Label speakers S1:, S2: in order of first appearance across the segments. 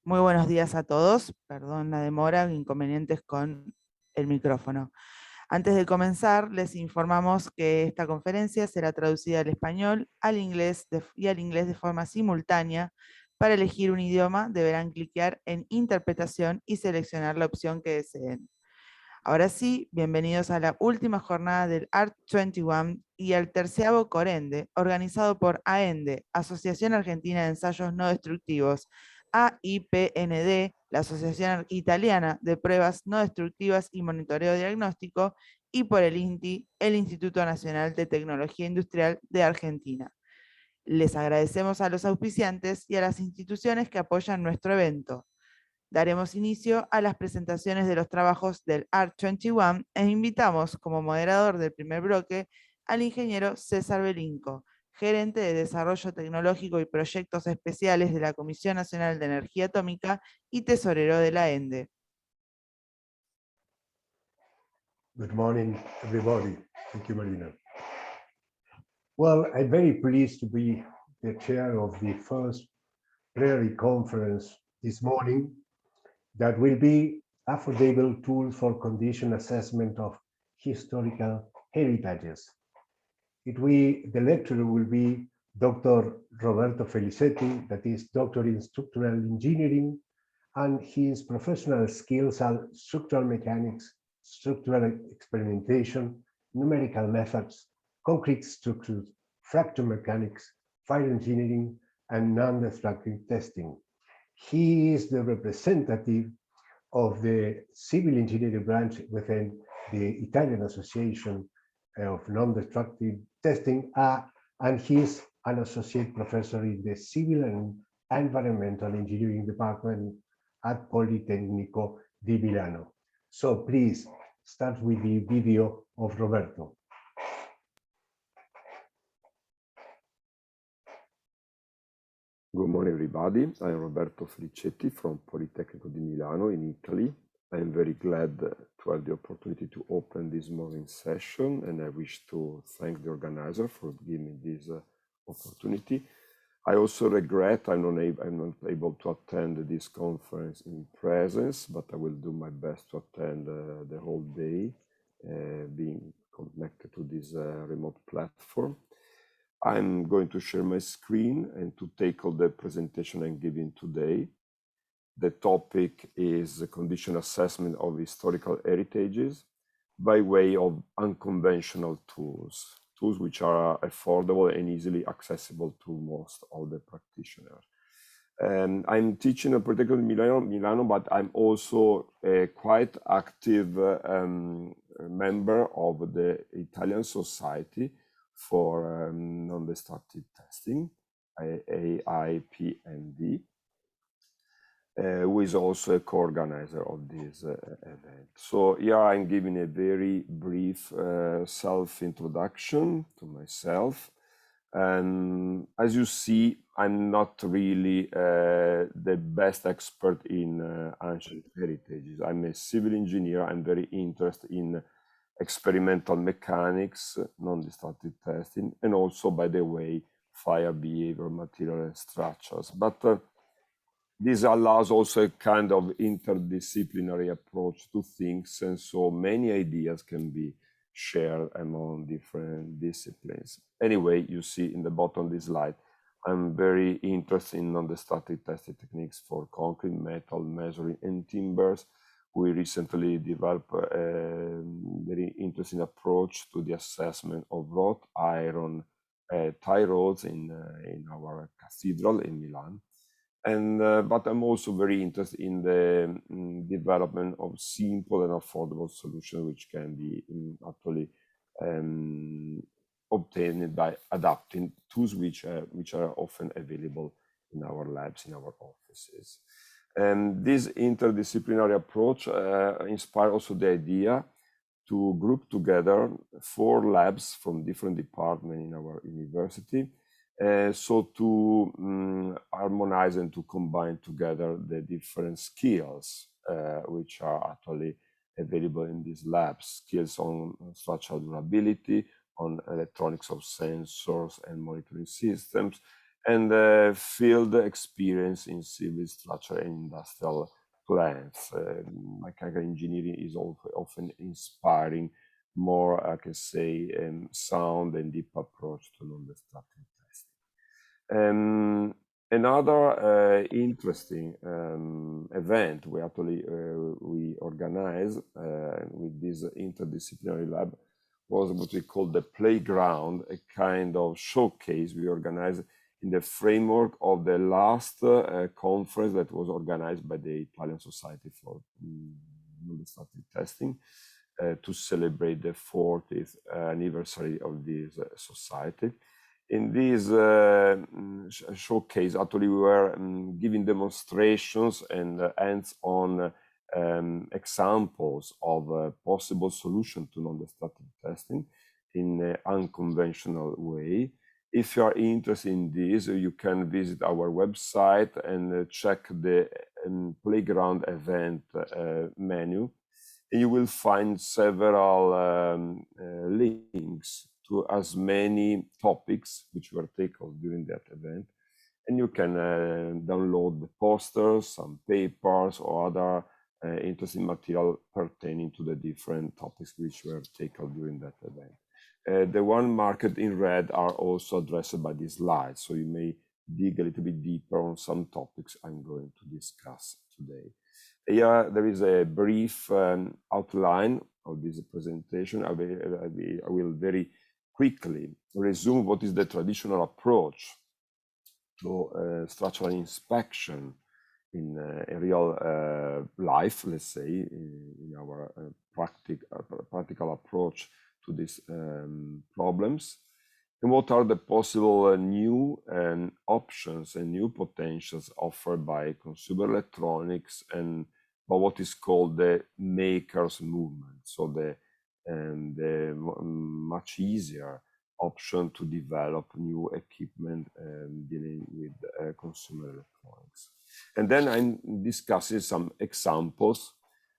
S1: Muy buenos días a todos. Perdón la demora, inconvenientes con el micrófono. Antes de comenzar, les informamos que esta conferencia será traducida al español, al inglés y al inglés de forma simultánea. Para elegir un idioma, deberán clicar en Interpretación y seleccionar la opción que deseen. Ahora sí, bienvenidos a la última jornada del Art 21 y al 13º Corende, organizado por AENDE, Asociación Argentina de Ensayos No Destructivos, AIPND, la Asociación Italiana de Pruebas No Destructivas y Monitoreo Diagnóstico, y por el INTI, el Instituto Nacional de Tecnología Industrial de Argentina. Les agradecemos a los auspiciantes y a las instituciones que apoyan nuestro evento. Daremos inicio a las presentaciones de los trabajos del Art 21 e invitamos como moderador del primer bloque al ingeniero César Belinco, gerente de Desarrollo Tecnológico y Proyectos Especiales de la Comisión Nacional de Energía Atómica y tesorero de la ENDE.
S2: Good morning, everybody. Thank you, Marina. Well, I'm very pleased to be the chair of the first plenary conference this morning that will be affordable tools for condition assessment of historical heritages. The lecturer will be Dr. Roberto Felicetti, that is Doctor in Structural Engineering, and his professional skills are structural mechanics, structural experimentation, numerical methods, concrete structures, fracture mechanics, fire engineering, and non-destructive testing. He is the representative of the civil engineering branch within the Italian Association of Non-Destructive Testing, and he's an associate professor in the Civil and Environmental Engineering Department at Politecnico di Milano. So please start with the video of Roberto.
S3: Good morning, everybody. I'm Roberto Felicetti from Politecnico di Milano in Italy. I'm very glad to have the opportunity to open this morning session, and I wish to thank the organizer for giving me this opportunity. I also regret I'm not able to attend this conference in presence, but I will do my best to attend the whole day, being connected to this remote platform. I'm going to share my screen and to tackle the presentation I'm giving today. The topic is the condition assessment of historical heritages by way of unconventional tools which are affordable and easily accessible to most of the practitioners. I'm teaching at Politecnico di Milano, but I'm also a quite active member of the Italian Society for Non-Destructive Testing, AIPND, who is also a co-organizer of this event. So here I'm giving a very brief self-introduction to myself. And as you see, I'm not really the best expert in ancient heritages. I'm a civil engineer. I'm very interested in experimental mechanics, non-destructive testing, and also, by the way, fire behavior, material, and structures. But this allows also a kind of interdisciplinary approach to things, and so many ideas can be shared among different disciplines. Anyway, you see in the bottom of this slide, I'm very interested in non-destructive testing techniques for concrete, metal, masonry, and timbers. We recently developed a very interesting approach to the assessment of wrought iron tie rods in our cathedral in Milan. And but I'm also very interested in the development of simple and affordable solutions, which can be actually obtained by adapting tools which are often available in our labs, in our offices. And this interdisciplinary approach inspired also the idea to group together 4 labs from different departments in our university, so to harmonize and to combine together the different skills which are actually available in these labs, skills on structural durability, on electronics of sensors and monitoring systems, and field experience in civil structure and industrial plants. Mechanical engineering is also often inspiring more, I can say, sound and deep approach to non-destructive testing. Another interesting event we actually we organized with this interdisciplinary lab was what we call the Playground, a kind of showcase we organized in the framework of the last conference that was organized by the Italian Society for Non-Destructive Testing to celebrate the 40th anniversary of this society. In this showcase, actually, we were giving demonstrations and hands-on examples of possible solution to non-destructive testing in an unconventional way. If you are interested in this, you can visit our website and check the Playground event menu. And you will find several links to as many topics which were taken during that event. And you can download the posters, some papers, or other interesting material pertaining to the different topics which were taken during that event. The one marked in red are also addressed by this slide, so you may dig a little bit deeper on some topics I'm going to discuss today. Here there is a brief outline of this presentation. I will very quickly resume what is the traditional approach to structural inspection in a real life, let's say, in our practical approach to these problems, and what are the possible new options and new potentials offered by consumer electronics and by what is called the makers movement, so the much easier option to develop new equipment dealing with consumer electronics. And then I'm discussing some examples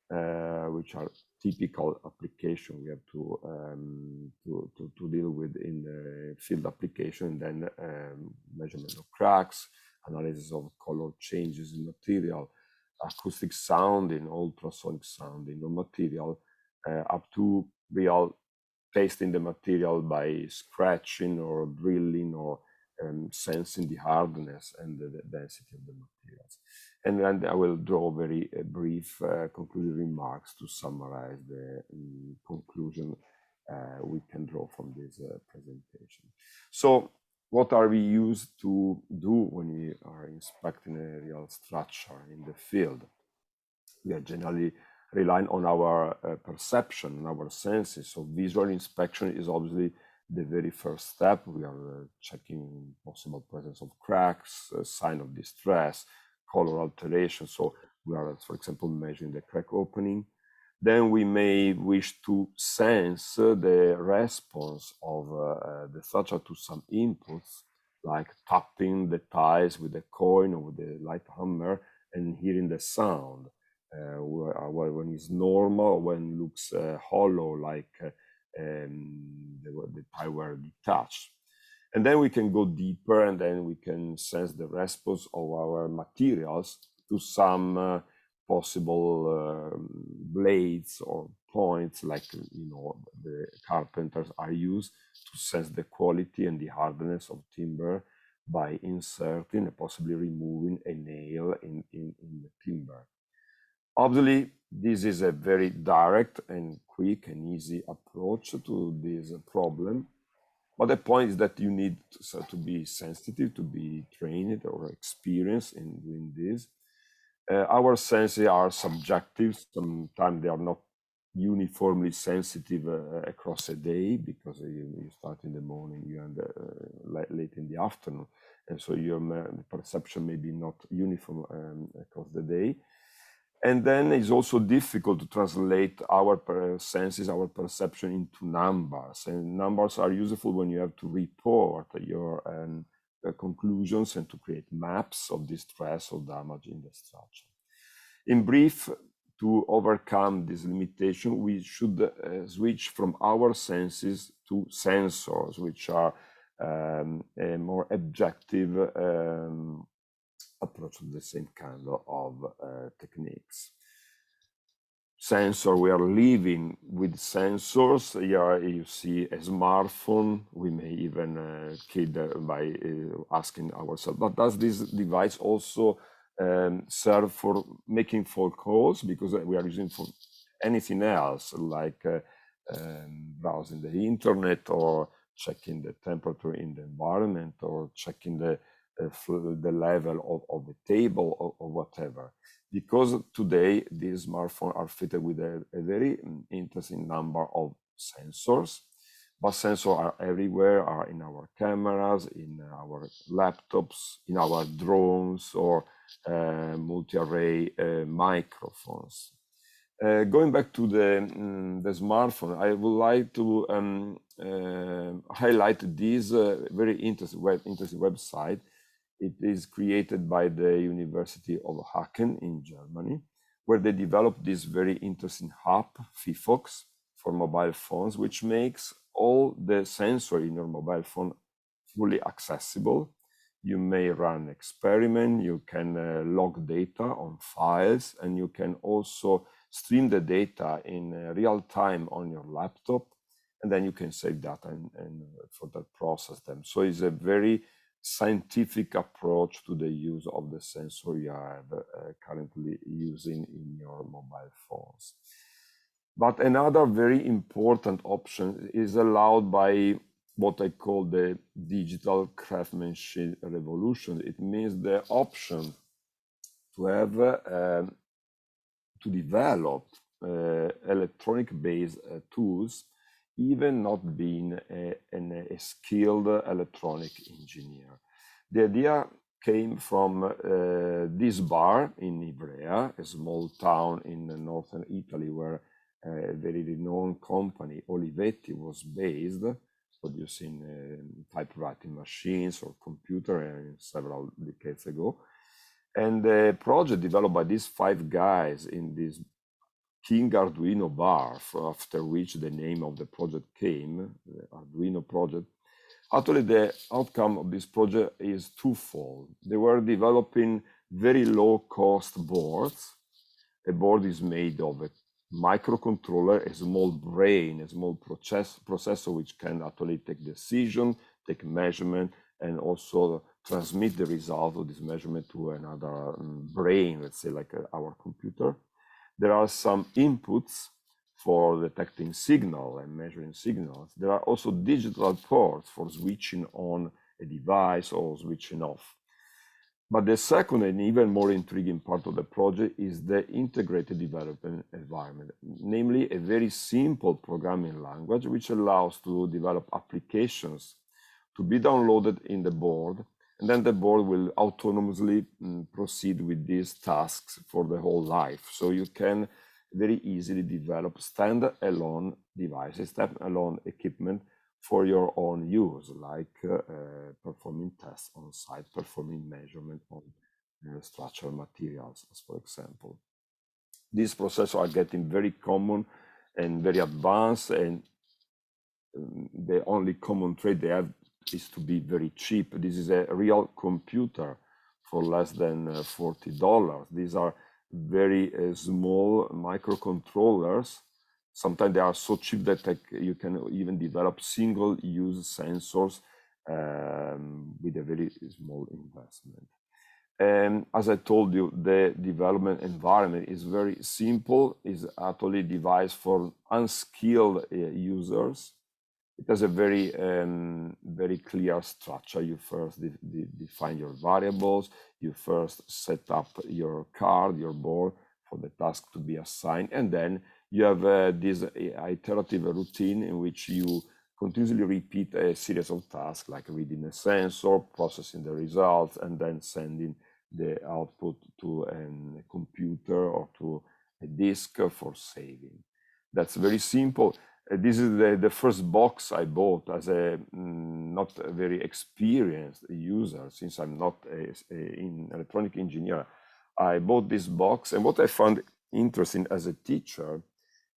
S3: which are typical application we have to deal with in the field application, and then measurement of cracks, analysis of color changes in material, acoustic sounding, ultrasonic sounding of material, up to real testing the material by scratching or drilling or sensing the hardness and the density of the materials. And then I will draw very brief concluding remarks to summarize the conclusion we can draw from this presentation. So what are we used to do when we are inspecting a real structure in the field? We are generally relying on our perception, on our senses. So visual inspection is obviously the very first step. We are checking possible presence of cracks, sign of distress, color alteration. So we are, for example, measuring the crack opening. Then we may wish to sense the response of the structure to some inputs, like tapping the tiles with a coin or with a light hammer and hearing the sound. when it's normal, when it looks hollow, like the tile were detached. And then we can go deeper, and then we can sense the response of our materials to some possible blades or points, like the carpenters are used to sense the quality and the hardness of timber by inserting and possibly removing a nail in the timber. Obviously, this is a very direct and quick and easy approach to this problem. But the point is that you need to be sensitive, to be trained or experienced in doing this. Our senses are subjective. Sometimes they are not uniformly sensitive across a day, because you start in the morning, you end late in the afternoon. And so your perception may be not uniform across the day. And then it's also difficult to translate our senses, our perception into numbers. And numbers are useful when you have to report your conclusions and to create maps of distress or damage in the structure. In brief, to overcome this limitation, we should switch from our senses to sensors, which are a more objective approach to the same kind of techniques. Sensor, we are living with sensors. Here you see a smartphone. We may even kid by asking ourselves, but does this device also serve for making phone calls? Because we are using for anything else, like browsing the internet, or checking the temperature in the environment, or checking the level of the table, or whatever. Because today these smartphones are fitted with a very interesting number of sensors, but sensors are everywhere, are in our cameras, in our laptops, in our drones, or multi-array microphones. Going back to the smartphone, I would like to highlight this very interesting website. It is created by the University of Aachen in Germany, where they developed this very interesting app, FIFOX, for mobile phones, which makes all the sensors in your mobile phone fully accessible. You may run experiment, you can log data on files, and you can also stream the data in real time on your laptop, and then you can save data and for that process them. So it's a very scientific approach to the use of the sensor you are currently using in your mobile phones. But another very important option is allowed by what I call the digital craftsmanship revolution. It means the option to have to develop electronic-based tools, even not being a skilled electronic engineer. The idea came from this bar in Ivrea, a small town in northern Italy, where a very renowned company, Olivetti, was based, producing typewriting machines or computer several decades ago. And the project developed by these 5 guys in this King Arduino bar, after which the name of the project came, the Arduino project. Actually, the outcome of this project is twofold. They were developing very low-cost boards. A board is made of a microcontroller, a small brain, a small processor, which can actually take decision, take measurement, and also transmit the result of this measurement to another brain, let's say like our computer. There are some inputs for detecting signal and measuring signals. There are also digital ports for switching on a device or switching off. But the second and even more intriguing part of the project is the integrated development environment, namely a very simple programming language which allows to develop applications to be downloaded in the board, and then the board will autonomously proceed with these tasks for the whole life. So you can very easily develop stand-alone devices, stand-alone equipment for your own use, like performing tests on site, performing measurement on structural materials, as for example. These processors are getting very common and very advanced, and the only common trait they have is to be very cheap. This is a real computer for less than $40. These are very small microcontrollers. Sometimes they are so cheap that you can even develop single-use sensors with a very small investment. And as I told you, the development environment is very simple, is actually devised for unskilled users. It has a very, very clear structure. You first define your variables, you first set up your card, your board for the task to be assigned, and then you have this iterative routine in which you continuously repeat a series of tasks like reading a sensor, processing the results, and then sending the output to a computer or to a disk for saving. That's very simple. This is the first box I bought as a not a very experienced user, since I'm not an electronic engineer. I bought this box, and what I found interesting as a teacher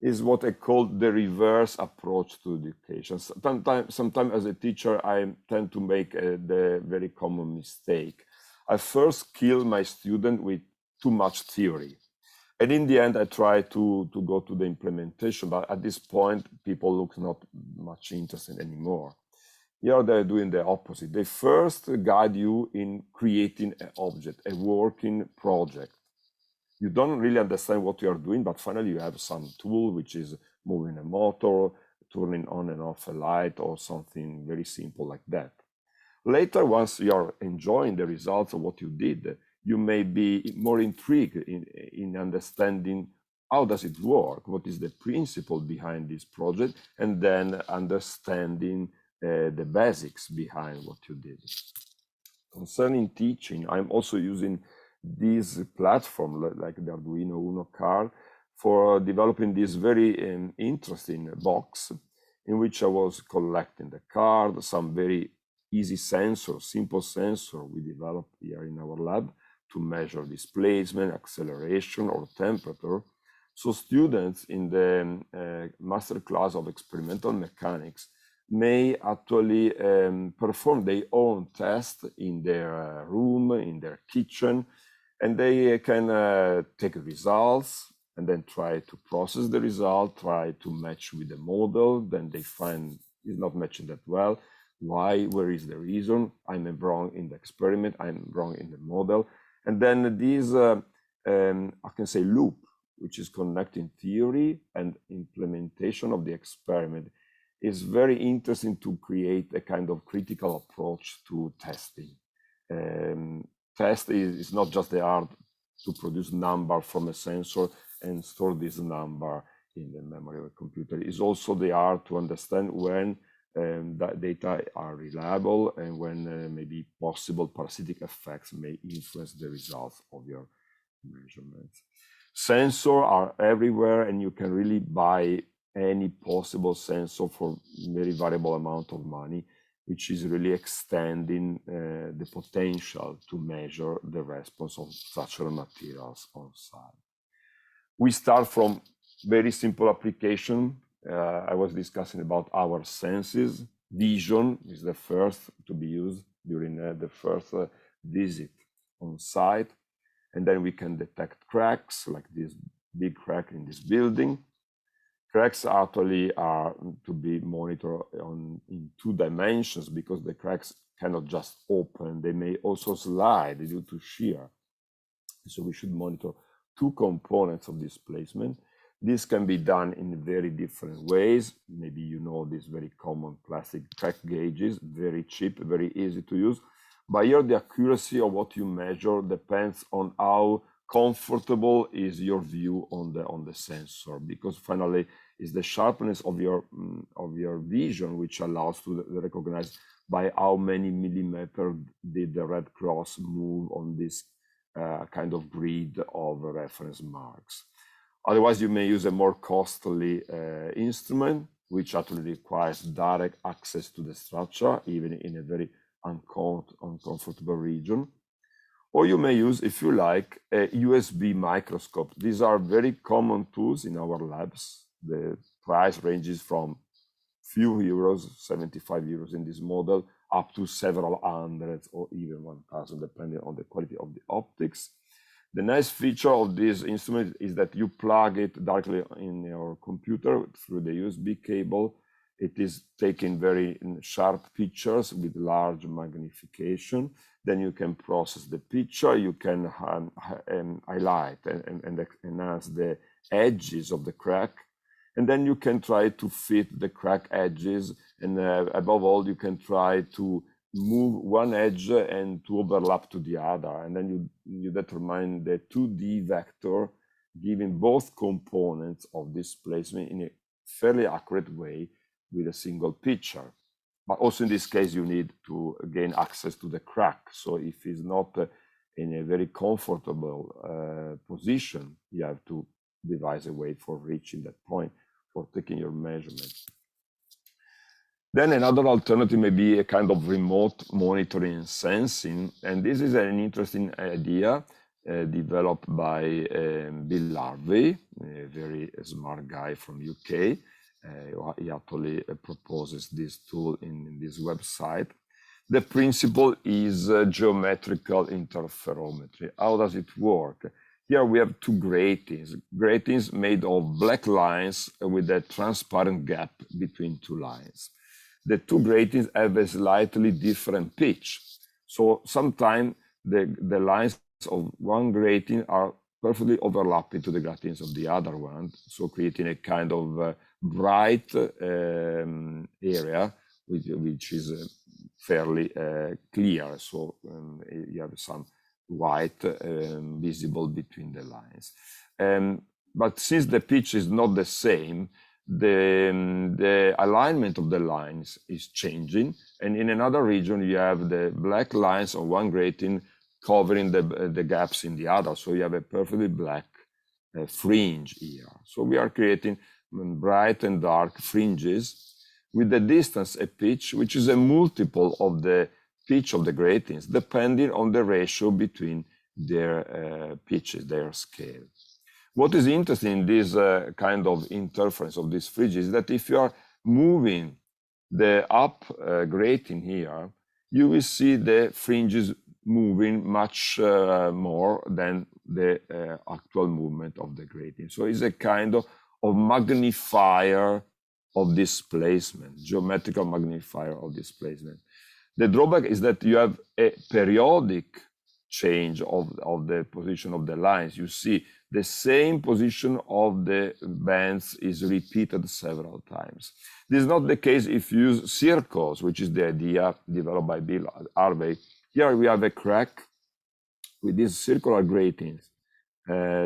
S3: is what I call the reverse approach to education. Sometimes as a teacher, I tend to make the very common mistake. I first kill my student with too much theory. And in the end, I try to go to the implementation, but at this point, people look not much interested anymore. Here they're doing the opposite. They first guide you in creating an object, a working project. You don't really understand what you are doing, but finally you have some tool which is moving a motor, turning on and off a light, or something very simple like that. Later, once you are enjoying the results of what you did, you may be more intrigued in understanding how does it work, what is the principle behind this project, and then understanding the basics behind what you did. Concerning teaching, I'm also using this platform like the Arduino Uno card for developing this very interesting box in which I was collecting the card, some very easy sensor, simple sensor we developed here in our lab to measure displacement, acceleration, or temperature. So students in the master class of experimental mechanics may actually perform their own test in their room, in their kitchen, and they can take results and then try to process the result, try to match with the model. Then they find it's not matching that well. Why? Where is the reason? I'm wrong in the experiment, I'm wrong in the model. And then this, I can say, loop, which is connecting theory and implementation of the experiment, is very interesting to create a kind of critical approach to testing. Test is not just the art to produce number from a sensor and store this number in the memory of a computer. It's also the art to understand when that data are reliable and when maybe possible parasitic effects may influence the results of your measurements. Sensors are everywhere, and you can really buy any possible sensor for very variable amount of money, which is really extending the potential to measure the response of structural materials on site. We start from very simple application. I was discussing about our senses. Vision is the first to be used during the first visit on site. And then we can detect cracks, like this big crack in this building. Cracks actually are to be monitored in 2 dimensions because the cracks cannot just open, they may also slide due to shear. So we should monitor 2 components of displacement. This can be done in very different ways. Maybe you know these very common plastic crack gauges, very cheap, very easy to use. But here the accuracy of what you measure depends on how comfortable is your view on the sensor, because finally it's the sharpness of your vision which allows to recognize by how many millimeters did the red cross move on this kind of grid of reference marks. Otherwise, you may use a more costly instrument, which actually requires direct access to the structure, even in a very uncomfortable region. or you may use, if you like, a USB microscope. These are very common tools in our labs. The price ranges from few euros, 75 euros in this model, up to several hundreds or even 1,000, depending on the quality of the optics. The nice feature of this instrument is that you plug it directly in your computer through the USB cable. It is taking very sharp pictures with large magnification. Then you can process the picture, you can highlight and enhance the edges of the crack. And then you can try to fit the crack edges. And above all, you can try to move one edge and to overlap to the other. And then you determine the 2D vector, giving both components of displacement in a fairly accurate way with a single picture. But also in this case, you need to gain access to the crack. So if it's not in a very comfortable position, you have to devise a way for reaching that point, for taking your measurement. Then another alternative may be a kind of remote monitoring and sensing. And this is an interesting idea developed by Bill Harvey, a very smart guy from UK. He actually proposes this tool in this website. The principle is geometrical interferometry. How does it work? Here we have two gratings made of black lines with a transparent gap between two lines. The two gratings have a slightly different pitch. So sometimes the lines of one grating are perfectly overlapping to the gratings of the other one, so creating a kind of bright area which is fairly clear. So you have some white visible between the lines. But since the pitch is not the same, the alignment of the lines is changing. And in another region, you have the black lines on one grating covering the gaps in the other. So you have a perfectly black fringe here. So we are creating bright and dark fringes with the distance, a pitch, which is a multiple of the pitch of the gratings, depending on the ratio between their pitches, their scale. What is interesting in this kind of interference of these fringes is that if you are moving the up grating here, you will see the fringes moving much more than the actual movement of the grating. So it's a kind of magnifier of displacement, geometrical magnifier of displacement. The drawback is that you have a periodic change of the position of the lines. You see the same position of the bands is repeated several times. This is not the case if you use circles, which is the idea developed by Bill Harvey. Here we have a crack with these circular gratings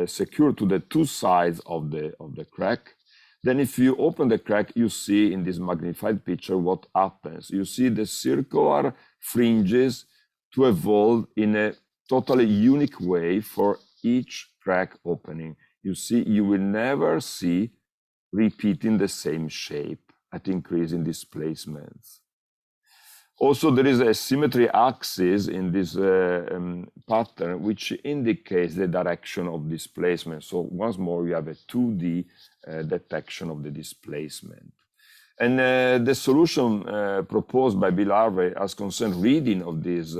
S3: secured to the two sides of the crack. Then if you open the crack, you see in this magnified picture what happens. You see the circular fringes to evolve in a totally unique way for each crack opening. You see, you will never see repeating the same shape at increasing displacements. Also, there is a symmetry axis in this pattern, which indicates the direction of displacement. So once more, you have a 2D detection of the displacement. And the solution proposed by Bill Harvey as concerned reading of this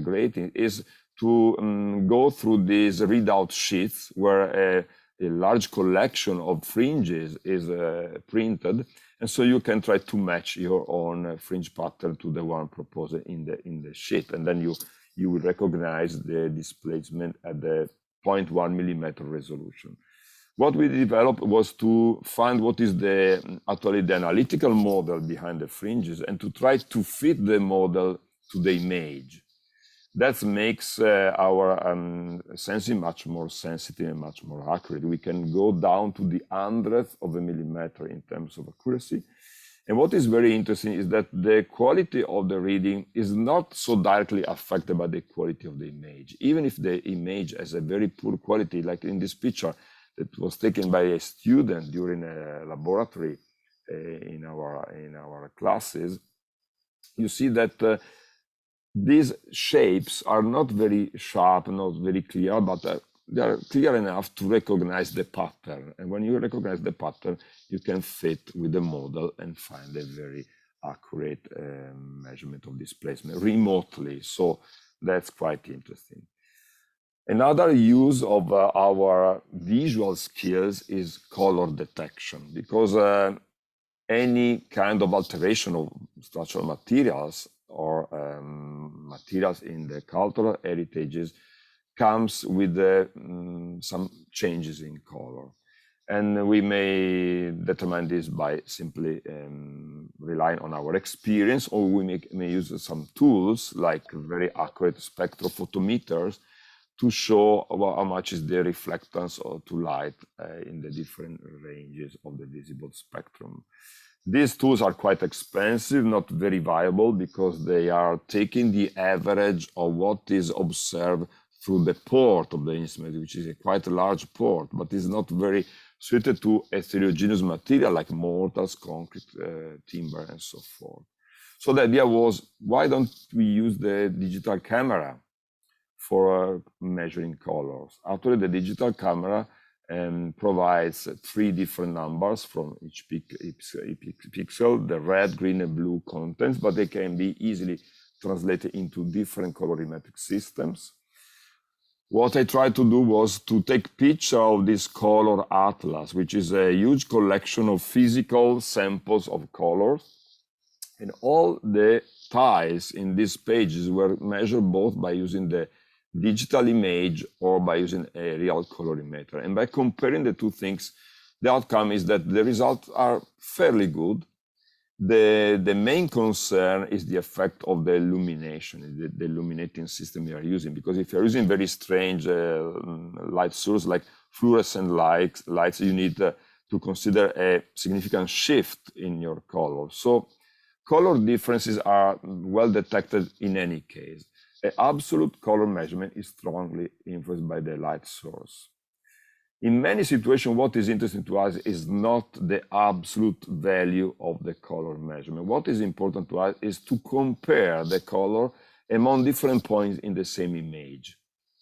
S3: grating is to go through these readout sheets where a large collection of fringes is printed. And so you can try to match your own fringe pattern to the one proposed in the sheet. And then you will recognize the displacement at the 0.1 millimeter resolution. What we developed was to find what is actually the analytical model behind the fringes and to try to fit the model to the image. That makes our sensing much more sensitive and much more accurate. We can go down to the 100th of a millimeter in terms of accuracy. And what is very interesting is that the quality of the reading is not so directly affected by the quality of the image. Even if the image has a very poor quality, like in this picture that was taken by a student during a laboratory in our classes, you see that these shapes are not very sharp, not very clear, but they are clear enough to recognize the pattern. And when you recognize the pattern, you can fit with the model and find a very accurate measurement of displacement remotely. So that's quite interesting. Another use of our visual skills is color detection, because any kind of alteration of structural materials or materials in the cultural heritages comes with some changes in color. And we may determine this by simply relying on our experience, or we may use some tools like very accurate spectrophotometers to show how much is the reflectance to light in the different ranges of the visible spectrum. These tools are quite expensive, not very viable, because they are taking the average of what is observed through the port of the instrument, which is a quite large port, but is not very suited to heterogeneous material like mortars, concrete, timber, and so forth. So the idea was, why don't we use the digital camera for measuring colors? Actually, the digital camera provides 3 different numbers from each pixel, the red, green, and blue contents, but they can be easily translated into different colorimetric systems. What I tried to do was to take picture of this color atlas, which is a huge collection of physical samples of colors. And all the tiles in these pages were measured both by using the digital image or by using a real colorimeter. And by comparing the two things, the outcome is that the results are fairly good. The main concern is the effect of the illumination, the illuminating system you are using, because if you're using very strange light source like fluorescent lights, you need to consider a significant shift in your color. So color differences are well detected in any case. An absolute color measurement is strongly influenced by the light source. In many situations, what is interesting to us is not the absolute value of the color measurement. What is important to us is to compare the color among different points in the same image.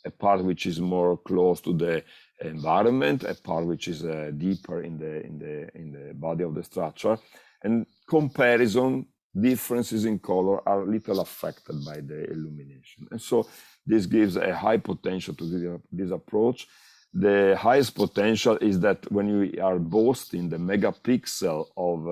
S3: A part which is more close to the environment, a part which is deeper in the body of the structure, and comparison differences in color are little affected by the illumination. And so this gives a high potential to this approach. The highest potential is that when we are boasting the megapixel of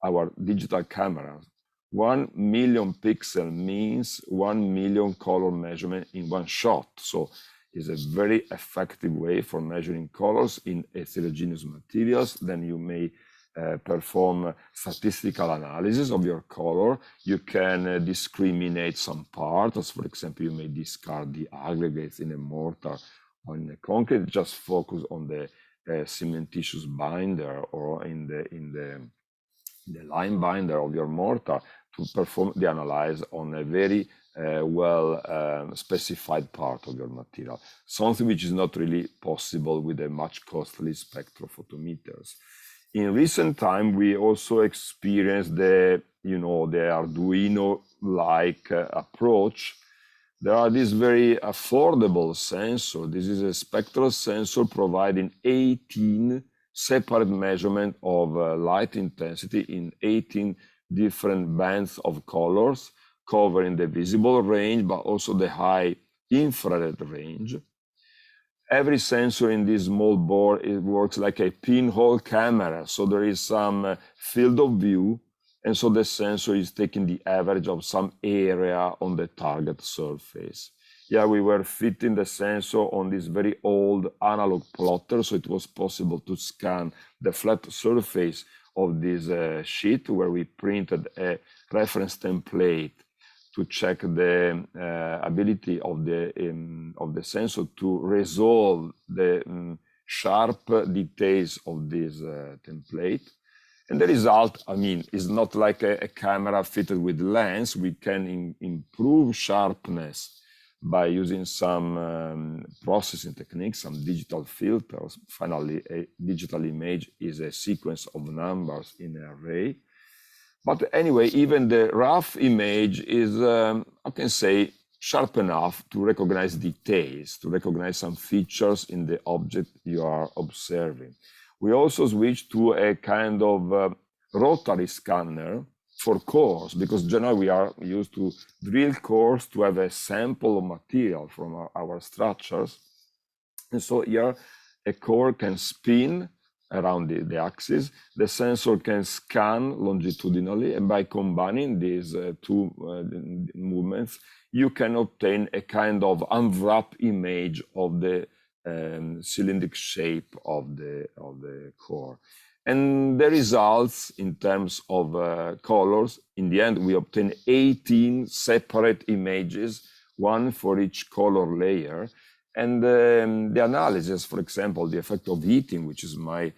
S3: our digital cameras, 1 million pixel means 1 million color measurement in one shot. So it's a very effective way for measuring colors in heterogeneous materials. Then you may perform statistical analysis of your color. You can discriminate some parts. For example, you may discard the aggregates in a mortar or in a concrete, just focus on the cementitious binder or in the lime binder of your mortar to perform the analysis on a very specified part of your material, something which is not really possible with a much costly spectrophotometers. In recent time, we also experienced the Arduino-like approach. There are these very affordable sensors. This is a spectral sensor providing 18 separate measurements of light intensity in 18 different bands of colors, covering the visible range, but also the high infrared range. Every sensor in this small board, it works like a pinhole camera. So there is some field of view. And so the sensor is taking the average of some area on the target surface. Yeah, we were fitting the sensor on this very old analog plotter, so it was possible to scan the flat surface of this sheet where we printed a reference template to check the ability of the sensor to resolve the sharp details of this template. And the result, is not like a camera fitted with lens. We can improve sharpness by using some processing techniques, some digital filters. Finally, a digital image is a sequence of numbers in an array. But anyway, even the rough image is, I can say, sharp enough to recognize details, to recognize some features in the object you are observing. We also switch to a kind of rotary scanner for cores, because generally we are used to drill cores to have a sample of material from our structures. And so here a core can spin around the axis. The sensor can scan longitudinally, and by combining these two movements, you can obtain a kind of unwrapped image of the cylindric shape of the core. And the results in terms of colors, in the end, we obtain 18 separate images, one for each color layer. And the analysis, for example, the effect of heating, which is my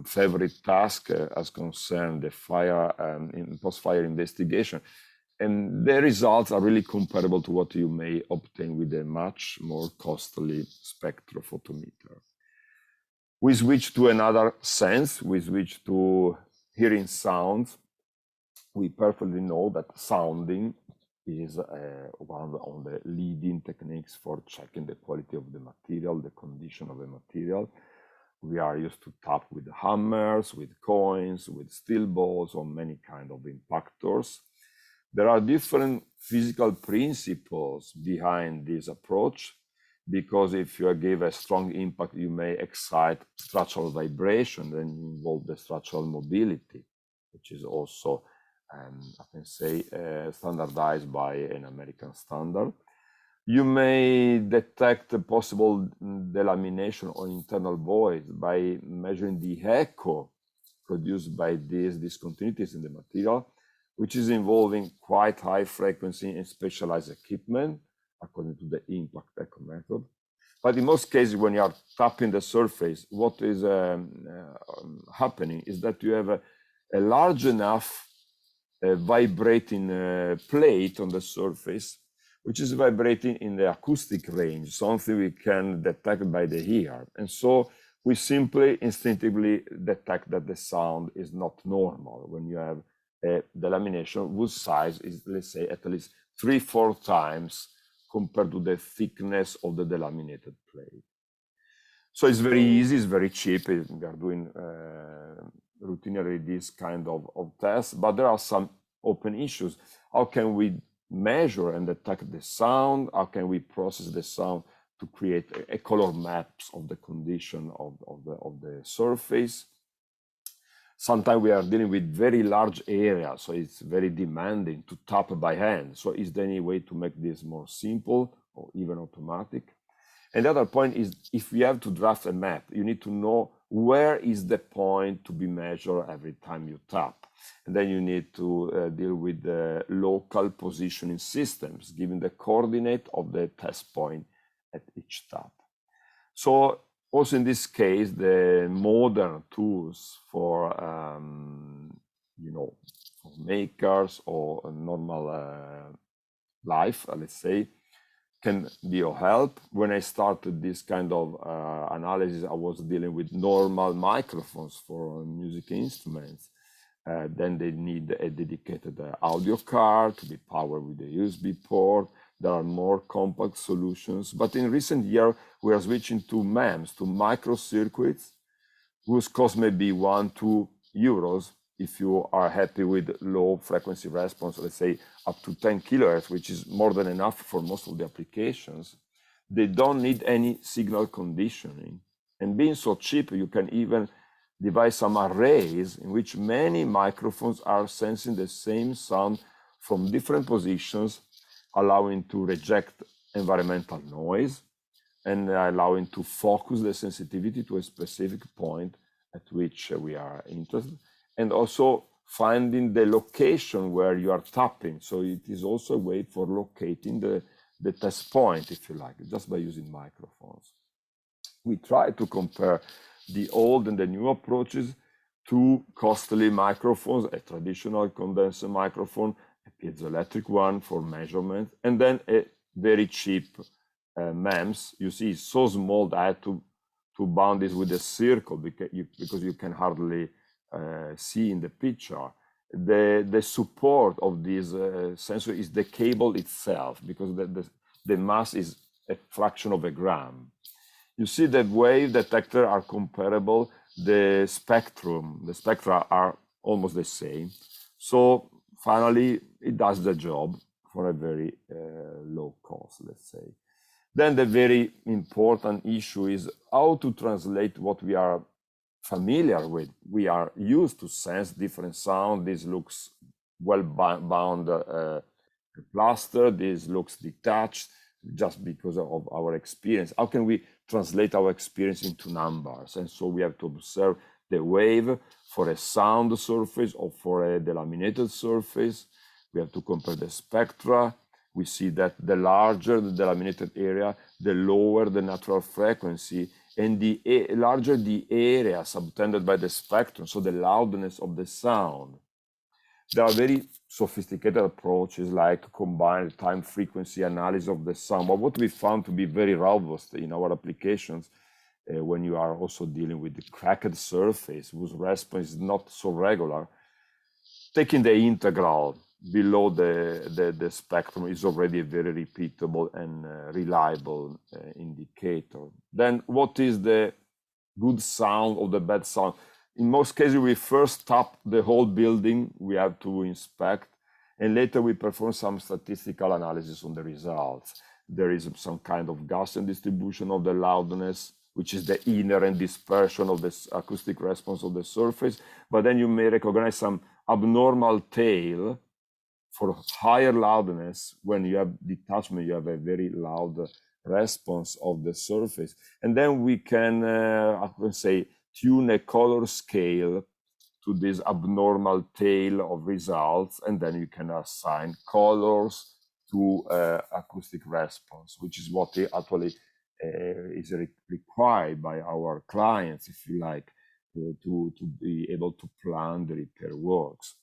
S3: favorite task as concerned the fire in post-fire investigation. And the results are really comparable to what you may obtain with a much more costly spectrophotometer. We switch to another sense. We switch to hearing sounds. We perfectly know that sounding is one of the leading techniques for checking the quality of the material, the condition of the material. We are used to tap with hammers, with coins, with steel balls, or many kinds of impactors. There are different physical principles behind this approach, because if you give a strong impact, you may excite structural vibration, then you involve the structural mobility, which is also, I can say, standardized by an American standard. You may detect a possible delamination or internal void by measuring the echo produced by these discontinuities in the material, which is involving quite high frequency and specialized equipment, according to the impact echo method. But in most cases, when you are tapping the surface, what is happening is that you have a large enough vibrating plate on the surface, which is vibrating in the acoustic range, something we can detect by the ear. And so we simply instinctively detect that the sound is not normal when you have a delamination whose size is, let's say, at least 3-4 times compared to the thickness of the delaminated plate. So it's very easy, it's very cheap. We are doing routinely this kind of tests, but there are some open issues. How can we measure and detect the sound? How can we process the sound to create a color maps of the condition of the surface? Sometimes we are dealing with very large areas, so it's very demanding to tap by hand. So is there any way to make this more simple or even automatic? And the other point is, if you have to draft a map, you need to know where is the point to be measured every time you tap. And then you need to deal with the local positioning systems, given the coordinate of the test point at each tap. So also in this case, the modern tools for, for makers or normal life, let's say, can be of help. When I started this kind of analysis, I was dealing with normal microphones for music instruments. Then they need a dedicated audio card to be powered with a USB port. There are more compact solutions. But in recent years, we are switching to MEMS, to microcircuits, whose cost may be €1-2 if you are happy with low frequency response, let's say up to 10 kilohertz, which is more than enough for most of the applications. They don't need any signal conditioning. And being so cheap, you can even devise some arrays in which many microphones are sensing the same sound from different positions, allowing to reject environmental noise and allowing to focus the sensitivity to a specific point at which we are interested, and also finding the location where you are tapping. So it is also a way for locating the test point, if you like, just by using microphones. We try to compare the old and the new approaches to costly microphones, a traditional condenser microphone, a piezoelectric one for measurement, and then a very cheap MEMS. You see, it's so small that I had to bound this with a circle because you can hardly see in the picture. the support of this sensor is the cable itself, because the mass is a fraction of a gram. You see the wave detector are comparable. The spectra are almost the same. So finally, it does the job for a very low cost, let's say. Then the very important issue is how to translate what we are familiar with. We are used to sense different sound. This looks well bound plaster. This looks detached just because of our experience. How can we translate our experience into numbers? And so we have to observe the wave for a sound surface or for a delaminated surface. We have to compare the spectra. We see that the larger the delaminated area, the lower the natural frequency, and the larger the area subtended by the spectrum, so the loudness of the sound. There are very sophisticated approaches like combined time frequency analysis of the sound. But what we found to be very robust in our applications, when you are also dealing with the cracked surface whose response is not so regular, taking the integral below the spectrum is already a very repeatable and reliable indicator. Then what is the good sound or the bad sound? In most cases, we first tap the whole building, we have to inspect, and later we perform some statistical analysis on the results. There is some kind of Gaussian distribution of the loudness, which is the inherent dispersion of the acoustic response of the surface, but then you may recognize some abnormal tail for higher loudness. When you have detachment, you have a very loud response of the surface. And then we can, I would say, tune a color scale to this abnormal tail of results, and then you can assign colors to acoustic response, which is what actually is required by our clients, if you like, to be able to plan the repair works.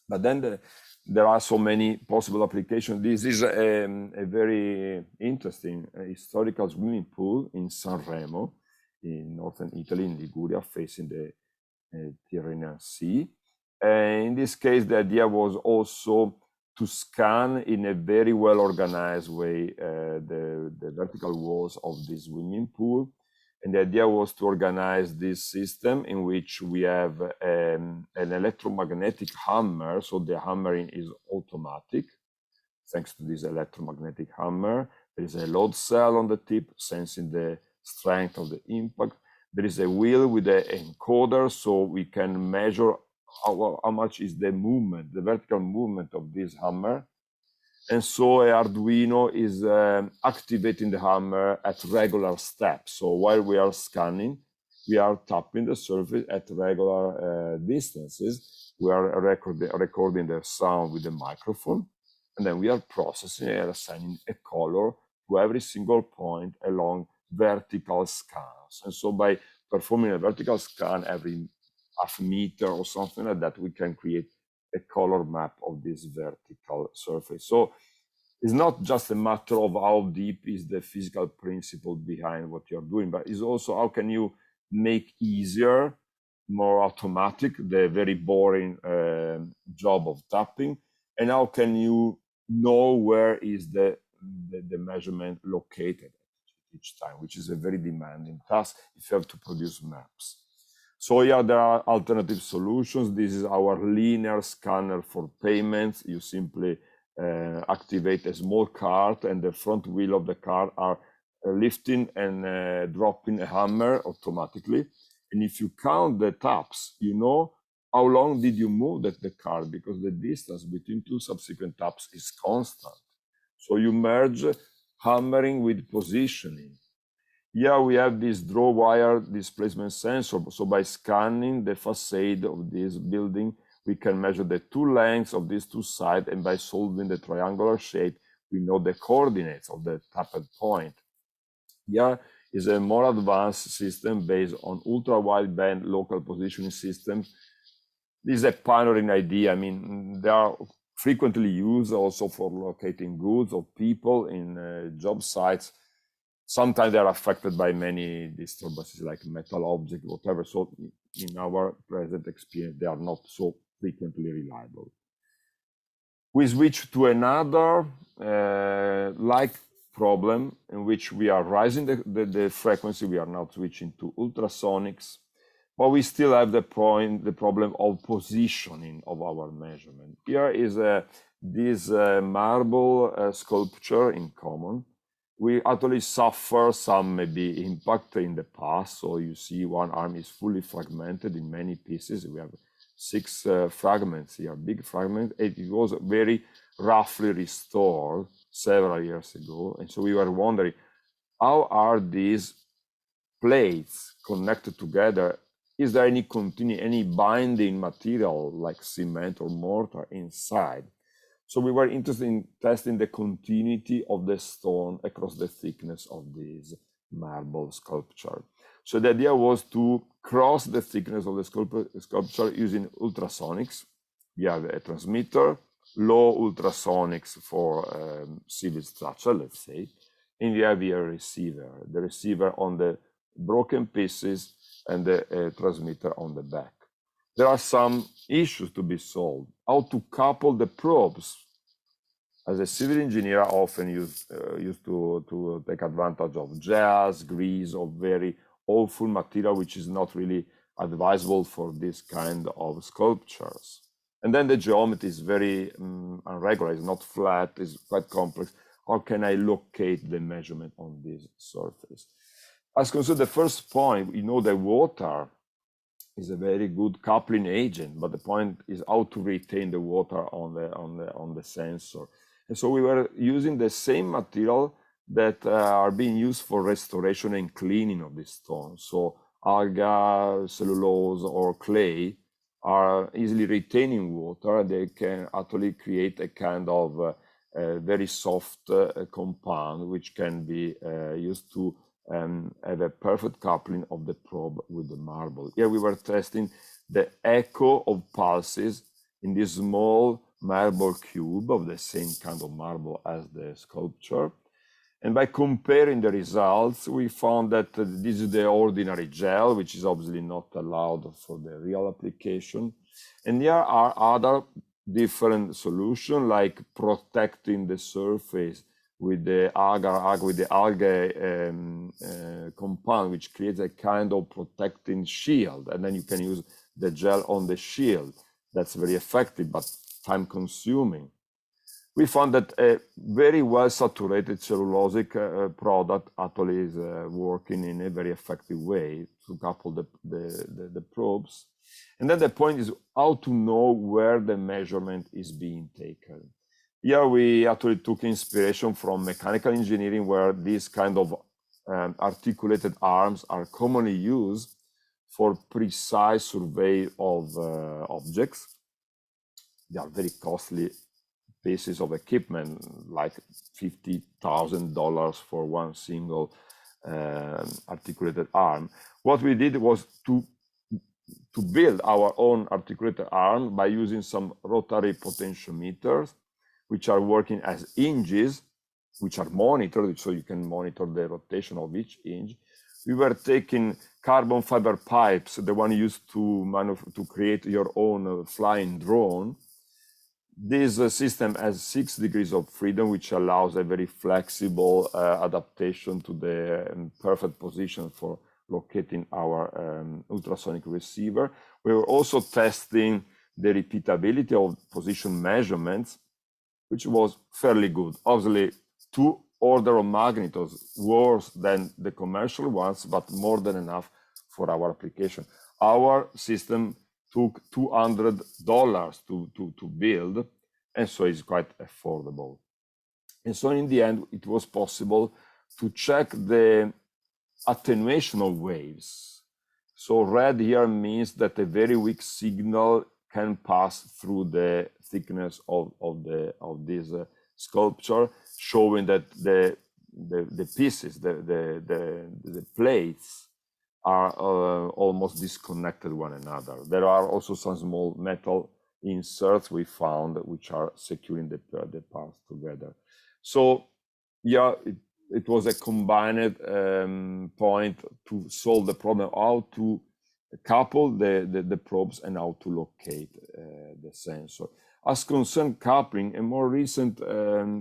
S3: But then there are so many possible applications. This is a very interesting historical swimming pool in Sanremo, in northern Italy, in Liguria, facing the Tyrrhenian Sea. In this case, the idea was also to scan in a very well organized way the vertical walls of this swimming pool. And the idea was to organize this system in which we have an electromagnetic hammer. So the hammering is automatic. Thanks to this electromagnetic hammer, there is a load cell on the tip sensing the strength of the impact. There is a wheel with an encoder, so we can measure how much is the movement, the vertical movement of this hammer. And so Arduino is activating the hammer at regular steps. So while we are scanning, we are tapping the surface at regular distances. We are recording the sound with the microphone, and then we are processing and assigning a color to every single point along vertical scans. And so by performing a vertical scan every half meter or something like that, we can create a color map of this vertical surface. So it's not just a matter of how deep is the physical principle behind what you're doing, but it's also how can you make easier, more automatic, the very boring job of tapping, and how can you know where is the measurement located each time, which is a very demanding task if you have to produce maps. So yeah, there are alternative solutions. This is our linear scanner for payments. You simply activate a small cart, and the front wheel of the cart are lifting and dropping a hammer automatically. And if you count the taps, you know how long did you move the cart, because the distance between two subsequent taps is constant. So you merge hammering with positioning. Here we have this draw wire displacement sensor. So by scanning the facade of this building, we can measure the two lengths of these two sides, and by solving the triangular shape, we know the coordinates of the tapped point. Here is a more advanced system based on ultra-wideband local positioning systems. This is a pioneering idea. I mean, they are frequently used also for locating goods or people in job sites. Sometimes they are affected by many disturbances like metal objects, whatever. So in our present experience, they are not so frequently reliable. We switch to another like problem in which we are rising the frequency. We are now switching to ultrasonics, but we still have the problem of positioning of our measurement. Here is this marble sculpture in common. We actually suffer some maybe impact in the past. So you see one arm is fully fragmented in many pieces. We have 6 fragments here, big fragment. It was very roughly restored several years ago. And so we were wondering, how are these plates connected together? Is there any binding material like cement or mortar inside? So we were interested in testing the continuity of the stone across the thickness of this marble sculpture. So the idea was to cross the thickness of the sculpture using ultrasonics. We have a transmitter, low ultrasonics for civil structure, let's say, and we have here a receiver. The receiver on the broken pieces and the transmitter on the back. There are some issues to be solved. How to couple the probes. As a civil engineer, I often used to take advantage of gels, grease, or very awful material, which is not really advisable for this kind of sculptures. And then the geometry is very irregular, it's not flat, it's quite complex. How can I locate the measurement on this surface? As considered the first point, we know that water is a very good coupling agent, but the point is how to retain the water on the sensor. And so we were using the same material that are being used for restoration and cleaning of the stone. So alga, cellulose, or clay are easily retaining water. They can actually create a kind of very soft compound, which can be used to have a perfect coupling of the probe with the marble. Here we were testing the echo of pulses in this small marble cube of the same kind of marble as the sculpture. And by comparing the results, we found that this is the ordinary gel, which is obviously not allowed for the real application. And there are other different solutions, like protecting the surface with the algae compound, which creates a kind of protecting shield. And then you can use the gel on the shield. That's very effective, but time consuming. We found that a very well saturated cellulosic product actually is working in a very effective way to couple the probes. And then the point is how to know where the measurement is being taken. Here we actually took inspiration from mechanical engineering, where these kind of articulated arms are commonly used for precise survey of objects. They are very costly pieces of equipment, like $50,000 for one single articulated arm. What we did was to build our own articulated arm by using some rotary potentiometers, which are working as hinges, which are monitored, so you can monitor the rotation of each hinge. We were taking carbon fiber pipes, the one used to create your own flying drone. This system has 6 degrees of freedom, which allows a very flexible adaptation to the perfect position for locating our ultrasonic receiver. We were also testing the repeatability of position measurements, which was fairly good. Obviously, 2 orders of magnitude worse than the commercial ones, but more than enough for our application. Our system took $200 to build, and so it's quite affordable. And so in the end, it was possible to check the attenuation of waves. So red here means that a very weak signal can pass through the thickness of this sculpture, showing that the pieces, the plates are almost disconnected one another. There are also some small metal inserts we found which are securing the parts together. So yeah, it was a combined point to solve the problem, how to couple the probes and how to locate the sensor. As concerned coupling, a more recent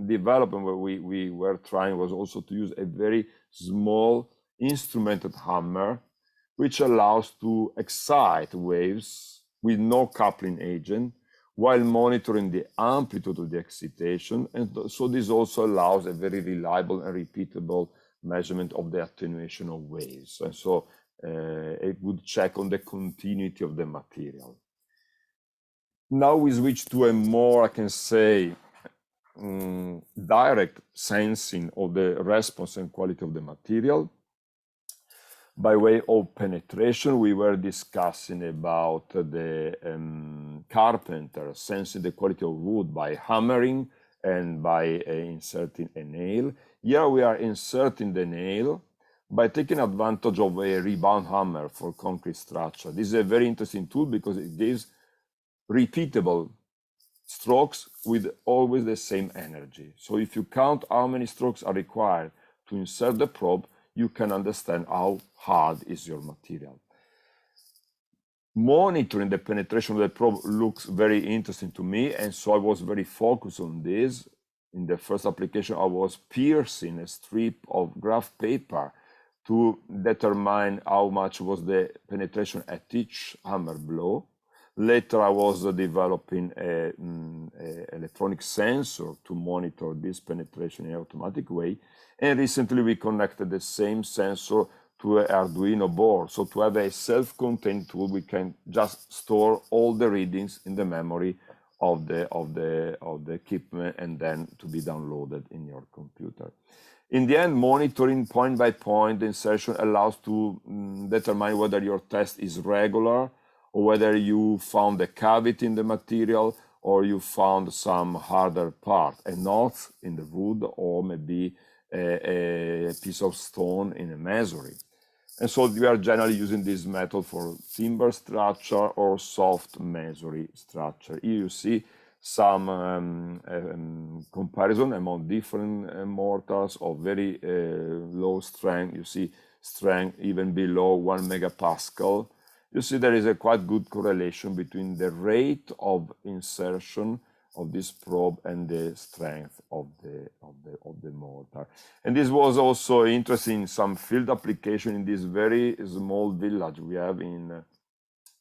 S3: development where we were trying was also to use a very small instrumented hammer, which allows to excite waves with no coupling agent while monitoring the amplitude of the excitation. And so this also allows a very reliable and repeatable measurement of the attenuation of waves. And so a good check on the continuity of the material. Now we switch to a more, I can say, direct sensing of the response and quality of the material. By way of penetration, we were discussing about the carpenter sensing the quality of wood by hammering and by inserting a nail. Here we are inserting the nail by taking advantage of a rebound hammer for concrete structure. This is a very interesting tool because it gives repeatable strokes with always the same energy. So if you count how many strokes are required to insert the probe, you can understand how hard is your material. Monitoring the penetration of the probe looks very interesting to me, and so I was very focused on this. In the first application, I was piercing a strip of graph paper to determine how much was the penetration at each hammer blow. Later, I was developing an electronic sensor to monitor this penetration in an automatic way. And recently, we connected the same sensor to an Arduino board. So to have a self-contained tool, we can just store all the readings in the memory of the equipment and then to be downloaded in your computer. In the end, monitoring point by point insertion allows to determine whether your test is regular or whether you found a cavity in the material or you found some harder part, a knot in the wood or maybe a piece of stone in a masonry. And so we are generally using this method for timber structure or soft masonry structure. Here you see some comparison among different mortars of very low strength. You see strength even below 1 megapascal. You see there is a quite good correlation between the rate of insertion of this probe and the strength of the mortar. And this was also interesting in some field application in this very small village we have in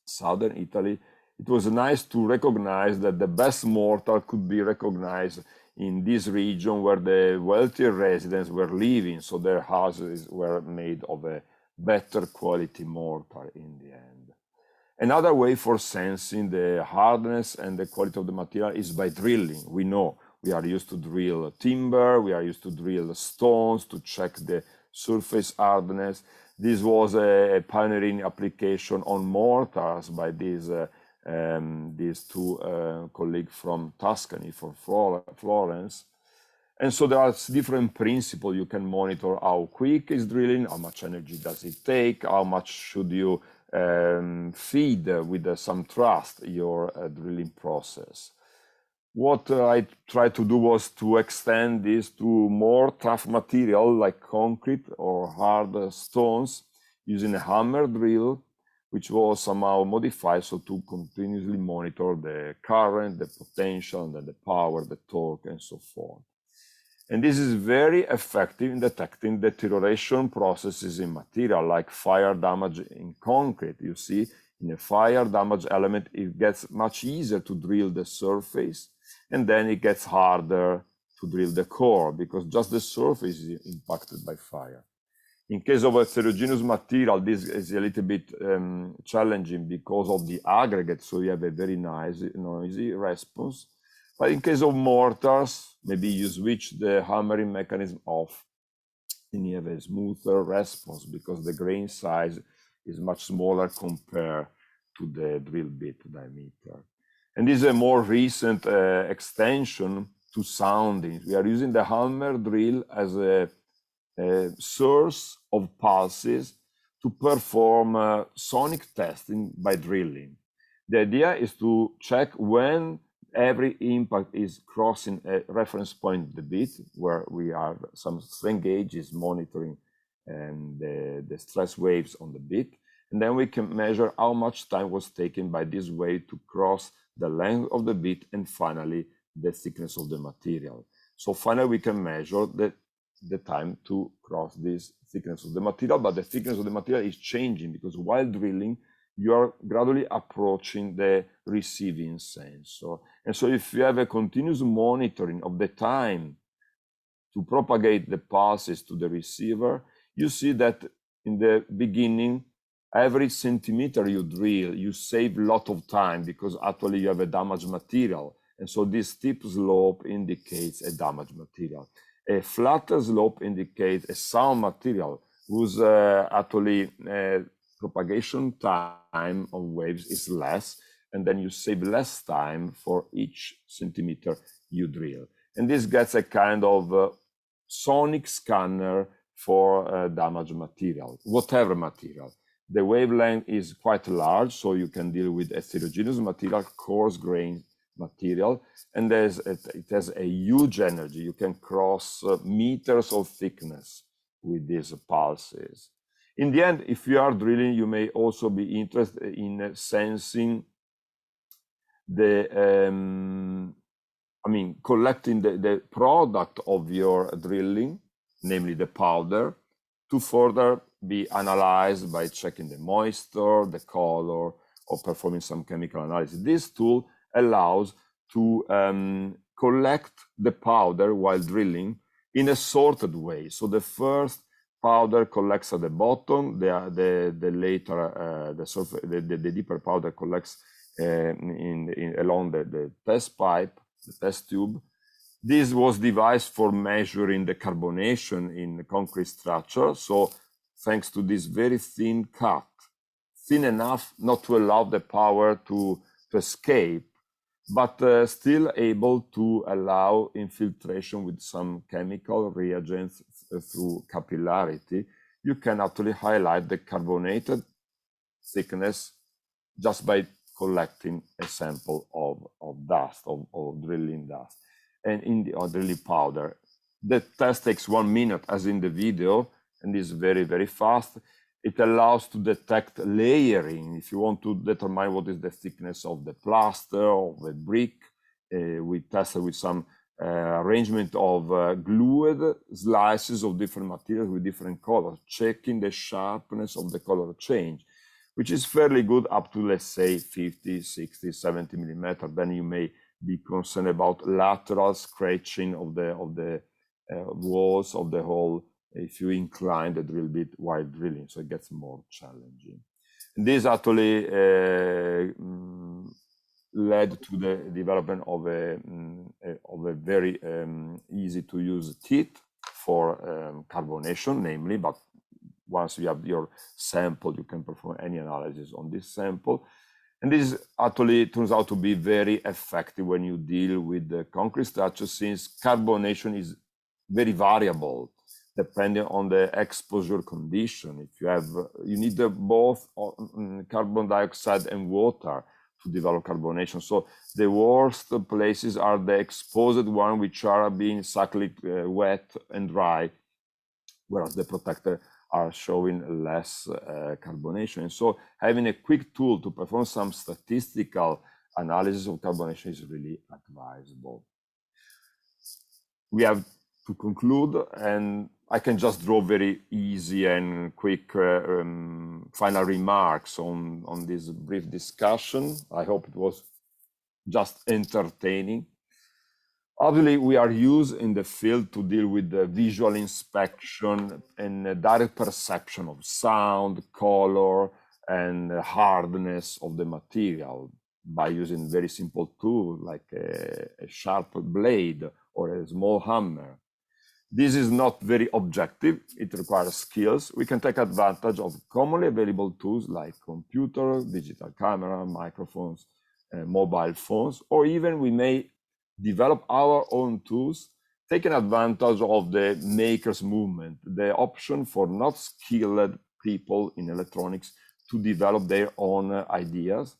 S3: southern Italy. It was nice to recognize that the best mortar could be recognized in this region where the wealthier residents were living, so their houses were made of a better quality mortar in the end. Another way for sensing the hardness and the quality of the material is by drilling. We know we are used to drill timber, we are used to drill stones to check the surface hardness. This was a pioneering application on mortars by these two colleagues from Tuscany, from Florence. And so there are different principles. You can monitor how quick is drilling, how much energy does it take, how much should you feed with some trust your drilling process. What I tried to do was to extend this to more tough material like concrete or hard stones using a hammer drill, which was somehow modified so to continuously monitor the current, the potential, and then the power, the torque, and so forth. And this is very effective in detecting deterioration processes in material, like fire damage in concrete. You see, in a fire damage element, it gets much easier to drill the surface, and then it gets harder to drill the core, because just the surface is impacted by fire. In case of a heterogeneous material, this is a little bit challenging because of the aggregate, so you have a very noisy response. But in case of mortars, maybe you switch the hammering mechanism off and you have a smoother response because the grain size is much smaller compared to the drill bit diameter. And this is a more recent extension to sounding. We are using the hammer drill as a source of pulses to perform sonic testing by drilling. The idea is to check when every impact is crossing a reference point, the bit, where we have some strain gauge is monitoring the stress waves on the bit. And then we can measure how much time was taken by this wave to cross the length of the bit and finally the thickness of the material. So finally we can measure the time to cross this thickness of the material, but the thickness of the material is changing because while drilling, you are gradually approaching the receiving sensor. And so if you have a continuous monitoring of the time to propagate the pulses to the receiver, you see that in the beginning, every centimeter you drill, you save a lot of time because actually you have a damaged material. And so this steep slope indicates a damaged material. A flatter slope indicates a sound material whose actually propagation time of waves is less, and then you save less time for each centimeter you drill. And this gets a kind of sonic scanner for damaged material, whatever material. The wavelength is quite large, so you can deal with heterogeneous material, coarse grained material, and it has a huge energy. You can cross meters of thickness with these pulses. In the end, if you are drilling, you may also be interested in sensing the, collecting the product of your drilling, namely the powder, to further be analyzed by checking the moisture, the color, or performing some chemical analysis. This tool allows to collect the powder while drilling in a sorted way. So the first powder collects at the bottom, the later, the deeper powder collects along the test pipe, the test tube. This was devised for measuring the carbonation in the concrete structure. So thanks to this very thin cut, thin enough not to allow the power to escape, but still able to allow infiltration with some chemical reagents through capillarity, you can actually highlight the carbonated thickness just by collecting a sample of dust, of drilling dust, and in the drilling powder. The test takes 1 minute, as in the video, and is very, very fast. It allows to detect layering. If you want to determine what is the thickness of the plaster or the brick, we tested with some arrangement of glued slices of different materials with different colors, checking the sharpness of the color change, which is fairly good up to, let's say, 50, 60, 70 millimeters. Then you may be concerned about lateral scratching of the walls of the hole if you incline the drill bit while drilling, so it gets more challenging. And this actually led to the development of a very easy to use kit for carbonation, namely, but once you have your sample, you can perform any analysis on this sample. And this actually turns out to be very effective when you deal with the concrete structure, since carbonation is very variable depending on the exposure condition. If you have, you need both carbon dioxide and water to develop carbonation. So the worst places are the exposed ones, which are being cyclically wet and dry, whereas the protector are showing less carbonation. And so having a quick tool to perform some statistical analysis of carbonation is really advisable. We have to conclude, and I can just draw very easy and quick final remarks on this brief discussion. I hope it was just entertaining. Obviously, we are used in the field to deal with the visual inspection and direct perception of sound, color, and hardness of the material by using very simple tools like a sharp blade or a small hammer. This is not very objective. It requires skills. We can take advantage of commonly available tools like computer, digital camera, microphones, mobile phones, or even we may develop our own tools, taking advantage of the maker's movement, the option for not skilled people in electronics to develop their own ideas.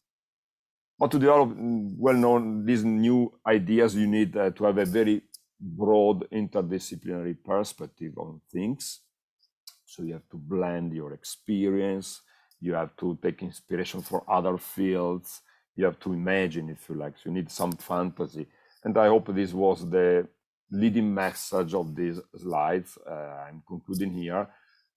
S3: But to develop well-known these new ideas, you need to have a very broad interdisciplinary perspective on things. So you have to blend your experience, you have to take inspiration for other fields, you have to imagine, if you like, so you need some fantasy. And I hope this was the leading message of these slides. I'm concluding here.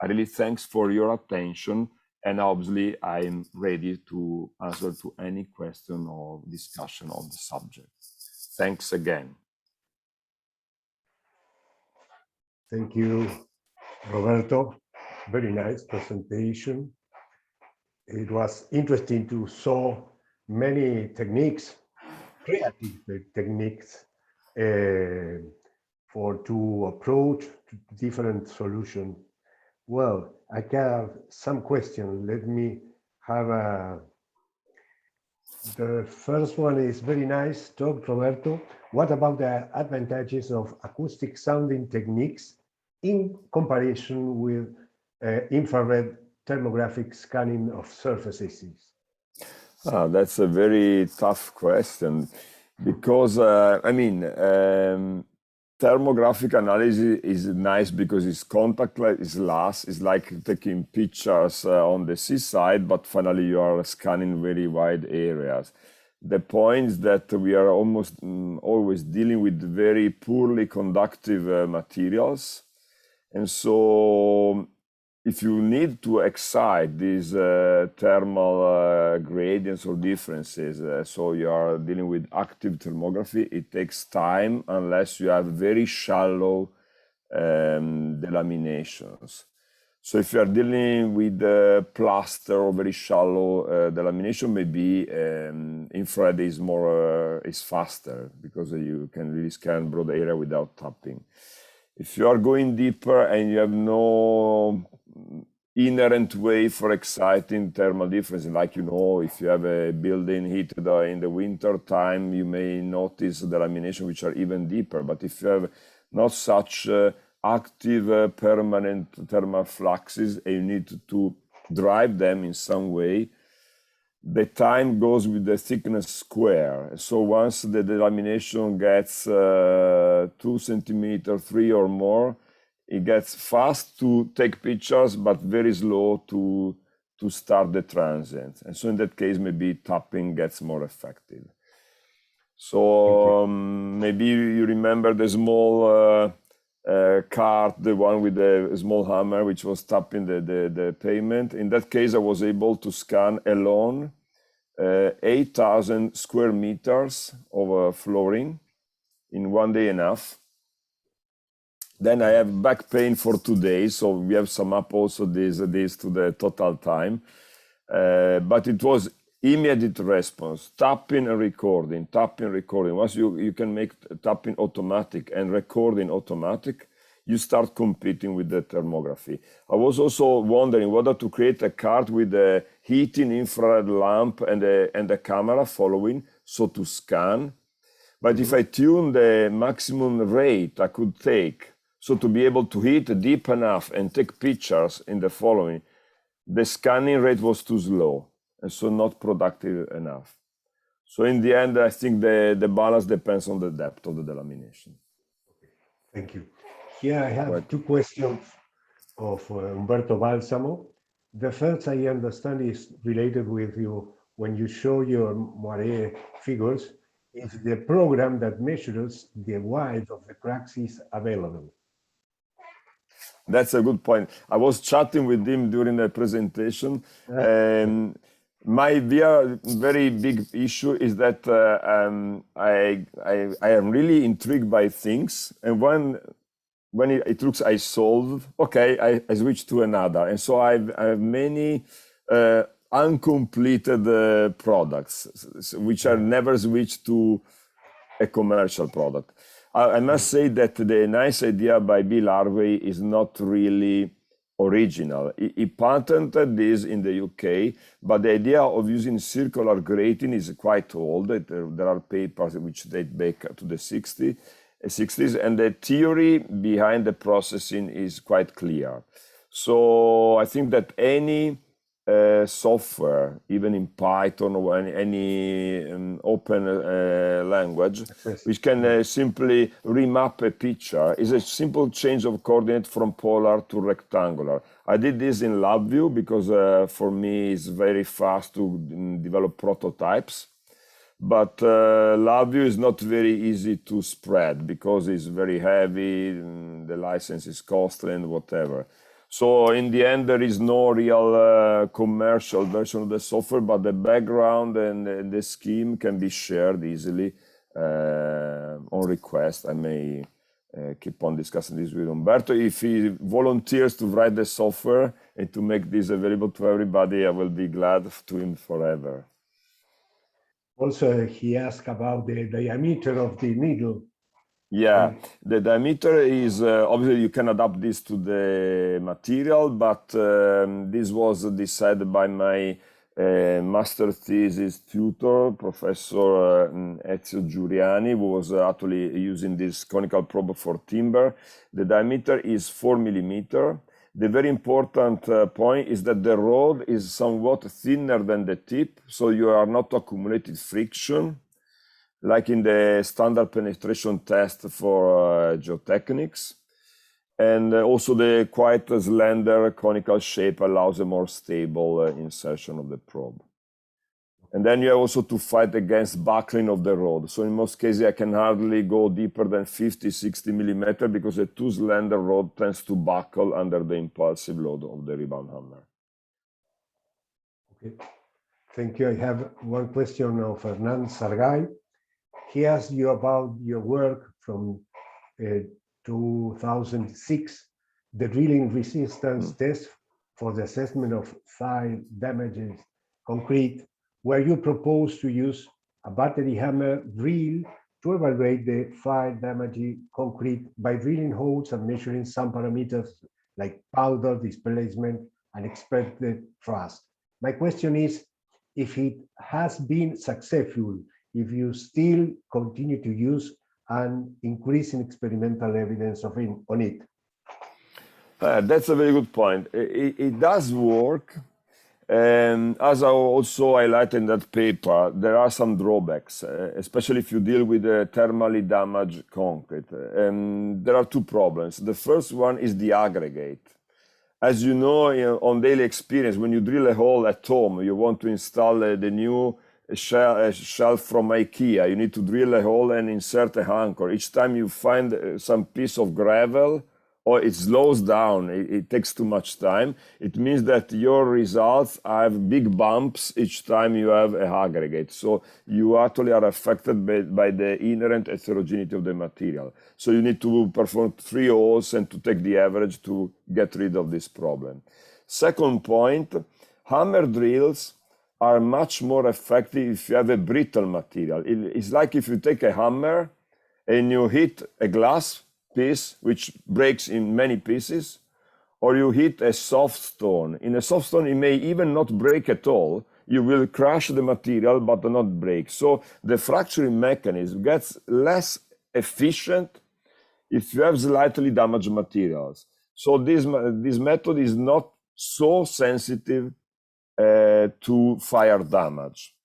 S3: I really thanks for your attention, and obviously I'm ready to answer to any question or discussion on the subject. Thanks again.
S2: Thank you, Roberto. Very nice presentation. It was interesting to saw many techniques, creative techniques, to approach different solutions. Well, I have some questions. Let me have the first one is very nice talk, Roberto. What about the advantages of acoustic sounding techniques in comparison with infrared thermographic scanning of surfaces?
S3: That's a very tough question, because thermographic analysis is nice because it's contactless, it's last, it's like taking pictures on the seaside, but finally you are scanning very wide areas. The point is that we are almost always dealing with very poorly conductive materials. And so if you need to excite these thermal gradients or differences, so you are dealing with active thermography, it takes time unless you have very shallow delaminations. So if you are dealing with plaster or very shallow delamination, maybe infrared is more is faster, because you can really scan broad area without tapping. If you are going deeper and you have no inherent way for exciting thermal difference, like, if you have a building heated in the winter time, you may notice the lamination which are even deeper. But if you have not such active permanent thermal fluxes and you need to drive them in some way, the time goes with the thickness square. So once the delamination gets 2 centimeters, 3 or more, it gets fast to take pictures, but very slow to start the transient. And so in that case, maybe tapping gets more effective. So maybe you remember the small cart, the one with the small hammer, which was tapping the pavement. In that case, I was able to scan alone 8,000 square meters of flooring in 1 day and a half. Then I have back pain for 2 days, so we have sum up also this to the total time. But it was immediate response, tapping and recording, tapping, recording. Once you can make tapping automatic and recording automatic, you start competing with the thermography. I was also wondering whether to create a card with a heating infrared lamp and a camera following, so to scan. But if I tune the maximum rate I could take, so to be able to hit deep enough and take pictures in the following, the scanning rate was too slow, and so not productive enough. So in the end, I think the balance depends on the depth of the delamination.
S2: Thank you. Here I have 2 questions of Umberto Balsamo. The first, I understand, is related with you when you show your moire figures, if the program that measures the width of the cracks is available.
S3: That's a good point. I was chatting with him during the presentation. My very big issue is that I am really intrigued by things, and when it looks I solve, okay, I switch to another, and so I have many uncompleted products which are never switched to a commercial product. I must say that the nice idea by Bill Harvey is not really original. He patented this in the UK, but the idea of using circular grating is quite old. There are papers which date back to the 60s, and the theory behind the processing is quite clear. So I think that any software, even in Python or any open language, which can simply remap a picture. It's a simple change of coordinate from polar to rectangular. I did this in LabVIEW because for me it's very fast to develop prototypes. But LabVIEW is not very easy to spread because it's very heavy, the license is costly and whatever. So in the end, there is no real commercial version of the software, but the background and the scheme can be shared easily on request. I may keep on discussing this with Umberto. If he volunteers to write the software and to make this available to everybody, I will be glad to him forever.
S2: Also, he asked about the diameter of the needle.
S3: Yeah, the diameter is obviously you can adapt this to the material, but this was decided by my master thesis tutor, Professor Ezio Giuriani, who was actually using this conical probe for timber. The diameter is 4 millimeter. The very important point is that the rod is somewhat thinner than the tip, so you are not accumulating friction, like in the standard penetration test for geotechnics. And also the quite slender conical shape allows a more stable insertion of the probe. And then you have also to fight against buckling of the rod. So in most cases, I can hardly go deeper than 50, 60 millimeter because a too slender rod tends to buckle under the impulsive load of the rebound hammer.
S2: Okay, thank you. I have one question of Hernán Xargay. He asked you about your work from 2006, the drilling resistance test for the assessment of fire damages concrete, where you propose to use a battery hammer drill to evaluate the fire damaging concrete by drilling holes and measuring some parameters like powder displacement and expected thrust. My question is, if it has been successful, if you still continue to use and increasing experimental evidence on it?
S3: That's a very good point. It does work. As I also highlighted in that paper, there are some drawbacks, especially if you deal with thermally damaged concrete. There are two problems. The first one is the aggregate. As you know, on daily experience, when you drill a hole at home, you want to install the new shelf from IKEA, you need to drill a hole and insert a anchor. Each time you find some piece of gravel or it slows down, it takes too much time, it means that your results have big bumps each time you have a aggregate. So you actually are affected by the inherent heterogeneity of the material. So you need to perform 3 holes and to take the average to get rid of this problem. Second point, hammer drills are much more effective if you have a brittle material. It's like if you take a hammer and you hit a glass piece, which breaks in many pieces, or you hit a soft stone. In a soft stone, it may even not break at all. You will crush the material, but not break. So the fracturing mechanism gets less efficient if you have slightly damaged materials. So this method is not so sensitive to fire damage.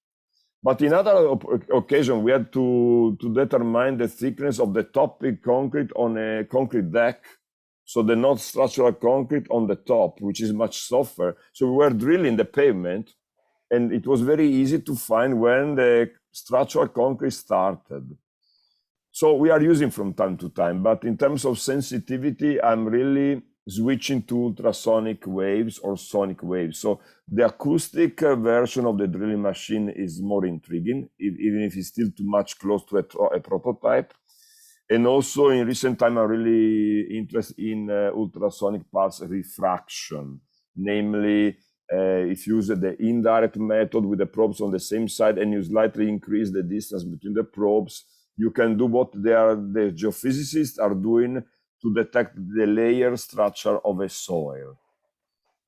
S3: But in other occasions, we had to determine the thickness of the topic concrete on a concrete deck, so the non-structural concrete on the top, which is much softer. So we were drilling the pavement, and it was very easy to find when the structural concrete started. So we are using from time to time, but in terms of sensitivity, I'm really switching to ultrasonic waves or sonic waves. So the acoustic version of the drilling machine is more intriguing, even if it's still too much close to a prototype. And also in recent time, I'm really interested in ultrasonic pulse refraction. Namely, if you use the indirect method with the probes on the same side and you slightly increase the distance between the probes, you can do what the geophysicists are doing to detect the layer structure of a soil.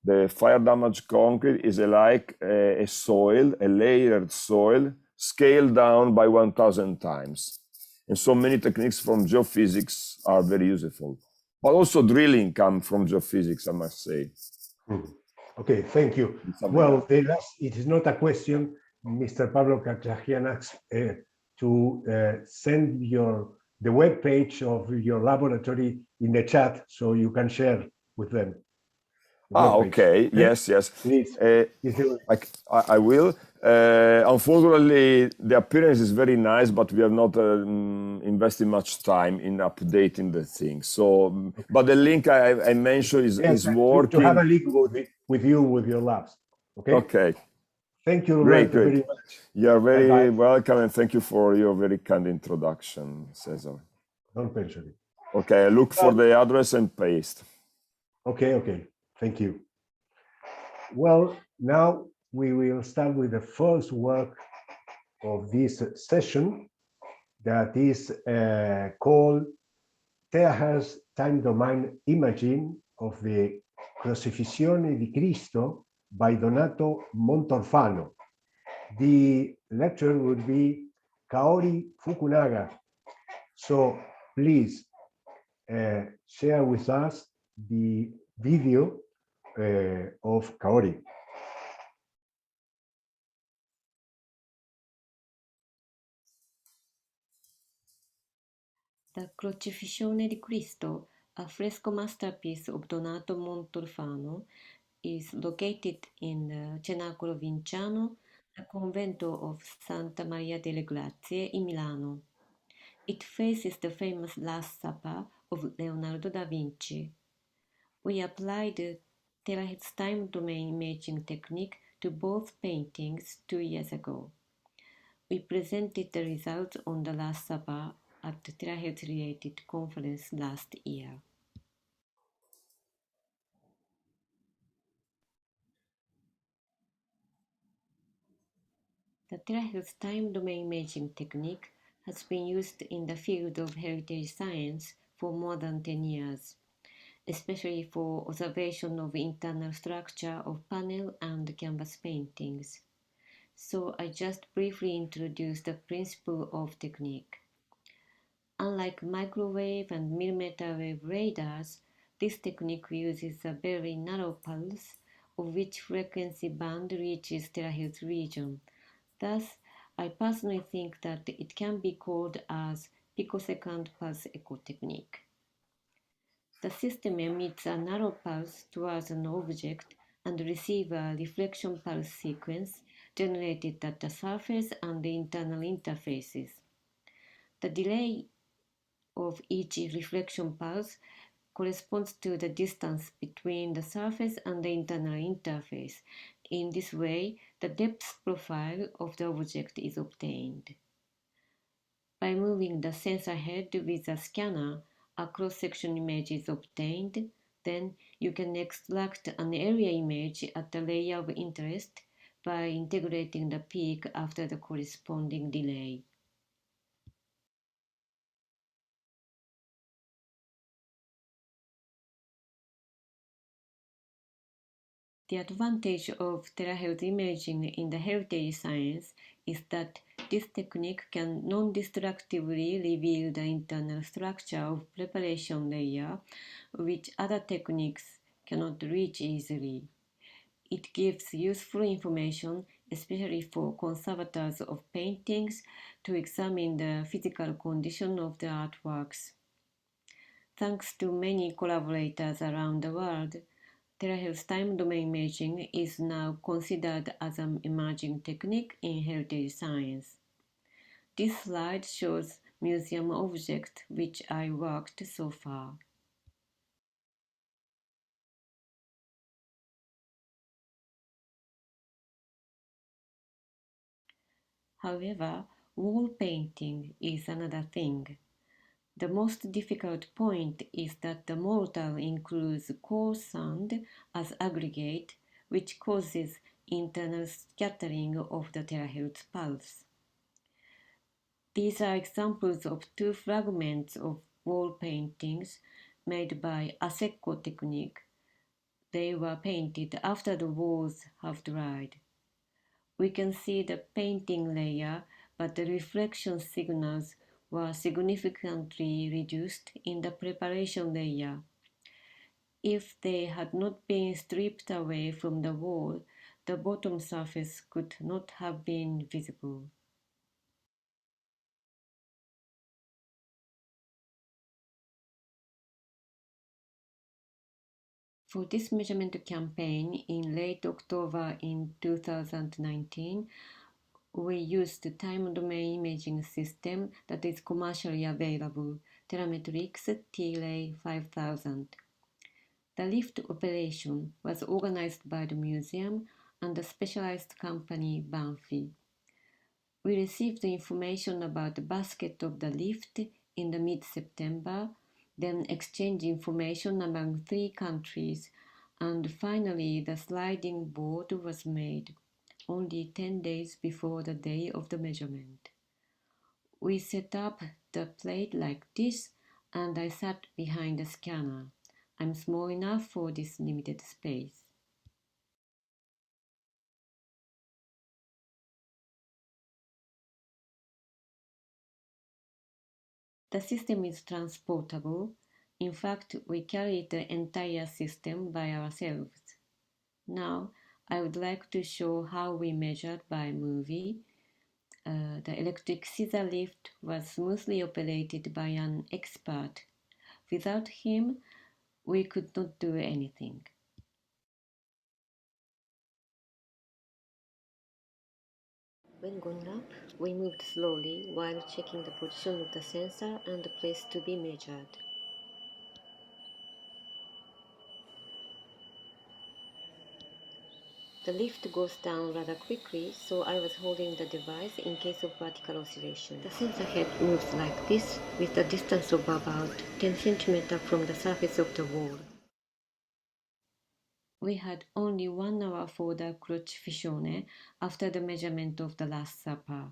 S3: The fire damaged concrete is like a soil, a layered soil, scaled down by 1,000 times. And so many techniques from geophysics are very useful. But also drilling comes from geophysics, I must say.
S2: Okay, thank you. Well, it is not a question. Mr. Pablo Cartagena asked to send the web page of your laboratory in the chat so you can share with them.
S3: Okay. Yes.
S2: Please.
S3: I will. Unfortunately, the appearance is very nice, but we have not invested much time in updating the thing. So, but the link I mentioned is working.
S2: To have a link with your labs. Okay.
S3: Okay.
S2: Thank you, Roberto,
S3: Great.
S2: very much.
S3: You are very welcome, and thank you for your very kind introduction, Cesar.
S2: Don't mention it.
S3: Okay, I look for the address and paste.
S2: Okay. Thank you. Well, now we will start with the first work of this session that is called Terahertz time domain imaging of the Crocifissione di Cristo by Donato Montorfano. The lecture would be Kaori Fukunaga. So please share with us the video of Kaori.
S4: The Crocifissione di Cristo, a fresco masterpiece of Donato Montorfano, is located in Cenacolo Vinciano, the convento of Santa Maria delle Grazie in Milano. It faces the famous Last Supper of Leonardo da Vinci. We applied the terahertz time domain imaging technique to both paintings 2 years ago. We presented the results on the Last Supper at the terahertz-related conference last year. The terahertz time domain imaging technique has been used in the field of heritage science for more than 10 years, especially for observation of internal structure of panel and canvas paintings. So I just briefly introduced the principle of technique. Unlike microwave and millimeter wave radars, this technique uses a very narrow pulse, of which frequency band reaches terahertz region. Thus, I personally think that it can be called as picosecond pulse echo technique. The system emits a narrow pulse towards an object and receives a reflection pulse sequence generated at the surface and the internal interfaces. The delay of each reflection pulse corresponds to the distance between the surface and the internal interface. In this way, the depth profile of the object is obtained. By moving the sensor head with a scanner, a cross-section image is obtained. Then you can extract an area image at the layer of interest by integrating the peak after the corresponding delay. The advantage of terahertz imaging in the heritage science is that this technique can non-destructively reveal the internal structure of preparation layer, which other techniques cannot reach easily. It gives useful information, especially for conservators of paintings, to examine the physical condition of the artworks. Thanks to many collaborators around the world, terahertz time domain imaging is now considered as an emerging technique in heritage science. This slide shows museum objects which I worked so far. However, wall painting is another thing. The most difficult point is that the mortar includes coarse sand as aggregate, which causes internal scattering of the terahertz pulse. These are examples of two fragments of wall paintings made by a secco technique. They were painted after the walls have dried. We can see the painting layer, but the reflection signals were significantly reduced in the preparation layer. if they had not been stripped away from the wall, the bottom surface could not have been visible. For this measurement campaign in late October in 2019, we used the time domain imaging system that is commercially available, Terametrix T-Ray 5000. The lift operation was organized by the museum and the specialized company Banfi. We received the information about the basket of the lift in the mid-September, then exchanged information among 3 countries, and finally the sliding board was made, only 10 days before the day of the measurement. We set up the plate like this, and I sat behind the scanner. I'm small enough for this limited space. The system is transportable. In fact, we carried the entire system by ourselves. Now, I would like to show how we measured by movie. The electric scissor lift was smoothly operated by an expert. Without him, we could not do anything. When going up, we moved slowly while checking the position of the sensor and the place to be measured. The lift goes down rather quickly, so I was holding the device in case of vertical oscillation. The sensor head moves like this, with a distance of about 10 cm from the surface of the wall. We had only 1 hour for the Crocifissione after the measurement of the Last Supper.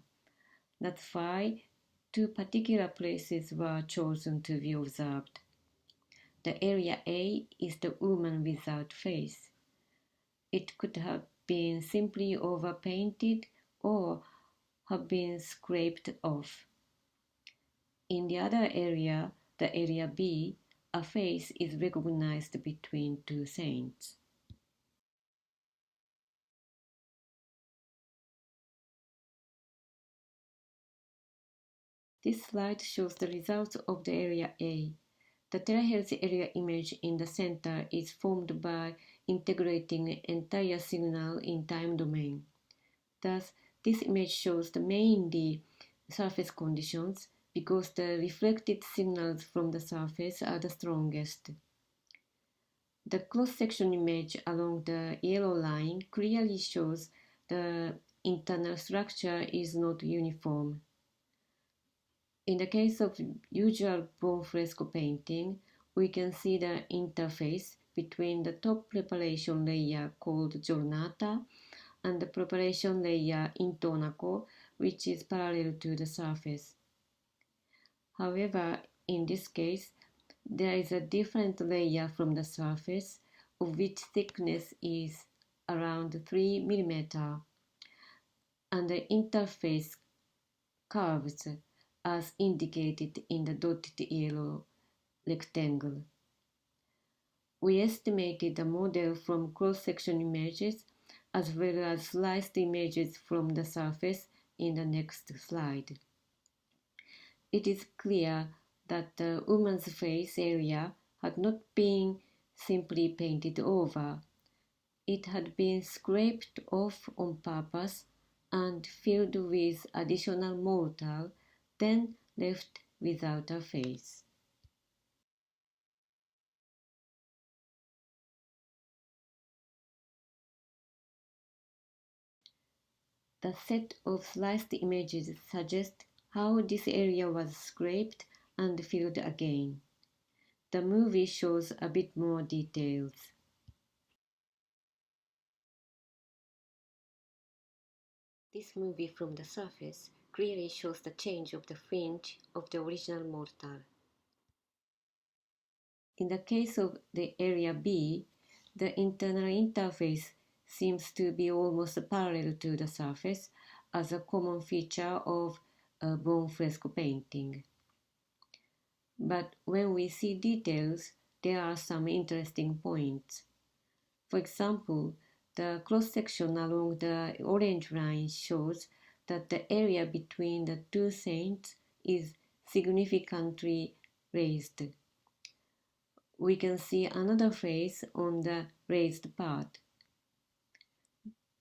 S4: That's why 2 particular places were chosen to be observed. The area A is the woman without face. It could have been simply overpainted or have been scraped off. In the other area, the area B, a face is recognized between 2 saints. This slide shows the results of the area A. The terahertz area image in the center is formed by integrating entire signal in time domain. Thus, this image shows mainly surface conditions because the reflected signals from the surface are the strongest. The cross-section image along the yellow line clearly shows the internal structure is not uniform. In the case of usual bone fresco painting, we can see the interface between the top preparation layer called giornata and the preparation layer intonaco, which is parallel to the surface. However, in this case, there is a different layer from the surface, of which thickness is around 3 mm, and the interface curves as indicated in the dotted yellow rectangle. We estimated the model from cross-section images as well as sliced images from the surface in the next slide. It is clear that the woman's face area had not been simply painted over. It had been scraped off on purpose and filled with additional mortar, then left without a face. The set of sliced images suggests how this area was scraped and filled again. The movie shows a bit more details. This movie from the surface clearly shows the change of the fringe of the original mortar. In the case of the area B, the internal interface seems to be almost parallel to the surface as a common feature of bone fresco painting. But when we see details, there are some interesting points. For example, the cross-section along the orange line shows that the area between the two saints is significantly raised. We can see another face on the raised part.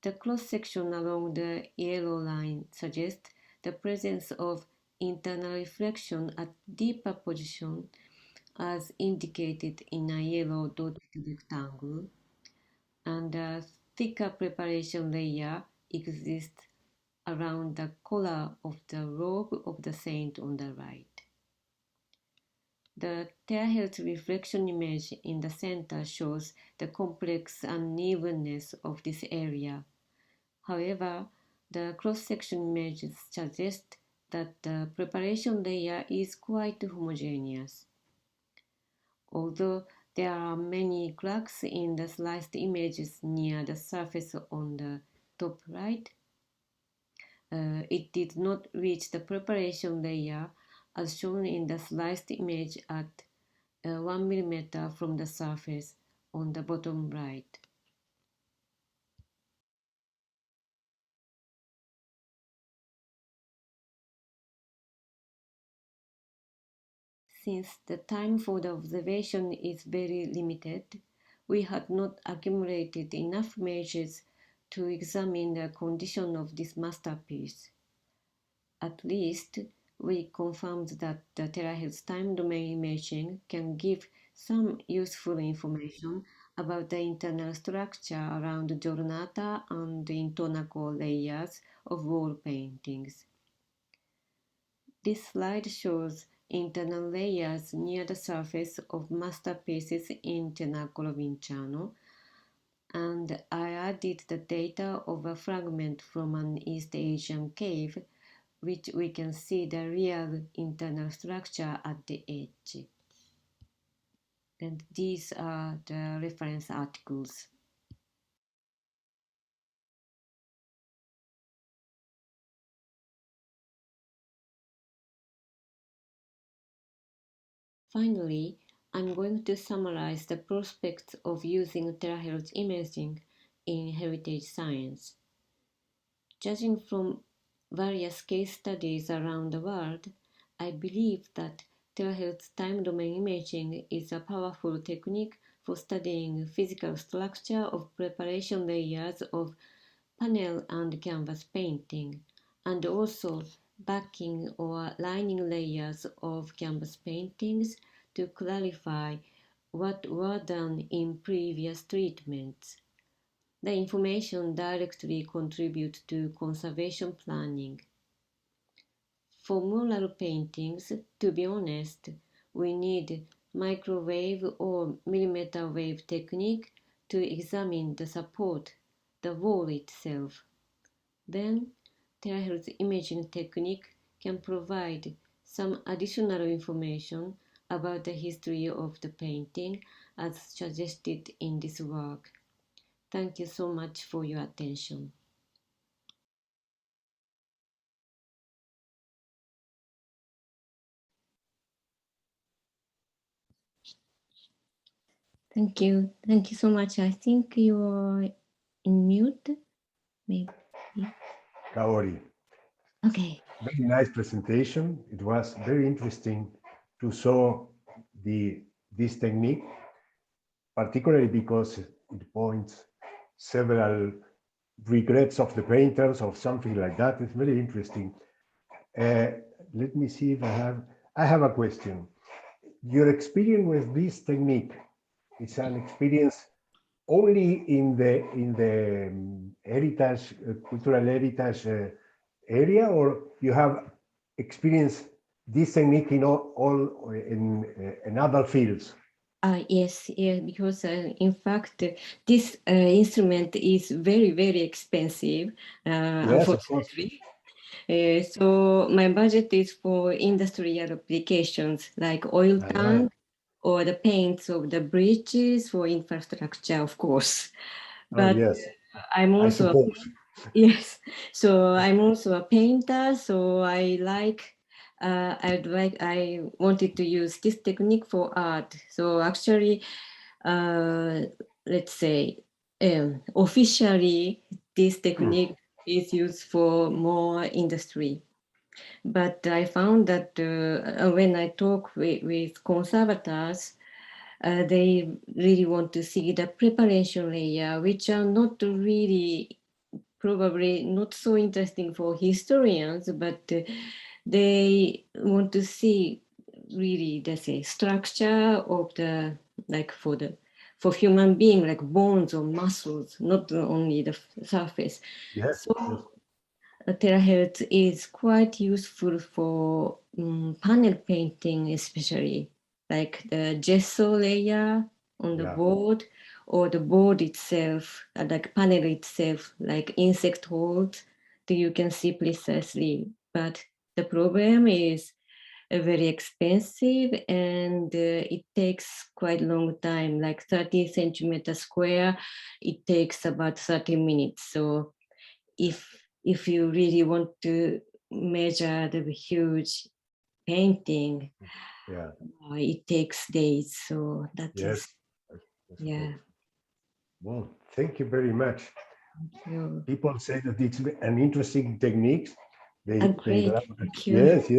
S4: The cross-section along the yellow line suggests the presence of internal reflection at deeper position as indicated in a yellow dotted rectangle, and a thicker preparation layer exists around the collar of the robe of the saint on the right. The terahertz reflection image in the center shows the complex unevenness of this area. However, the cross-section images suggest that the preparation layer is quite homogeneous. Although there are many cracks in the sliced images near the surface on the top right, it did not reach the preparation layer as shown in the sliced image at 1 millimeter from the surface on the bottom right. Since the time for the observation is very limited, we had not accumulated enough images to examine the condition of this masterpiece. At least, we confirmed that the terahertz time domain imaging can give some useful information about the internal structure around the giornata and the intonaco layers of wall paintings. This slide shows internal layers near the surface of masterpieces in Cenacolo Vinciano, and I added the data of a fragment from an East Asian cave, which we can see the real internal structure at the edge. And these are the reference articles. Finally, I'm going to summarize the prospects of using terahertz imaging in heritage science. Judging from various case studies around the world, I believe that terahertz time domain imaging is a powerful technique for studying physical structure of preparation layers of panel and canvas painting, and also backing or lining layers of canvas paintings to clarify what were done in previous treatments. The information directly contributes to conservation planning. For mural paintings, to be honest, we need microwave or millimeter wave technique to examine the support, the wall itself. Then, terahertz imaging technique can provide some additional information about the history of the painting as suggested in this work. Thank you so much for your attention. Thank you. Thank you so much. I think you're in mute, maybe.
S2: Kaori.
S4: Okay.
S2: Very nice presentation. It was very interesting to show this technique, particularly because it points several regrets of the painters or something like that. It's very interesting. Let me see if I have a question. Your experience with this technique is an experience only in the heritage, cultural heritage area, or you have experienced this technique in all in other fields?
S4: Yes, because in fact, this instrument is very, very expensive,
S2: Yes,
S4: unfortunately. So my budget is for industrial applications like oil tank or the paints of the bridges for infrastructure, of course. But
S2: yes,
S4: I'm also yes. So I'm also a painter. So I like I wanted to use this technique for art. So actually, let's say, officially, this technique is used for more industry. But I found that when I talk with conservators, they really want to see the preparation layer, which are not really, probably not so interesting for historians, but they want to see really, let's say, structure of the, like for human being, like bones or muscles, not only the surface.
S2: Yes,
S4: So
S2: yes.
S4: terahertz is quite useful for panel painting, especially like the gesso layer on the board, or the board itself, like panel itself, like insect holes that you can see precisely. But the problem is very expensive, and it takes quite a long time, like 30 centimeters square. It takes about 30 minutes. So if you really want to measure the huge painting, it takes days. So that is, yeah.
S2: Well, thank you very much.
S4: Thank you.
S2: People say that it's an interesting technique.
S4: Great. Thank you.
S2: Yes.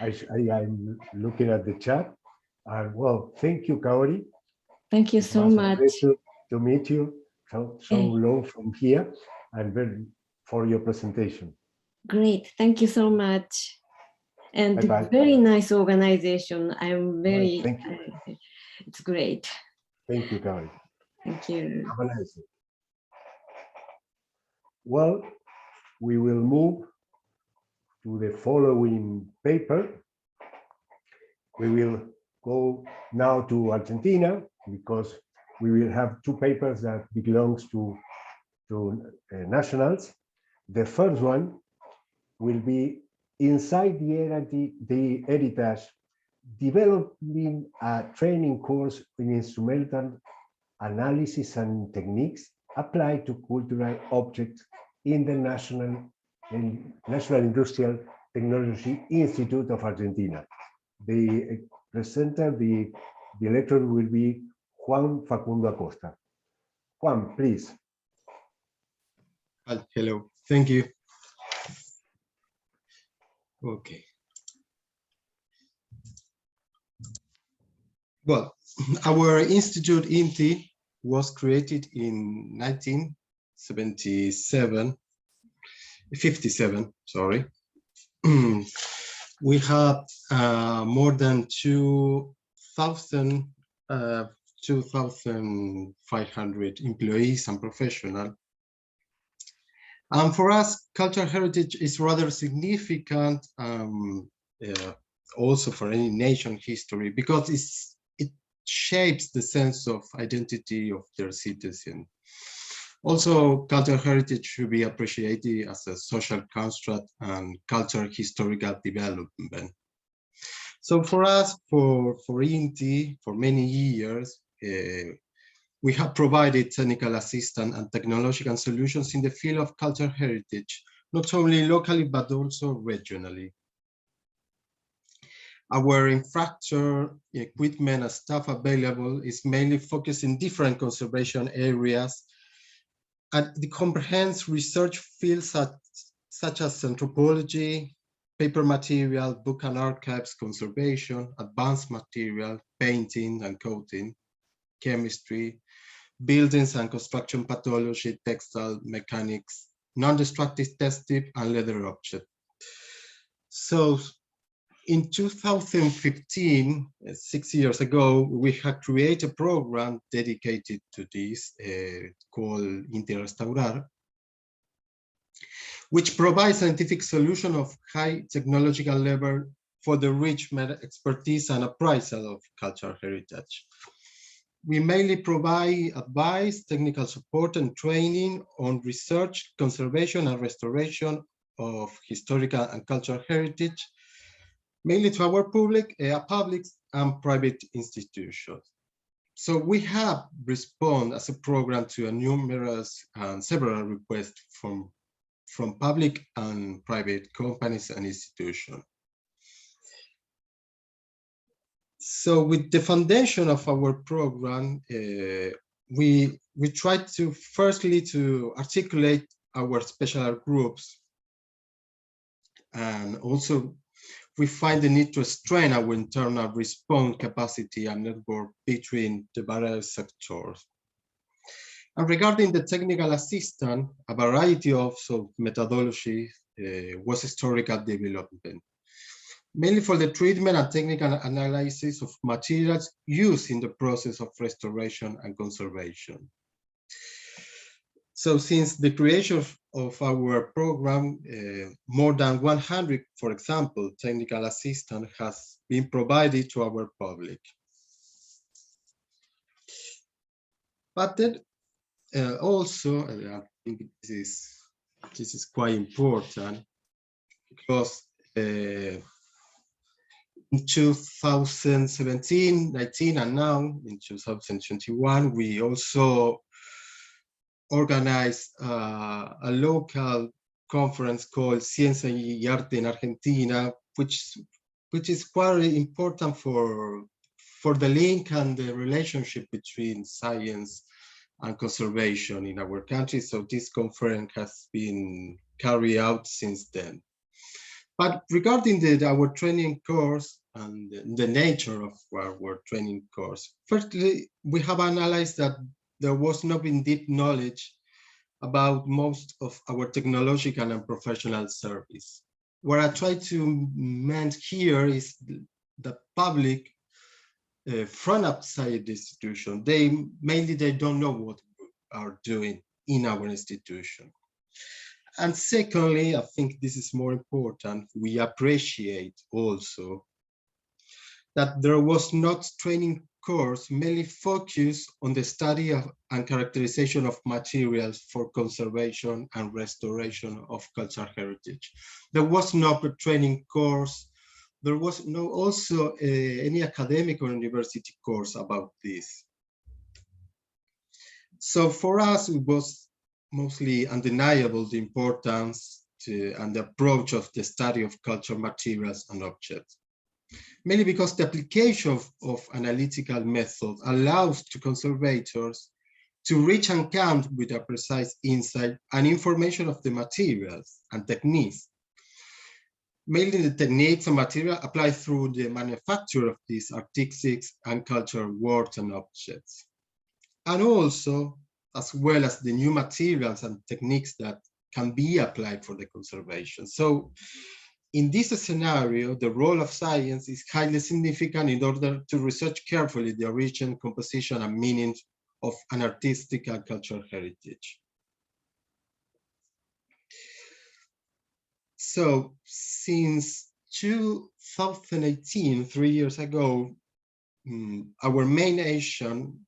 S2: I'm looking at the chat. Well, thank you, Kaori.
S4: Thank you so much.
S2: To meet you so long from here, and for your presentation.
S4: Great. Thank you so much. And
S2: Bye-bye.
S4: Very nice organization. I'm very,
S2: thank you.
S4: It's great.
S2: Thank you, Kaori.
S4: Thank you.
S2: Have a nice day. Well, we will move to the following paper. We will go now to Argentina, because we will have two papers that belongs to nationals. The first one will be inside the heritage, developing a training course in instrumental analysis and techniques applied to cultural objects in the National Industrial Technology Institute of Argentina. The presenter, the lecturer will be Juan Facundo Acosta. Juan, please.
S5: Hello, thank you. Okay. Well, our institute INTI was created in 57, sorry. We have more than 2,500 employees and professionals. And for us, cultural heritage is rather significant, also for any nation history, because it shapes the sense of identity of their citizen. Also, cultural heritage should be appreciated as a social construct and cultural historical development. So for us, for INTI, for many years, we have provided technical assistance and technological solutions in the field of cultural heritage, not only locally, but also regionally. Our infrastructure, equipment, and staff available is mainly focused in different conservation areas, and it comprehends research fields such as anthropology, paper material, book and archives conservation, advanced material, painting and coating, chemistry, buildings and construction pathology, textile mechanics, non-destructive testing, and leather objects. So in 2015, 6 years ago, we had created a program dedicated to this called INTI Restaurar, which provides scientific solution of high technological level for the rich expertise and appraisal of cultural heritage. We mainly provide advice, technical support, and training on research, conservation, and restoration of historical and cultural heritage, mainly to our public and private institutions. So we have responded as a program to a numerous and several requests from public and private companies and institutions. So with the foundation of our program, we tried to firstly to articulate our special groups, and also we find the need to strengthen our internal response capacity and network between the various sectors. And regarding the technical assistance, a variety of methodology was historical development, mainly for the treatment and technical analysis of materials used in the process of restoration and conservation. So since the creation of our program, more than 100, for example, technical assistance has been provided to our public. But then also, I think this is quite important, because in 2017, 19, and now in 2021, we also organized a local conference called Ciencia y Arte en Argentina, which is quite important for the link and the relationship between science and conservation in our country. So this conference has been carried out since then. But regarding our training course and the nature of our training course, firstly, we have analyzed that there was no in-depth knowledge about most of our technological and professional service. What I try to mention here is the public from outside the institution. They don't know what we are doing in our institution. And secondly, I think this is more important, we appreciate also that there was not training course mainly focused on the study of and characterization of materials for conservation and restoration of cultural heritage. There was no training course. There was no also any academic or university course about this. So for us, it was mostly undeniable the importance and the approach of the study of cultural materials and objects. Mainly because the application of analytical methods allows to conservators to reach and count with a precise insight and information of the materials and techniques. Mainly the techniques and material applied through the manufacture of these artistic and cultural works and objects. And also, as well as the new materials and techniques that can be applied for the conservation. So in this scenario, the role of science is highly significant in order to research carefully the origin, composition, and meaning of an artistic and cultural heritage. So since 2018, 3 years ago, our main action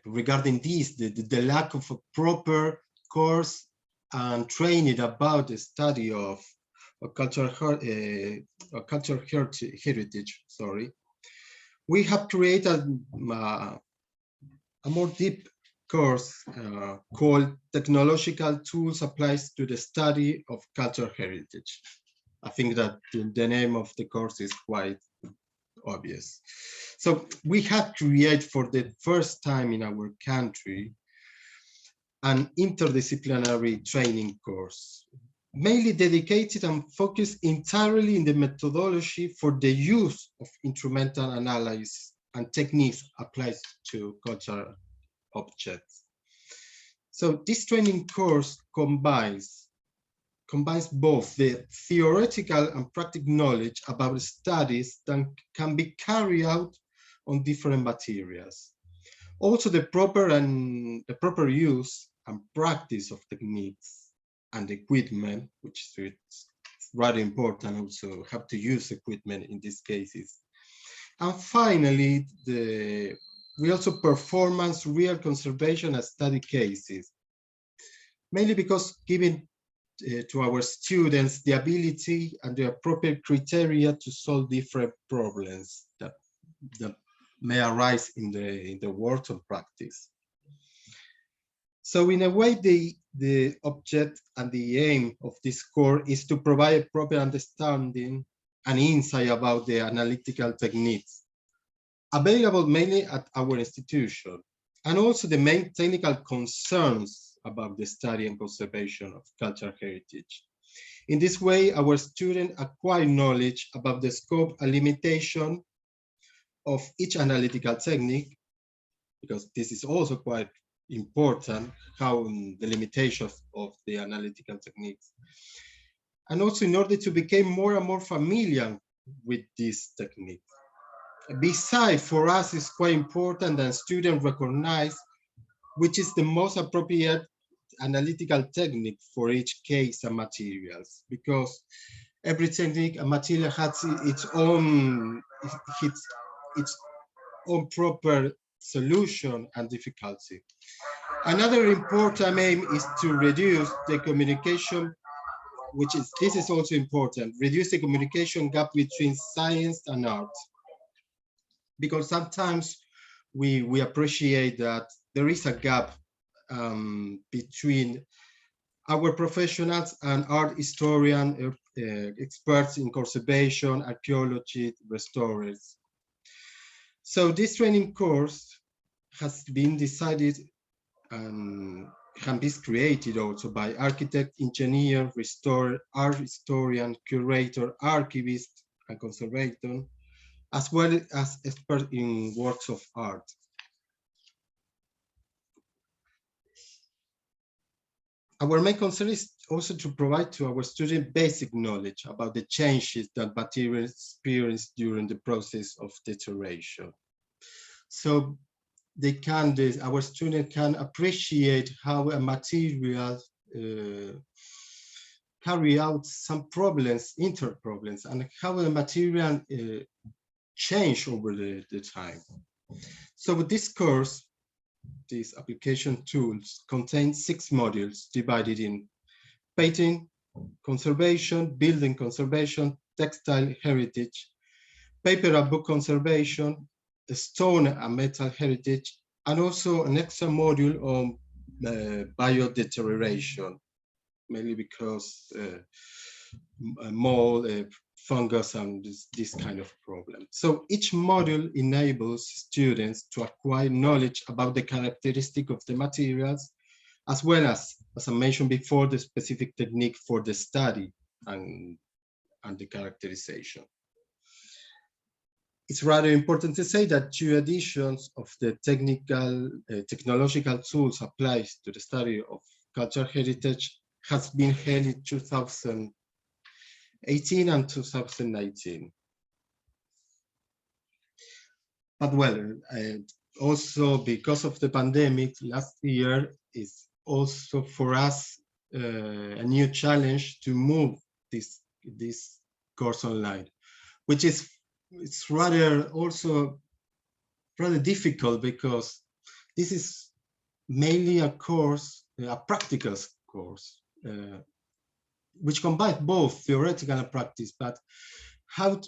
S5: regarding this, the lack of a proper course and training about the study of cultural heritage, we have created a more deep course called Technological Tools Applied to the Study of Cultural Heritage. I think that the name of the course is quite obvious. So we have created for the first time in our country an interdisciplinary training course, mainly dedicated and focused entirely in the methodology for the use of instrumental analysis and techniques applied to cultural objects. So this training course combines both the theoretical and practical knowledge about studies that can be carried out on different materials. Also the proper use and practice of techniques and equipment, which is rather important, also have to use equipment in these cases. And finally, we also performance real conservation and study cases, mainly because giving to our students the ability and the appropriate criteria to solve different problems that may arise in the world of practice. So in a way, the object and the aim of this course is to provide proper understanding and insight about the analytical techniques available mainly at our institution, and also the main technical concerns about the study and conservation of cultural heritage. In this way, our students acquire knowledge about the scope and limitation of each analytical technique, because this is also quite important, how the limitations of the analytical techniques. And also in order to become more and more familiar with this technique. Besides, for us, it's quite important that students recognize which is the most appropriate analytical technique for each case and materials, because every technique and material has its own proper solution and difficulty. Another important aim is to reduce the communication, this is also important, reduce the communication gap between science and art. Because sometimes we appreciate that there is a gap between our professionals and art historian, experts in conservation, archaeology, restorers. So this training course has been decided and can be created also by architect, engineer, restorer, art historian, curator, archivist, and conservator, as well as expert in works of art. Our main concern is also to provide to our students basic knowledge about the changes that materials experience during the process of deterioration. So our students can appreciate how a material carry out some problems, inter-problems, and how a material change over the time. So with this course, these application tools contain 6 modules divided in painting, conservation, building conservation, textile heritage, paper and book conservation, stone and metal heritage, and also an extra module on biodeterioration, mainly because mold, fungus, and this kind of problem. So each module enables students to acquire knowledge about the characteristic of the materials, as well as I mentioned before, the specific technique for the study and the characterization. It's rather important to say that 2 editions of the technological tools applied to the study of cultural heritage has been held in 2018 and 2019. But well, also because of the pandemic, last year is also for us a new challenge to move this course online, which is it's rather difficult because this is mainly a course, a practical course, which combines both theoretical and practice. But how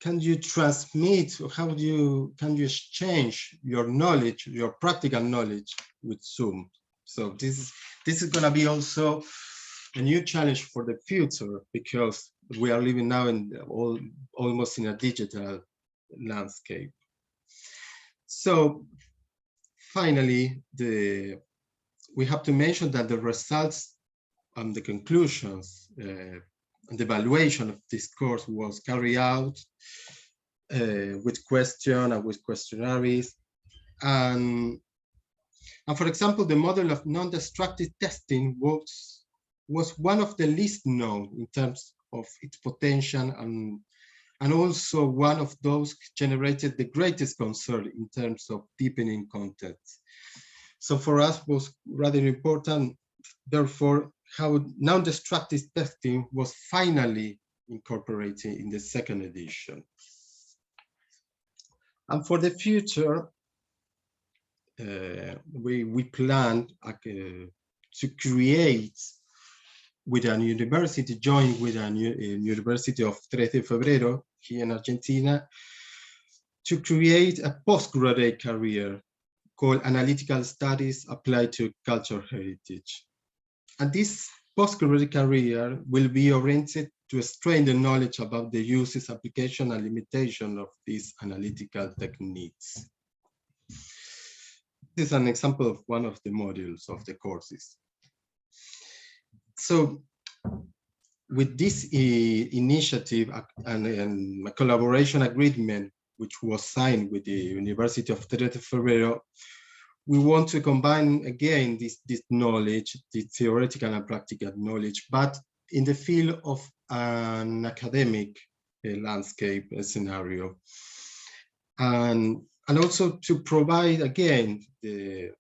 S5: can you transmit, or how can you exchange your knowledge, your practical knowledge with Zoom? So this is going to be also a new challenge for the future, because we are living now in almost in a digital landscape. So finally, we have to mention that the results and the conclusions and the evaluation of this course was carried out with questions and with questionnaires. And for example, the model of non-destructive testing was one of the least known in terms of its potential, and also one of those generated the greatest concern in terms of deepening content. So for us was rather important, therefore, how non-destructive testing was finally incorporated in the 2nd edition. And for the future, we planned to create with a university, join with a University of 3 de Febrero here in Argentina, to create a postgraduate career called Analytical Studies Applied to Cultural Heritage. And this postgraduate career will be oriented to strain the knowledge about the uses, application, and limitation of these analytical techniques. This is an example of one of the modules of the courses. So with this initiative and a collaboration agreement, which was signed with the University of 3 de Febrero, we want to combine again this knowledge, the theoretical and practical knowledge, but in the field of an academic landscape scenario. And also to provide again the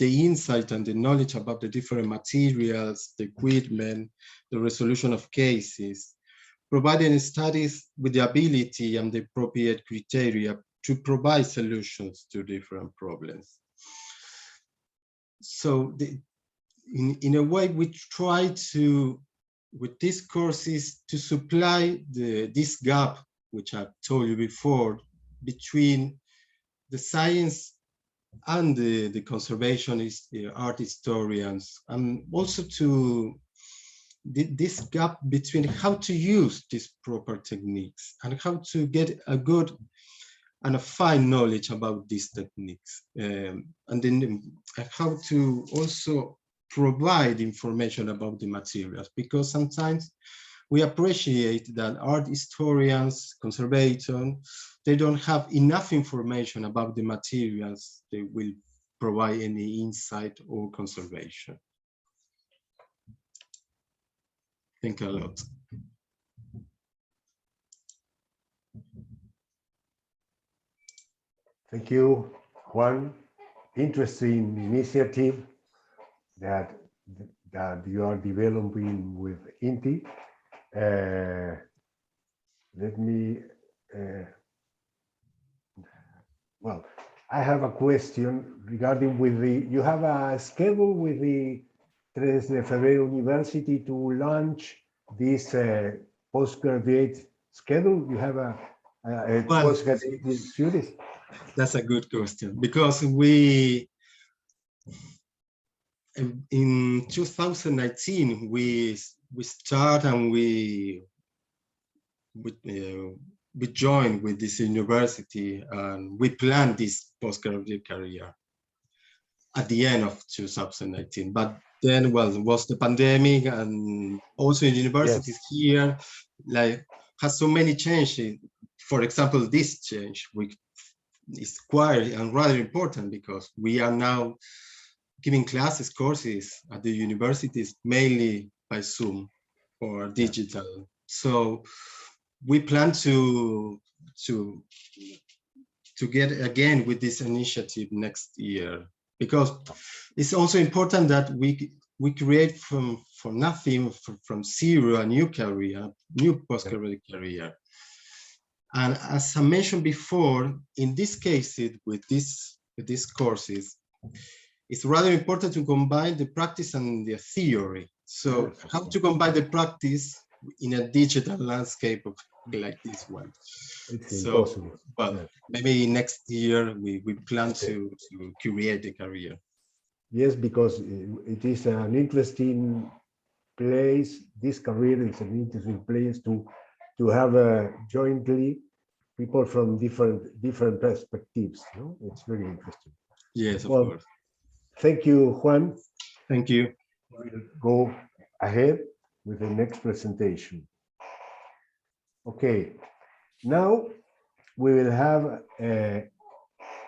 S5: insight and the knowledge about the different materials, the equipment, the resolution of cases, providing studies with the ability and the appropriate criteria to provide solutions to different problems. So in a way, we try to, with these courses, to supply this gap, which I told you before, between the science and the conservationists, the art historians, and also to this gap between how to use these proper techniques and how to get a good and a fine knowledge about these techniques, and then how to also provide information about the materials, because sometimes we appreciate that art historians, conservators, they don't have enough information about the materials they will provide any insight or conservation. Thank you a lot.
S2: Thank you, Juan. Interesting initiative that you are developing with INTI. Let me, well, I have a question regarding with you have a schedule with the 3 de Febrero University to launch this postgraduate schedule? You have a postgraduate series?
S5: That's a good question, because we, in 2019, we start and we joined with this university, and we planned this postgraduate career at the end of 2019. But then, well, it was the pandemic, and also in universities here, like, has so many changes. For example, this change, which is quite and rather important, because we are now giving courses at the universities mainly by Zoom or digital. So we plan to get again with this initiative next year, because it's also important that we create from nothing, from zero, a new career, a new postgraduate career. And as I mentioned before, in this case, with these courses, it's rather important to combine the practice and the theory. So how to combine the practice in a digital landscape like this one?
S2: It's impossible.
S5: Well, maybe next year we plan to create a career.
S2: Yes, because it is an interesting place. This career is an interesting place to have jointly people from different perspectives. No? It's very interesting.
S5: Yes, of course.
S2: Thank you, Juan.
S5: Thank you.
S2: We'll go ahead with the next presentation. Okay, now we will have a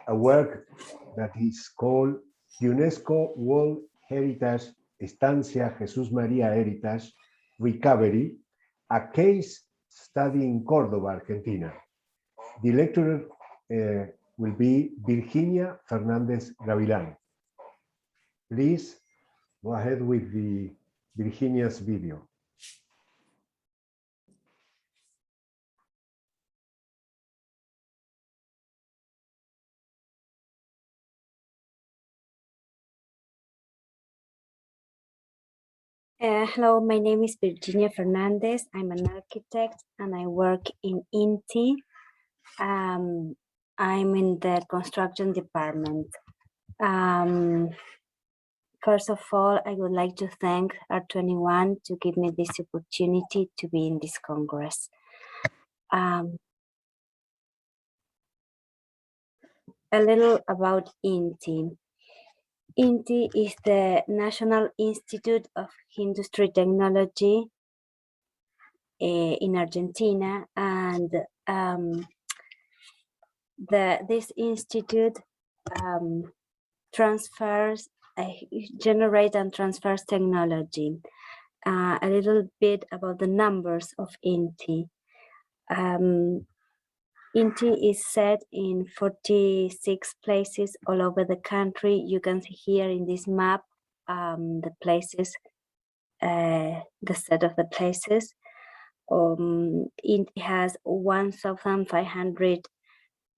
S2: work that is called UNESCO World Heritage Estancia Jesús María Heritage Recovery, a case study in Cordoba, Argentina. The lecturer will be Virginia Fernandez Gavilan. Please go ahead with the Virginia's video.
S6: Hello, my name is Virginia Fernandez. I'm an architect and I work in INTI. I'm in the construction department. First of all, I would like to thank R21 to give me this opportunity to be in this Congress. A little about INTI. INTI is the National Institute of Industry Technology in Argentina, and this institute generates and transfers technology. A little bit about the numbers of INTI. INTI is set in 46 places all over the country. You can see here in this map the places, the set of the places. It has 1,500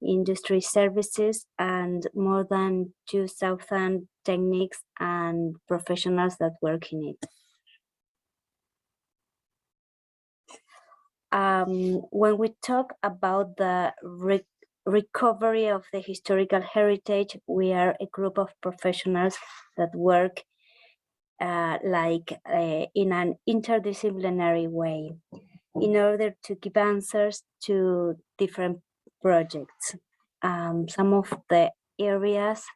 S6: industry services and more than 2,000 techniques and professionals that work in it. When we talk about the recovery of the historical heritage, we are a group of professionals that work in an interdisciplinary way in order to give answers to different projects. Some of the areas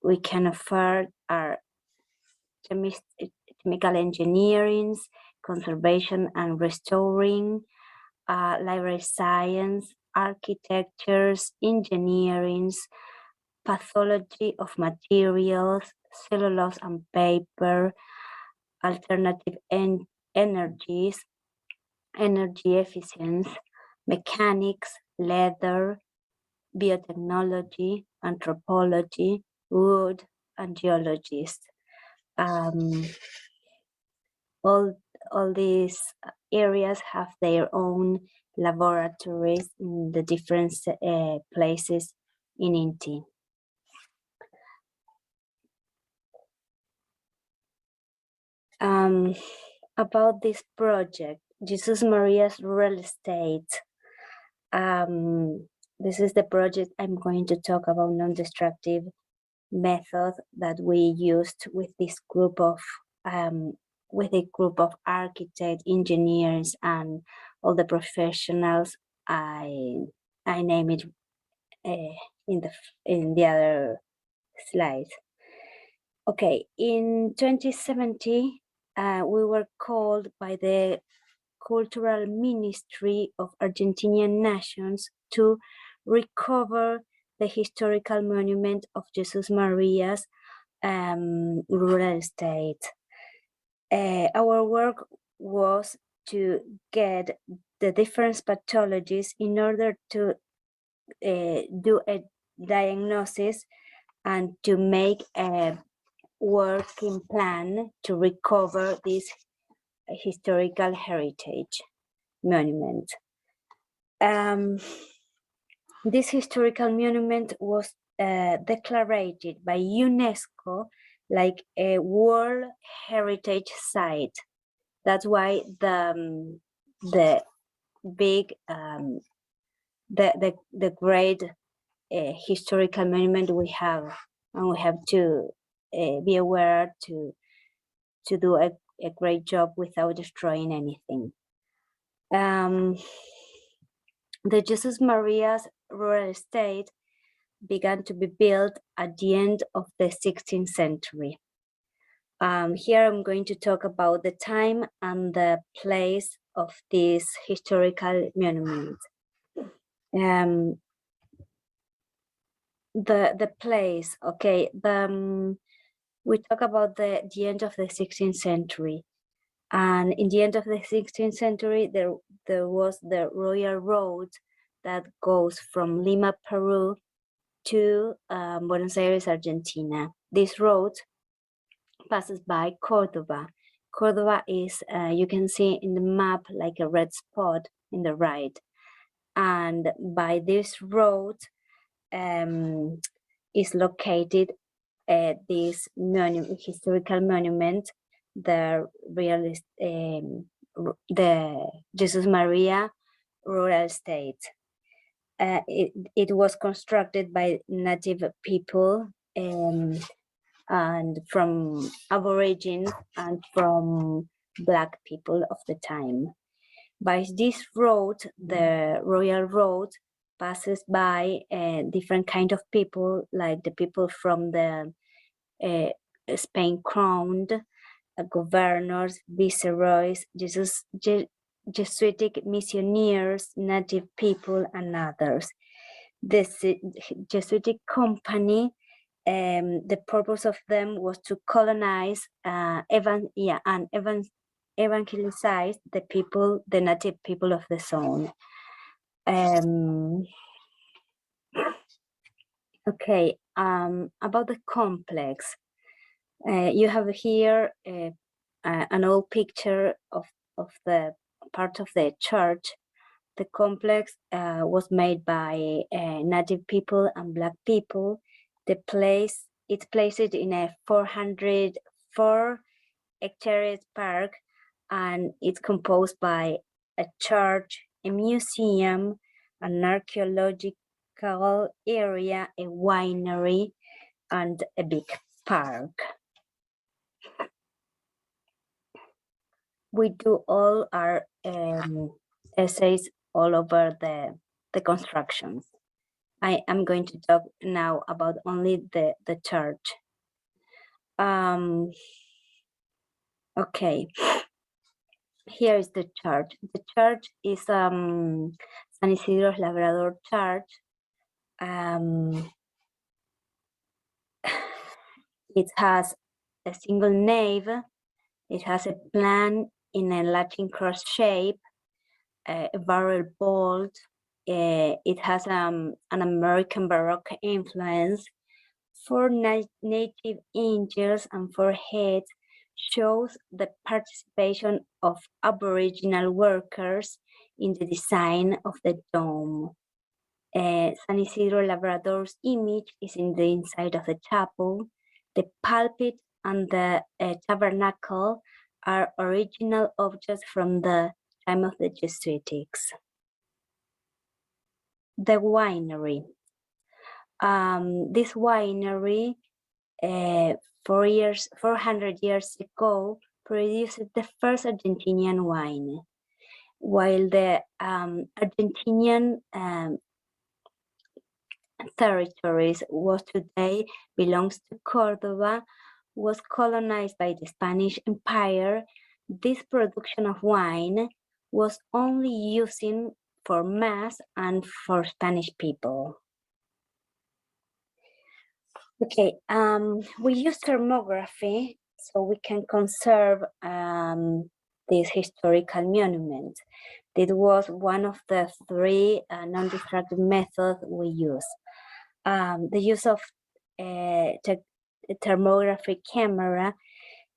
S6: we can offer are chemical engineering, conservation and restoring, library science, architectures, engineering, pathology of materials, cellulose and paper, alternative energies, energy efficiency, mechanics, leather, biotechnology, anthropology, wood, and geologists. All these areas have their own laboratories in the different places in INTI. About this project, Jesus Maria's Real Estate. This is the project I'm going to talk about, non-destructive method that we used with this group of with a group of architects, engineers, and all the professionals. I name it in the other slide. Okay, in 2017, we were called by the Cultural Ministry of Argentinian Nations to recover the historical monument of Jesus Maria's rural estate. Our work was to get the different pathologies in order to do a diagnosis and to make a working plan to recover this historical heritage monument. This historical monument was declared by UNESCO like a World Heritage Site. That's why the big the great historical monument we have, and we have to be aware to do a great job without destroying anything. The Jesus Maria's rural estate began to be built at the end of the 16th century. Here I'm going to talk about the time and the place of this historical monument. The place, okay, we talk about the end of the 16th century. And in the end of the 16th century, there was the Royal Road that goes from Lima, Peru to Buenos Aires, Argentina. This road passes by Cordoba. Cordoba is, you can see in the map, like a red spot in the right. And by this road is located this historical monument, the Jesus Maria rural estate. It was constructed by native people and from Aborigines and from Black people of the time. By this road, the Royal Road, passes by different kind of people, like the people from the Spain crowned, governors, viceroys, Jesuitic missionaries, native people, and others. The Jesuitic company, the purpose of them was to colonize and evangelize the people, the native people of the zone. Okay, about the complex. You have here an old picture of the part of the church. The complex was made by native people and Black people. It's placed in a 404 hectares park, and it's composed by a church, a museum, an archaeological area, a winery, and a big park. We do all our essays all over the constructions. I am going to talk now about only the church. Okay, here is the church. The church is San Isidro Labrador Church. It has a single nave. It has a plan in a Latin cross shape, a barrel vault. It has an American Baroque influence. 4 native angels and 4 heads shows the participation of Aboriginal workers in the design of the dome. San Isidro Labrador's image is in the inside of the chapel. The pulpit and the tabernacle are original objects from the time of the Jesuitics. The winery. This winery, 400 years ago, produced the first Argentinian wine. While the Argentinian territories was today belongs to Cordoba, was colonized by the Spanish Empire, this production of wine was only using for mass and for Spanish people. Okay, we use thermography so we can conserve these historical monuments. This was one of the 3 non-destructive methods we use. The use of a thermography camera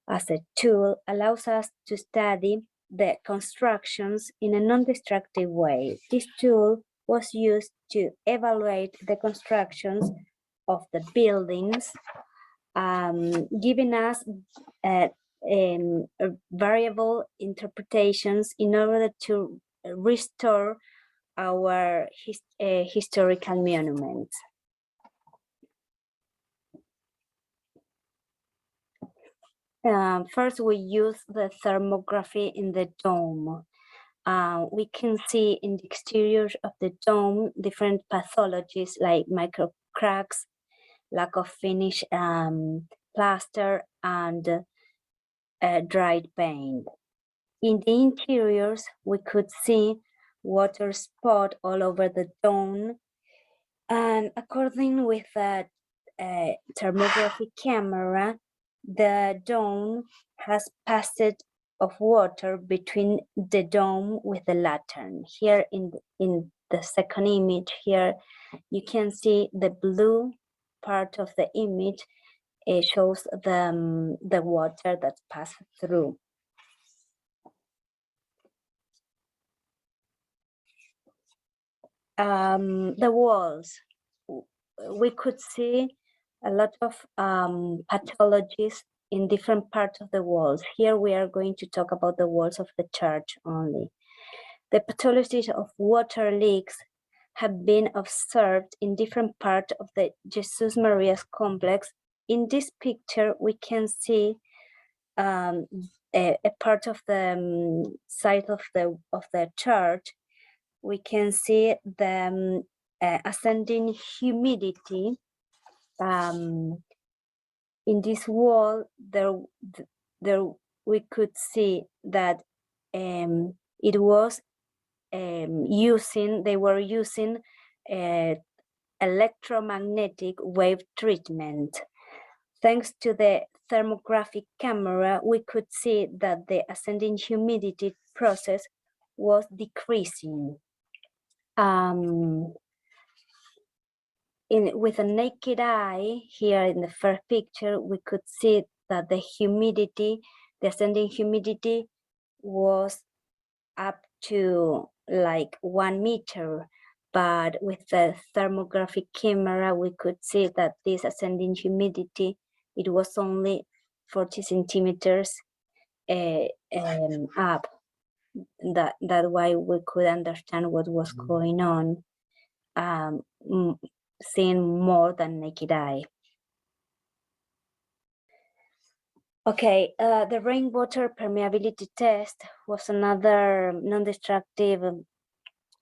S6: as a tool allows us to study the constructions in a non-destructive way. This tool was used to evaluate the constructions of the buildings, giving us variable interpretations in order to restore our historical monuments. First, we use the thermography in the dome. We can see in the exterior of the dome different pathologies like micro cracks, lack of finish plaster, and dried paint. In the interiors, we could see water spot all over the dome, and according with the thermography camera, the dome has passage of water between the dome with the lantern. Here in the second image here, you can see the blue part of the image. It shows the water that passed through. The walls, we could see a lot of pathologies in different parts of the walls. Here we are going to talk about the walls of the church only. The pathologies of water leaks have been observed in different parts of the Jesus Maria's complex in this picture, we can see a part of the side of the church. We can see the ascending humidity. In this wall, there we could see that it was they were using electromagnetic wave treatment. Thanks to the thermographic camera, we could see that the ascending humidity process was decreasing. With a naked eye, here in the first picture, we could see that the ascending humidity was up to like 1 meter, but with the thermographic camera, we could see that this ascending humidity, it was only 40 centimeters up. That's why we could understand what was going on, seeing more than naked eye. Okay, the rainwater permeability test was another non-destructive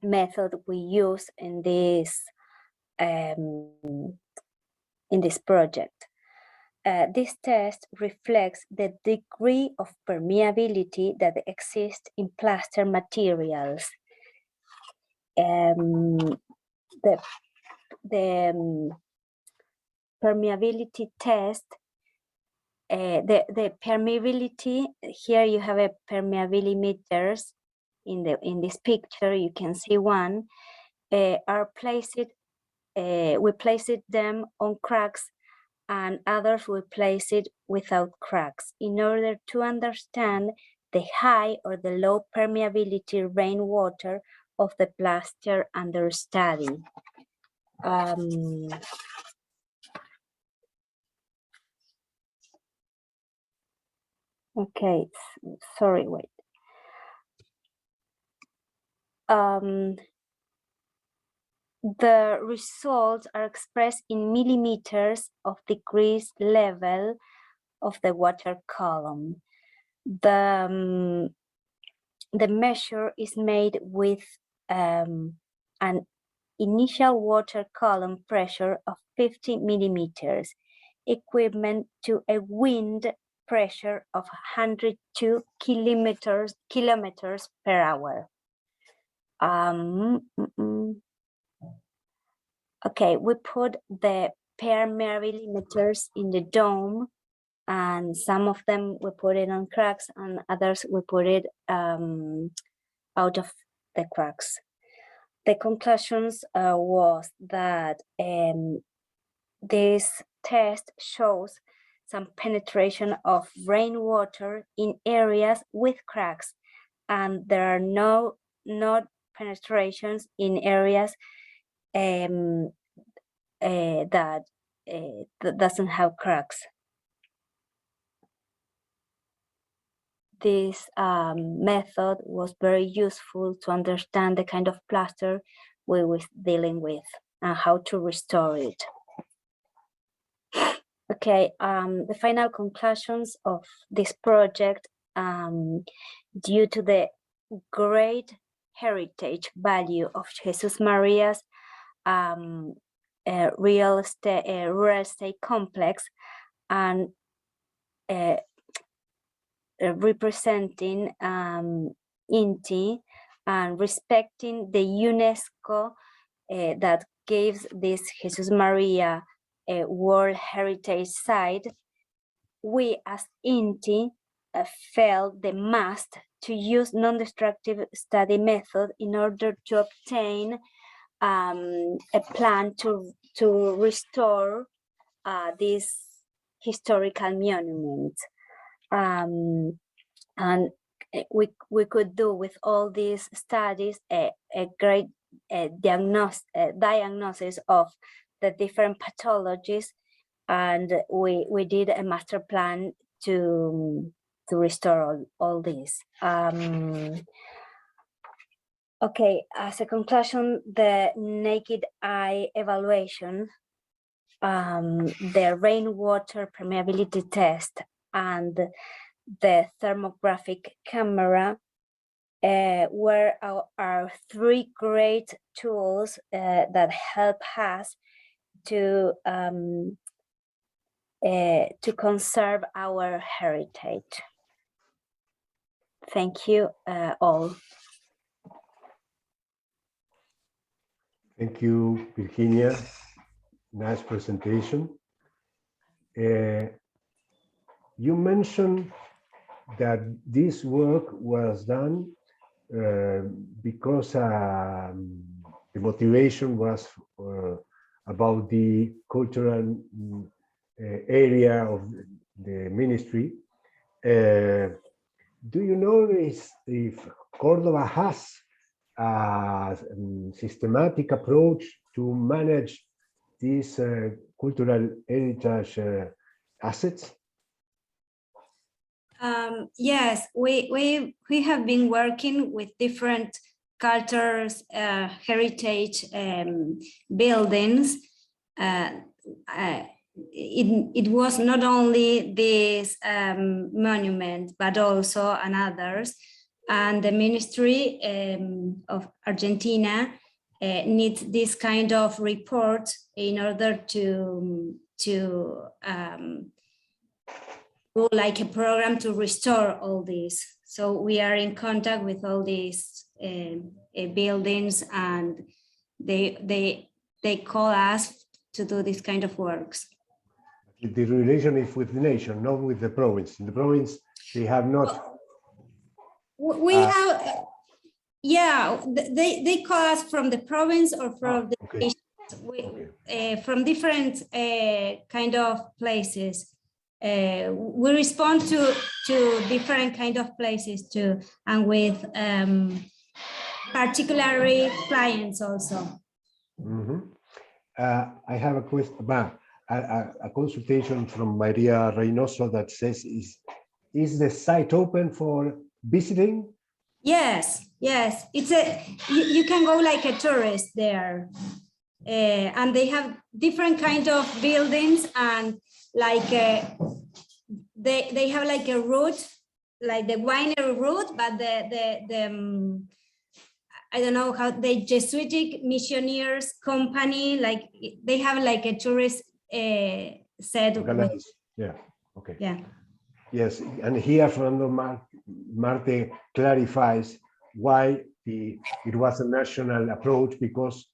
S6: method we use in this project. This test reflects the degree of permeability that exists in plaster materials. The permeability test, the permeability, here you have a permeability meters in this picture, you can see one, are placed, we placed them on cracks, and others we place it without cracks in order to understand the high or the low permeability rainwater of the plaster under study. Okay, sorry, wait. The results are expressed in millimeters of decreased level of the water column. The measure is made with an initial water column pressure of 50 millimeters, equivalent to a wind pressure of 102 kilometers per hour. Okay, we put the permeabilimeters in the dome, and some of them we put it on cracks, and others we put it out of the cracks. The conclusions was that this test shows some penetration of rainwater in areas with cracks, and there are not penetrations in areas that doesn't have cracks. This method was very useful to understand the kind of plaster we were dealing with and how to restore it. Okay, the final conclusions of this project, due to the great heritage value of Jesus Maria's rural estate complex, and representing INTI and respecting the UNESCO that gives this Jesus Maria a World Heritage Site, we as INTI felt the must to use non-destructive study method in order to obtain a plan to restore this historical monument. And we could do with all these studies a great diagnosis of the different pathologies, and we did a master plan to restore all this. Okay, as a conclusion, the naked eye evaluation the rainwater permeability test and the thermographic camera were our three great tools that help us to conserve our heritage. Thank you all.
S2: Thank you, Virginia. Nice presentation. You mentioned that this work was done because the motivation was about the cultural area of the ministry. Do you know if Cordoba has a systematic approach to manage these cultural heritage assets?
S7: Yes, we have been working with different cultures, heritage buildings. It was not only this monument, but also others. And the Ministry of Argentina needs this kind of report in order to do like a program to restore all this. So we are in contact with all these buildings, and they call us to do this kind of works.
S2: The relation is with the nation, not with the province. In the province, they have not.
S7: We have, yeah, they call us from the province or from the nation, from different kind of places. We respond to different kind of places too, and with particularly clients also.
S2: Mm-hmm. I have a question about a consultation from Maria Reynoso that says, is the site open for visiting?
S7: Yes, yes. It's you can go like a tourist there, and they have different kind of buildings, and like they have like a route, like the winery route, but the I don't know how, the Jesuitic Missionaries Company, like they have like a tourist set.
S2: Yeah. Okay.
S7: Yeah.
S2: Yes, and here Fernando Marte clarifies why it was a national approach, because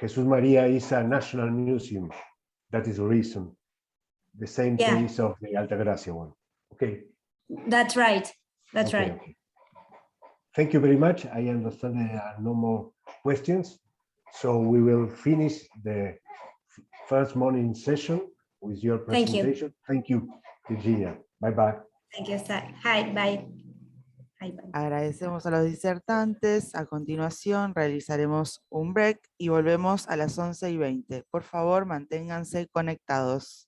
S2: Jesús María is a national museum. That is the reason. The same case of the Altagracia one. Okay.
S7: That's right. That's right.
S2: Okay. Thank you very much. I understand there are no more questions. So we will finish the first morning session with your presentation. Thank you, Virginia. Bye-bye.
S7: Thank you, sir. Hi, bye. Hi, bye.
S1: Agradecemos a los disertantes. A continuación realizaremos un break y volvemos a las 11:20. Por favor, manténganse conectados.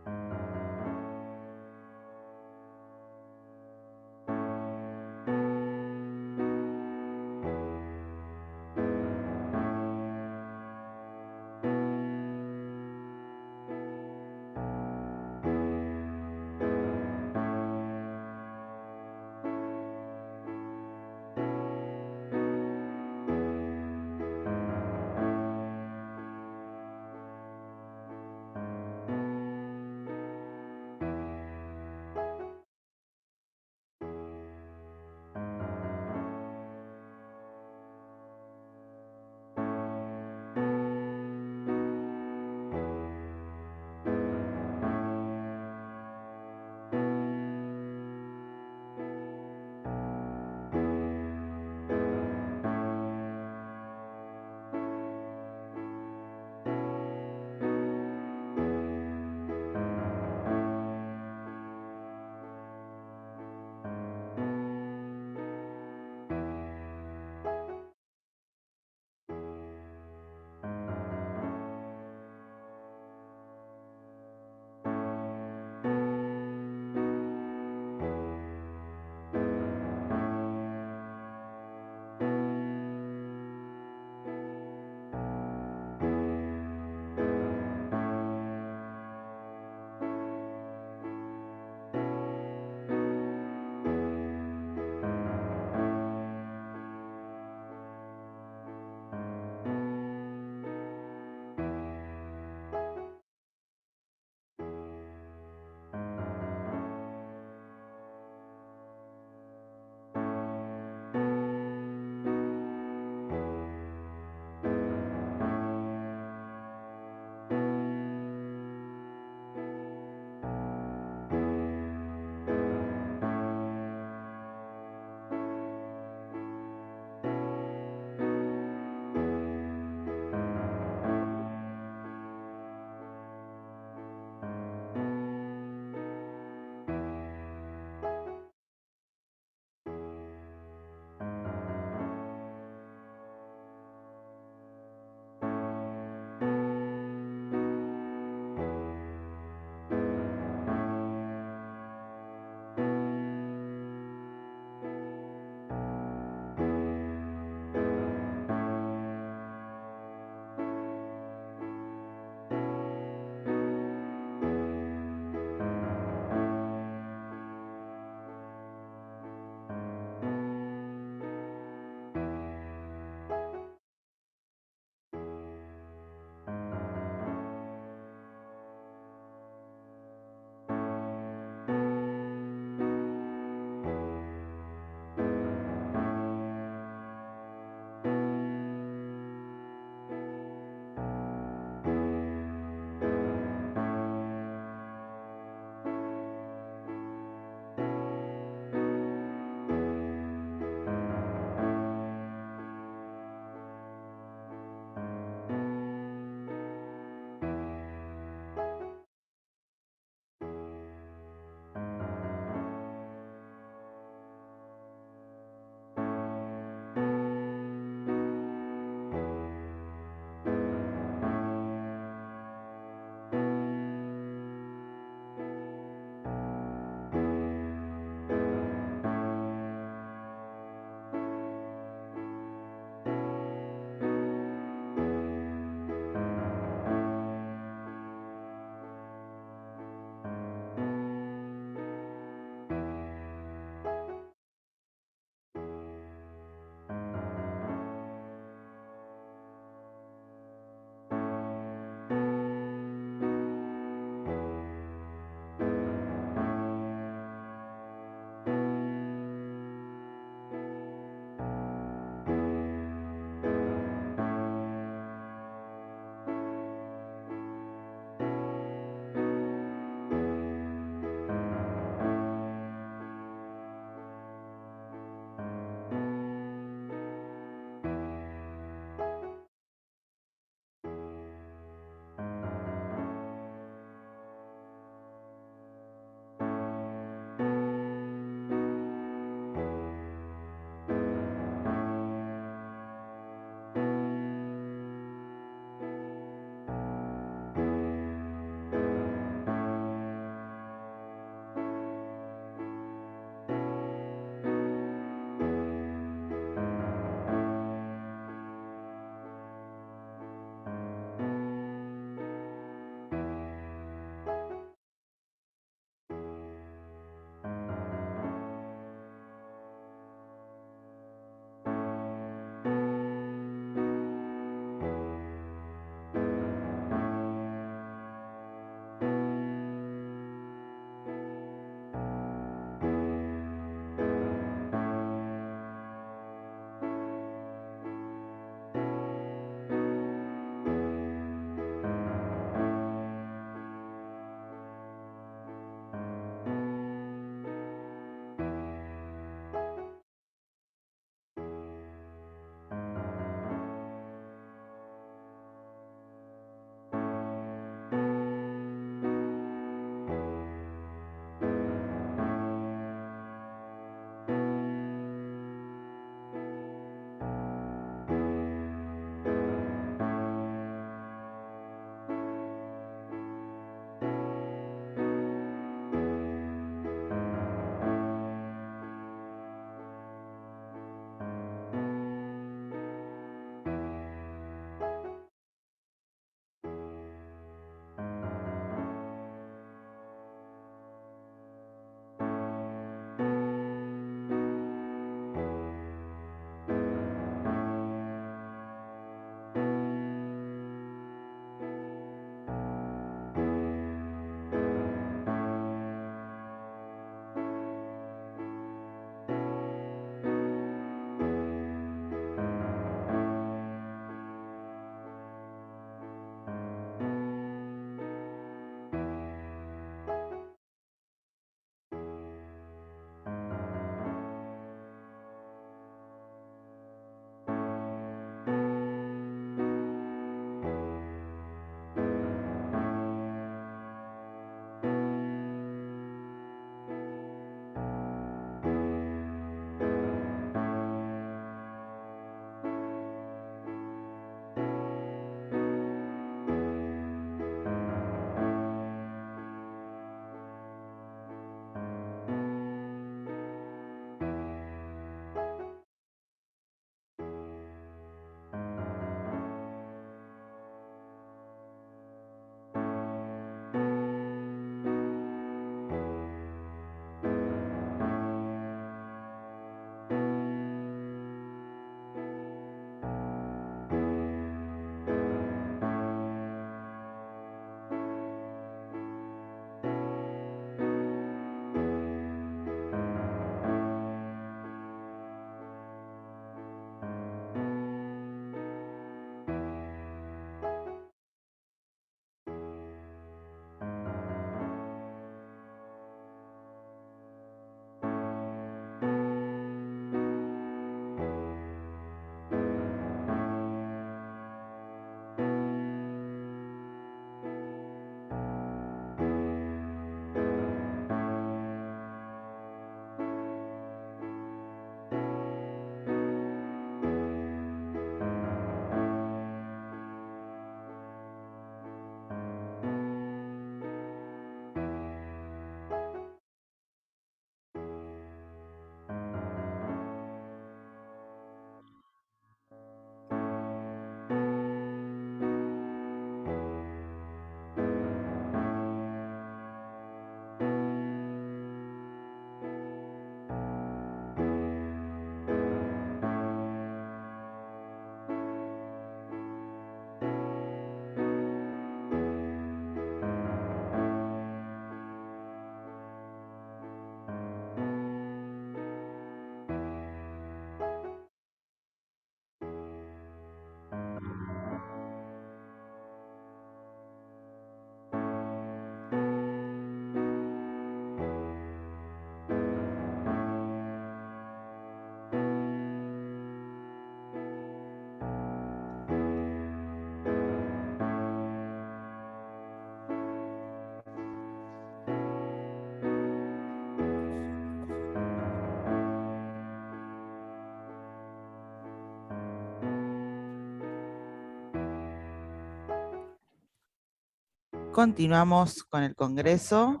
S1: Continuamos con el Congreso.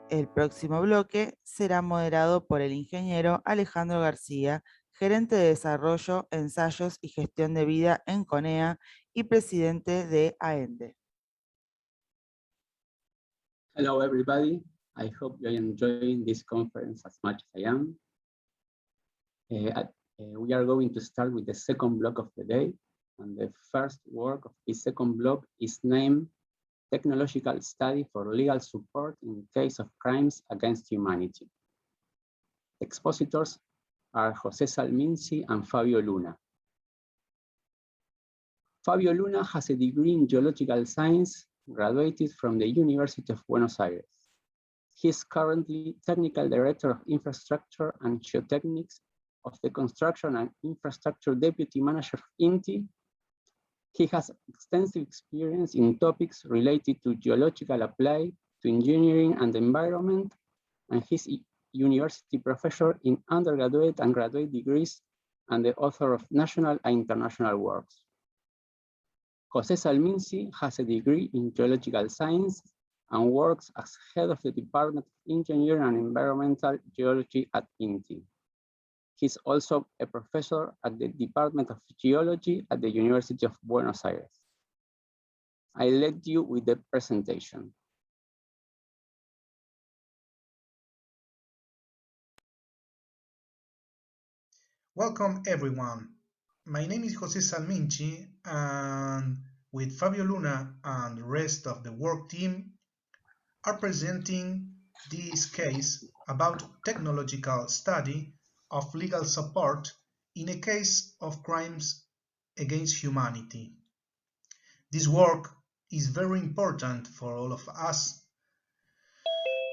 S1: El próximo bloque será moderado por el ingeniero Alejandro García, gerente de Desarrollo, Ensayos y Gestión de Vida en CONEA y presidente de AENDE.
S8: Hello, everybody. I hope you are enjoying this conference as much as I am. We are going to start with the second block of the day, and the first work of this second block is named Technological Study for Legal Support in Case of Crimes Against Humanity. Expositors are José Salminci and Fabio Luna. Fabio Luna has a degree in geological science, graduated from the University of Buenos Aires. He is currently Technical Director of Infrastructure and Geotechnics of the Construction and Infrastructure Deputy Manager of INTI. He has extensive experience in topics related to geological applied to engineering and environment, and he's a university professor in undergraduate and graduate degrees and the author of national and international works. José Salminci has a degree in geological science and works as head of the Department of Engineering and Environmental Geology at INTI. He's also a professor at the Department of Geology at the University of Buenos Aires. I let you with the presentation.
S9: Welcome, everyone. My name is José Salminci, and with Fabio Luna and the rest of the work team are presenting this case about technological study of legal support in a case of crimes against humanity. This work is very important for all of us,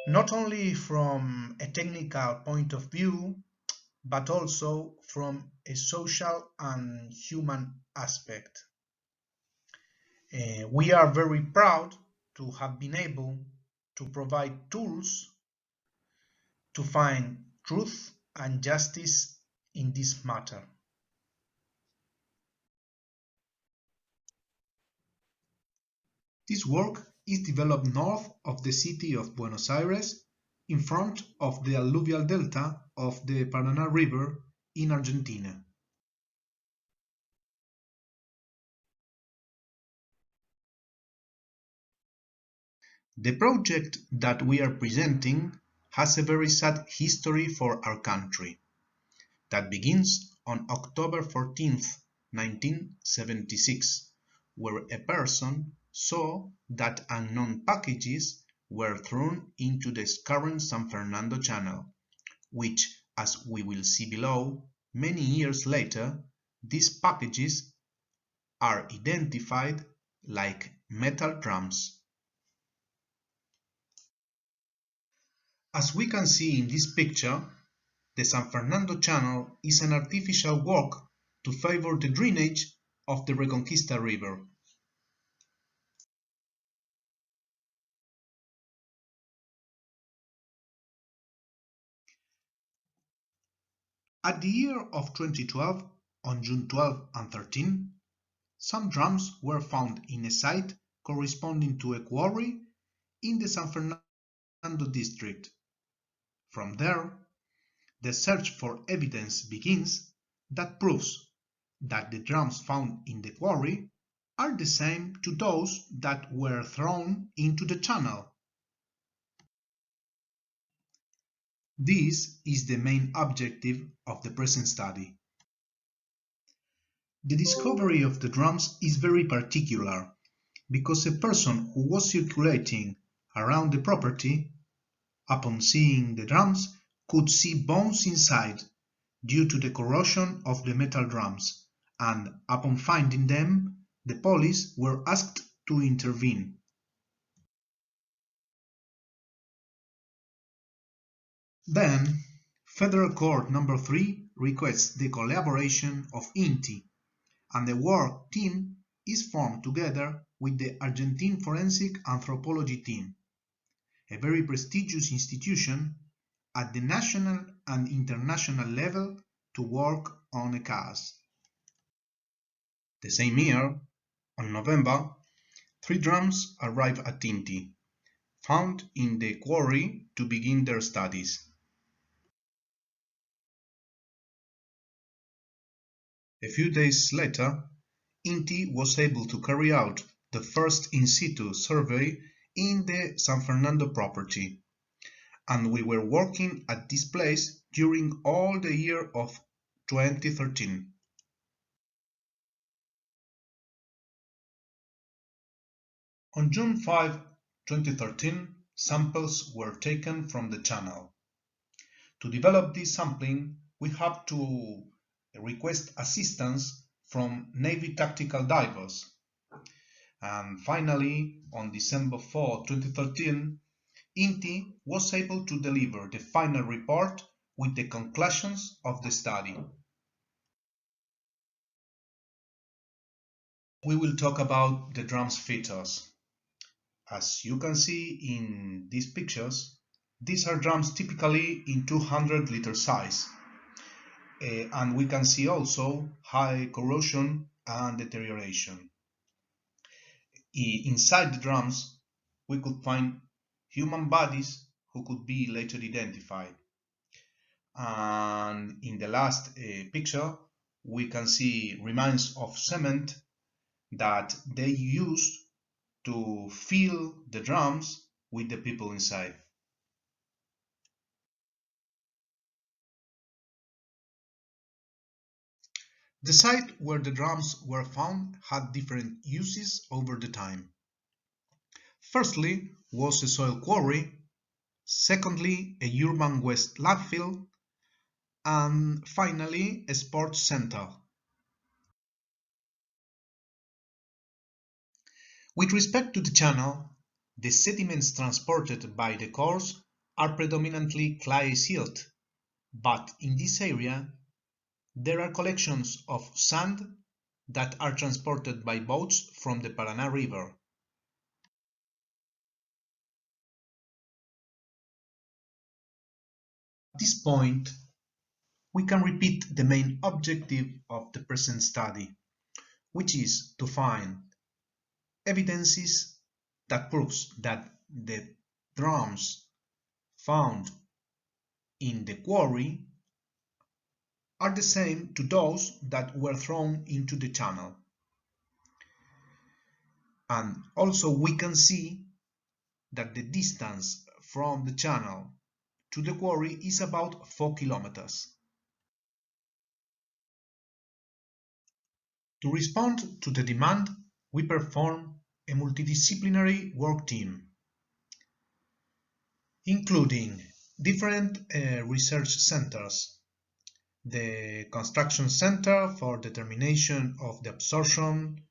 S9: not only from a technical point of view, but also from a social and human aspect. We are very proud to have been able to provide tools to find truth and justice in this matter. This work is developed north of the city of Buenos Aires, in front of the alluvial delta of the Paraná River in Argentina. The project that we are presenting has a very sad history for our country, that begins on October 14th, 1976, where a person saw that unknown packages were thrown into the current San Fernando Channel, which, as we will see below, many years later, these packages are identified like metal drums. As we can see in this picture, the San Fernando Channel is an artificial work to favor the drainage of the Reconquista River. At the year of 2012, on June 12 and 13, some drums were found in a site corresponding to a quarry in the San Fernando district. From there, the search for evidence begins that proves that the drums found in the quarry are the same to those that were thrown into the channel. This is the main objective of the present study. The discovery of the drums is very particular because a person who was circulating around the property, upon seeing the drums, could see bones inside due to the corrosion of the metal drums, and upon finding them, the police were asked to intervene. Then, Federal Court No. 3 requests the collaboration of INTI, and the work team is formed together with the Argentine Forensic Anthropology team, a very prestigious institution at the national and international level to work on a case. The same year, on November, 3 drums arrived at INTI, found in the quarry to begin their studies. A few days later, INTI was able to carry out the first in situ survey in the San Fernando property, and we were working at this place during all the year of 2013. On June 5, 2013, samples were taken from the channel. To develop this sampling, we had to request assistance from Navy tactical divers. And finally, on December 4, 2013, INTI was able to deliver the final report with the conclusions of the study. We will talk about the drums features. As you can see in these pictures, these are drums typically in 200-liter size. And we can see also high corrosion and deterioration. Inside the drums, we could find human bodies who could be later identified. And in the last picture, we can see remains of cement that they used to fill the drums with the people inside. The site where the drums were found had different uses over the time. Firstly was a soil quarry, secondly a urban waste landfill, and finally a sports center. With respect to the channel, the sediments transported by the cores are predominantly clay silt, but in this area there are collections of sand that are transported by boats from the Paraná River. At this point, we can repeat the main objective of the present study, which is to find evidences that proves that the drums found in the quarry are the same to those that were thrown into the channel. And also we can see that the distance from the channel to the quarry is about 4 kilometers. To respond to the demand, we perform a multidisciplinary work team, including different research centers, the Construction Center for Determination of the Absorption,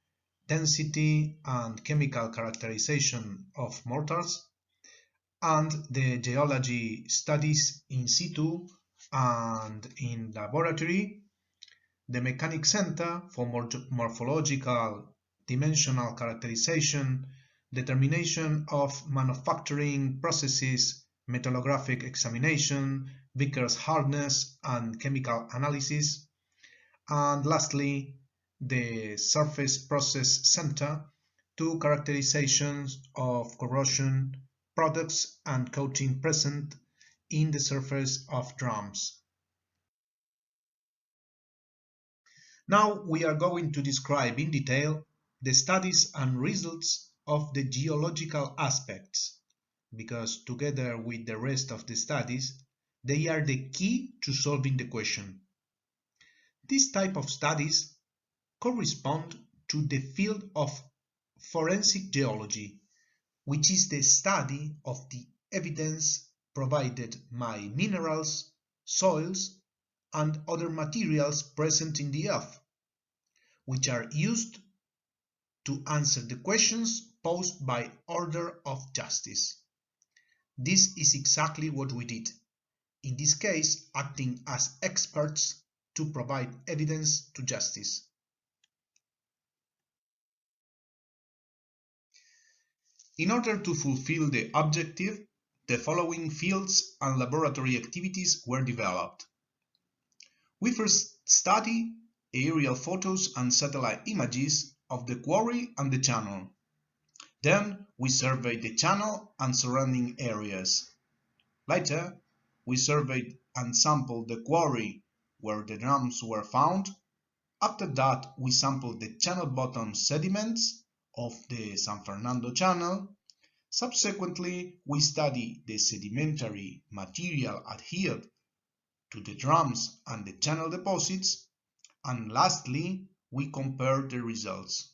S9: Density and Chemical Characterization of Mortars, and the Geology Studies in situ and in laboratory, the Mechanic Center for Morphological Dimensional Characterization, Determination of Manufacturing Processes, Metallographic Examination, Vickers Hardness and Chemical Analysis, and lastly, the Surface Process Center to characterizations of corrosion, products and coating present in the surface of drums. Now we are going to describe in detail the studies and results of the geological aspects, because together with the rest of the studies, they are the key to solving the question. This type of studies correspond to the field of forensic geology, which is the study of the evidence provided by minerals, soils, and other materials present in the earth, which are used to answer the questions posed by order of justice. This is exactly what we did, in this case acting as experts to provide evidence to justice. In order to fulfill the objective, the following fields and laboratory activities were developed. We first studied aerial photos and satellite images of the quarry and the channel. Then we surveyed the channel and surrounding areas. Later, we surveyed and sampled the quarry where the drums were found. After that, we sampled the channel bottom sediments of the San Fernando Channel. Subsequently, we studied the sedimentary material adhered to the drums and the channel deposits. And lastly, we compared the results.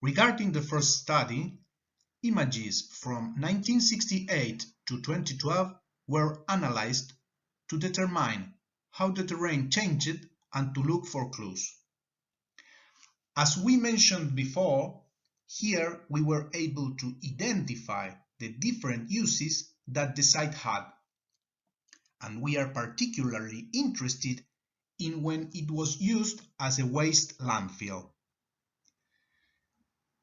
S9: Regarding the first study, images from 1968 to 2012 were analyzed to determine how the terrain changed and to look for clues. As we mentioned before, here we were able to identify the different uses that the site had, and we are particularly interested in when it was used as a waste landfill.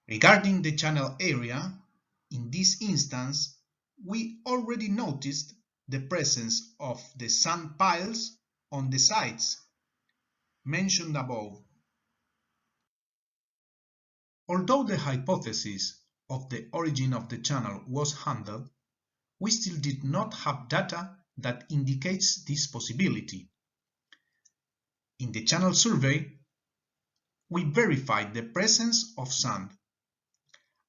S9: Regarding the channel area, in this instance, we already noticed the presence of the sand piles on the sites mentioned above. Although the hypothesis of the origin of the channel was handled, we still did not have data that indicates this possibility. In the channel survey, we verified the presence of sand,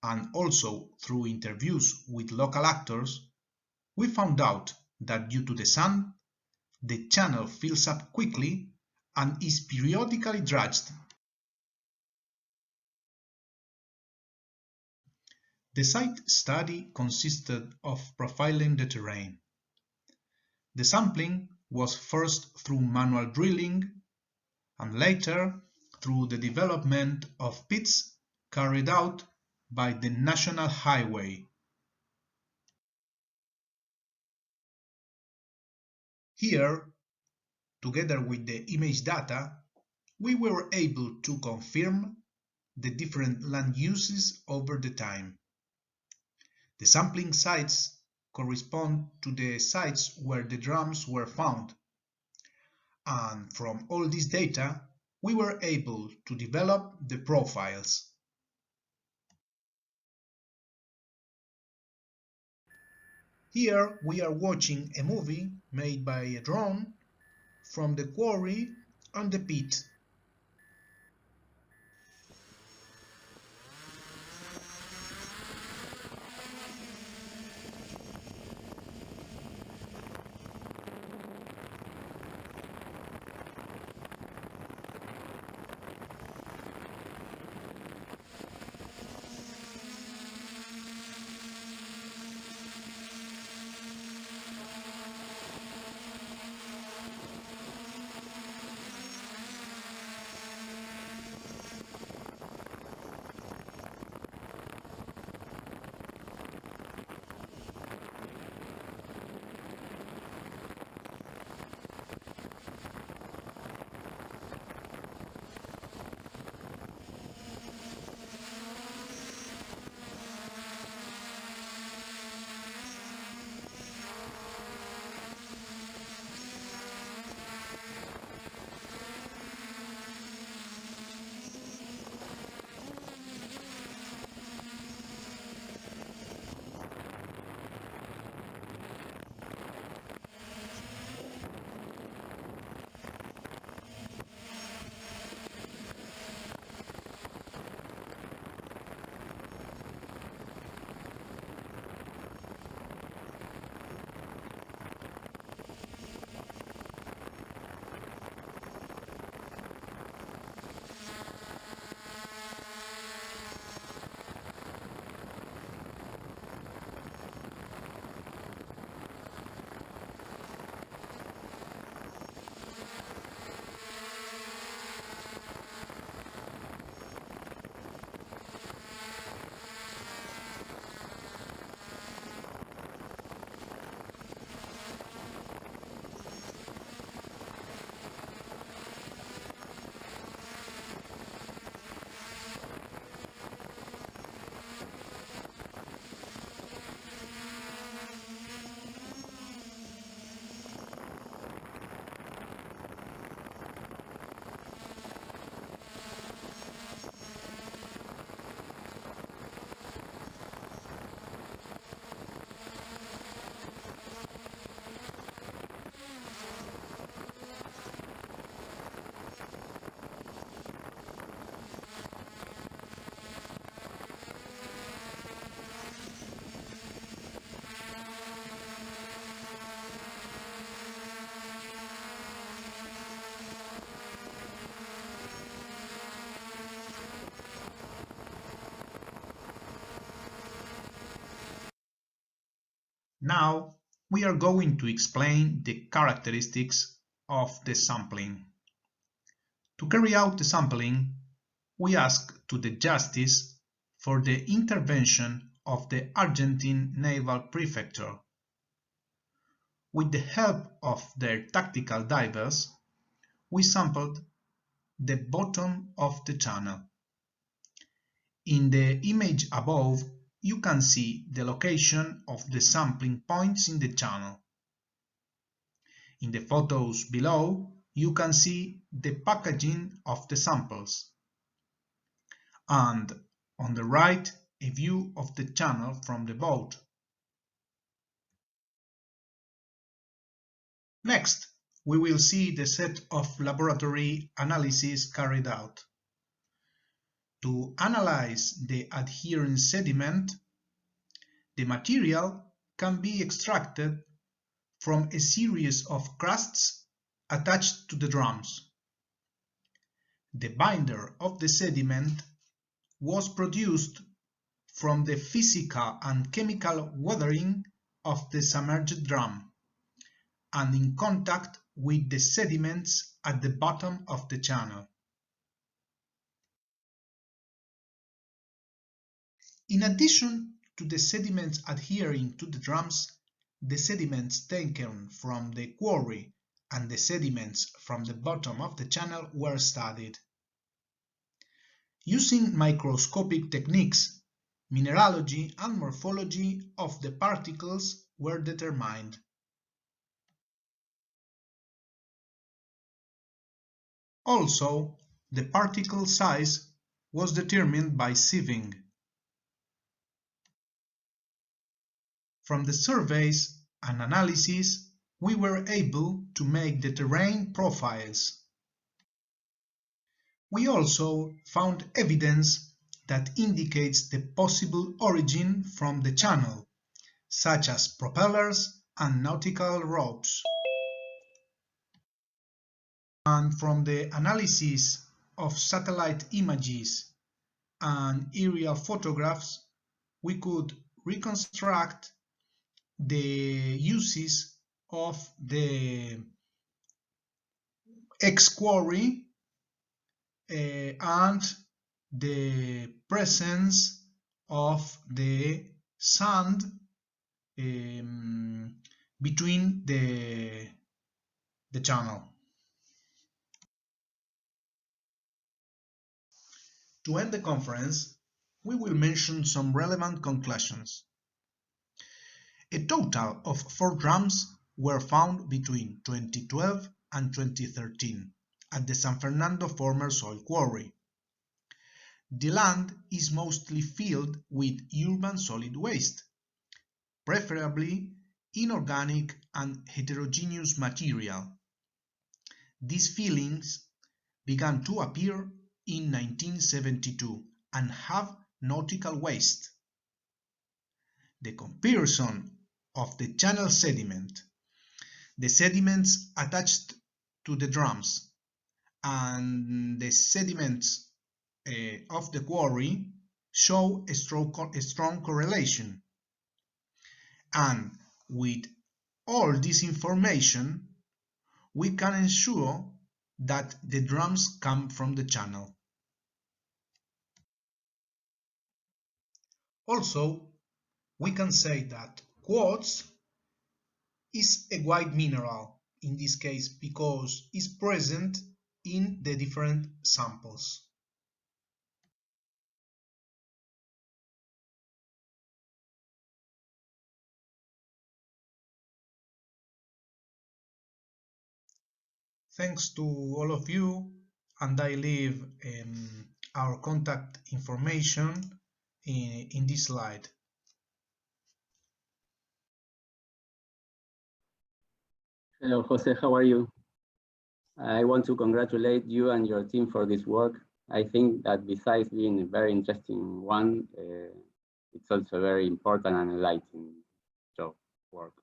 S9: and also through interviews with local actors, we found out that due to the sand, the channel fills up quickly and is periodically dredged. The site study consisted of profiling the terrain. The sampling was first through manual drilling and later through the development of pits carried out by the National Highway. Here, together with the image data, we were able to confirm the different land uses over the time. The sampling sites correspond to the sites where the drums were found, and from all this data, we were able to develop the profiles. Here we are watching a movie made by a drone from the quarry and the pit. Now we are going to explain the characteristics of the sampling. To carry out the sampling, we ask to the Justice for the intervention of the Argentine Naval Prefecture. With the help of their tactical divers, we sampled the bottom of the channel. In the image above, you can see the location of the sampling points in the channel. In the photos below, you can see the packaging of the samples. And on the right, a view of the channel from the boat. Next, we will see the set of laboratory analyses carried out. To analyze the adherent sediment, the material can be extracted from a series of crusts attached to the drums. The binder of the sediment was produced from the physical and chemical weathering of the submerged drum and in contact with the sediments at the bottom of the channel. In addition to the sediments adhering to the drums, the sediments taken from the quarry and the sediments from the bottom of the channel were studied. Using microscopic techniques, mineralogy and morphology of the particles were determined. Also, the particle size was determined by sieving. From the surveys and analyses, we were able to make the terrain profiles. We also found evidence that indicates the possible origin from the channel, such as propellers and nautical ropes. And from the analysis of satellite images and aerial photographs, we could reconstruct the uses of the ex-quarry and the presence of the sand between the channel. To end the conference, we will mention some relevant conclusions. A total of 4 drums were found between 2012 and 2013 at the San Fernando former soil quarry. The land is mostly filled with urban solid waste, preferably inorganic and heterogeneous material. These fillings began to appear in 1972 and have nautical waste. The comparison of the channel sediment, the sediments attached to the drums, and the sediments of the quarry show a strong correlation. And with all this information, we can ensure that the drums come from the channel. Also, we can say that quartz is a white mineral, in this case because it's present in the different samples. Thanks to all of you, and I leave our contact information in this slide.
S8: Hello, Jose, how are you? I want to congratulate you and your team for this work. I think that besides being a very interesting one, it's also very important and enlightening job work.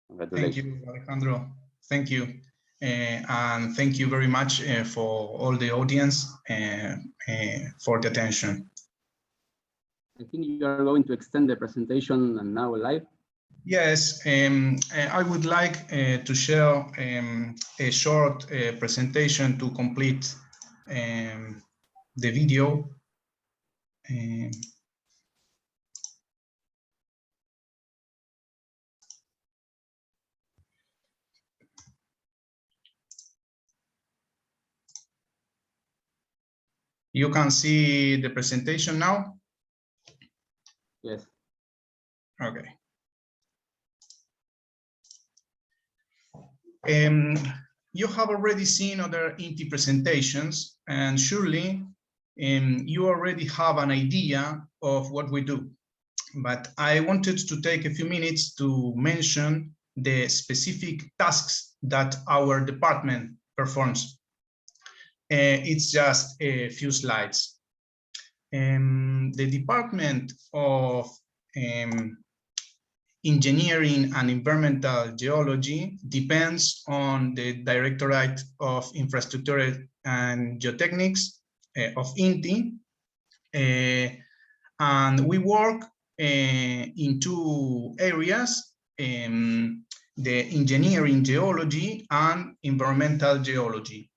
S8: Congratulations.
S9: Thank you, Alejandro. Thank you. And thank you very much for all the audience for the attention.
S8: I think you are going to extend the presentation and now live.
S9: Yes, I would like to share a short presentation to complete the video. You can see the presentation now?
S8: Yes.
S9: Okay. You have already seen other INTI presentations, and surely you already have an idea of what we do. But I wanted to take a few minutes to mention the specific tasks that our department performs. It's just a few slides. The Department of Engineering and Environmental Geology depends on the Directorate of Infrastructure and Geotechnics of INTI. And we work in two areas, the engineering geology and environmental geology.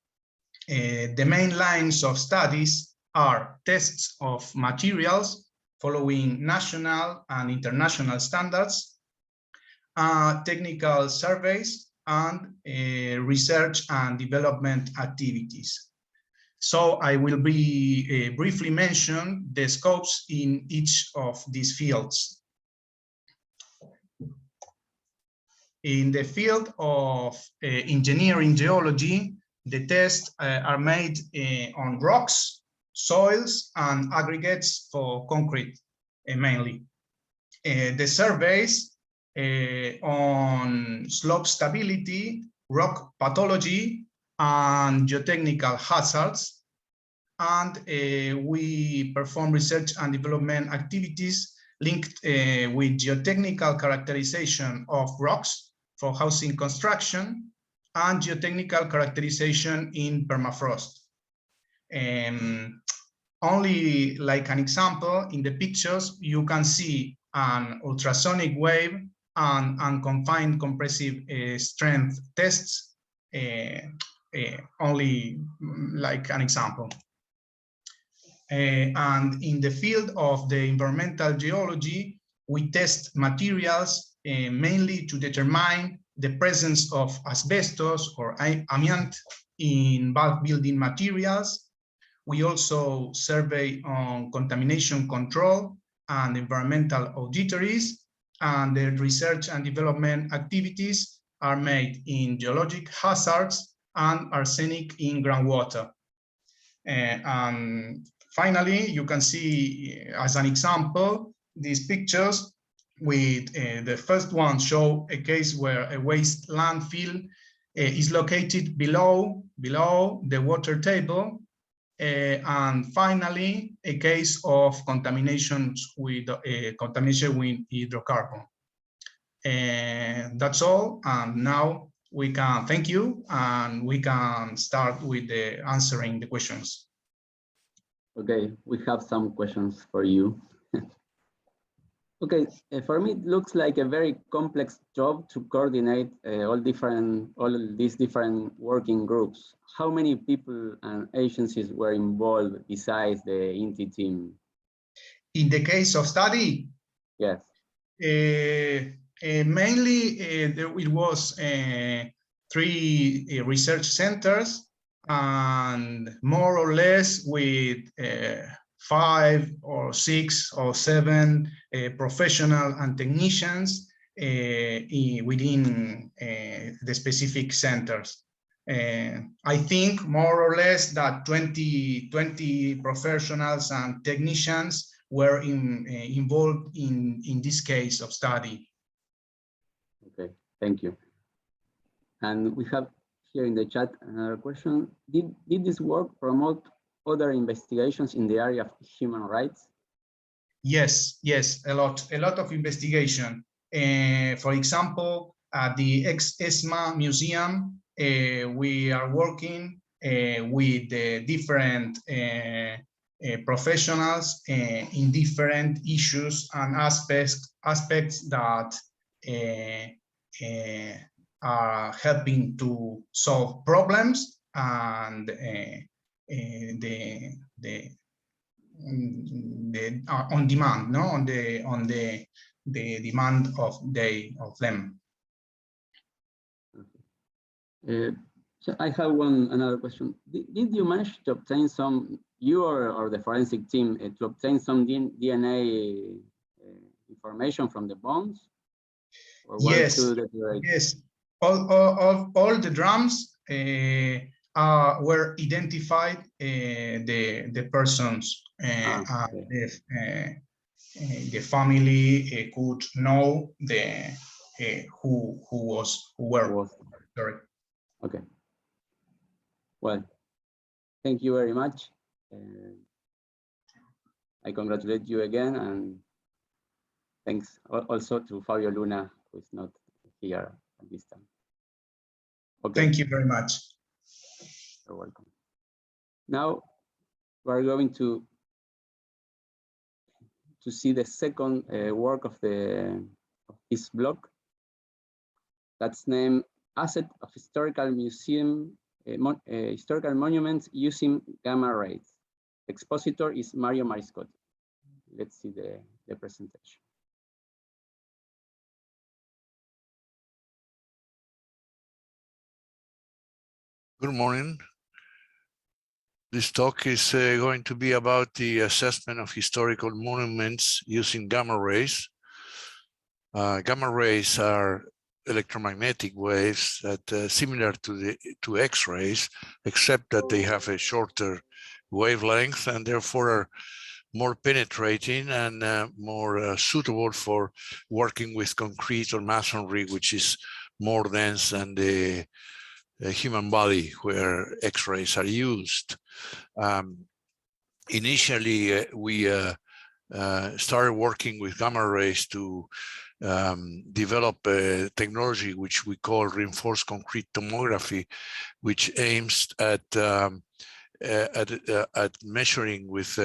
S9: The main lines of studies are tests of materials following national and international standards, technical surveys, and research and development activities. So I will be briefly mention the scopes in each of these fields. In the field of engineering geology, the tests are made on rocks, soils, and aggregates for concrete, mainly. The surveys on slope stability, rock pathology, and geotechnical hazards. And we perform research and development activities linked with geotechnical characterization of rocks for housing construction and geotechnical characterization in permafrost. Only like an example, in the pictures, you can see an ultrasonic wave and unconfined compressive strength tests, only like an example. And in the field of the environmental geology, we test materials mainly to determine the presence of asbestos or amiant in bulk building materials. We also survey on contamination control and environmental auditories, and the research and development activities are made in geologic hazards and arsenic in groundwater. And finally, you can see as an example these pictures with the first one show a case where a waste landfill is located below the water table, and finally a case of contamination with hydrocarbon. That's all, and now we can thank you, and we can start with the answering the questions.
S8: Okay, we have some questions for you. Okay, for me, it looks like a very complex job to coordinate all these different working groups. How many people and agencies were involved besides the INTI team?
S9: In the case of study?
S8: Yes.
S9: Mainly, it was 3 research centers, and more or less with 5 or 6 or 7 professional and technicians within the specific centers. I think more or less that 20 professionals and technicians were involved in this case of study.
S8: Okay, thank you. And we have here in the chat another question. Did this work promote other investigations in the area of human rights?
S9: Yes, a lot of investigation. For example, at the ex-ESMA museum, we are working with different professionals in different issues and aspects that are helping to solve problems, and on demand, no, on the demand of them.
S8: So I have another question. Did you manage to obtain some, you or the forensic team, to obtain some DNA information from the bones? Or
S9: Yes, yes. All the drums were identified, the persons, the family could know who were. Sorry.
S8: Okay. Well, thank you very much. I congratulate you again, and thanks also to Fabio Luna, who is not here at this time. Okay.
S9: Thank you very much.
S8: You're welcome. Now we're going to see the second work of this block. That's named Asset of Historical Museum, Historical Monuments Using Gamma Rays. The expositor is Mario Mariscotti. Let's see the presentation.
S10: Good morning. This talk is going to be about the assessment of historical monuments using gamma rays. Gamma rays are electromagnetic waves that similar to X-rays, except that they have a shorter wavelength and therefore are more penetrating and more suitable for working with concrete or masonry, which is more dense than the human body where X-rays are used. Initially, we started working with gamma rays to develop a technology which we call reinforced concrete tomography, which aims at measuring with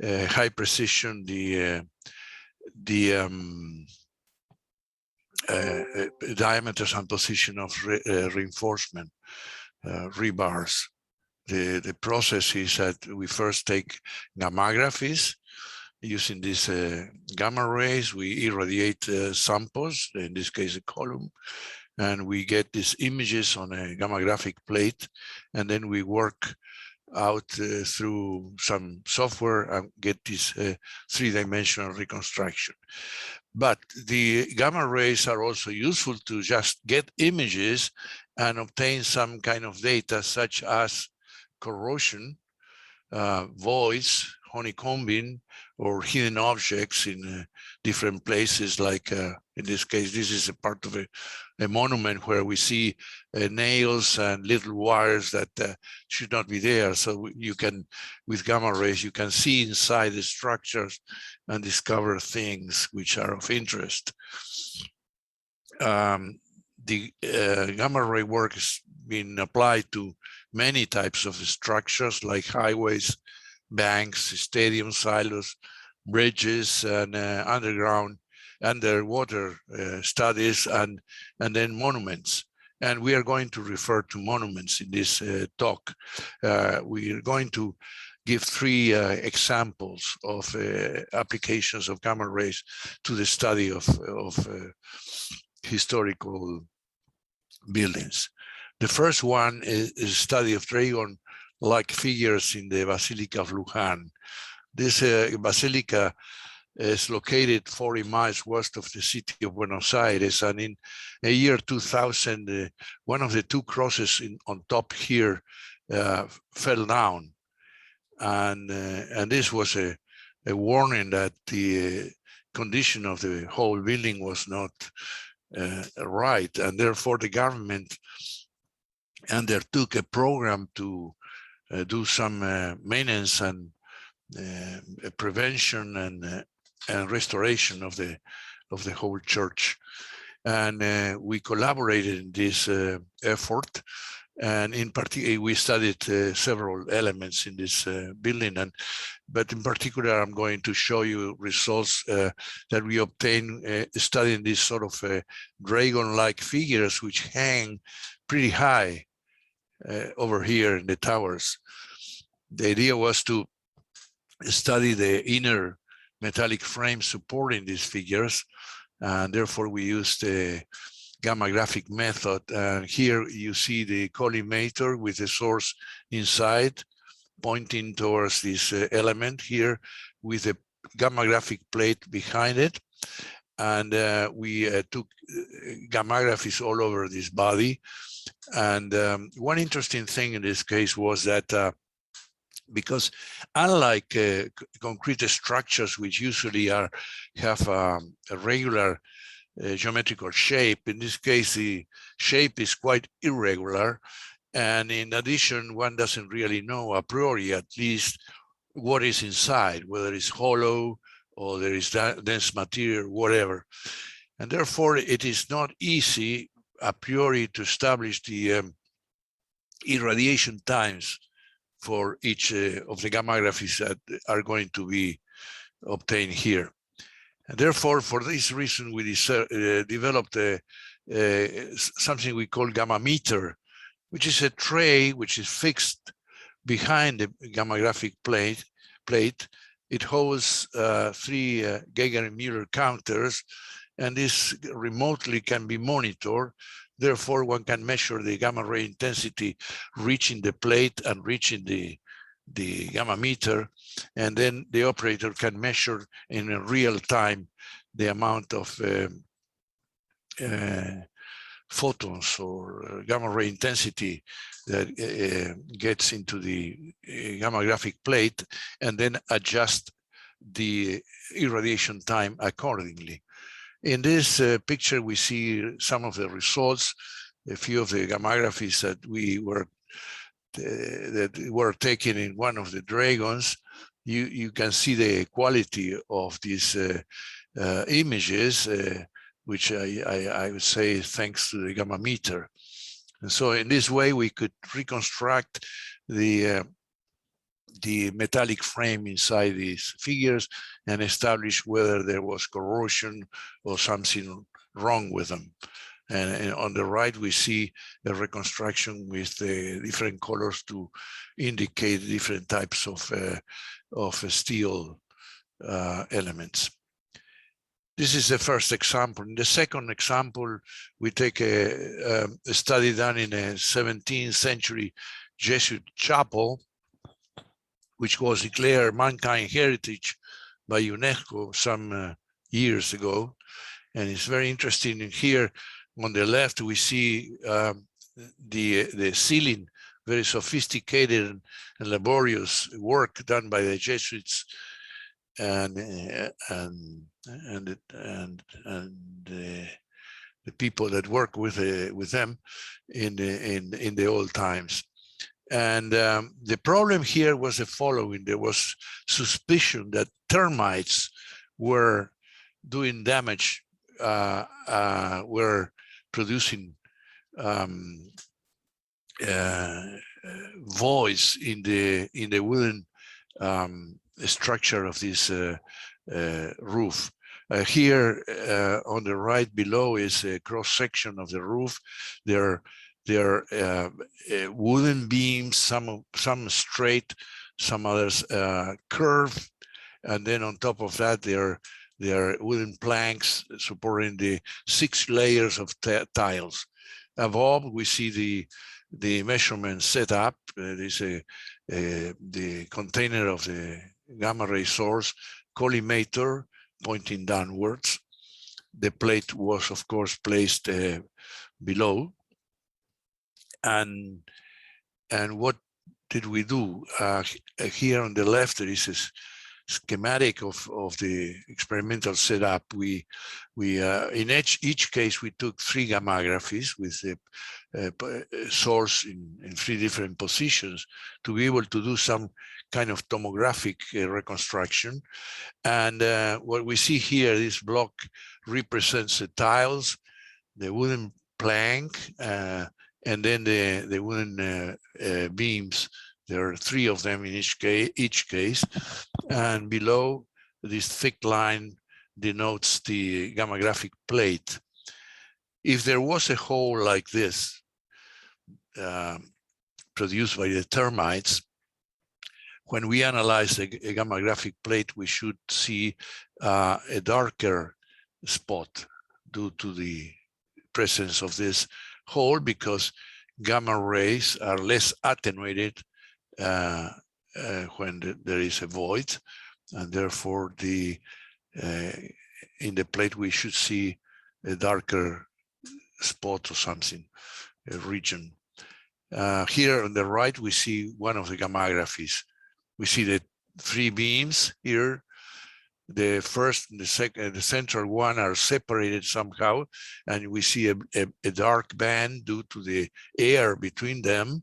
S10: high precision the diameters and position of reinforcement rebars. The process is that we first take gammographies. Using these gamma rays, we irradiate samples, in this case a column, and we get these images on a gammographic plate, and then we work out through some software and get this three-dimensional reconstruction. But the gamma rays are also useful to just get images and obtain some kind of data, such as corrosion, voids, honeycombing, or hidden objects in different places, like in this case, this is a part of a monument where we see nails and little wires that should not be there. So you can, with gamma rays, you can see inside the structures and discover things which are of interest. The gamma ray work has been applied to many types of structures like highways, banks, stadium silos, bridges, and underwater studies, and then monuments. And we are going to refer to monuments in this talk. We are going to give three examples of applications of gamma rays to the study of historical buildings. The first one is a study of dragon-like figures in the Basilica of Luján. This basilica is located 40 miles west of the city of Buenos Aires, and in the year 2000, one of the two crosses on top here fell down, and this was a warning that the condition of the whole building was not right, and therefore the government undertook a program to do some maintenance and prevention and restoration of the whole church. And we collaborated in this effort, And in particular, we studied several elements in this building, but in particular, I'm going to show you results that we obtained studying these sort of dragon-like figures which hang pretty high over here in the towers. The idea was to study the inner metallic frame supporting these figures, and therefore we used the gamma graphic method. And here you see the collimator with the source inside, pointing towards this element here with a gamma graphic plate behind it. And we took gammographies all over this body. And one interesting thing in this case was that because unlike concrete structures, which usually have a regular geometrical shape, in this case, the shape is quite irregular. And in addition, one doesn't really know a priori, at least, what is inside, whether it's hollow or there is dense material, whatever. And therefore, it is not easy a priori to establish the irradiation times for each of the gammographies that are going to be obtained here. And therefore, for this reason, we developed something we call gamma meter, which is a tray which is fixed behind the gammographic plate. It holds 3 Geiger-Müller counters, and this remotely can be monitored. Therefore, one can measure the gamma ray intensity reaching the plate and reaching the gamma meter, and then the operator can measure in real time the amount of photons or gamma ray intensity that gets into the gamma graphic plate, and then adjust the irradiation time accordingly. In this picture, we see some of the results, a few of the gammographies that were taken in one of the dragons. You can see the quality of these images, which I would say thanks to the gamma meter. And so in this way, we could reconstruct the metallic frame inside these figures and establish whether there was corrosion or something wrong with them. And on the right, we see a reconstruction with the different colors to indicate different types of steel elements. This is the first example. In the second example, we take a study done in a 17th century Jesuit chapel, which was declared mankind heritage by UNESCO some years ago. And it's very interesting. In here on the left, we see the ceiling, very sophisticated and laborious work done by the Jesuits and the people that work with them in the old times. And the problem here was the following: there was suspicion that termites were doing damage, were producing voids in the wooden structure of this roof. Here on the right below is a cross section of the roof. There are wooden beams, some straight, some others curved, and then on top of that there are wooden planks supporting the 6 layers of tiles. Above, we see the measurement set up. There's the container of the gamma ray source, collimator pointing downwards. The plate was, of course, placed below. And what did we do? Here on the left, there is a schematic of the experimental setup. We in each case, we took 3 gammographies with the source in 3 different positions to be able to do some kind of tomographic reconstruction. And what we see here, this block represents the tiles, the wooden plank, and then the wooden beams. There are 3 of them in each case, and below this thick line denotes the gammographic plate. If there was a hole like this produced by the termites, when we analyze a gammographic plate, we should see a darker spot due to the presence of this hole, because gamma rays are less attenuated when there is a void, and therefore in the plate we should see a darker spot or something, a region. Here on the right we see one of the gammographies. We see the 3 beams here. The first and the second, the central one are separated somehow, and we see a dark band due to the air between them.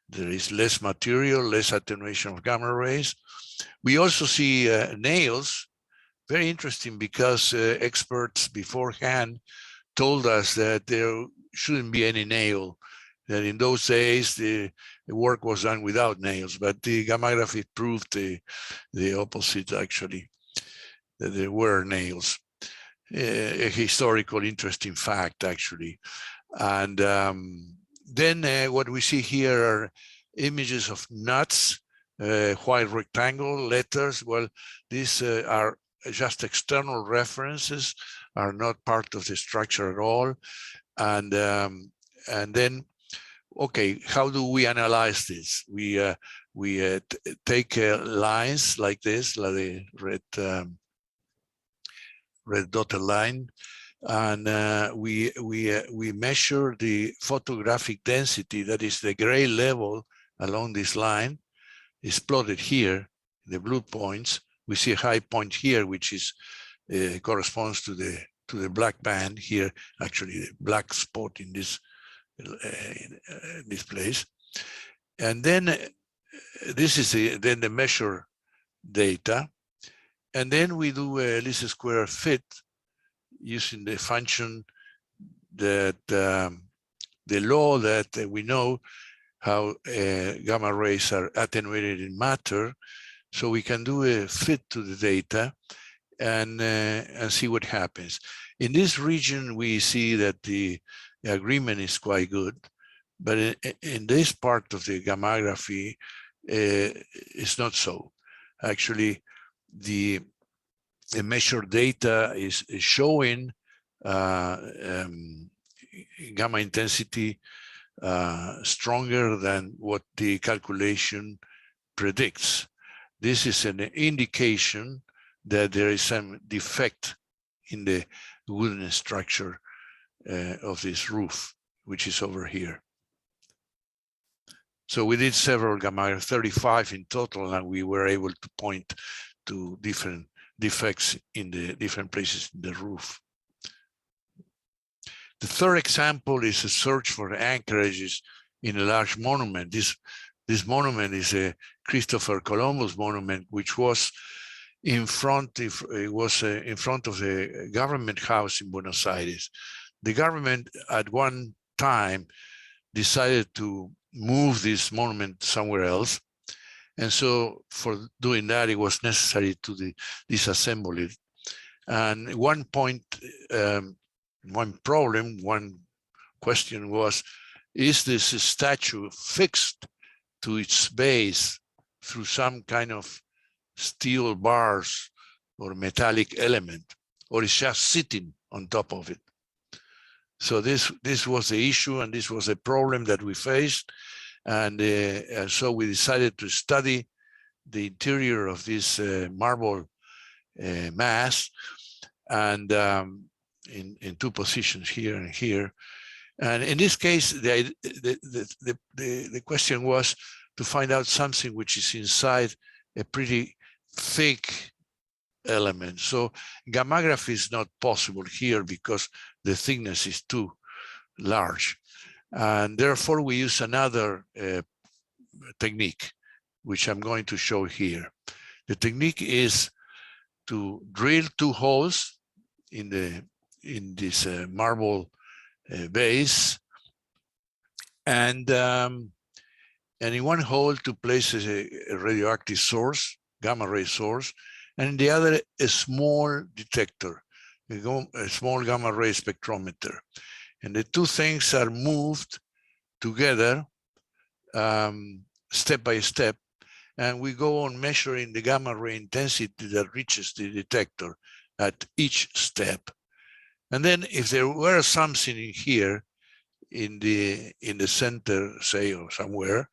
S10: There is less material, less attenuation of gamma rays. We also see nails. Very interesting, because experts beforehand told us that there shouldn't be any nail, that in those days the work was done without nails, but the gammography proved the opposite, actually, that there were nails. A historical interesting fact, actually. And then what we see here are images of nuts, white rectangle, letters. Well, these are just external references, are not part of the structure at all. And then, okay, how do we analyze this? We take lines like this, like the red dotted line, and we measure the photographic density, that is the gray level along this line, is plotted here, the blue points. We see a high point here, which is corresponds to the black band here, actually the black spot in this place. And then this is the measure data. And then we do a least square fit using the function that the law that we know how gamma rays are attenuated in matter. So we can do a fit to the data and see what happens. In this region, we see that the agreement is quite good, but in this part of the gammography, it's not so. Actually, the measured data is showing gamma intensity stronger than what the calculation predicts. This is an indication that there is some defect in the wooden structure of this roof, which is over here. So we did several gammography, 35 in total, and we were able to point to different defects in the different places in the roof. The third example is a search for anchorages in a large monument. This monument is a Christopher Columbus monument, which was in front of the government house in Buenos Aires. The government at one time decided to move this monument somewhere else. And so for doing that, it was necessary to disassemble it. And one point, one question was, is this statue fixed to its base through some kind of steel bars or metallic element, or is just sitting on top of it? So this was the issue, and this was a problem that we faced. And so we decided to study the interior of this marble mass, and in 2 positions, here and here. And in this case, the question was to find out something which is inside a pretty thick element. So gammography is not possible here because the thickness is too large. And therefore we use another technique, which I'm going to show here. The technique is to drill 2 holes in this marble base, And in one hole to place a radioactive source, gamma ray source, and in the other a small detector, a small gamma ray spectrometer. And the two things are moved together step by step, and we go on measuring the gamma ray intensity that reaches the detector at each step. And then if there were something in here in the center, say, or somewhere,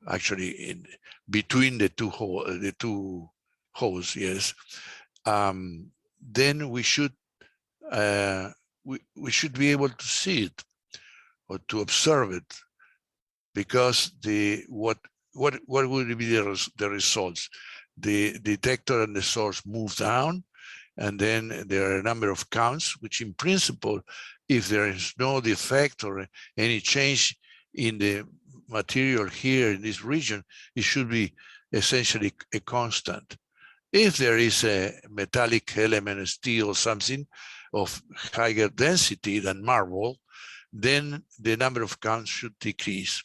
S10: actually in between the two holes, yes, then we should be able to see it or to observe it, because what would be the results? The detector and the source move down, and then there are a number of counts, which in principle, if there is no defect or any change in the material here in this region, it should be essentially a constant. If there is a metallic element, steel or something of higher density than marble, then the number of counts should decrease,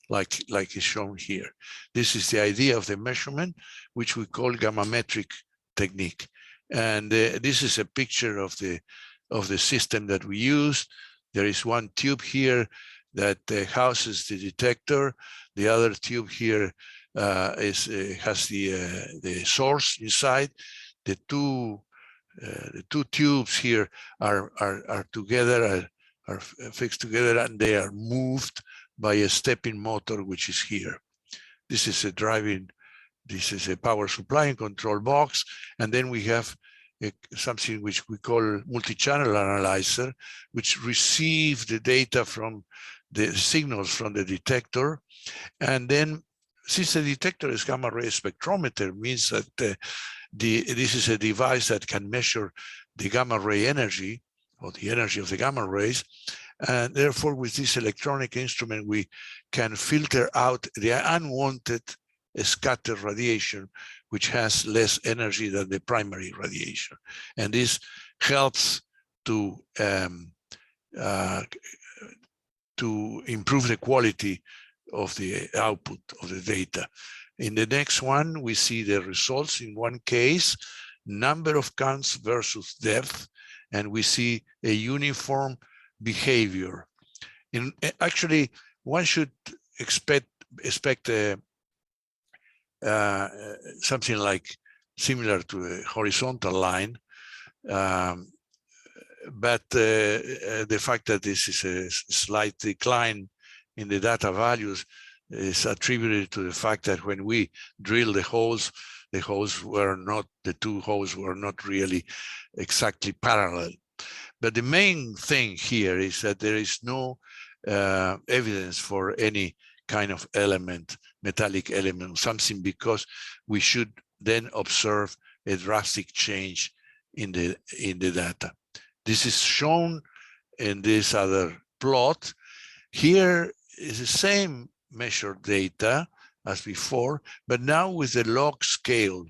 S10: like is shown here. This is the idea of the measurement, which we call gammametric technique. And this is a picture of the system that we use. There is one tube here that houses the detector. The other tube here has the source inside. The two tubes here are together, are fixed together, and they are moved by a stepping motor, which is here. This is a power supply and control box. And then we have something which we call multi-channel analyzer, which receives the data from the signals from the detector. And then, since the detector is gamma ray spectrometer, means that this is a device that can measure the gamma ray energy, or the energy of the gamma rays. And therefore, with this electronic instrument, we can filter out the unwanted scattered radiation, which has less energy than the primary radiation. And this helps to improve the quality of the output of the data. In the next one, we see the results. In one case, number of counts versus depth, and we see a uniform behavior. Actually, one should expect something like similar to a horizontal line, but the fact that this is a slight decline in the data values is attributed to the fact that when we drill the holes were not, the two holes were not really exactly parallel. But the main thing here is that there is no evidence for any kind of element, metallic element, something, because we should then observe a drastic change in the data. This is shown in this other plot. Here is the same measured data as before, but now with a log scale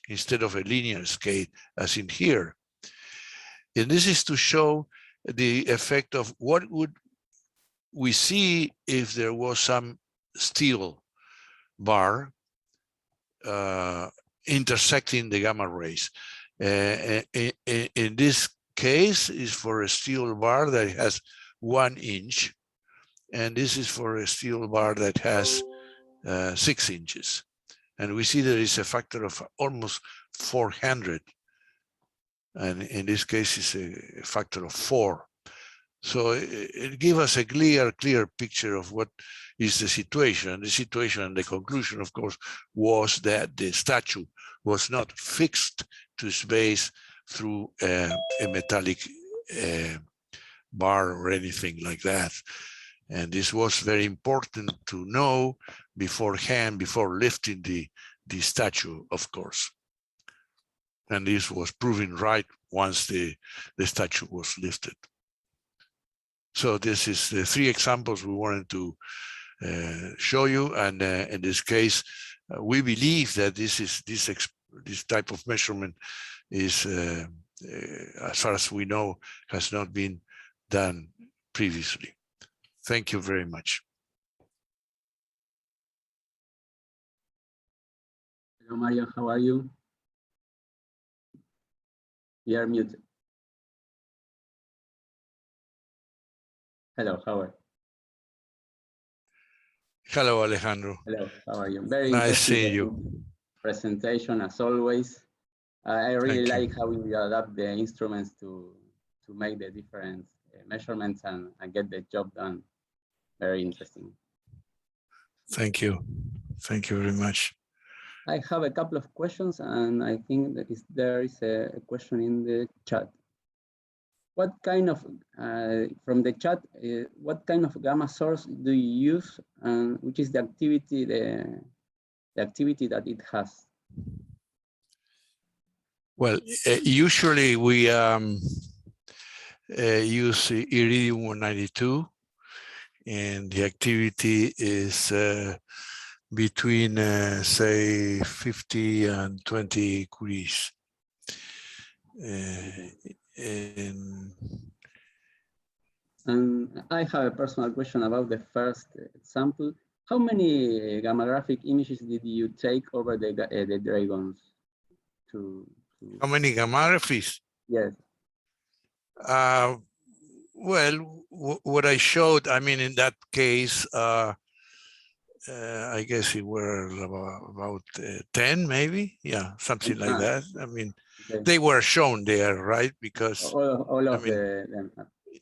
S10: instead of a linear scale as in here. And this is to show the effect of what would we see if there was some steel bar intersecting the gamma rays. In this case is for a steel bar that has 1 inch, and this is for a steel bar that has 6 inches. And we see there is a factor of almost 400. And in this case, it's a factor of 4. So it gives us a clear picture of what is the situation. And the situation and the conclusion, of course, was that the statue was not fixed to space through a metallic bar or anything like that. And this was very important to know beforehand, before lifting the statue, of course. And this was proven right once the statue was lifted. So this is the 3 examples we wanted to show you. And in this case, we believe that this type of measurement is, as far as we know, has not been done previously. Thank you very much.
S8: Hello, Mario, how are you? You are muted. Hello, how are you?
S10: Hello, Alejandro.
S8: Hello, how are you? Very
S10: Nice
S8: interesting
S10: seeing you.
S8: Presentation as always. I really
S10: Thank
S8: like how you adapt the instruments to make the different measurements and get the job done. Very interesting.
S10: Thank you. Thank you very much.
S8: I have a couple of questions, and I think that there is a question in the chat. What kind of, from the chat, what kind of gamma source do you use, and which is the activity, the activity that it has?
S10: Well, usually we use iridium-192, and the activity is between, say, 50 and 20 curies.
S8: And I have a personal question about the first sample. How many gamma graphic images did you take over the dragons?
S10: How many gammographies?
S8: Yes.
S10: Well, what I showed, I mean, in that case, I guess it were about 10, maybe. Yeah, something like that. I mean, okay. They were shown there, right? Because
S8: all of them.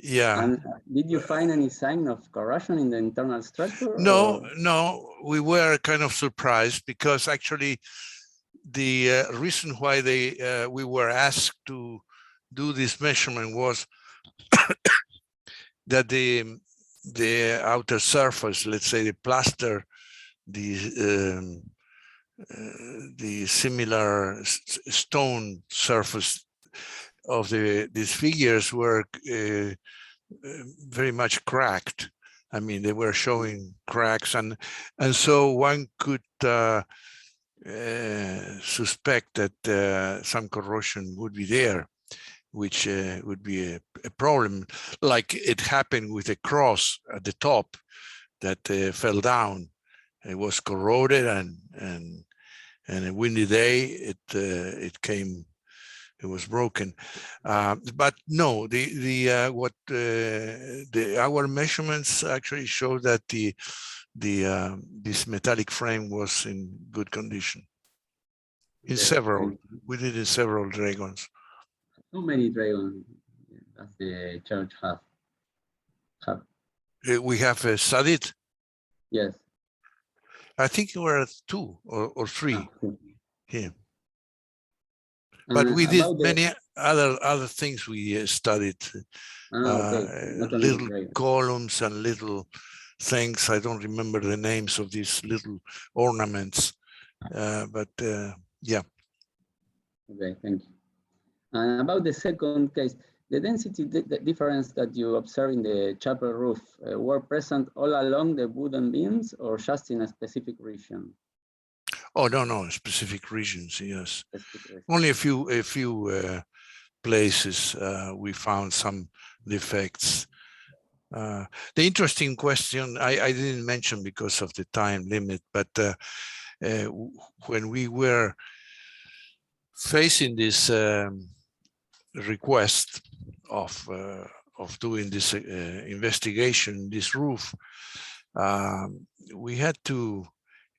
S10: Yeah.
S8: And did you find any sign of corrosion in the internal structure?
S10: No, no, we were kind of surprised because actually the reason why we were asked to do this measurement was that the outer surface, let's say the plaster, the similar stone surface of these figures were very much cracked. I mean, they were showing cracks, and so one could suspect that some corrosion would be there, which would be a problem, like it happened with the cross at the top that fell down. It was corroded, and a windy day it came. It was broken, but no. Our measurements actually show that this metallic frame was in good condition. In several, we did in several dragons.
S8: How many dragons does the church have?
S10: We have studied.
S8: Yes.
S10: I think there were 2 or 3 here. But we did many other things we studied. Little columns and little things. I don't remember the names of these little ornaments, but yeah.
S8: Okay, thank you. And about the second case, the density difference that you observe in the chapel roof were present all along the wooden beams or just in a specific region?
S10: Oh, no, specific regions, yes. Only a few places we found some defects. The interesting question, I didn't mention because of the time limit, but when we were facing this request of doing this investigation, this roof, we had to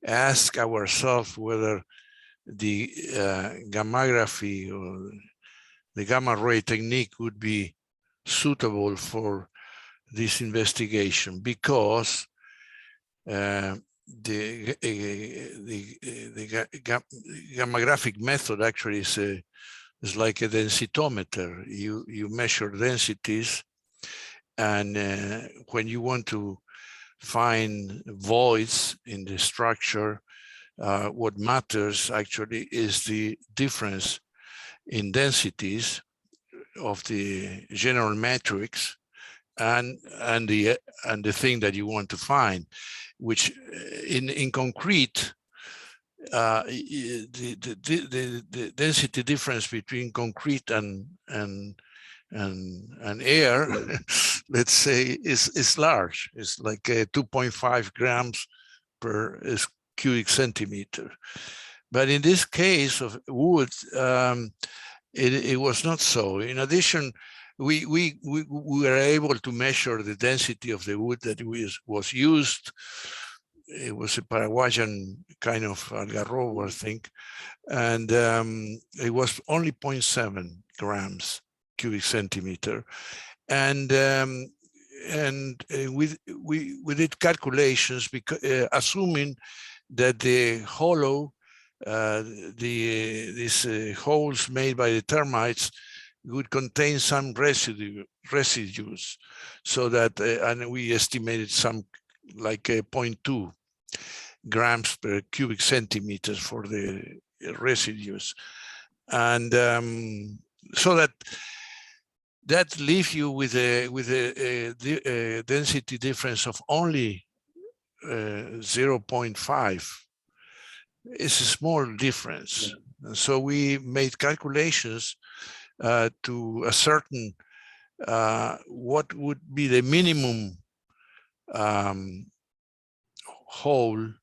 S10: ask ourselves whether the gammography or the gamma ray technique would be suitable for this investigation, because the gammographic method actually is like a densitometer. You measure densities, and when you want to find voids in the structure, what matters actually is the difference in densities of the general matrix and the thing that you want to find, which in concrete, the density difference between concrete and air, let's say, is large. It's like 2.5 grams per cubic centimeter. But in this case of wood, it was not so. In addition, we were able to measure the density of the wood that was used. It was a Paraguayan kind of algarrobo, I think, and it was only 0.7 grams cubic centimeter, and we did calculations because assuming that the hollow, these holes made by the termites would contain some residues, so that and we estimated some like 0.2 grams per cubic centimeters for the residues, and so that leaves you with a density difference of only 0.5. It's a small difference. Yeah. So we made calculations to ascertain what would be the minimum hole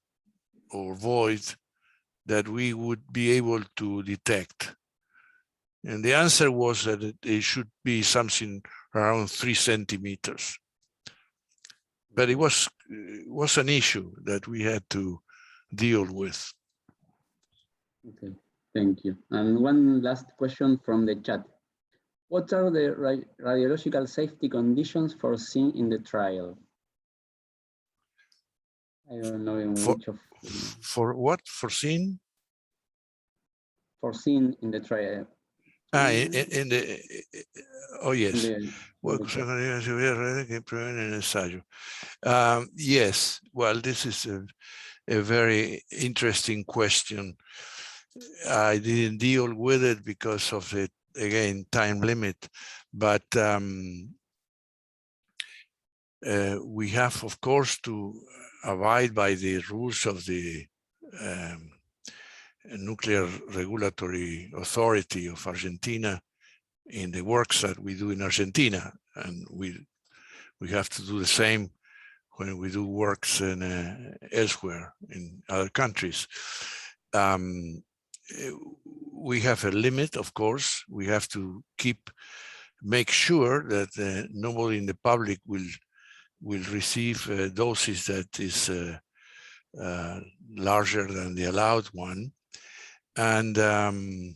S10: or void that we would be able to detect. And the answer was that it should be something around 3 centimeters. But it was an issue that we had to deal with.
S8: Okay, thank you. And one last question from the chat. What are the radiological safety conditions foreseen in the trial? I don't know in which of...
S10: For what? Foreseen?
S8: Foreseen in the trial.
S10: In the... Oh, yes. Yes, well, this is a very interesting question. I didn't deal with it because of the, again, time limit, but we have, of course, to abide by the rules of the Nuclear Regulatory Authority of Argentina in the works that we do in Argentina, and we have to do the same when we do works in elsewhere in other countries. We have a limit, of course. We have to make sure that nobody in the public will receive doses that is larger than the allowed one. And I'm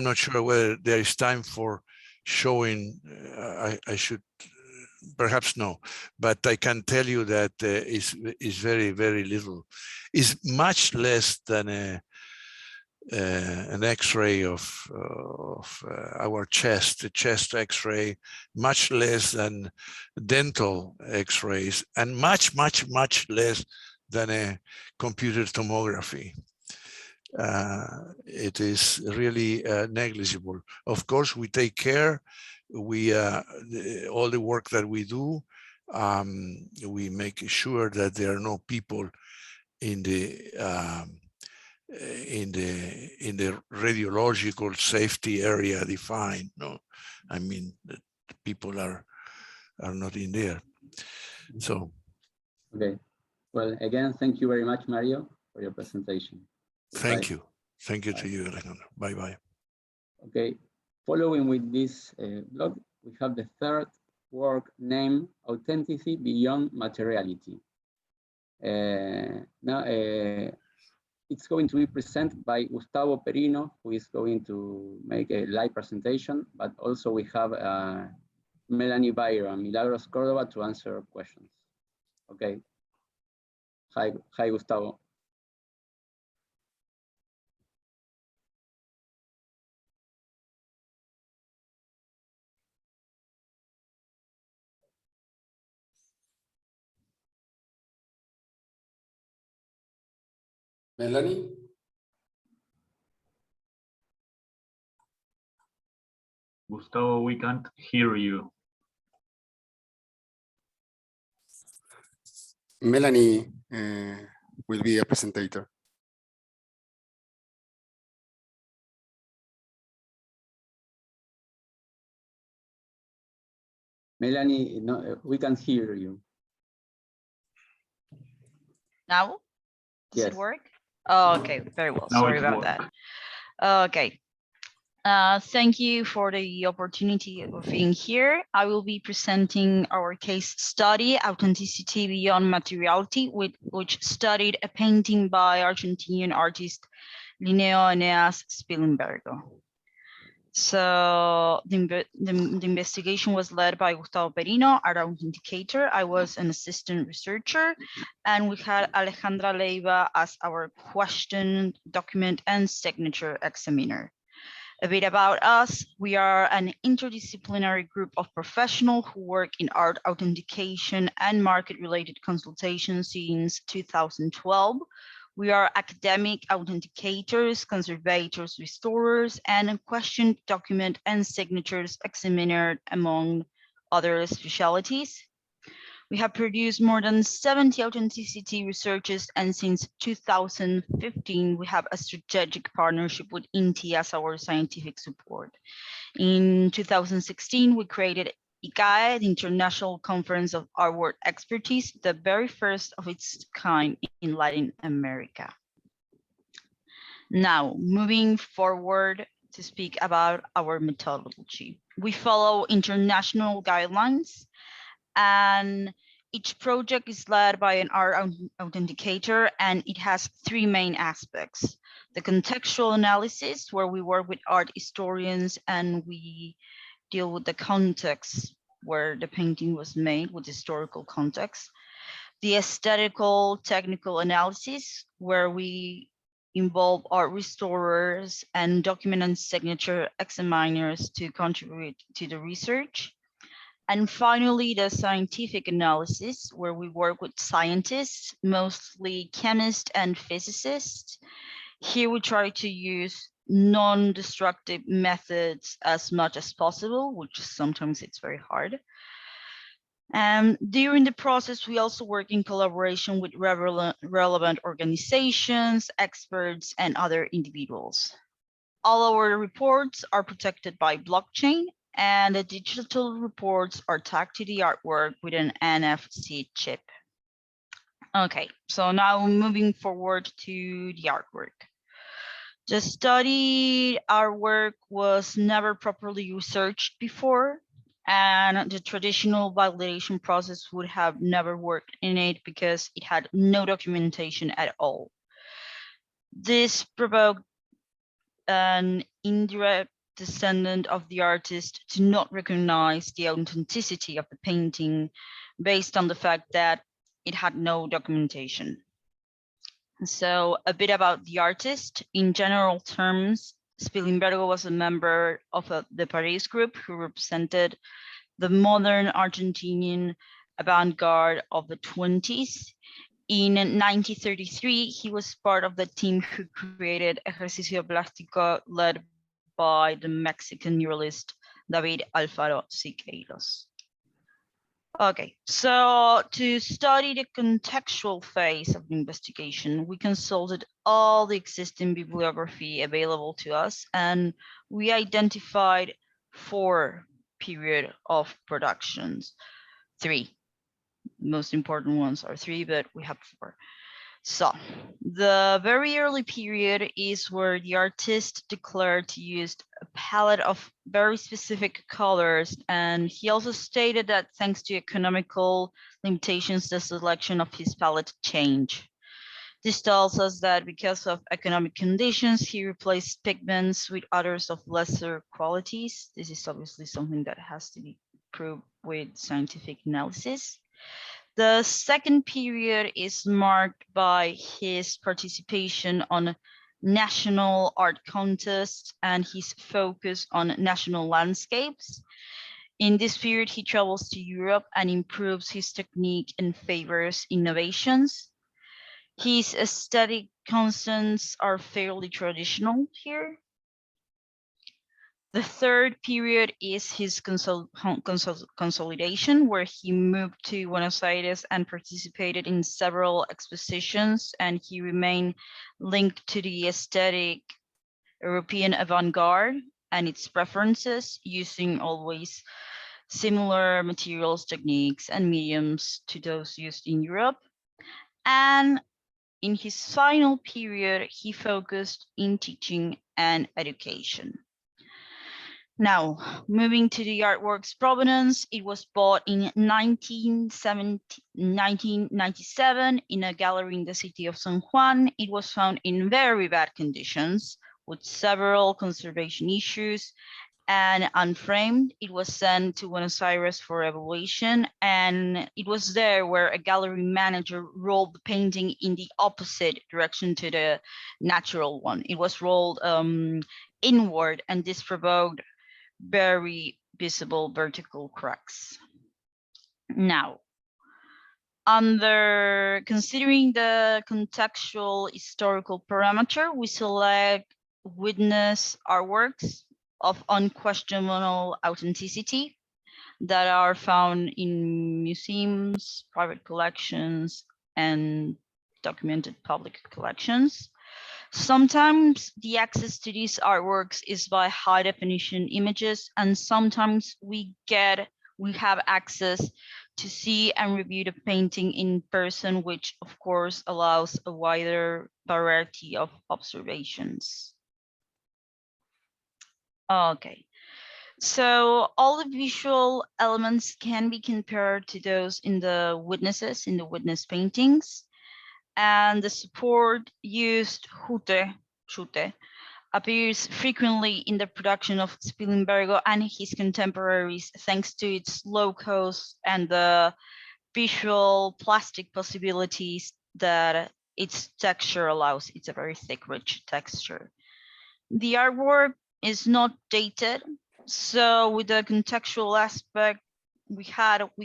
S10: not sure whether there is time for showing. I should perhaps no, but I can tell you that is very, very little. It's much less than an X-ray of our chest, the chest X-ray, much less than dental X-rays, and much, much, much less than a computer tomography. It is really negligible. Of course, we take care. We all the work that we do, we make sure that there are no people in the radiological safety area defined. No, I mean that people are not in there. So.
S8: Okay. Well, again, thank you very much, Mario, for your presentation.
S10: Thank you. Thank you to you, Alejandro. Bye-bye. Okay.
S8: Following with this blog, we have the third work named Authenticity Beyond Materiality. Now, it's going to be presented by Gustavo Perino, who is going to make a live presentation, but also we have Melanie Bayer and Milagros Cordoba to answer questions. Okay. Hi, Gustavo.
S11: Melanie?
S12: Gustavo, we can't hear you.
S11: Melanie will be a presenter.
S8: Melanie, no, we can't hear you.
S13: Now? Does
S8: Yes.
S13: it work? Oh, okay, very well.
S12: Now
S13: Sorry
S12: it
S13: about
S12: works.
S13: that. Okay. Thank you for the opportunity of being here. I will be presenting our case study, Authenticity Beyond Materiality, which studied a painting by Argentinian artist Linneo Eneas Spilimbergo. So the investigation was led by Gustavo Perino, our authenticator. I was an assistant researcher, and we had Alejandra Leiva as our question, document, and signature examiner. A bit about us: we are an interdisciplinary group of professionals who work in art authentication and market-related consultation since 2012. We are academic authenticators, conservators, restorers, and question, document, and signatures examiner, among other specialties. We have produced more than 70 authenticity researches, and since 2015, we have a strategic partnership with INTI as our scientific support. In 2016, we created ICAE, the International Conference of Artwork Expertise, the very first of its kind in Latin America. Now, moving forward to speak about our methodology. We follow international guidelines, and each project is led by an art authenticator, and it has three main aspects: the contextual analysis, where we work with art historians and we deal with the context where the painting was made, with historical context; the aesthetical technical analysis, where we involve art restorers and document and signature examiners to contribute to the research; and finally, the scientific analysis, where we work with scientists, mostly chemists and physicists. Here we try to use non-destructive methods as much as possible, which sometimes it's very hard. During the process, we also work in collaboration with relevant organizations, experts, and other individuals. All our reports are protected by blockchain, and the digital reports are tagged to the artwork with an NFC chip. Okay, so now moving forward to the artwork. The studied artwork was never properly researched before, and the traditional validation process would have never worked in it because it had no documentation at all. This provoked an indirect descendant of the artist to not recognize the authenticity of the painting based on the fact that it had no documentation. So a bit about the artist. In general terms, Spilimbergo was a member of the Paris group who represented the modern Argentinian avant-garde of the 20s. In 1933, he was part of the team who created Ejercicio Plástico, led by the Mexican muralist David Alfaro Siqueiros. Okay, so to study the contextual phase of the investigation, we consulted all the existing bibliography available to us, and we identified 4 periods of productions. 3. Most important ones are 3, but we have 4. So the very early period is where the artist declared to use a palette of very specific colors, and he also stated that thanks to economical limitations, the selection of his palette changed. This tells us that because of economic conditions, he replaced pigments with others of lesser qualities. This is obviously something that has to be proved with scientific analysis. The second period is marked by his participation on national art contests and his focus on national landscapes. In this period, he travels to Europe and improves his technique and favors innovations. His aesthetic constants are fairly traditional here. The third period is his consolidation, where he moved to Buenos Aires and participated in several expositions, and he remained linked to the aesthetic European avant-garde and its preferences, using always similar materials, techniques, and mediums to those used in Europe. And In his final period, he focused in teaching and education. Now, moving to the artwork's provenance, it was bought in 1997 in a gallery in the city of San Juan. It was found in very bad conditions with several conservation issues, and unframed. It was sent to Buenos Aires for evaluation, and it was there where a gallery manager rolled the painting in the opposite direction to the natural one. It was rolled inward, and this provoked very visible vertical cracks. Now, under considering the contextual historical parameter, we select witness artworks of unquestionable authenticity that are found in museums, private collections, and documented public collections. Sometimes the access to these artworks is by high definition images, and sometimes we have access to see and review the painting in person, which of course allows a wider variety of observations. Okay, so all the visual elements can be compared to those in the witness paintings. And the support used, jute, appears frequently in the production of Spilimbergo and his contemporaries, thanks to its low cost and the visual plastic possibilities that its texture allows. It's a very thick, rich texture. The artwork is not dated, so with the contextual aspect, we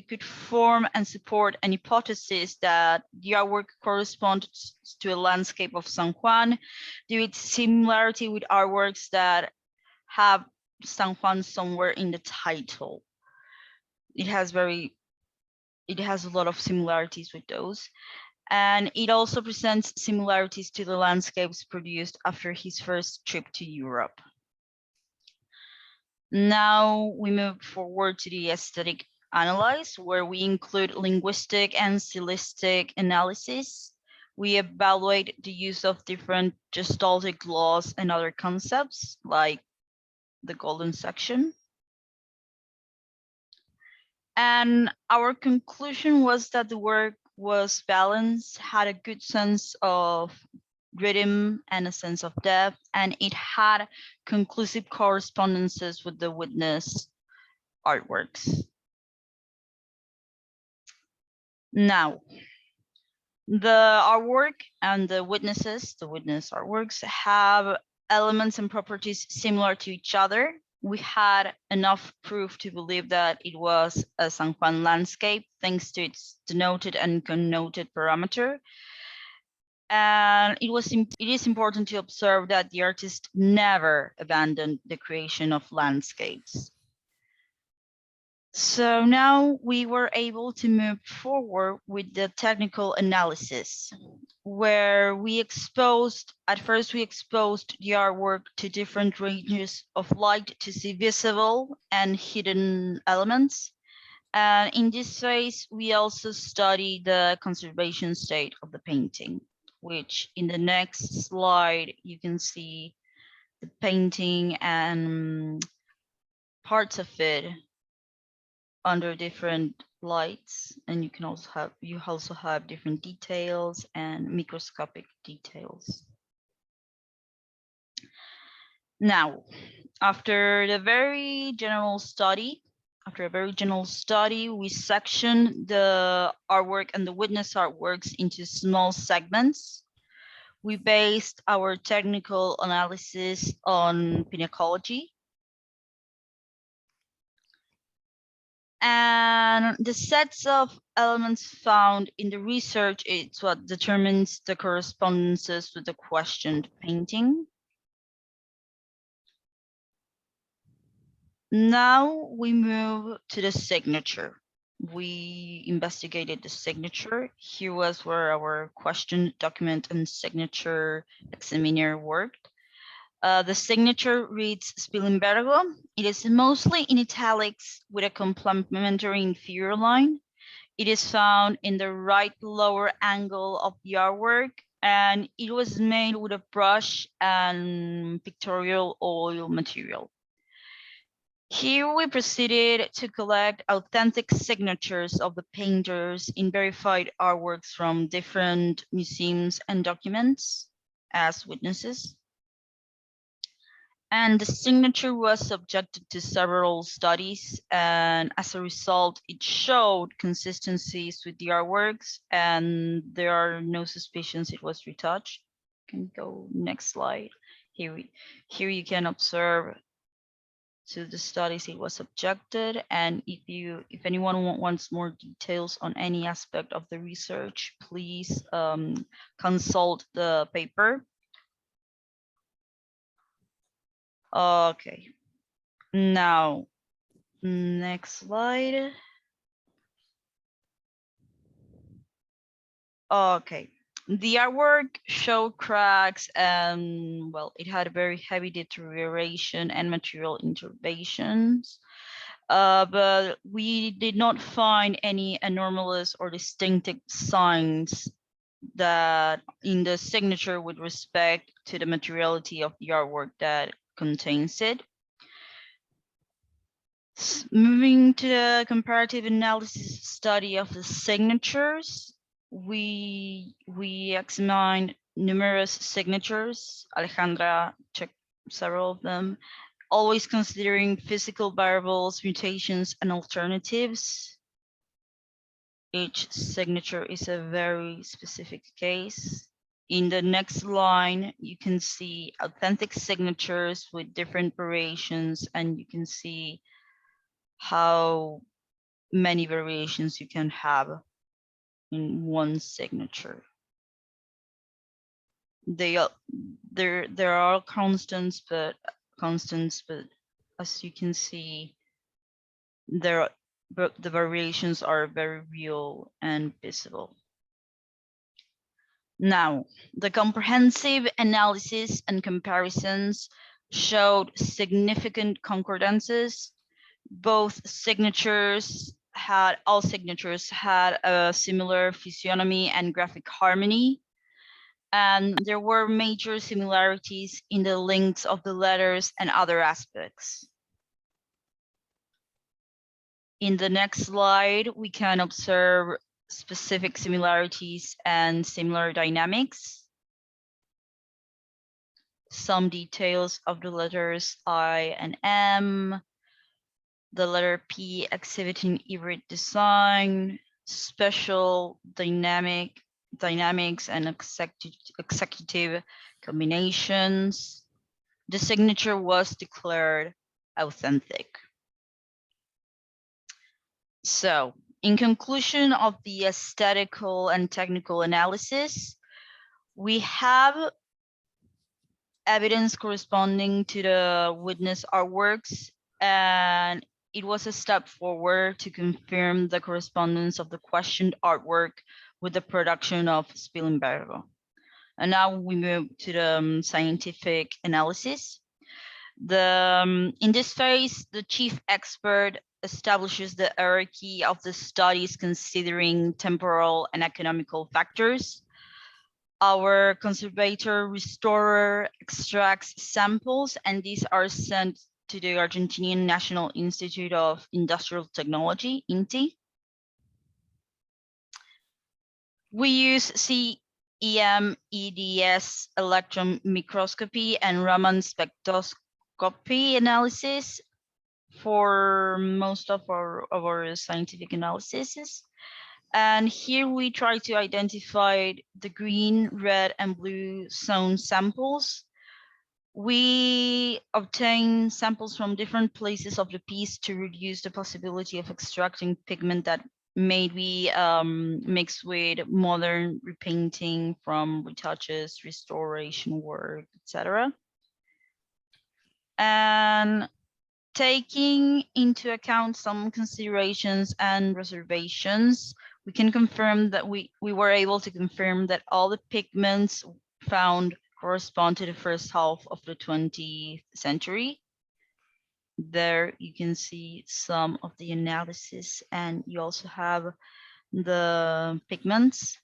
S13: could form and support an hypothesis that the artwork corresponds to a landscape of San Juan due to its similarity with artworks that have San Juan somewhere in the title. It has a lot of similarities with those. And it also presents similarities to the landscapes produced after his first trip to Europe. Now we move forward to the aesthetic analysis, where we include linguistic and stylistic analysis. We evaluate the use of different gestaltic laws and other concepts, like the golden section. And our conclusion was that the work was balanced, had a good sense of rhythm and a sense of depth, and it had conclusive correspondences with the witness artworks. Now, the artwork and the witness artworks have elements and properties similar to each other. We had enough proof to believe that it was a San Juan landscape, thanks to its denoted and connoted parameter. And it is important to observe that the artist never abandoned the creation of landscapes. So now we were able to move forward with the technical analysis, where at first we exposed the artwork to different ranges of light to see visible and hidden elements. And in this phase, we also study the conservation state of the painting, which in the next slide, you can see the painting and parts of it under different lights, and you also have different details and microscopic details. Now, after a very general study, we sectioned the artwork and the witness artworks into small segments. We based our technical analysis on pinacology. And the sets of elements found in the research is what determines the correspondences with the questioned painting. Now we move to the signature. We investigated the signature. Here was where our question document and signature examiner worked. The signature reads Spilimbergo. It is mostly in italics with a complementary inferior line. It is found in the right lower angle of the artwork, and it was made with a brush and pictorial oil material. Here we proceeded to collect authentic signatures of the painters in verified artworks from different museums and documents as witnesses. And the signature was subjected to several studies, and as a result, it showed consistencies with the artworks, and there are no suspicions it was retouched. Can go next slide. Here you can observe to the studies it was subjected, and if anyone wants more details on any aspect of the research, please consult the paper. Okay, now next slide. Okay, the artwork showed cracks and, well, it had a very heavy deterioration and material interventions, but we did not find any anomalous or distinctive signs that in the signature with respect to the materiality of the artwork that contains it. Moving to the comparative analysis study of the signatures, we examined numerous signatures. Alejandra checked several of them, always considering physical variables, mutations, and alternatives. Each signature is a very specific case. In the next line, you can see authentic signatures with different variations, and you can see how many variations you can have in one signature. There are constants, but as you can see, the variations are very real and visible. Now, the comprehensive analysis and comparisons showed significant concordances. All signatures had a similar physiognomy and graphic harmony, and there were major similarities in the lengths of the letters and other aspects. In the next slide, we can observe specific similarities and similar dynamics. Some details of the letters I and M, the letter P exhibiting hybrid design, special dynamics and executive combinations. The signature was declared authentic. So, in conclusion of the aesthetical and technical analysis, we have evidence corresponding to the witness artworks, and it was a step forward to confirm the correspondence of the questioned artwork with the production of Spilimbergo. And now we move to the scientific analysis. In this phase, the chief expert establishes the hierarchy of the studies considering temporal and economical factors. Our conservator restorer extracts samples, and these are sent to the Argentinian National Institute of Industrial Technology, INTI. We use CEM, EDS, electron microscopy, and Raman spectroscopy analysis for most of our scientific analyses. And here we try to identify the green, red, and blue zone samples. We obtain samples from different places of the piece to reduce the possibility of extracting pigment that may be mixed with modern repainting from retouches, restoration work, etc. And taking into account some considerations and reservations, we can confirm that we were able to confirm that all the pigments found correspond to the first half of the 20th century. There you can see some of the analysis, and you also have the pigments.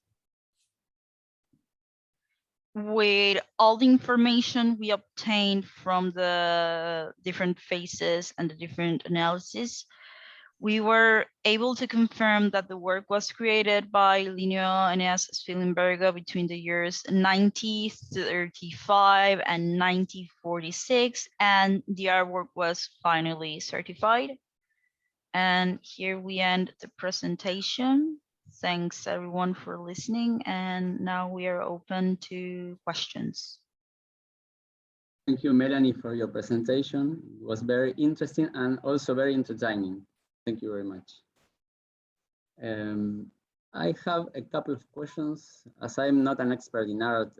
S13: with all the information we obtained from the different phases and the different analysis, we were able to confirm that the work was created by Linneo and S. Spilimberger between the years 1935 and 1946, and the artwork was finally certified. And here we end the presentation. Thanks everyone for listening, and now we are open to questions.
S8: Thank you, Melanie, for your presentation. It was very interesting and also very entertaining. Thank you very much. I have a couple of questions. As I'm not an expert in art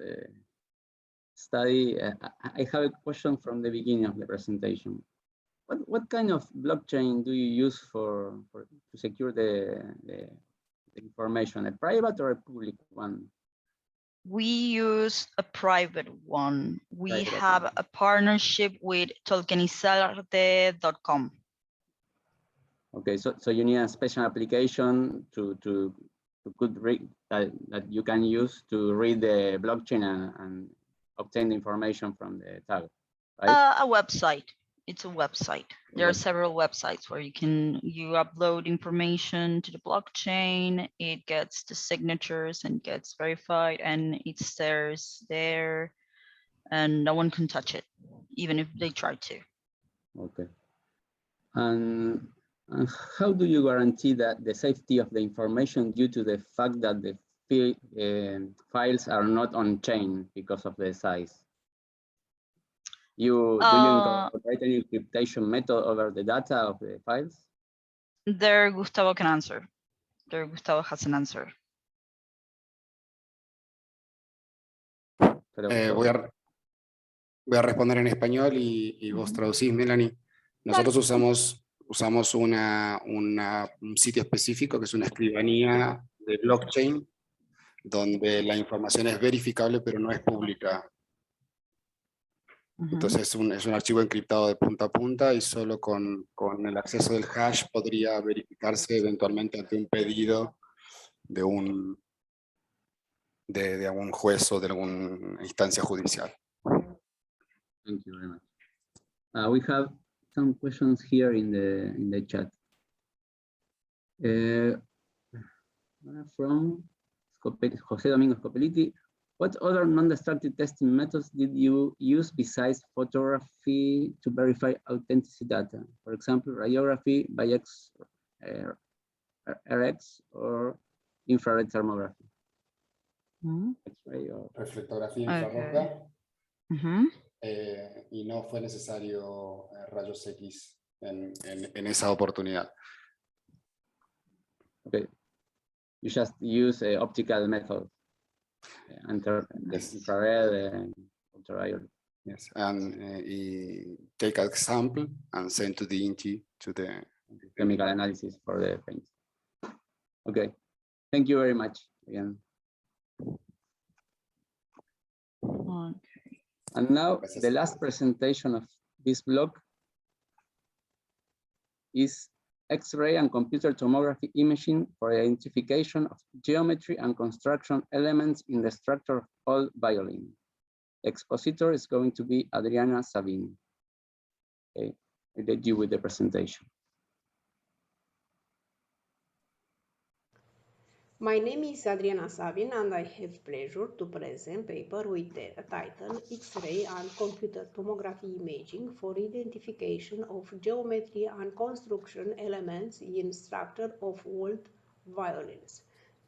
S8: study, I have a question from the beginning of the presentation. What kind of blockchain do you use to secure the information, a private or a public one?
S13: We use a private one. We have a partnership with tokenizarte.com.
S8: Okay, so you need a special application to read that you can use to read the blockchain and obtain the information from the tag, right?
S13: A website. It's a website. There are several websites where you upload information to the blockchain. It gets the signatures and gets verified, and it stays there, and no one can touch it, even if they try to.
S8: Okay. And how do you guarantee that the safety of the information due to the fact that the files are not on chain because of the size? Do you incorporate any encryptation method over the data of the files?
S13: There, Gustavo can answer. There, Gustavo has an answer.
S11: Voy a responder en español y vos traducís, Melanie. Nosotros usamos un sitio específico que es una escribanía de blockchain, donde la información es verificable pero no es pública. Entonces es un archivo encriptado de punta a punta y solo con el acceso del hash podría verificarse eventualmente ante un pedido de algún juez o de alguna instancia judicial.
S8: Thank you very much. We have some questions here in the chat. From José Domingo Scopelliti. What other non-destructive testing methods did you use besides photography to verify authenticity data? For example, radiography by RX or infrared thermography? X-ray or...
S11: Reflectografía infrarroja. Y no fue necesario rayos X en esa oportunidad.
S8: Okay. You just use optical methods. Infrared and ultraviolet.
S11: Yes, and take a sample and send to the INTI to the
S8: chemical analysis for the paint. Okay, thank you very much again. Okay. And now the last presentation of this block is X-ray and computer tomography imaging for identification of geometry and construction elements in the structure of all violin. The expositor is going to be Adriana Sabin. Okay, I let you with the presentation.
S14: My name is Adriana Sabin and I have pleasure to present paper with the title X-ray and computer tomography imaging for identification of geometry and construction elements in structure of old violins.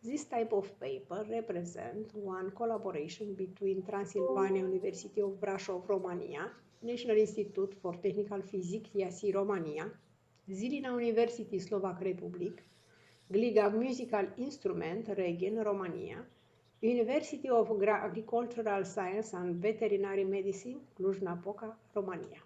S14: This type of paper represents one collaboration between Transylvania University of Brașov, Romania, National Institute for Technical Physics, IASI, Romania, Zilina University, Slovak Republic, Gliga Musical Instrument, Regen, Romania, University of Agricultural Science and Veterinary Medicine, Cluj-Napoca, Romania.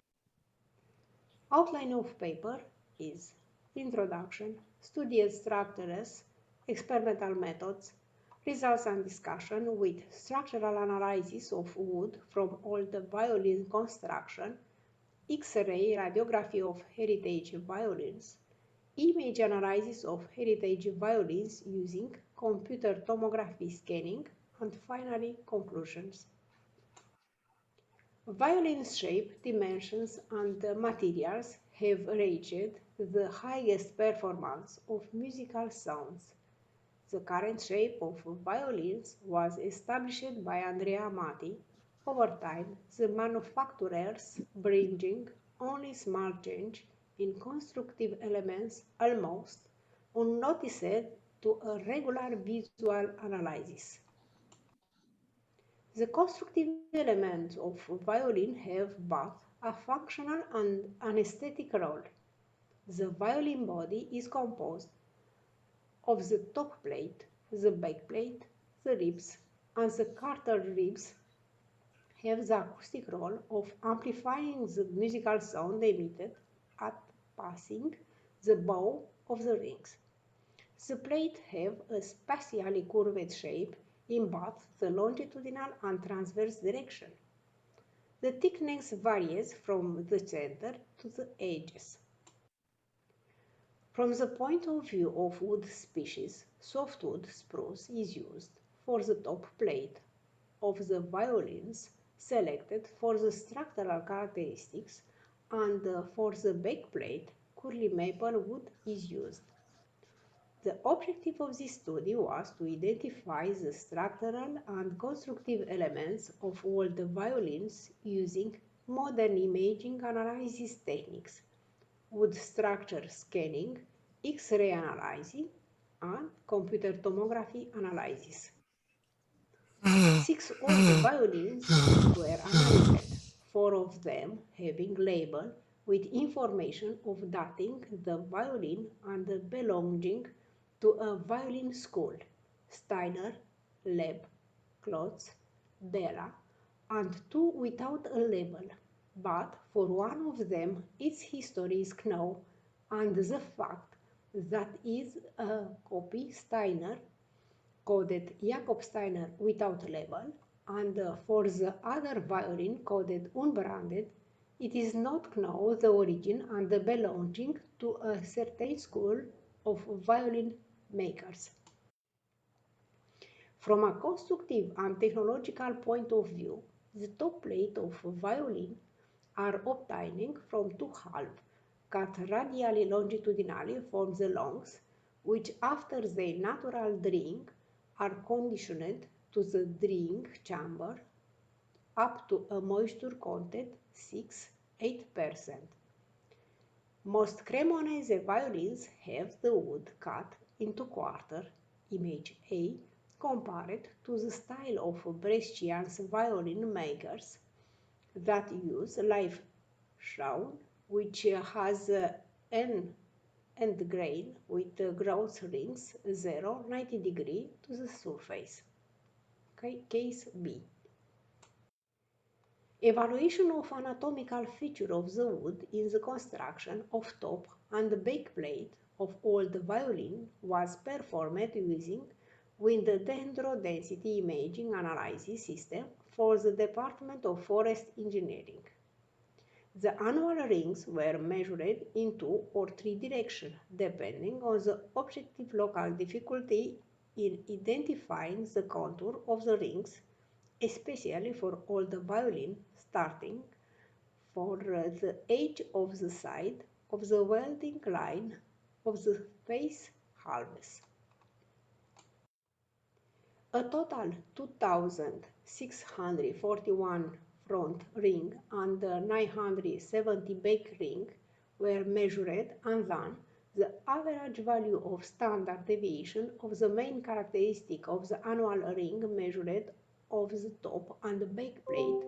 S14: Outline of paper is Introduction, Studied Structures, Experimental Methods, Results and Discussion with Structural Analysis of Wood from Old Violin Construction, X-ray Radiography of Heritage Violins, Image analysis of heritage violins using computer tomography scanning, and finally conclusions. Violin's shape, dimensions, and materials have reached the highest performance of musical sounds. The current shape of violins was established by Andrea Amati. Over time, the manufacturers bringing only small change in constructive elements almost unnoticed to a regular visual analysis. The constructive elements of violin have both a functional and an aesthetic role. The violin body is composed of the top plate, the back plate, the ribs, and the quarter ribs have the acoustic role of amplifying the musical sound emitted at passing the bow of the rings. The plate have a spatially curved shape in both the longitudinal and transverse direction. The thickness varies from the center to the edges. From the point of view of wood species, softwood spruce is used for the top plate of the violins selected for the structural characteristics, and for the back plate, curly maple wood is used. The objective of this study was to identify the structural and constructive elements of all the violins using modern imaging analysis techniques, wood structure scanning, X-ray analysis, and computer tomography analysis. 6 old violins were analyzed, 4 of them having label with information of dating the violin and belonging to a violin school, Steiner, Leb, Klotz, Della, and 2 without a label, but for one of them its history is known, and the fact that is a copy Steiner, coded Jakob Steiner without label, and for the other violin coded unbranded, it is not known the origin and the belonging to a certain school of violin makers. From a constructive and technological point of view, the top plate of violin are obtaining from 2 halves, cut radially longitudinally from the lungs, which after their natural drying are conditioned to the drying chamber up to a moisture content 6–8%. Most Cremonese violins have the wood cut into quarter, image A, compared to the style of Brescian's violin makers that use live shown, which has an end grain with gross rings 0–90 degrees to the surface. Okay, case B. Evaluation of anatomical feature of the wood in the construction of top and back plate of old violin was performed using wind dendro density imaging analysis system for the Department of Forest Engineering. The annual rings were measured in 2 or 3 directions, depending on the objective local difficulty in identifying the contour of the rings, especially for all the violin, starting for the edge of the side of the welding line of the face halves. A total 2,641 front ring and 970 back ring were measured, and then the average value of standard deviation of the main characteristic of the annual ring measured of the top and back plate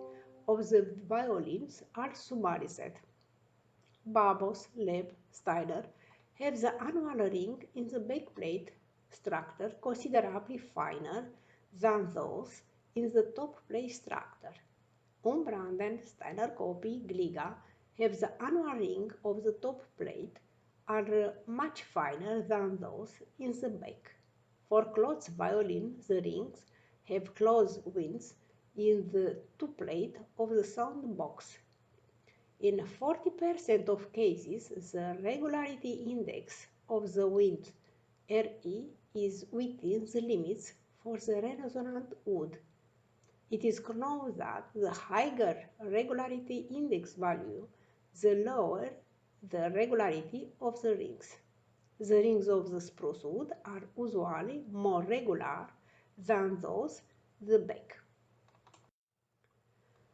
S14: of the violins are summarized. Babos, Leb, Steiner have the annual ring in the back plate structure considerably finer than those in the top plate structure. Unbranded Steiner copy Gliga have the annual ring of the top plate are much finer than those in the back. For Klotz violin, the rings have close winds in the two plate of the sound box. In 40% of cases, the regularity index of the wind RE is within the limits for the resonant wood. It is known that the higher regularity index value, the lower the regularity of the rings. The rings of the spruce wood are usually more regular than those the back.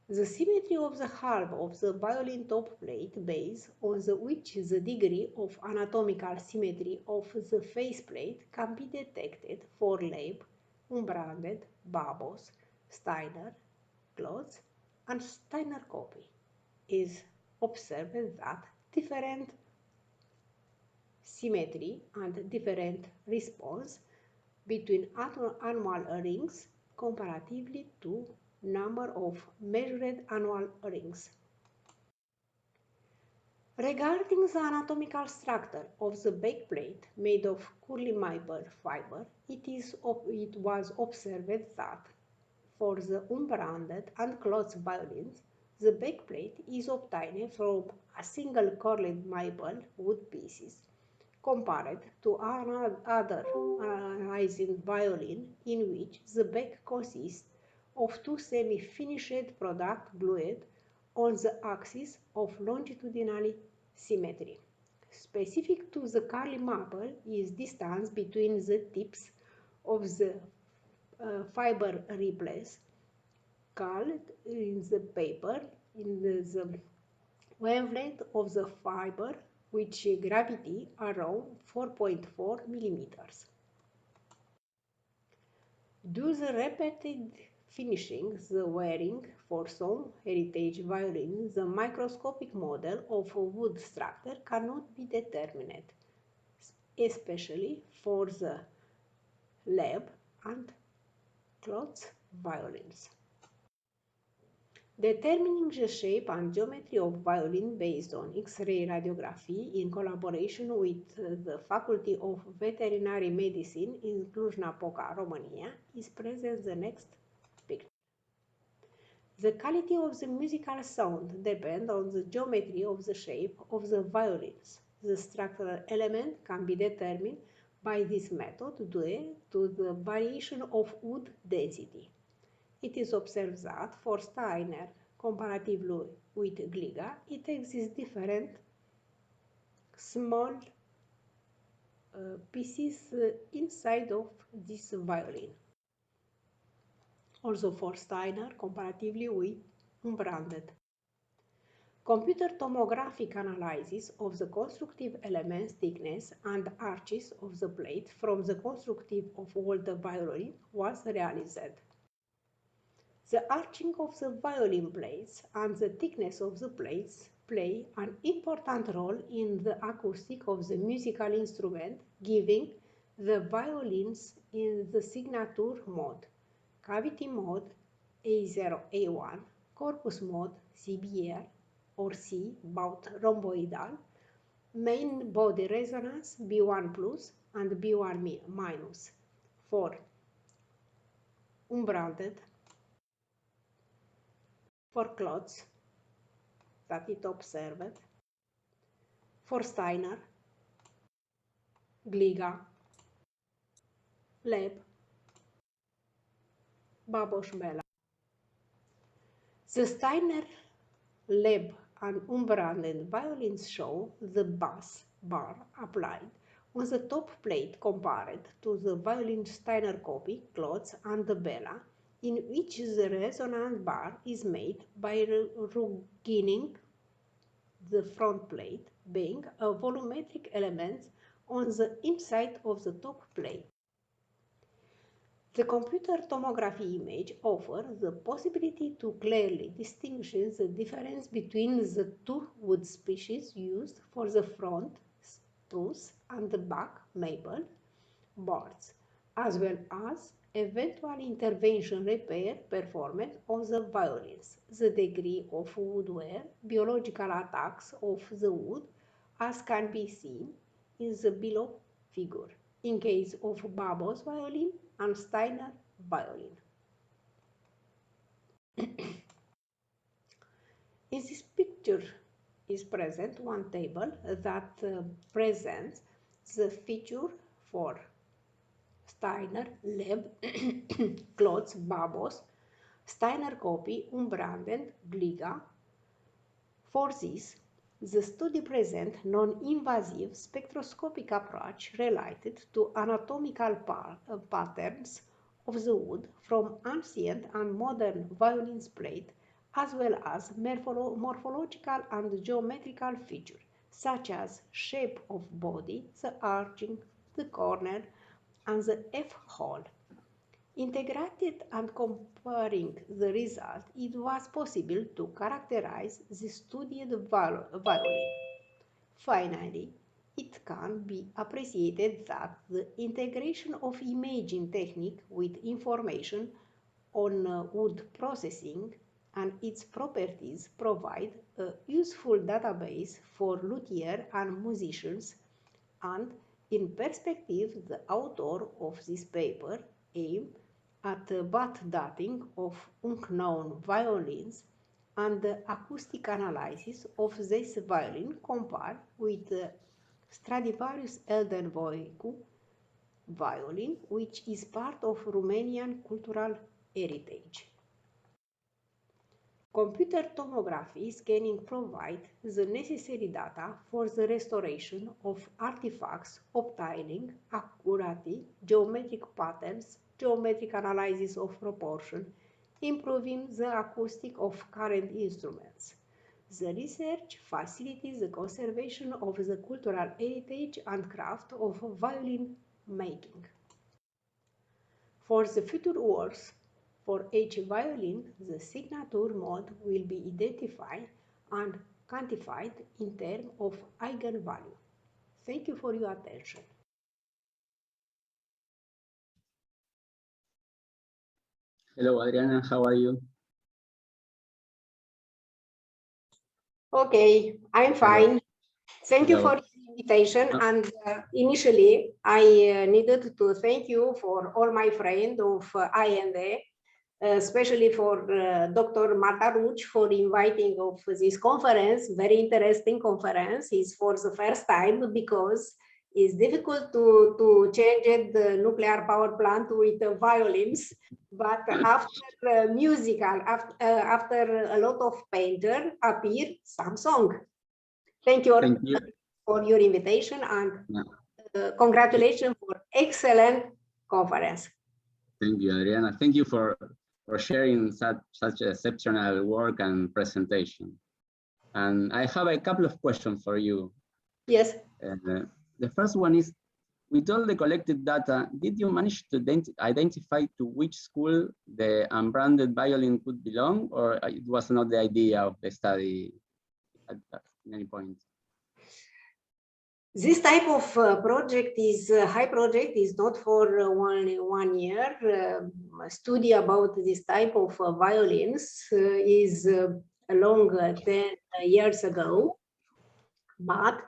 S14: The symmetry of the half of the violin top plate base on which the degree of anatomical symmetry of the faceplate can be detected for Leib, unbranded, Babos, Steiner, Klotz, and Steiner copy is observed that different symmetry and different response between annual rings comparatively to number of measured annual rings. Regarding the anatomical structure of the backplate made of curly maple fiber, it was observed that for the unbranded and Klotz violins, the backplate is obtained from a single curled maple wood pieces, compared to other analyzing violin in which the back consists of two semi-finished products glued on the axis of longitudinal symmetry. Specific to the curly maple is distance between the tips of the fiber ripples, called in the paper in the wavelength of the fiber, which gravity around 4.4 millimeters. Due the repeated finishing the wearing for some heritage violins, the microscopic model of a wood structure cannot be determined, especially for the Leib and Klotz violins. Determining the shape and geometry of violin based on X-ray radiography in collaboration with the Faculty of Veterinary Medicine in Cluj-Napoca, Romania, is present in the next picture. The quality of the musical sound depends on the geometry of the shape of the violins. The structural element can be determined by this method due to the variation of wood density. It is observed that for Steiner, comparatively with Gliga, it exists different small pieces inside of this violin. Also for Steiner, comparatively with unbranded. Computer tomographic analysis of the constructive elements thickness and arches of the plate from the constructive of all the violin was realized. The arching of the violin plates and the thickness of the plates play an important role in the acoustic of the musical instrument, giving the violins in the signature mode, cavity mode A0, A1, corpus mode CBR or C, both rhomboidal, main body resonance B1 plus and B1 minus for unbranded, for Klotz that it observed, for Steiner, Gliga, Leib, Babos Bela. The Steiner, Leib and unbranded violins show the bass bar applied on the top plate compared to the violin Steiner copy, Klotz and the Bela, in which the resonance bar is made by rugining the front plate, being a volumetric element on the inside of the top plate. The computer tomography image offers the possibility to clearly distinguish the difference between the two wood species used for the front spruce and the back maple boards, as well as eventual intervention repair performed on the violins, the degree of wood wear, biological attacks of the wood, as can be seen in the below figure, in case of Babos violin and Steiner violin. In this picture is present one table that presents the feature for Steiner, Leib, Klotz, Babos, Steiner copy, unbranded, Gliga. For this, the study presents non-invasive spectroscopic approach related to anatomical patterns of the wood from ancient and modern violins plate, as well as morphological and geometrical features, such as shape of body, the arching, the corner, and the F-hole. Integrated and comparing the result, it was possible to characterize the studied violin. Finally, it can be appreciated that the integration of imaging technique with information on wood processing and its properties provide a useful database for luthiers and musicians, and in perspective, the author of this paper aimed at backdating of unknown violins and the acoustic analysis of this violin compared with the Stradivarius Eldenvoicu violin, which is part of Romanian cultural heritage. Computer tomography scanning provides the necessary data for the restoration of artifacts, obtaining accuracy, geometric patterns, geometric analysis of proportion, improving the acoustic of current instruments. The research facilitates the conservation of the cultural heritage and craft of violin making. For the future works, for each violin, the signature mode will be identified and quantified in terms of eigenvalue. Thank you for your attention.
S8: Hello, Adriana, how are you?
S14: Okay, I'm fine. Thank you for the invitation. And initially, I needed to thank you for all my friends of IND, especially for Dr. Marta Ruch for inviting of this conference. Very interesting conference. Is for the first time because it's difficult to change the nuclear power plant with violins. But after musical, after a lot of painter appear some song. Thank you, for your invitation and congratulations for excellent conference.
S8: Thank you, Adriana. Thank you for sharing such exceptional work and presentation. And I have a couple of questions for you.
S14: Yes.
S8: The first one is, with all the collected data, did you manage to identify to which school the unbranded violin could belong, or it was not the idea of the study at any point?
S14: This type of project is high project is not for one year. Study about this type of violins is a long 10 years ago, but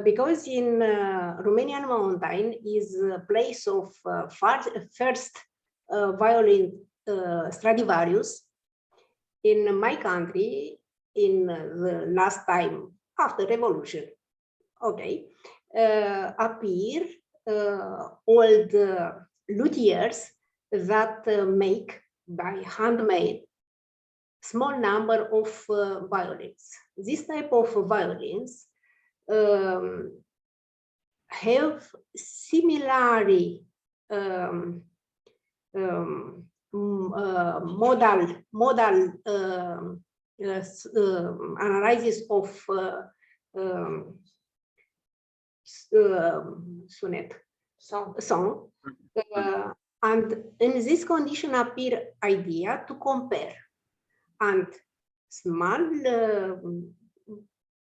S14: because in Romanian mountain is a place of first violin Stradivarius. In my country, in the last time after revolution, okay, appear old luthiers that make by handmade small number of violins. This type of violins have similarly modal analysis of sonnet song, and in this condition appear idea to compare, and small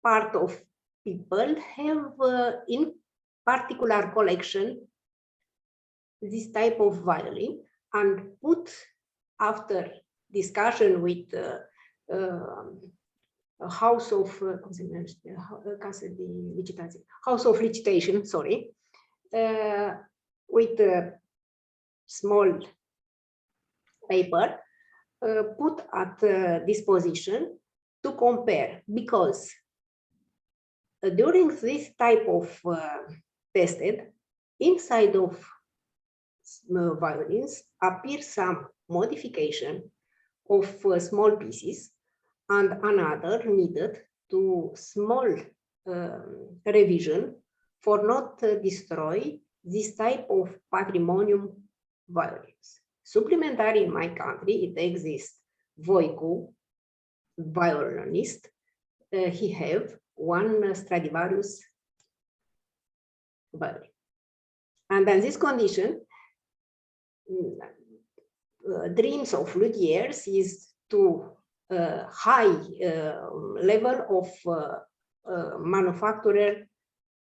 S14: part of people have in particular collection this type of violin, and put after discussion with house of licitation, sorry, with a small paper put at disposition to compare, because during this type of tested, inside of violins appear some modification of small pieces, and another needed to small revision for not destroy this type of patrimonium violins. Supplementary in my country, it exists Voicu, violinist. He have one Stradivarius violin. And in this condition, dreams of luthiers is to high level of manufacturer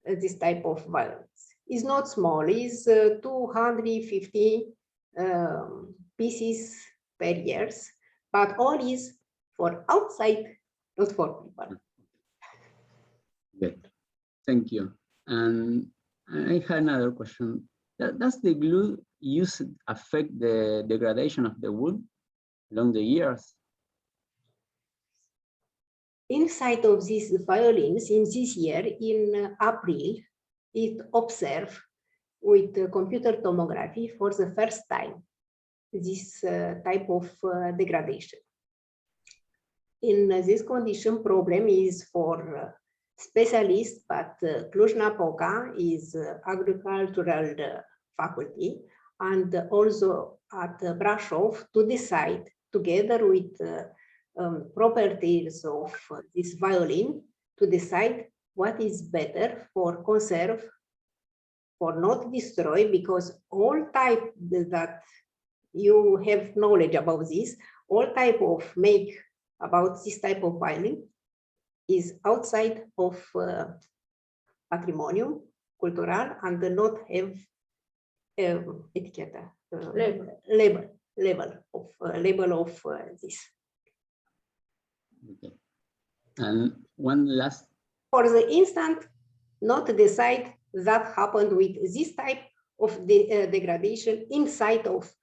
S14: this type of violins. It's not small, it's 250 pieces per year, but all is for outside, not for people.
S8: Good, thank you. And I have another question. Does the glue used affect the degradation of the wood along the years?
S14: Inside of these violins, in this year, in April, it observed with computer tomography for the first time this type of degradation. In this condition, problem is for specialists, but Cluj-Napoca is agricultural faculty, and also at Brașov to decide together with properties of this violin to decide what is better for conserve, for not destroy, because all type that you have knowledge about this, all type of make about this type of violin is outside of patrimonium cultural and not have etiquette label of this.
S8: Okay. And one last.
S14: For the instant, not decide that happened with this type of degradation inside of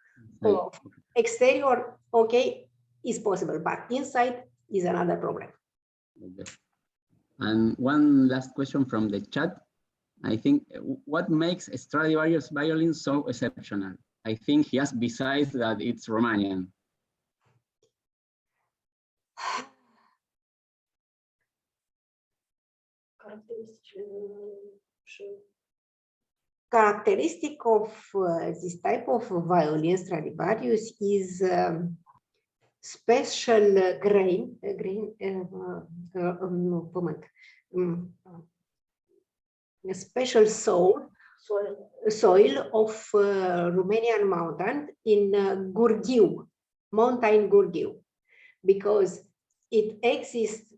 S14: exterior, okay, is possible, but inside is another problem.
S8: Okay. And one last question from the chat. I think, what makes Stradivarius violin so exceptional? I think he has, besides that it's Romanian.
S14: Characteristic of this type of violin Stradivarius is special a special soil of Romanian mountain in Gurghiu, mountain Gurghiu, because it exists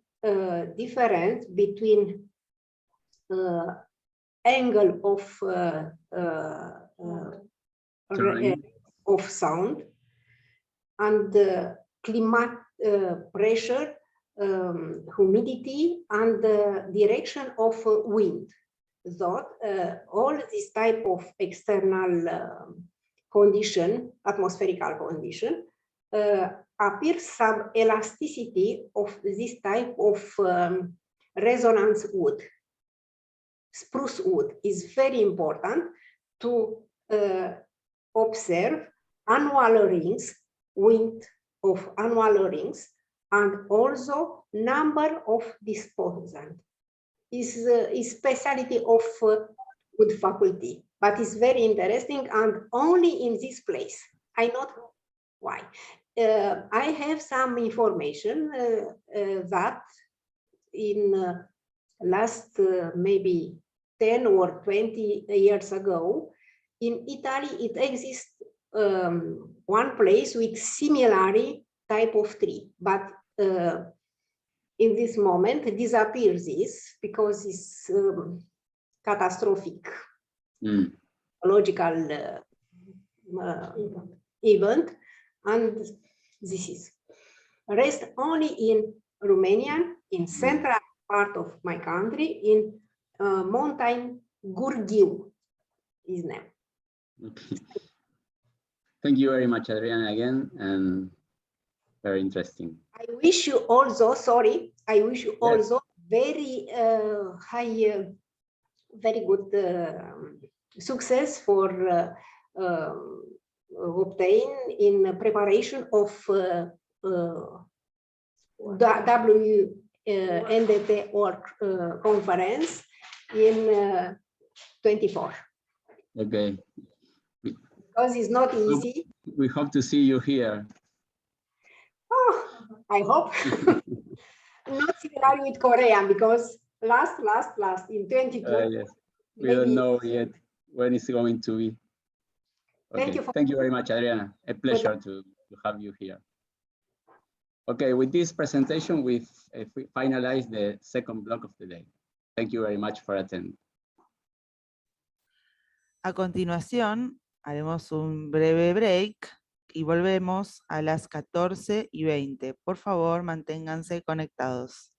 S14: difference between angle of sound and climate pressure, humidity, and direction of wind. That all this type of external condition, atmospherical condition, appears some elasticity of this type of resonance wood. Spruce wood is very important to observe annual rings, wind of annual rings, and also number of disposant. Is specialty of wood faculty, but it's very interesting and only in this place. I know why. I have some information that in last maybe 10 or 20 years ago, in Italy, it exists one place with similar type of tree, but in this moment disappears this because it's catastrophic logical event, and this is rest only in Romania, in central part of my country, in mountain Gurghiu is name.
S8: Okay. Thank you very much, Adriana, again, and very interesting.
S14: I wish you also, sorry, I wish you also very high, very good success for obtain in preparation of NDT conference in 24.
S8: Okay.
S14: Because it's not easy.
S8: We hope to see you here.
S14: Oh, I hope. Not similar with Korean, because last in 22.
S8: Yes. We don't know yet when it's going to be. Okay. Thank you very much, Adriana. A pleasure to have you here. Okay, with this presentation, we finalize the second block of the day. Thank you very much for attending.
S1: A continuación, haremos un breve break y volvemos a las 14:20. Por favor, manténganse conectados.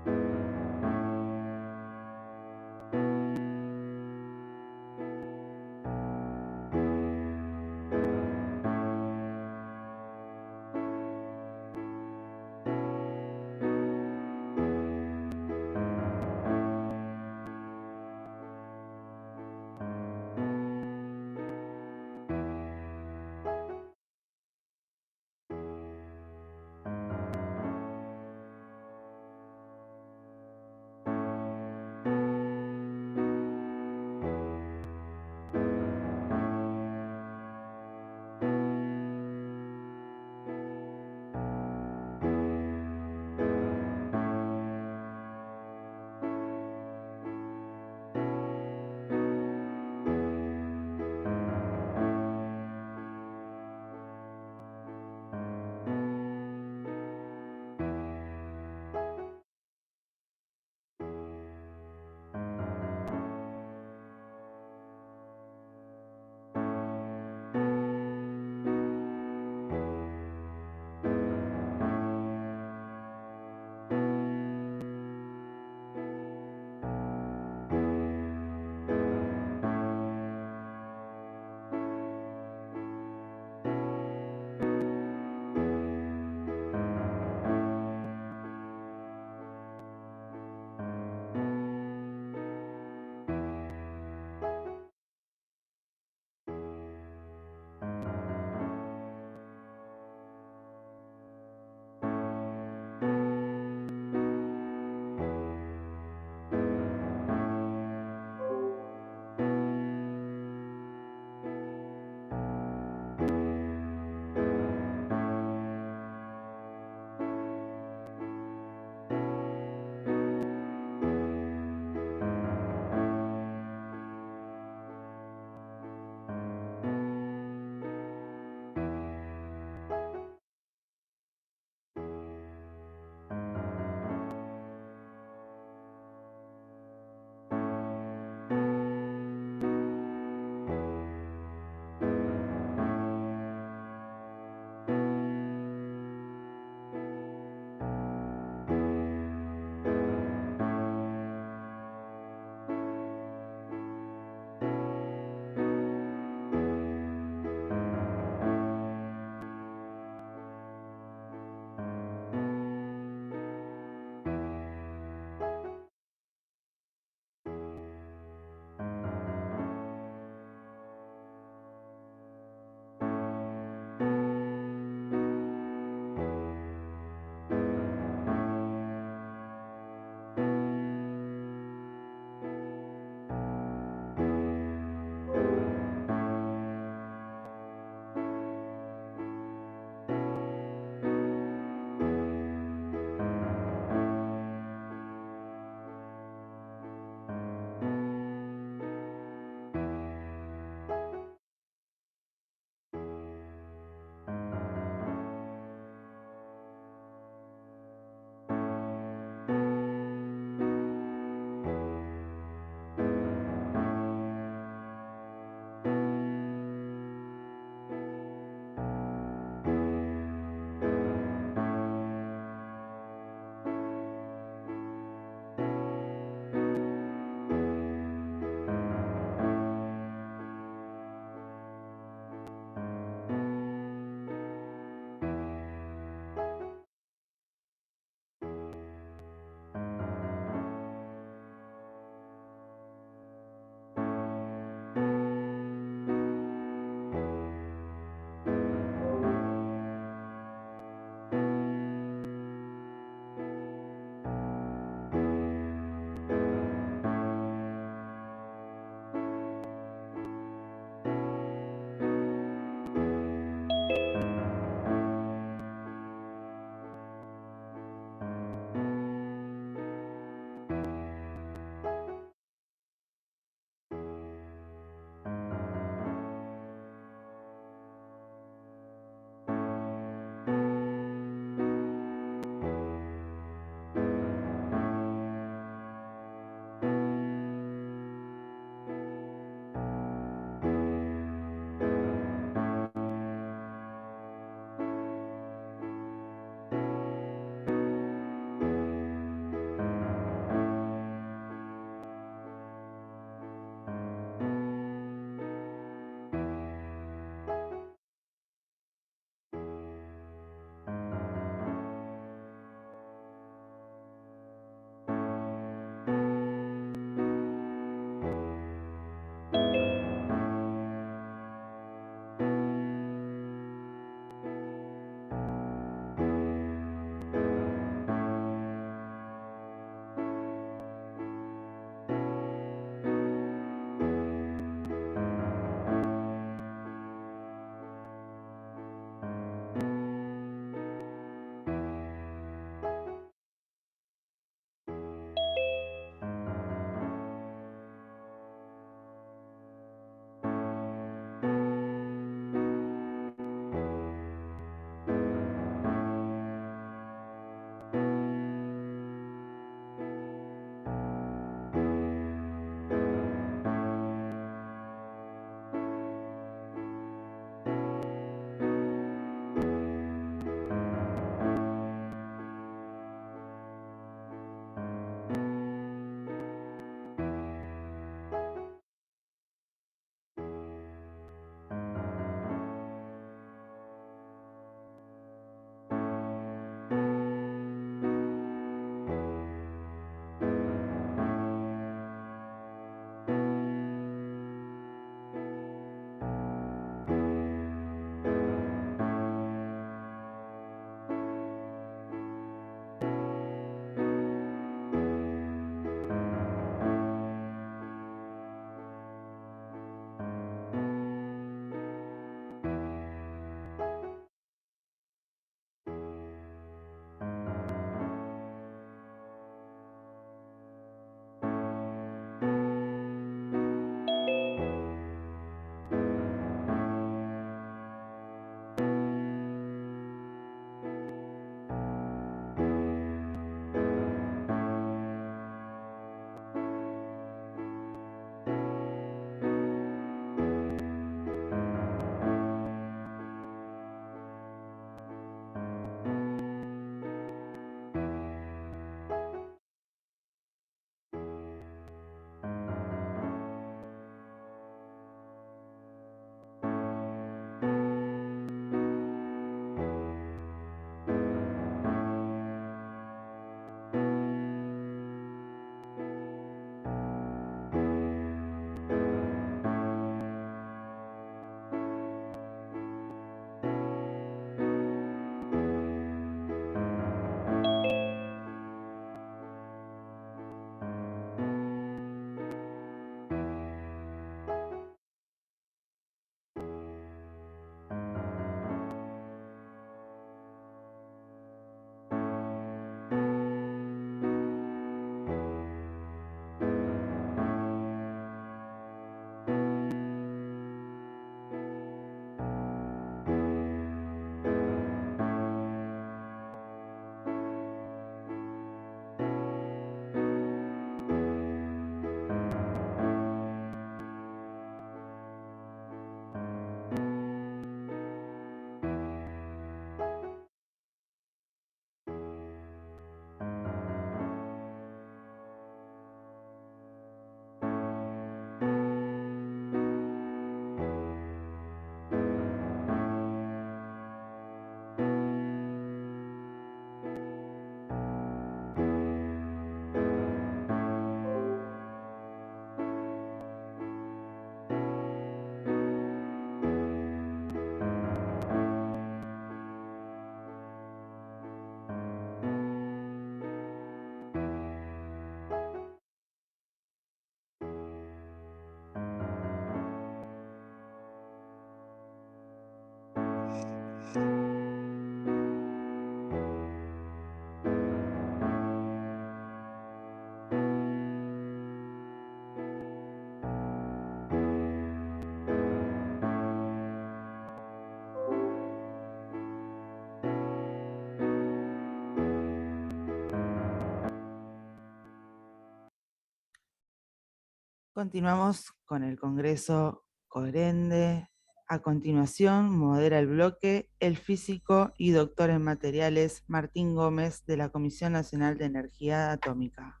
S1: Continuamos con el Congreso Corende. A continuación, modera el bloque el físico y doctor en materiales Martín Gómez de la Comisión Nacional de Energía Atómica.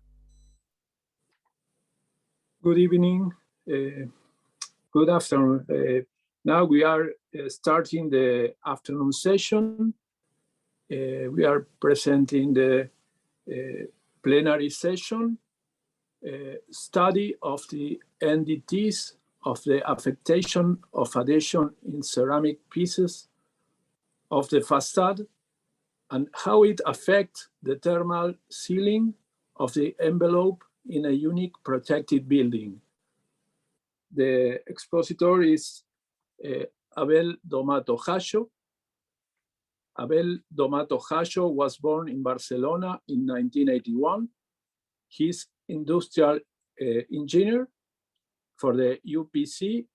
S15: Good evening. Good afternoon. Now we are starting the afternoon session. We are presenting the plenary session, study of the NDTs of the affectation of adhesion in ceramic pieces of the facade and how it affects the thermal sealing of the envelope in a unique protected building. The expositor is Abel Domato Jayo. Abel Domato Jayo was born in Barcelona in 1981. He's industrial engineer for the UPC,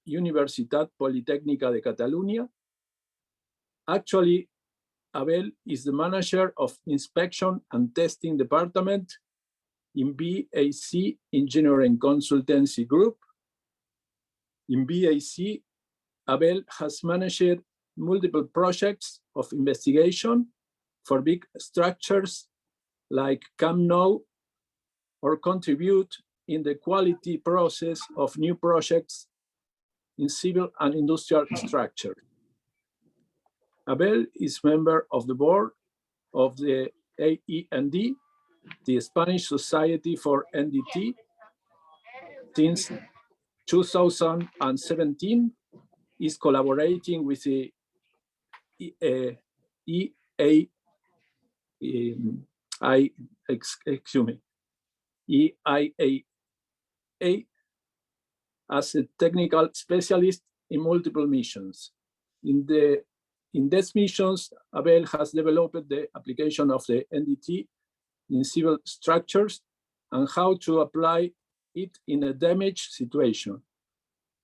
S15: Universitat Politécnica de Catalunya. Actually, Abel is the manager of inspection and testing department in BAC Engineering Consultancy Group. In BAC, Abel has managed multiple projects of investigation for big structures like Camp Nou, or contribute in the quality process of new projects in civil and industrial structure. Abel is member of the board of the IND, the Spanish Society for NDT, since 2017, is collaborating with the EIA as a technical specialist in multiple missions. In these missions, Abel has developed the application of the NDT in civil structures and how to apply it in a damaged situation.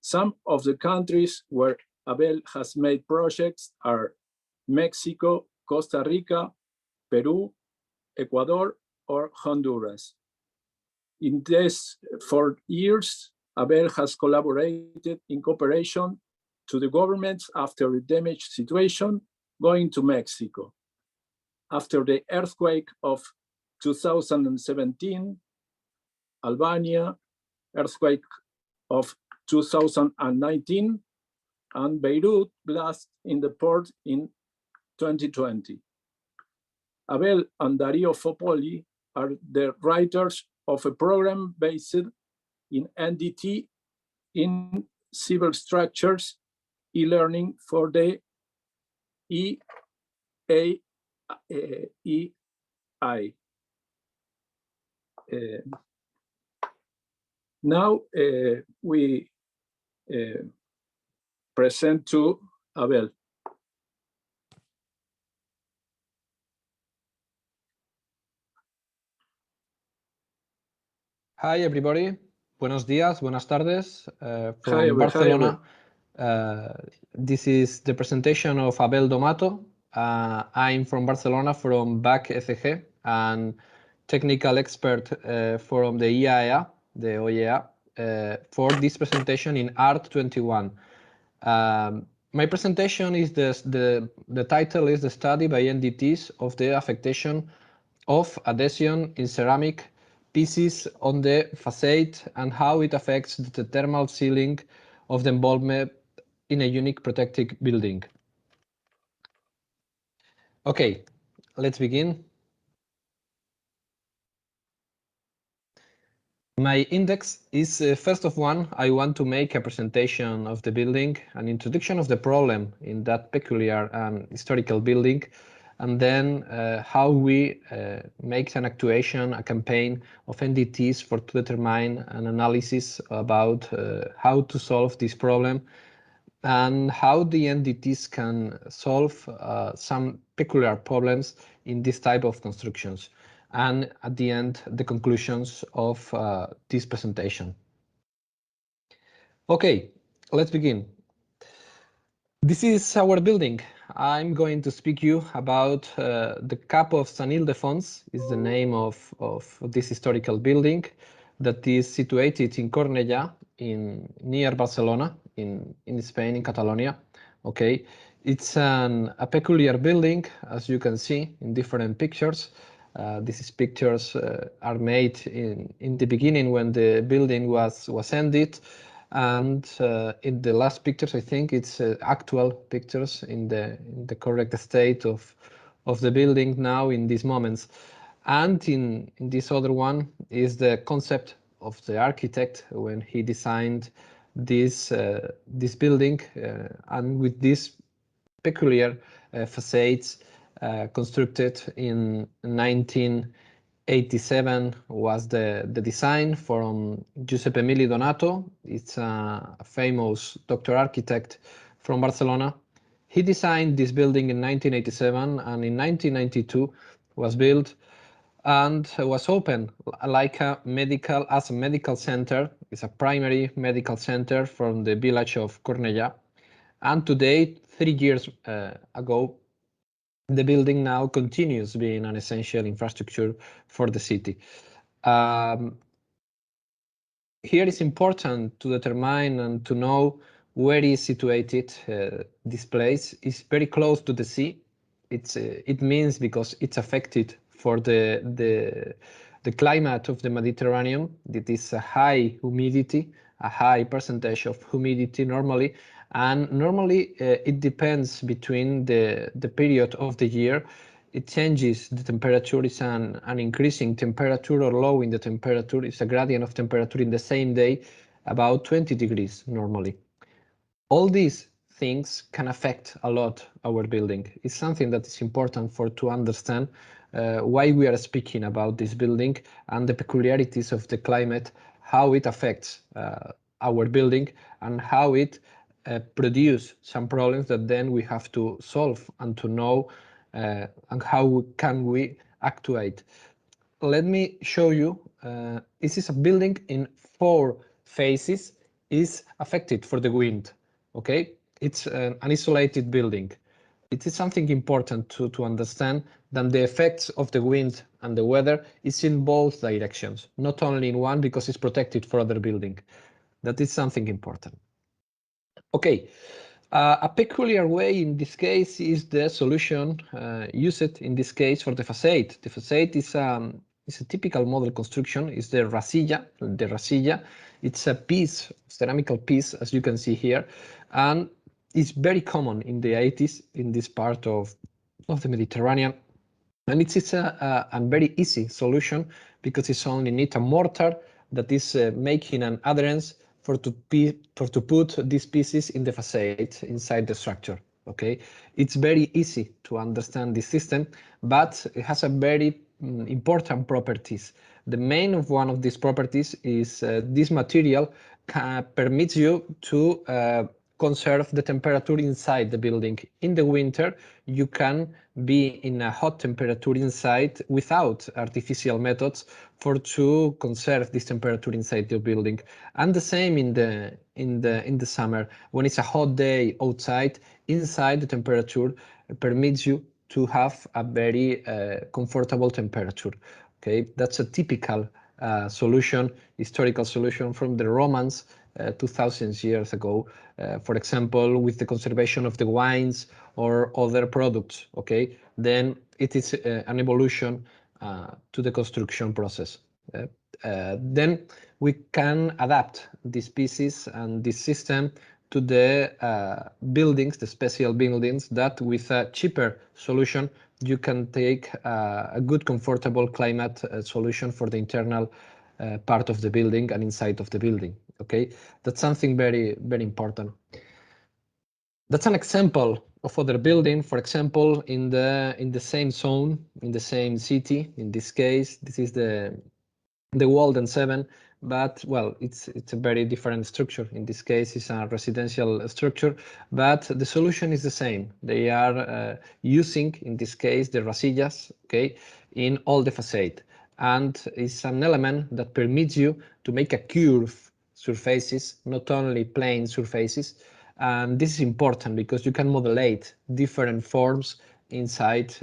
S15: Some of the countries where Abel has made projects are Mexico, Costa Rica, Peru, Ecuador, or Honduras. In these 4 years, Abel has collaborated in cooperation to the governments after a damaged situation going to Mexico. After the earthquake of 2017, Albania, earthquake of 2019, and Beirut blast in the port in 2020. Abel and Dario Fopoli are the writers of a program based in NDT in civil structures e-learning for the EAI. Now we present to Abel.
S16: Hi, everybody. Buenos días, buenas tardes. From
S15: Hi,
S16: Barcelona. This is the presentation of Abel Domato. I'm from Barcelona, from BAC ECG, and technical expert from the IAEA, the OEA, for this presentation in ART 21. My presentation is the title is the study by NDTs of the affectation of adhesion in ceramic pieces on the facade and how it affects the thermal sealing of the involvement in a unique protected building. Okay, let's begin. My index is first of one, I want to make a presentation of the building, an introduction of the problem in that peculiar and historical building, and then how we make an actuation, a campaign of NDTs for to determine an analysis about how to solve this problem and how the NDTs can solve some peculiar problems in this type of constructions. And at the end, the conclusions of this presentation. Okay, let's begin. This is our building. I'm going to speak you about the Cap of San Ildefons is the name of this historical building that is situated in Cornellà, near Barcelona, in Spain, in Catalonia. Okay, it's a peculiar building, as you can see in different pictures. These pictures are made in the beginning when the building was ended, and in the last pictures, I think it's actual pictures in the correct state of the building now in these moments. And in this other one is the concept of the architect when he designed this building, and with these peculiar facades constructed in 1987 was the design from Giuseppe Emili Donato. It's a famous doctor architect from Barcelona. He designed this building in 1987, and in 1992 was built and was open like a medical center. It's a primary medical center from the village of Cornellà. And today, 3 years ago, the building now continues being an essential infrastructure for the city. Here it's important to determine and to know where is situated this place. It's very close to the sea. It means because it's affected for the climate of the Mediterranean. It is a high humidity, a high percentage of humidity normally, and normally it depends between the period of the year. It changes the temperature. It's an increasing temperature or lowering the temperature. It's a gradient of temperature in the same day, about 20 degrees normally. All these things can affect a lot our building. It's something that is important to understand why we are speaking about this building and the peculiarities of the climate, how it affects our building, and how it produces some problems that then we have to solve and to know and how can we actuate. Let me show you. This is a building in 4 phases. Is affected for the wind. Okay, it's an isolated building. It is something important to understand that the effects of the wind and the weather is in both directions, not only in one because it's protected for other building. That is something important. Okay, a peculiar way in this case is the solution used in this case for the facade. The facade is a typical model construction. It's the rasilla. The rasilla, it's a piece, ceramical piece, as you can see here, and it's very common in the 80s in this part of the Mediterranean. And it's a very easy solution because it's only need a mortar that is making an adherence for to put these pieces in the facade inside the structure. Okay, it's very easy to understand this system, but it has a very important properties. The main of one of these properties is this material permits you to conserve the temperature inside the building. In the winter, you can be in a hot temperature inside without artificial methods to conserve this temperature inside your building. And the same in the summer, when it's a hot day outside, inside the temperature permits you to have a very comfortable temperature. Okay, that's a typical solution, historical solution from the Romans 2000 years ago, for example, with the conservation of the wines or other products. Okay, then it is an evolution to the construction process. Then we can adapt these pieces and this system to the buildings, the special buildings, that with a cheaper solution you can take a good, comfortable climate solution for the internal part of the building and inside of the building. Okay, that's something very, very important. That's an example of other building. For example, in the same zone, in the same city. In this case, this is the Walden 7. But well, it's a very different structure. In this case, it's a residential structure, but the solution is the same. They are using, in this case, the rasillas, okay, in all the facade. And it's an element that permits you to make a curve surfaces, not only plain surfaces. And this is important because you can modulate different forms inside,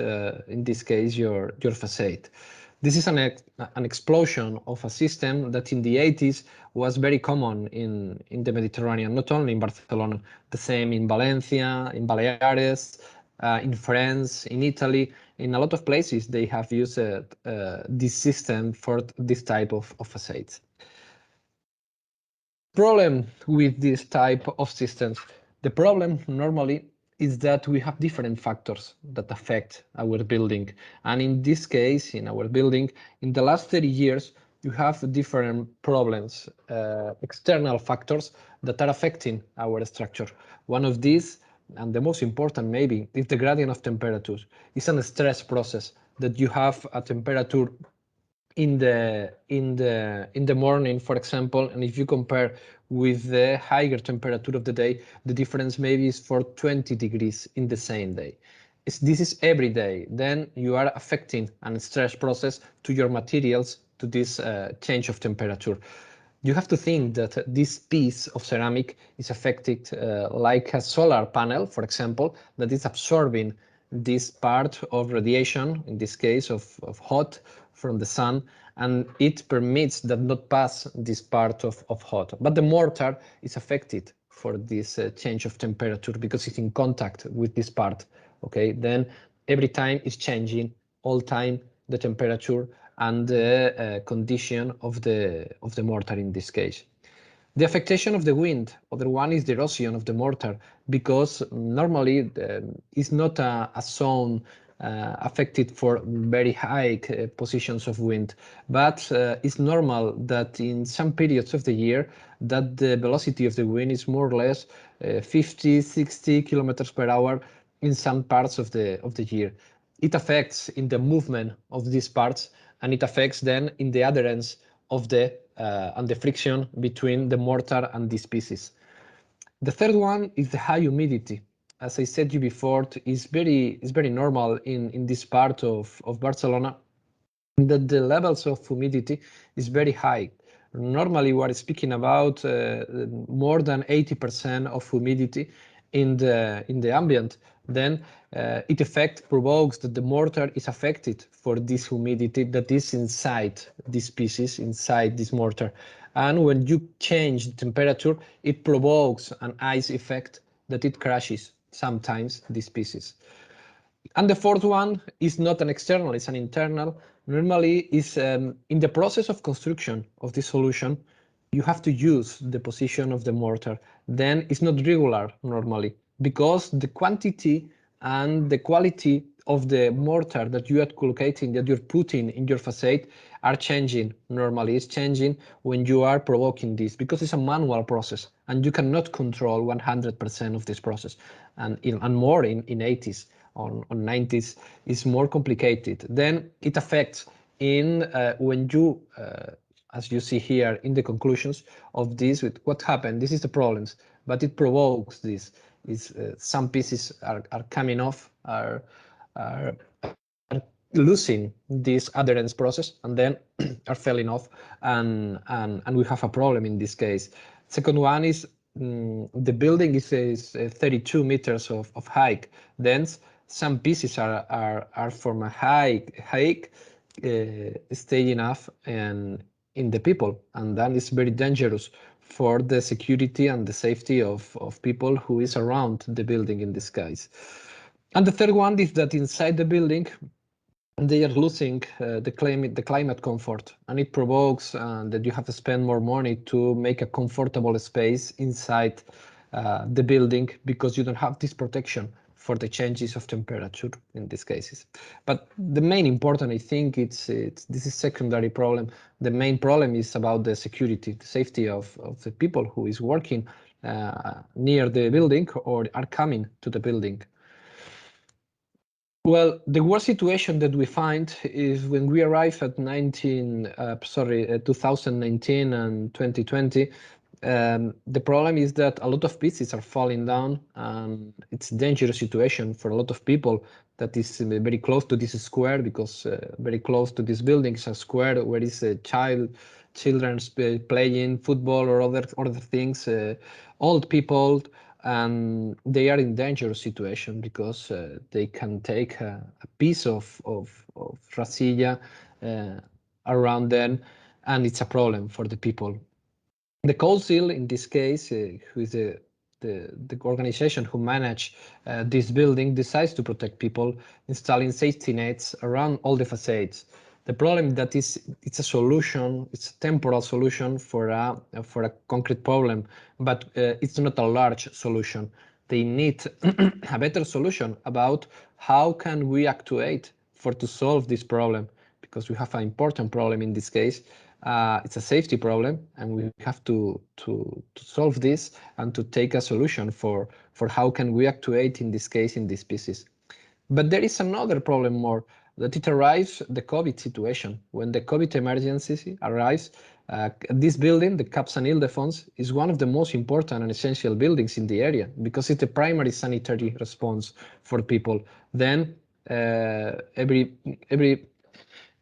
S16: in this case, your facade. This is an explosion of a system that in the 80s was very common in the Mediterranean, not only in Barcelona, the same in Valencia, in Baleares, in France, in Italy. In a lot of places, they have used this system for this type of facades. Problem with this type of systems, the problem normally is that we have different factors that affect our building. And in this case, in our building, in the last 30 years, you have different problems, external factors that are affecting our structure. One of these, and the most important maybe, is the gradient of temperature. It's a stress process that you have a temperature in the morning, for example, and if you compare with the higher temperature of the day, the difference maybe is for 20 degrees in the same day. This is every day. Then you are affecting a stress process to your materials, to this change of temperature. You have to think that this piece of ceramic is affected like a solar panel, for example, that is absorbing this part of radiation, in this case of hot from the sun, and it permits that not pass this part of hot. But the mortar is affected for this change of temperature because it's in contact with this part. Okay, then every time it's changing all time the temperature and the condition of the mortar in this case. The affectation of the wind, other one is the erosion of the mortar, because normally it's not a zone affected for very high positions of wind, but it's normal that in some periods of the year that the velocity of the wind is more or less 50, 60 kilometers per hour in some parts of the year. It affects in the movement of these parts, and it affects then in the adherence of the and the friction between the mortar and these pieces. The third one is the high humidity. As I said you before, it's very normal in this part of Barcelona that the levels of humidity is very high. Normally, we are speaking about more than 80% of humidity in the ambient. Then it provokes that the mortar is affected for this humidity that is inside these pieces, inside this mortar. And when you change the temperature, it provokes an ice effect that it crashes sometimes these pieces. And the fourth one is not an external, it's an internal. Normally is in the process of construction of this solution, you have to use the position of the mortar. Then it's not regular normally, because the quantity and the quality of the mortar that you are collocating, that you're putting in your facade are changing normally. It's changing when you are provoking this, because it's a manual process and you cannot control 100% of this process. And more in 80s, on 90s, is more complicated. Then it affects in when you, as you see here in the conclusions of this, with what happened, this is the problems, but it provokes this. Some pieces are coming off, are losing this adherence process, and then are falling off, and we have a problem in this case. Second one is the building is 32 meters of height. Then some pieces are from a height staying enough and in the people, and that is very dangerous for the security and the safety of people who is around the building in this case. And the third one is that inside the building, they are losing the climate comfort, and it provokes that you have to spend more money to make a comfortable space inside the building, because you don't have this protection for the changes of temperature in these cases. But the main important, I think, this is secondary problem. The main problem is about the security, the safety of the people who is working near the building or are coming to the building. Well, the worst situation that we find is when we arrive at 2019 and 2020. The problem is that a lot of pieces are falling down, and it's a dangerous situation for a lot of people that is very close to this square, because very close to this building is a square where is children playing football or other things, old people, and they are in dangerous situation because they can take a piece of racilla around them, and it's a problem for the people. The council, in this case, who is the organization who manage this building, decides to protect people, installing safety nets around all the facades. The problem that it's a solution, it's a temporal solution for a concrete problem, but it's not a large solution. They need a better solution about how can we actuate to solve this problem, because we have an important problem in this case. It's a safety problem, and we have to solve this and to take a solution for how can we actuate in this case in these pieces. But there is another problem more, that it arrives the COVID situation. When the COVID emergency arrives, this building, the Cap San Ildefonso, is one of the most important and essential buildings in the area, because it's the primary sanitary response for people. Then every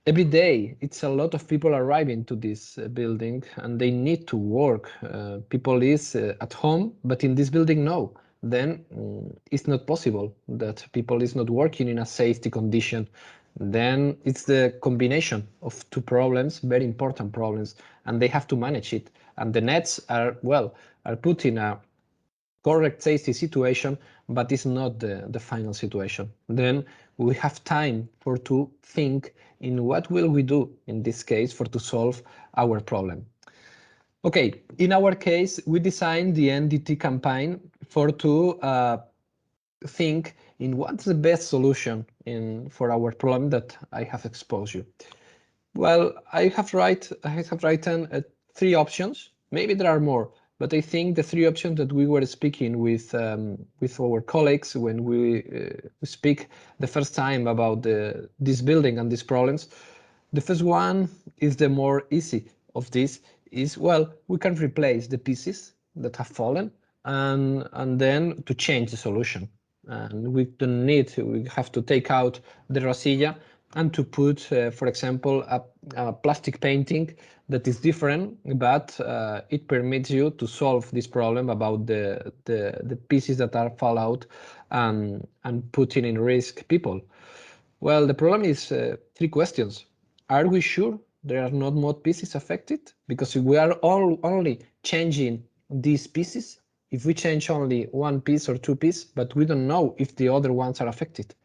S16: day, it's a lot of people arriving to this building, and they need to work. People is at home, but in this building, no. Then it's not possible that people is not working in a safety condition. Then it's the combination of two problems, very important problems, and they have to manage it. And the nets are put in a correct safety situation, but it's not the final situation. Then we have time to think in what will we do in this case to solve our problem. Okay, in our case, we designed the NDT campaign to think in what's the best solution for our problem that I have exposed you. Well, I have written 3 options. Maybe there are more, but I think the 3 options that we were speaking with our colleagues when we speak the first time about this building and these problems. The first one is the more easy of this. We can replace the pieces that have fallen and then to change the solution. And we don't need, we have to take out the rosilla and to put, for example, a plastic painting that is different, but it permits you to solve this problem about the pieces that are fall out and putting in risk people. Well, the problem is 3 questions. Are we sure there are not more pieces affected? Because if we are only changing these pieces, if we change only 1 piece or 2 pieces, but we don't know if the other ones are affected.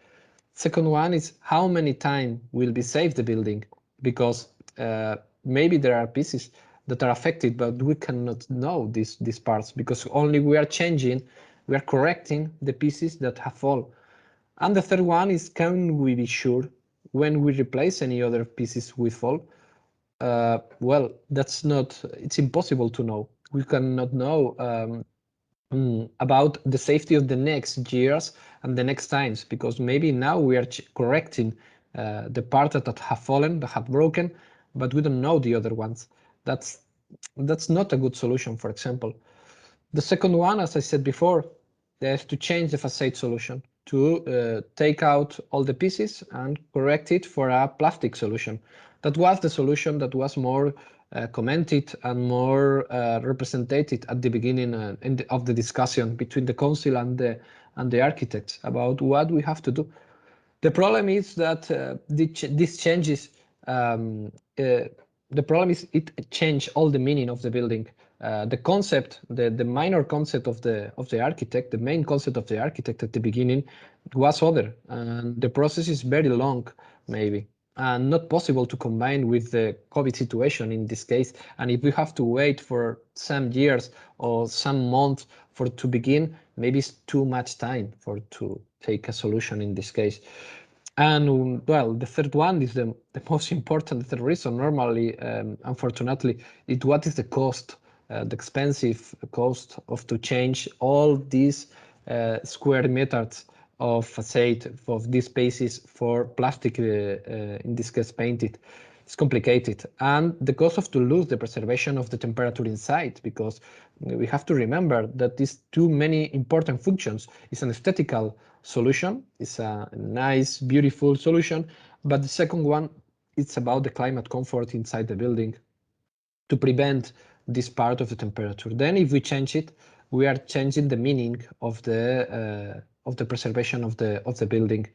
S16: Second one is how many time will be saved the building, because maybe there are pieces that are affected, but we cannot know these parts because only we are correcting the pieces that have fallen. And the third one is, can we be sure when we replace any other pieces with fall? Well, it's impossible to know. We cannot know about the safety of the next years and the next times, because maybe now we are correcting the part that have fallen, that have broken, but we don't know the other ones. That's not a good solution, for example. The second one, as I said before, is to change the facade solution, to take out all the pieces and correct it for a plastic solution. That was the solution that was more commented and more represented at the beginning of the discussion between the council and the architects about what we have to do. The problem is that these changes, the problem is it changed all the meaning of the building. The concept, the minor concept of the architect, the main concept of the architect at the beginning was other, and the process is very long, maybe, and not possible to combine with the COVID situation in this case. And if we have to wait for some years or some months to begin, maybe it's too much time to take a solution in this case. And well, the third one is the most important, the reason normally, unfortunately, what is the cost, the expensive cost to change all these square meters of facade of these spaces for plastic, in this case painted. It's complicated, and the cost to lose the preservation of the temperature inside, because we have to remember that these too many important functions is an aesthetical solution, it's a nice, beautiful solution, but the second one, it's about the climate comfort inside the building to prevent this part of the temperature. Then if we change it, we are changing the meaning of the preservation of the building.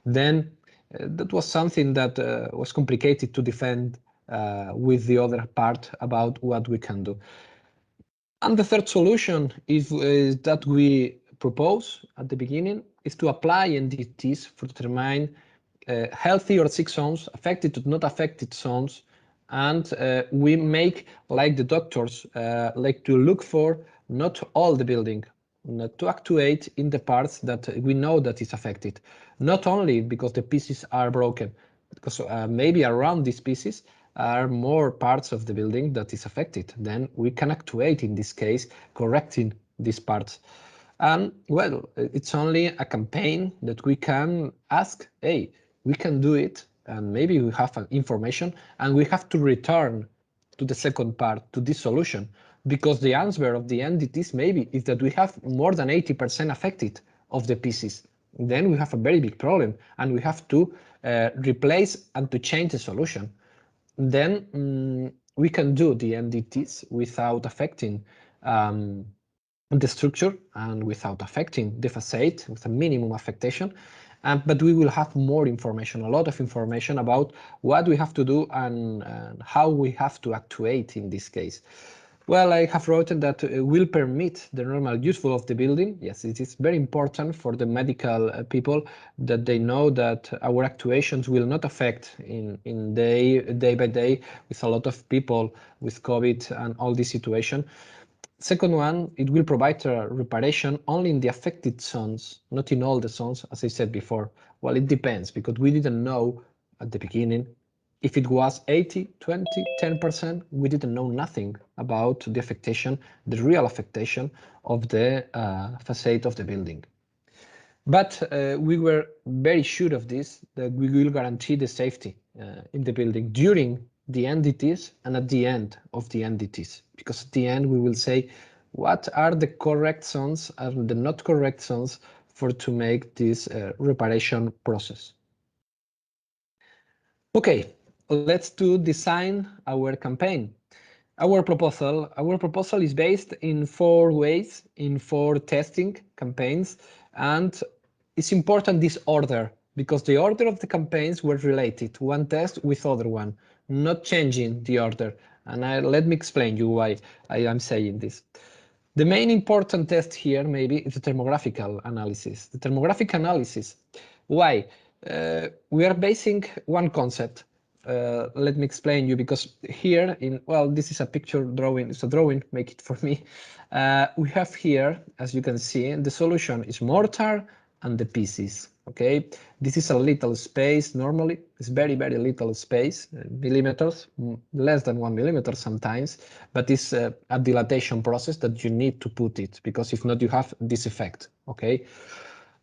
S16: Then that was something that was complicated to defend with the other part about what we can do. And the third solution is that we propose at the beginning is to apply NDTs for determine healthy or sick zones, affected or not affected zones, and we make, like the doctors, like to look for not all the building, not to actuate in the parts that we know that is affected, not only because the pieces are broken, because maybe around these pieces are more parts of the building that is affected. Then we can actuate in this case, correcting these parts. And well, it's only a campaign that we can ask, hey, we can do it, and maybe we have information, and we have to return to the second part, to this solution, because the answer of the NDTs maybe is that we have more than 80% affected of the pieces. Then we have a very big problem, and we have to replace and to change the solution. Then we can do the NDTs without affecting the structure and without affecting the facade with a minimum affectation. But we will have more information, a lot of information about what we have to do and how we have to actuate in this case. Well, I have written that will permit the normal useful of the building. Yes, it is very important for the medical people that they know that our actuations will not affect in day by day with a lot of people with COVID and all this situation. Second one, it will provide a reparation only in the affected zones, not in all the zones, as I said before. Well, it depends, because we didn't know at the beginning if it was 80, 20, 10%, we didn't know nothing about the affectation, the real affectation of the facade of the building. But we were very sure of this, that we will guarantee the safety in the building during the NDTs and at the end of the NDTs, because at the end we will say what are the correct zones and the not correct zones for to make this reparation process. Okay, let's to design our campaign. Our proposal is based in 4 ways, in 4 testing campaigns, and it's important this order, because the order of the campaigns were related, one test with other one, not changing the order. And let me explain you why I am saying this. The main important test here maybe is the thermographical analysis. The thermographic analysis, why? We are basing one concept. Let me explain you, because here well, this is a picture drawing, it's a drawing, make it for me. We have here, as you can see, the solution is mortar and the pieces. Okay, this is a little space. Normally it's very little space, millimeters, less than 1 millimeter sometimes, but it's a dilatation process that you need to put it, because if not you have this effect. Okay,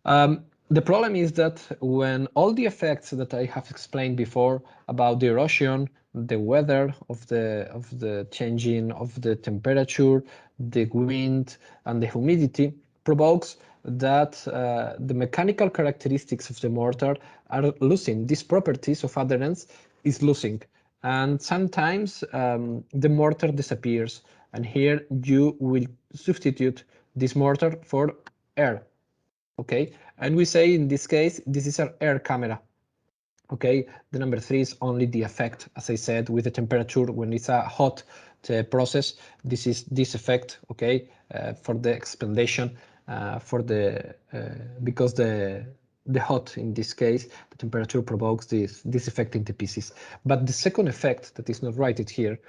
S16: the problem is that when all the effects that I have explained before about the erosion, the weather of the changing of the temperature, the wind and the humidity provokes that the mechanical characteristics of the mortar are losing. These properties of adherence is losing, and sometimes the mortar disappears, and here you will substitute this mortar for air. Okay, and we say in this case this is an air camera. Okay, the number 3 is only the effect, as I said, with the temperature. When it's a hot process, this is this effect. Okay, for the expandation, for the because the hot in this case, the temperature provokes this effect in the pieces. But the second effect that is not written here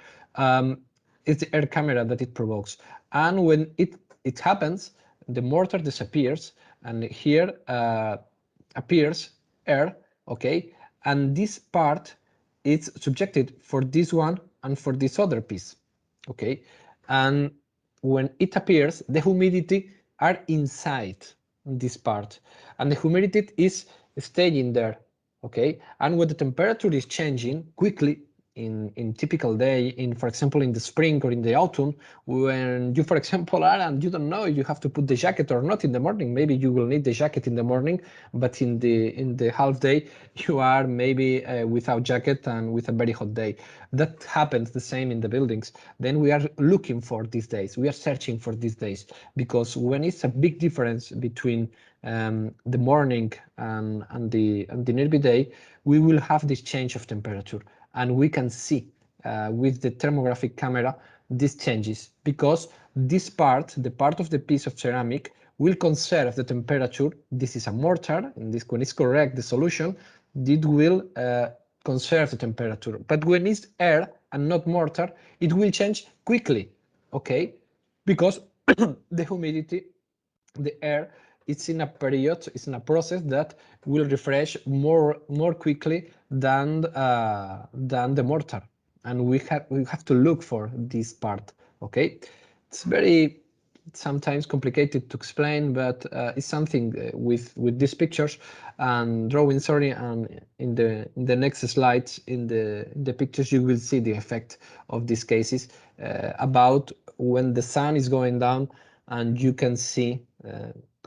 S16: is the air camera that it provokes, and when it happens, the mortar disappears, and here appears air. Okay, and this part is subjected for this one and for this other piece. Okay, and when it appears, the humidity are inside this part, and the humidity is staying there. Okay, and when the temperature is changing quickly, in typical day, in, for example, in the spring or in the autumn, when you, for example, are and you don't know if you have to put the jacket or not in the morning. Maybe you will need the jacket in the morning, but in the half day you are maybe without jacket and with a very hot day. That happens the same in the buildings. Then we are looking for these days. We are searching for these days, because when it's a big difference between the morning and the nearby day, we will have this change of temperature. And we can see with the thermographic camera these changes, because this part, the part of the piece of ceramic, will conserve the temperature. This is a mortar, and this, when it's correct, the solution, it will conserve the temperature. But when it's air and not mortar, it will change quickly, okay? Because the humidity, the air, it's in a period, it's in a process that will refresh more quickly than the mortar, and we have to look for this part. Okay, it's very sometimes complicated to explain, but it's something with these pictures and drawing. Sorry, and in the next slides, in the pictures, you will see the effect of these cases about when the sun is going down, and you can see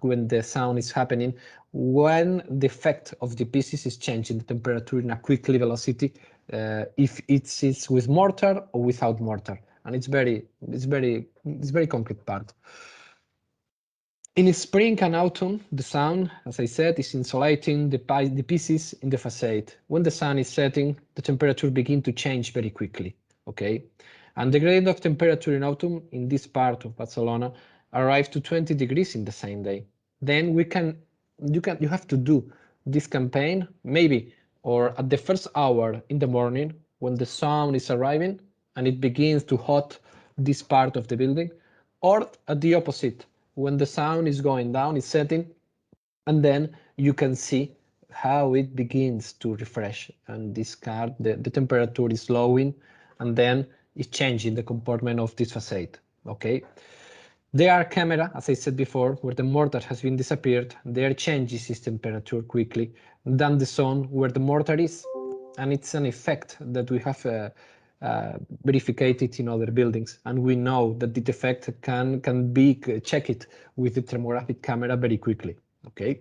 S16: when the sound is happening, when the effect of the pieces is changing the temperature in a quickly velocity, if it's with mortar or without mortar, and it's very complete part. In spring and autumn, the sun, as I said, is insulating the pieces in the facade. When the sun is setting, the temperature begins to change very quickly. Okay, and the gradient of temperature in autumn in this part of Barcelona arrive to 20 degrees in the same day. Then you have to do this campaign maybe or at the first hour in the morning when the sun is arriving and it begins to hot this part of the building, or at the opposite, when the sun is going down, it's setting, and then you can see how it begins to refresh, and this card, the temperature is lowering, and then it's changing the comportment of this facade. Okay, there are camera, as I said before, where the mortar has been disappeared, there changes its temperature quickly than the sun where the mortar is, and it's an effect that we have verified in other buildings, and we know that the effect can be checked with the thermographic camera very quickly. Okay,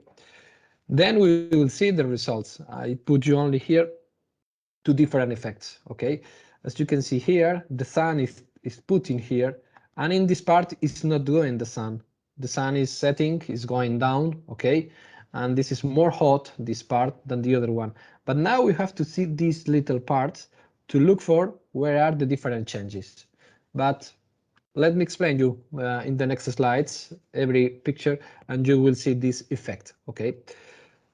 S16: then we will see the results. I put you only here two different effects. Okay, as you can see here, the sun is put in here, and in this part it's not going the sun. The sun is setting, is going down. Okay, and this is more hot, this part, than the other one. But now we have to see these little parts to look for where are the different changes. But let me explain you in the next slides every picture, and you will see this effect. Okay,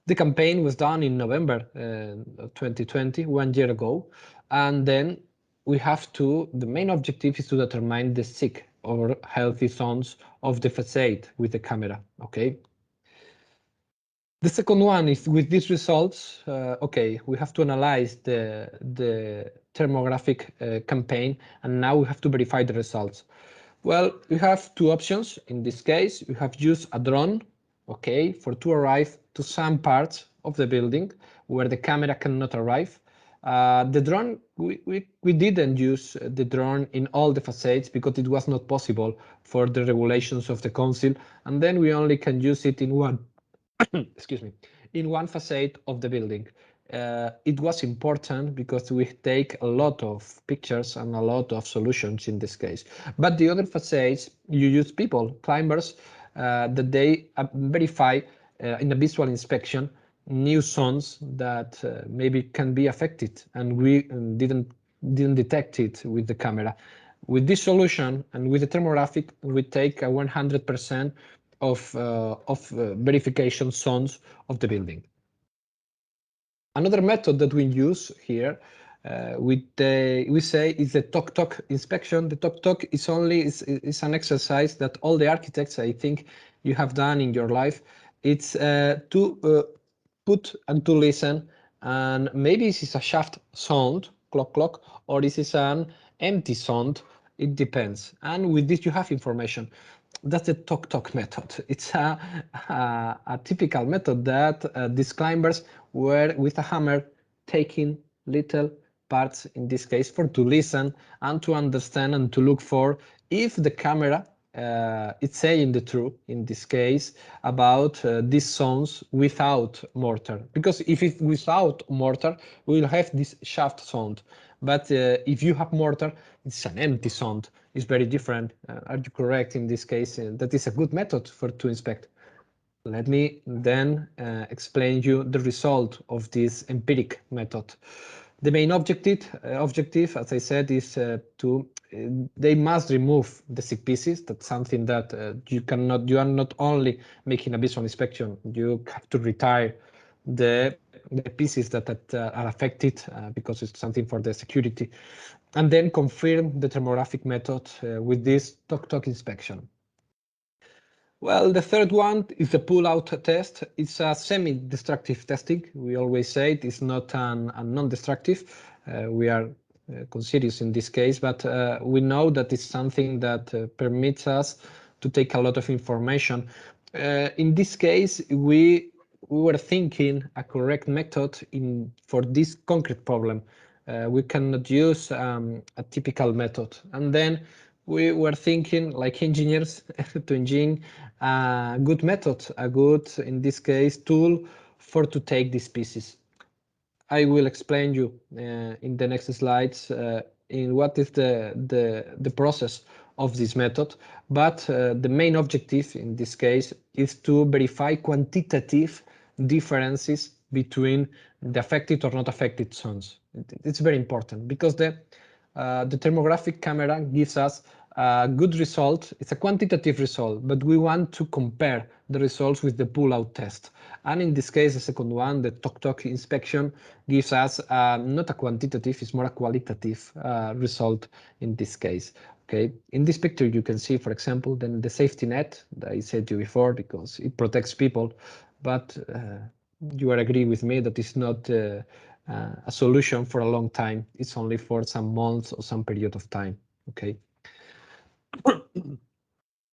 S16: the campaign was done in November 2020, 1 year ago, and then we have to, the main objective is to determine the sick or healthy zones of the facade with the camera. Okay, the second one is with these results. Okay, we have to analyze the thermographic campaign, and now we have to verify the results. Well, we have two options. In this case, we have used a drone, okay, to arrive to some parts of the building where the camera cannot arrive. The drone, we didn't use the drone in all the facades because it was not possible for the regulations of the council, and then we only can use it in one excuse me, in one facade of the building. It was important because we take a lot of pictures and a lot of solutions in this case. But the other facades, you use people, climbers, that they verify in a visual inspection new zones that maybe can be affected, and we didn't detect it with the camera. With this solution and with the thermographic, we take a 100% of verification zones of the building. Another method that we use here, we say is the tok-tok inspection. The tok-tok is an exercise that all the architects, I think, you have done in your life. It's to put and to listen, and maybe this is a shaft sound, clock, or this is an empty sound. It depends. And with this, you have information. That's the tok-tok method. It's a typical method that these climbers were with a hammer taking little parts in this case for to listen and to understand and to look for if the camera it's saying the truth in this case about these sounds without mortar, because if it's without mortar we will have this shaft sound, but if you have mortar it's an empty sound. It's very different. Are you correct in this case? That is a good method for to inspect. Let me then explain you the result of this empiric method. The main objective, as I said, is they must remove the sick pieces. That's something that you are not only making a visual inspection, you have to retire the pieces that are affected because it's something for the security, and then confirm the thermographic method with this tok-tok inspection. Well, the third one is the pull-out test. It's a semi-destructive testing. We always say it is not a non-destructive. We are conscious in this case, but we know that it's something that permits us to take a lot of information. In this case, we were thinking a correct method for this concrete problem. We cannot use a typical method. And then we were thinking, like engineers, to engine a good method, a good, in this case, tool to take these pieces. I will explain you in the next slides in what is the process of this method, but the main objective in this case is to verify quantitative differences between the affected or not affected zones. It's very important because the thermographic camera gives us a good result. It's a quantitative result, but we want to compare the results with the pull-out test. And in this case, the second one, the tok-tok inspection, gives us not a quantitative, it's more a qualitative result in this case. Okay, in this picture you can see, for example, then the safety net that I said to you before, because it protects people, but you will agree with me that it's not a solution for a long time. It's only for some months or some period of time. Okay.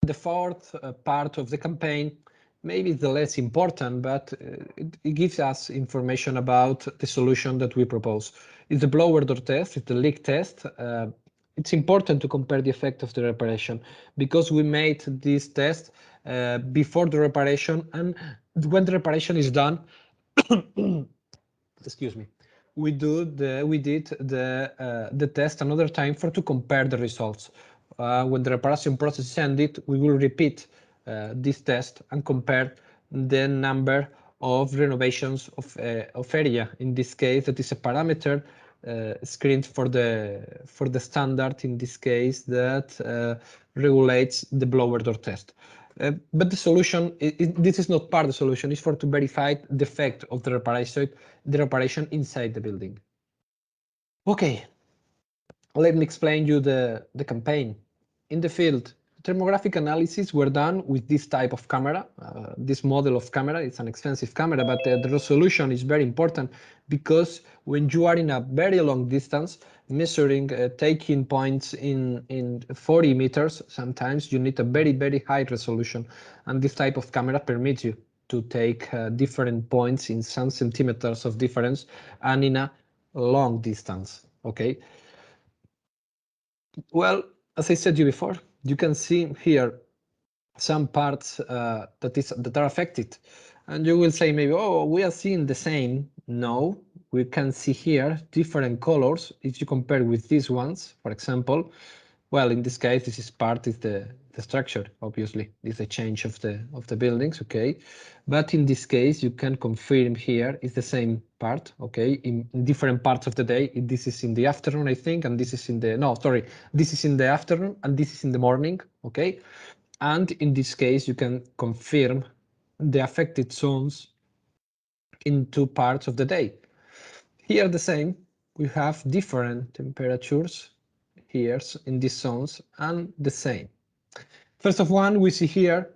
S16: The fourth part of the campaign, maybe the less important, but it gives us information about the solution that we propose. It's the blower door test, it's the leak test. It's important to compare the effect of the reparation because we made this test before the reparation, and when the reparation is done, excuse me, we did the test another time to compare the results. When the reparation process is ended, we will repeat this test and compare the number of renovations of area. In this case, that is a parameter screened for the standard, in this case, that regulates the blower door test. But the solution, this is not part of the solution, it's to verify the effect of the reparation inside the building. Okay, let me explain you the campaign. In the field, thermographic analysis were done with this type of camera, this model of camera. It's an expensive camera, but the resolution is very important because when you are in a very long distance, measuring, taking points in 40 meters, sometimes you need a very, very high resolution. And this type of camera permits you to take different points in some centimeters of difference and in a long distance, okay? Well, as I said to you before, you can see here some parts that are affected. And you will say maybe, oh, we are seeing the same. No, we can see here different colors if you compare with these ones, for example. Well, in this case, this is the structure, obviously. This is a change of the buildings, okay? But in this case, you can confirm here it's the same part, okay? In different parts of the day. This is in the afternoon, I think, and this is in the, no, sorry. This is in the afternoon and this is in the morning, okay? And in this case, you can confirm the affected zones in 2 parts of the day. Here the same, we have different temperatures here in these zones and the same. First of one, we see here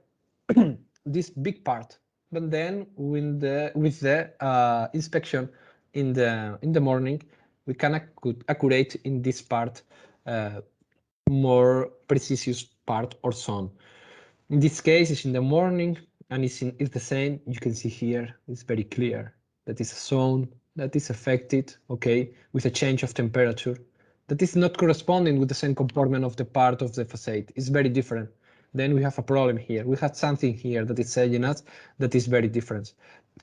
S16: this big part, but then with the inspection in the morning, we can accurate in this part more precise part or zone. In this case, it's in the morning and it's the same. You can see here, it's very clear that it's a zone that is affected, okay, with a change of temperature that is not corresponding with the same comportment of the part of the facade. It's very different. Then we have a problem here. We have something here that is saying us that is very different.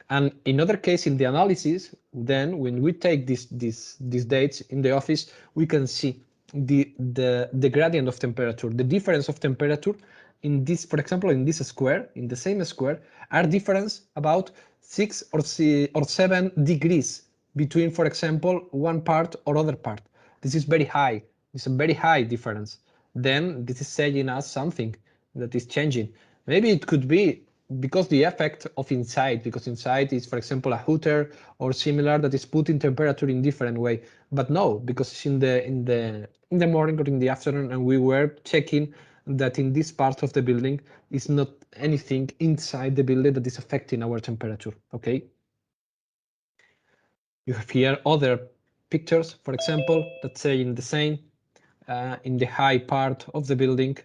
S16: And in other case, in the analysis, then when we take these dates in the office, we can see the gradient of temperature, the difference of temperature in this, for example, in this square, in the same square, are difference about 6 or 7 degrees between, for example, one part or other part. This is very high. It's a very high difference. Then this is saying us something that is changing. Maybe it could be because the effect of inside, because inside is, for example, a heater or similar that is putting temperature in different way. But no, because it's in the morning or in the afternoon, and we were checking that in this part of the building is not anything inside the building that is affecting our temperature. Okay. You have here other pictures, for example, that say in the same in the high part of the building.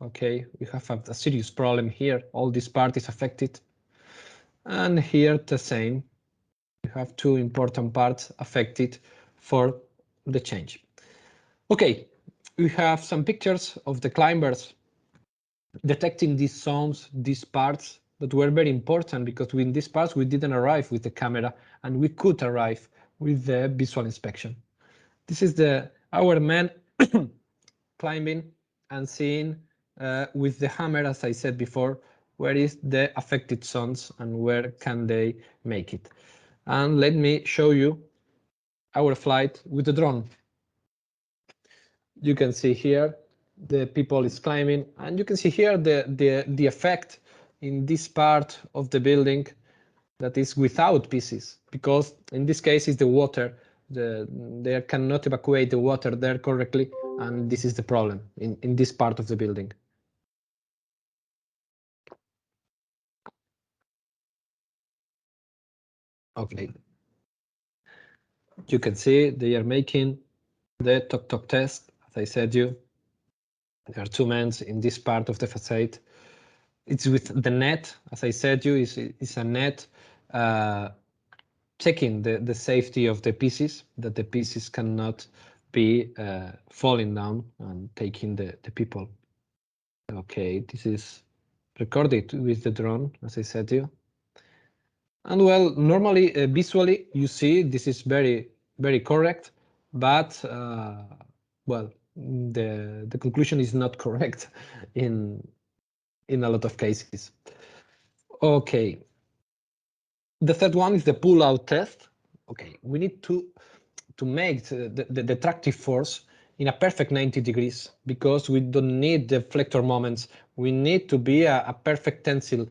S16: Okay, we have a serious problem here. All this part is affected. And here the same. We have two important parts affected for the change. Okay, we have some pictures of the climbers detecting these zones, these parts that were very important because in these parts we didn't arrive with the camera and we could arrive with the visual inspection. This is our man climbing and seeing with the hammer, as I said before, where is the affected zones and where can they make it. And let me show you our flight with the drone. You can see here the people is climbing, and you can see here the effect in this part of the building that is without pieces, because in this case is the water. They cannot evacuate the water there correctly, and this is the problem in this part of the building. Okay. You can see they are making the tok-tok test, as I said you. There are two men in this part of the facade. It's with the net, as I said you, is a net checking the safety of the pieces, that the pieces cannot be falling down and taking the people. Okay, this is recorded with the drone, as I said to you. And well, normally, visually, you see this is very, very correct, but well, the conclusion is not correct in a lot of cases. Okay. The third one is the pull-out test. Okay, we need to make the tractive force in a perfect 90 degrees because we don't need deflector moments. We need to be a perfect tensile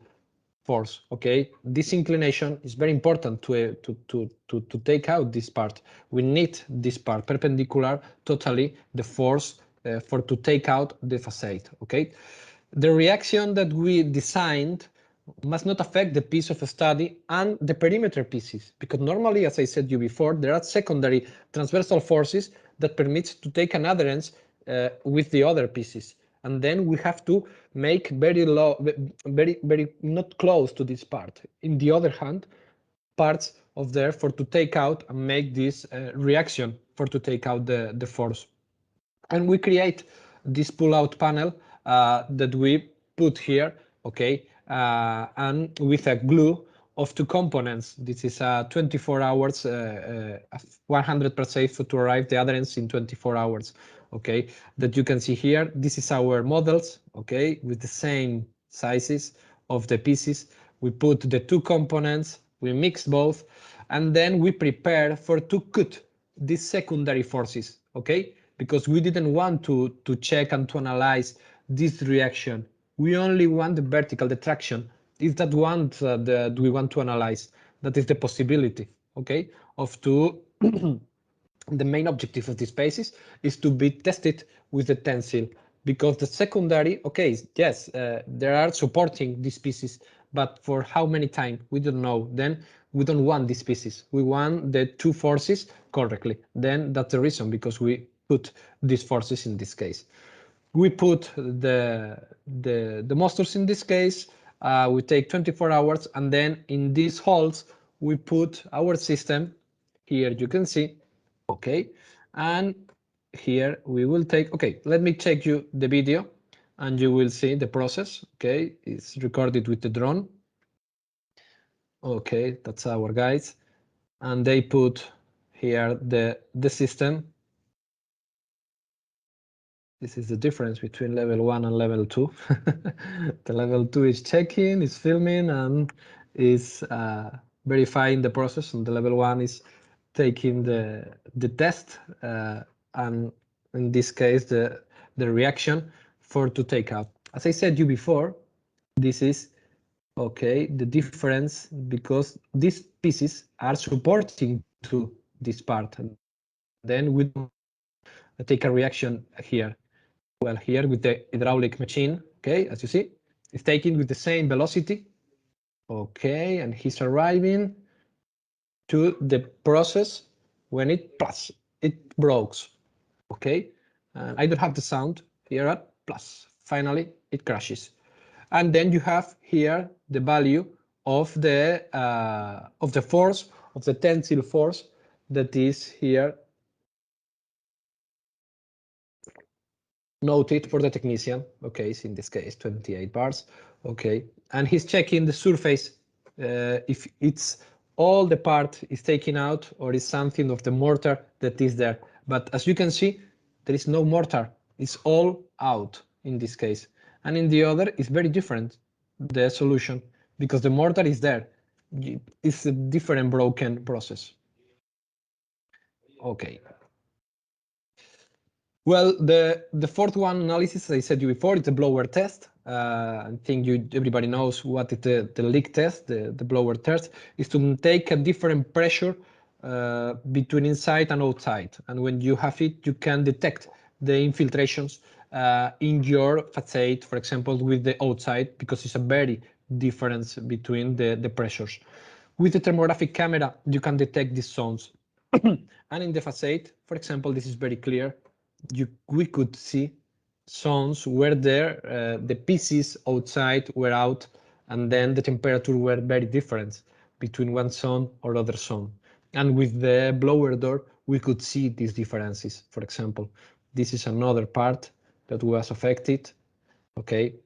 S16: force. Okay, this inclination is very important to take out this part. We need this part perpendicular totally the force for to take out the facade. Okay, the reaction that we designed must not affect the piece of study and the perimeter pieces, because normally, as I said you before, there are secondary transversal forces that permits to take an adherence with the other pieces. And then we have to make very low, very not close to this part. In the other hand, parts of there for to take out and make this reaction for to take out the force. And we create this pull-out panel that we put here, okay, and with a glue of two components. This is 24 hours, 100% to arrive the adherence in 24 hours, okay, that you can see here. This is our models, okay, with the same sizes of the pieces. We put the two components, we mix both, and then we prepare for to cut these secondary forces, okay, because we didn't want to check and to analyze this reaction. We only want the vertical, the traction. Is that one that we want to analyze? That is the possibility, okay, of to the main objective of these pieces is to be tested with the tensile, because the secondary, okay, yes, there are supporting these pieces, but for how many time we don't know. Then we don't want these pieces. We want the two forces correctly. Then that's the reason, because we put these forces in this case. We put the mosters in this case. We take 24 hours, and then in these holes we put our system here you can see, okay, and here we will take, okay, let me check you the video and you will see the process, okay, it's recorded with the drone. Okay, that's our guys, and they put here the system. This is the difference between level 1 and level 2. The level 2 is checking, is filming, and is verifying the process, and the level 1 is taking the test, and in this case the reaction to take out. As I said you before, this is okay, the difference, because these pieces are supporting to this part, and then we take a reaction here. Well, here with the hydraulic machine, okay, as you see, it's taking with the same velocity, okay, and he's arriving to the process when it breaks, okay, and I don't have the sound here at plus. Finally, it crashes. And then you have here the value of the force, of the tensile force that is here noted for the technician. Okay, so in this case 28 bars. Okay, and he's checking the surface if it's all the part is taken out or is something of the mortar that is there. But as you can see, there is no mortar. It's all out in this case. And in the other, it's very different, the solution, because the mortar is there. It's a different broken process. Okay. Well, the fourth one analysis, as I said you before, it's a blower test. I think everybody knows what is the leak test, the blower test, is to take a different pressure between inside and outside. And when you have it, you can detect the infiltrations in your facade, for example, with the outside, because it's a very difference between the pressures. With the thermographic camera, you can detect these zones. And in the facade, for example, this is very clear. We could see zones where the pieces outside were out, and then the temperature were very different between one zone or other zone. And with the blower door, we could see these differences. For example, this is another part that was affected. Okay.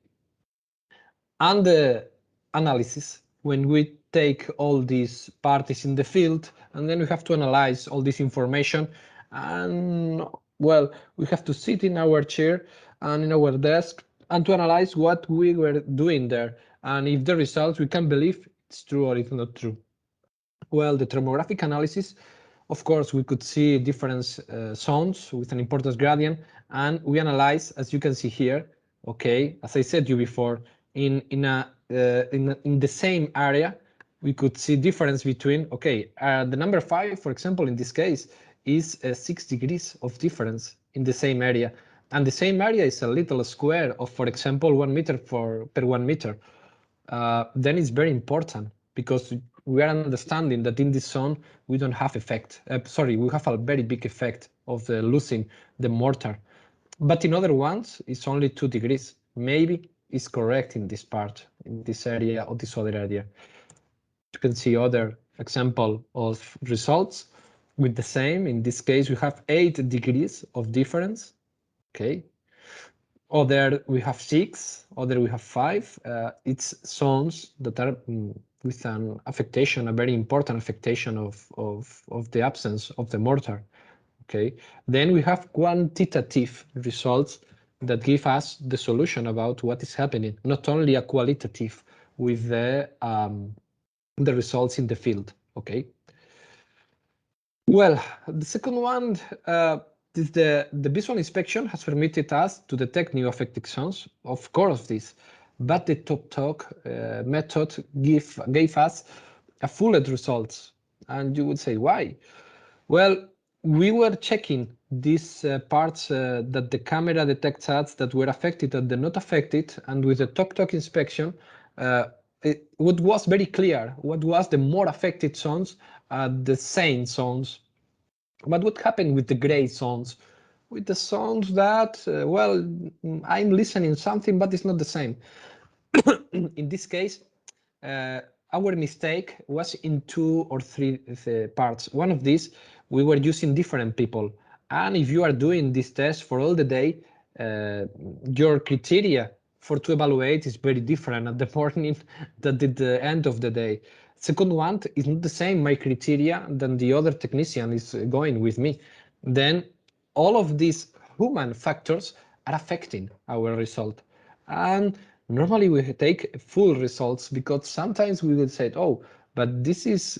S16: And the analysis, when we take all these parties in the field, and then we have to analyze all this information, and well, we have to sit in our chair and in our desk and to analyze what we were doing there. And if the results, we can believe it's true or it's not true. Well, the thermographic analysis, of course, we could see different zones with an importance gradient, and we analyze, as you can see here, okay, as I said you before, in the same area, we could see difference between, okay, the number 5, for example, in this case, is 6 degrees of difference in the same area. And the same area is a little square of, for example, 1 meter per 1 meter. Then it's very important, because we are understanding that in this zone, we don't have effect. We have a very big effect of losing the mortar. But in other ones, it's only 2 degrees. Maybe it's correct in this part, in this area or this other area. You can see other example of results with the same. In this case, we have 8 degrees of difference. Okay. Other we have 6, other we have 5. It's zones that are with an affectation, a very important affectation of the absence of the mortar. Okay. Then we have quantitative results that give us the solution about what is happening, not only a qualitative with the results in the field. Okay. Well, the second one is the visual inspection has permitted us to detect new affected zones, of course this, but the top-talk method gave us a full results. And you would say, why? Well, we were checking these parts that the camera detects us that were affected and not affected, and with the top-talk inspection, what was very clear, what was the more affected zones, the same zones. But what happened with the gray zones? With the zones that, well, I'm listening something, but it's not the same. In this case, our mistake was in 2 or 3 parts. One of these, we were using different people. And if you are doing this test for all the day, your criteria for to evaluate is very different at the morning than at the end of the day. Second one is not the same, my criteria, than the other technician is going with me. Then all of these human factors are affecting our result. And normally we take full results because sometimes we will say, oh, but this is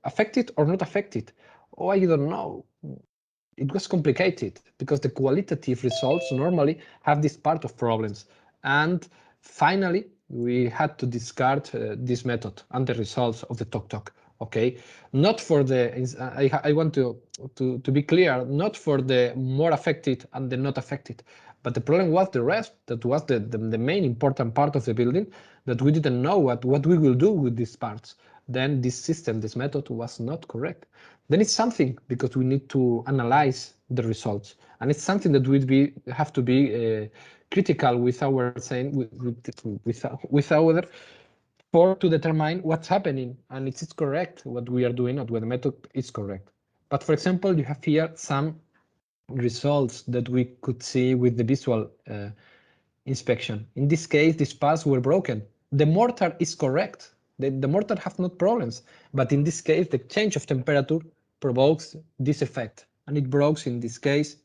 S16: affected or not affected. Oh, I don't know. It was complicated because the qualitative results normally have this part of problems. And finally, we had to discard this method and the results of the talk. Okay, not for the, I want to be clear, not for the more affected and the not affected, but the problem was the rest. That was the main important part of the building, that we didn't know what we will do with these parts. Then this system, this method was not correct. Then it's something because we need to analyze the results, and it's something that we have to be critical with our saying with our for to determine what's happening and it's correct what we are doing and what the method is correct. But for example, you have here some results that we could see with the visual inspection. In this case, these parts were broken. The mortar is correct. The mortar have no problems, but in this case, the change of temperature provokes this effect, and it breaks in this case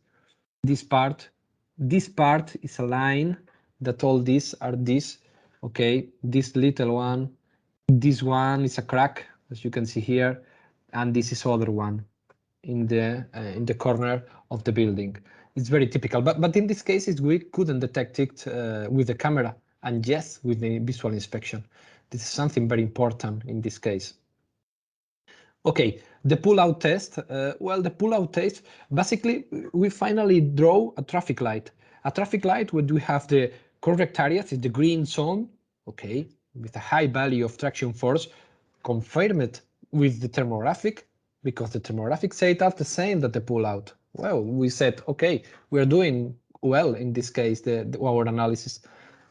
S16: this part. This part is a line that all these are this. Okay, this little one, this one is a crack, as you can see here, and this is other one in the corner of the building. It's very typical, but in this case, we couldn't detect it with the camera, and yes, with the visual inspection. This is something very important in this case. Okay, the pull-out test. Well, the pull-out test, basically, we finally draw a traffic light. A traffic light where we have the correct areas, is the green zone, okay, with a high value of traction force, confirmed with the thermographic, because the thermographic said that's the same that the pull-out. Well, we said, okay, we're doing well in this case, our analysis.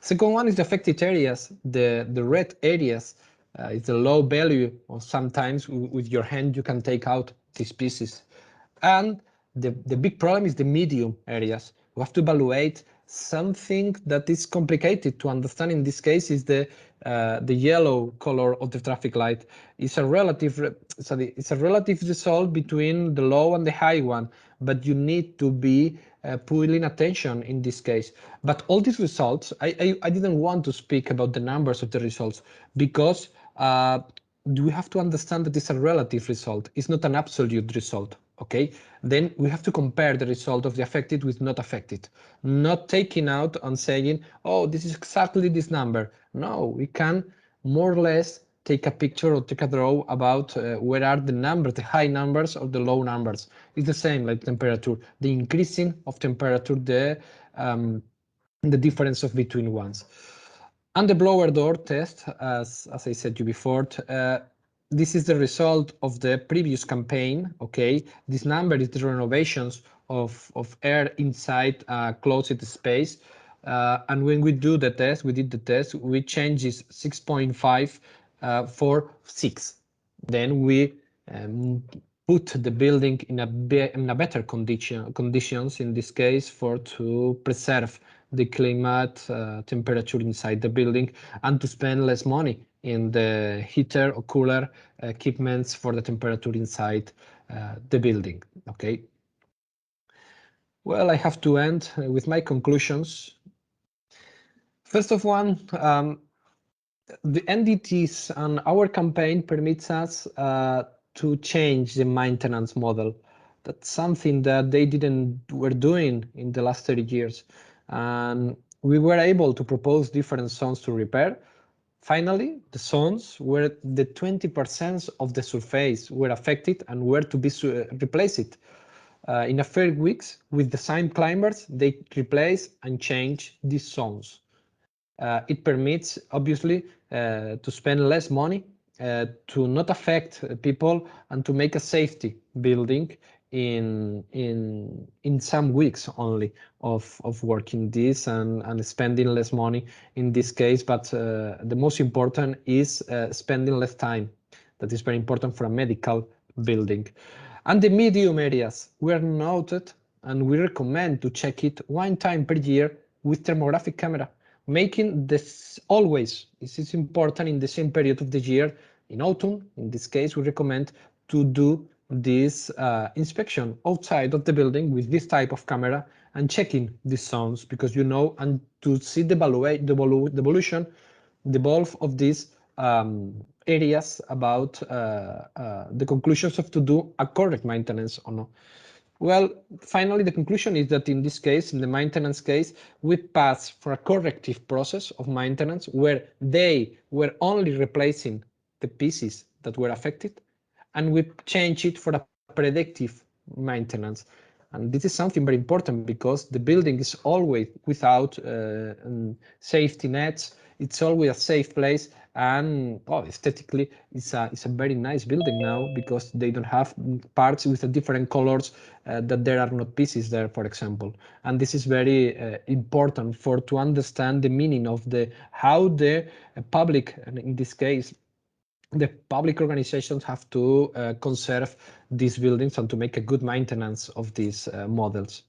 S16: Second one is the affected areas, the red areas. It's a low value, or sometimes with your hand you can take out these pieces. And the big problem is the medium areas. We have to evaluate something that is complicated to understand. In this case, is the yellow color of the traffic light. It's a relative result between the low and the high one, but you need to be putting attention in this case. But all these results, I didn't want to speak about the numbers of the results because we have to understand that it's a relative result. It's not an absolute result. Okay, then we have to compare the result of the affected with not affected, not taking out and saying, oh, this is exactly this number. No, we can more or less take a picture or take a draw about where are the numbers, the high numbers or the low numbers. It's the same like temperature, the increasing of temperature, the difference of between ones. And the blower door test, as I said to you before, this is the result of the previous campaign. Okay, this number is the renovations of air inside a closed space. And when we do the test, we change this 6.5 for 6. Then we put the building in a better conditions in this case to preserve the climate temperature inside the building and to spend less money in the heater or cooler equipments for the temperature inside the building. Okay. Well, I have to end with my conclusions. First of one, the NDTs and our campaign permits us to change the maintenance model. That's something that they were doing in the last 30 years. And we were able to propose different zones to repair. Finally, the zones where the 20% of the surface were affected and were to be replaced. In a few weeks, with the same climbers, they replace and change these zones. It permits, obviously, to spend less money, to not affect people, and to make a safety building in some weeks only of working this and spending less money in this case. But the most important is spending less time. That is very important for a medical building. And the medium areas were noted, and we recommend to check it 1 time per year with thermographic camera, making this always, this is important, in the same period of the year. In autumn, in this case, we recommend to do this inspection outside of the building with this type of camera and checking these zones, because you know, and to see the evolution, the bulk of these areas about the conclusions of to do a correct maintenance or not. Well, finally, the conclusion is that in this case, in the maintenance case, we pass for a corrective process of maintenance where they were only replacing the pieces that were affected, and we change it for a predictive maintenance. And this is something very important because the building is always without safety nets. It's always a safe place, and aesthetically it's a very nice building now because they don't have parts with different colors, that there are not pieces there, for example. And this is very important to understand the meaning of how the public, and in this case the public organizations, have to conserve these buildings and to make a good maintenance of these models.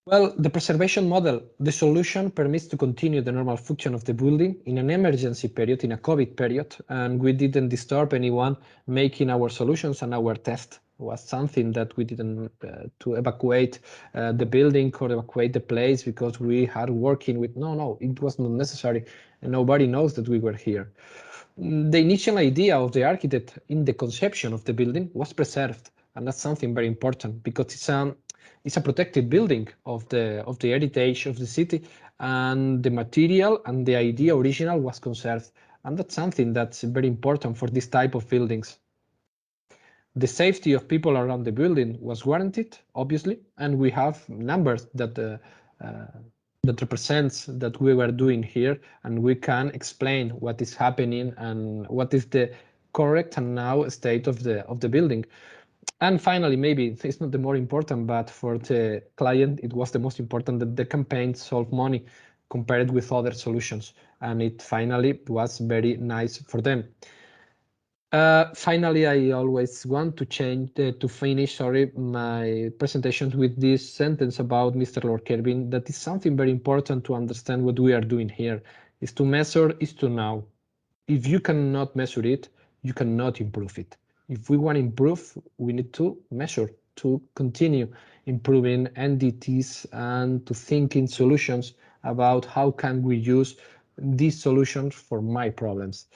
S16: Well, the preservation model, the solution permits to continue the normal function of the building in an emergency period, in a COVID period, and we didn't disturb anyone making our solutions, and our test was something that we didn't to evacuate the building or evacuate the place because we had working with, no, it was not necessary, and nobody knows that we were here. The initial idea of the architect in the conception of the building was preserved, and that's something very important because it's a protected building of the heritage of the city, and the material and the idea original was conserved, and that's something that's very important for this type of buildings. The safety of people around the building was guaranteed, obviously, and we have numbers that represents that we were doing here, and we can explain what is happening and what is the correct and now state of the building. And finally, maybe it's not the more important, but for the client, it was the most important that the campaign solved money compared with other solutions, and it finally was very nice for them. Finally, I always want to finish my presentation with this sentence about Mr. Lord Kelvin. That is something very important to understand what we are doing here. Is to measure, is to know. If you cannot measure it, you cannot improve it. If we want to improve, we need to measure, to continue improving NDTs and to think in solutions about how can we use these solutions for my problems.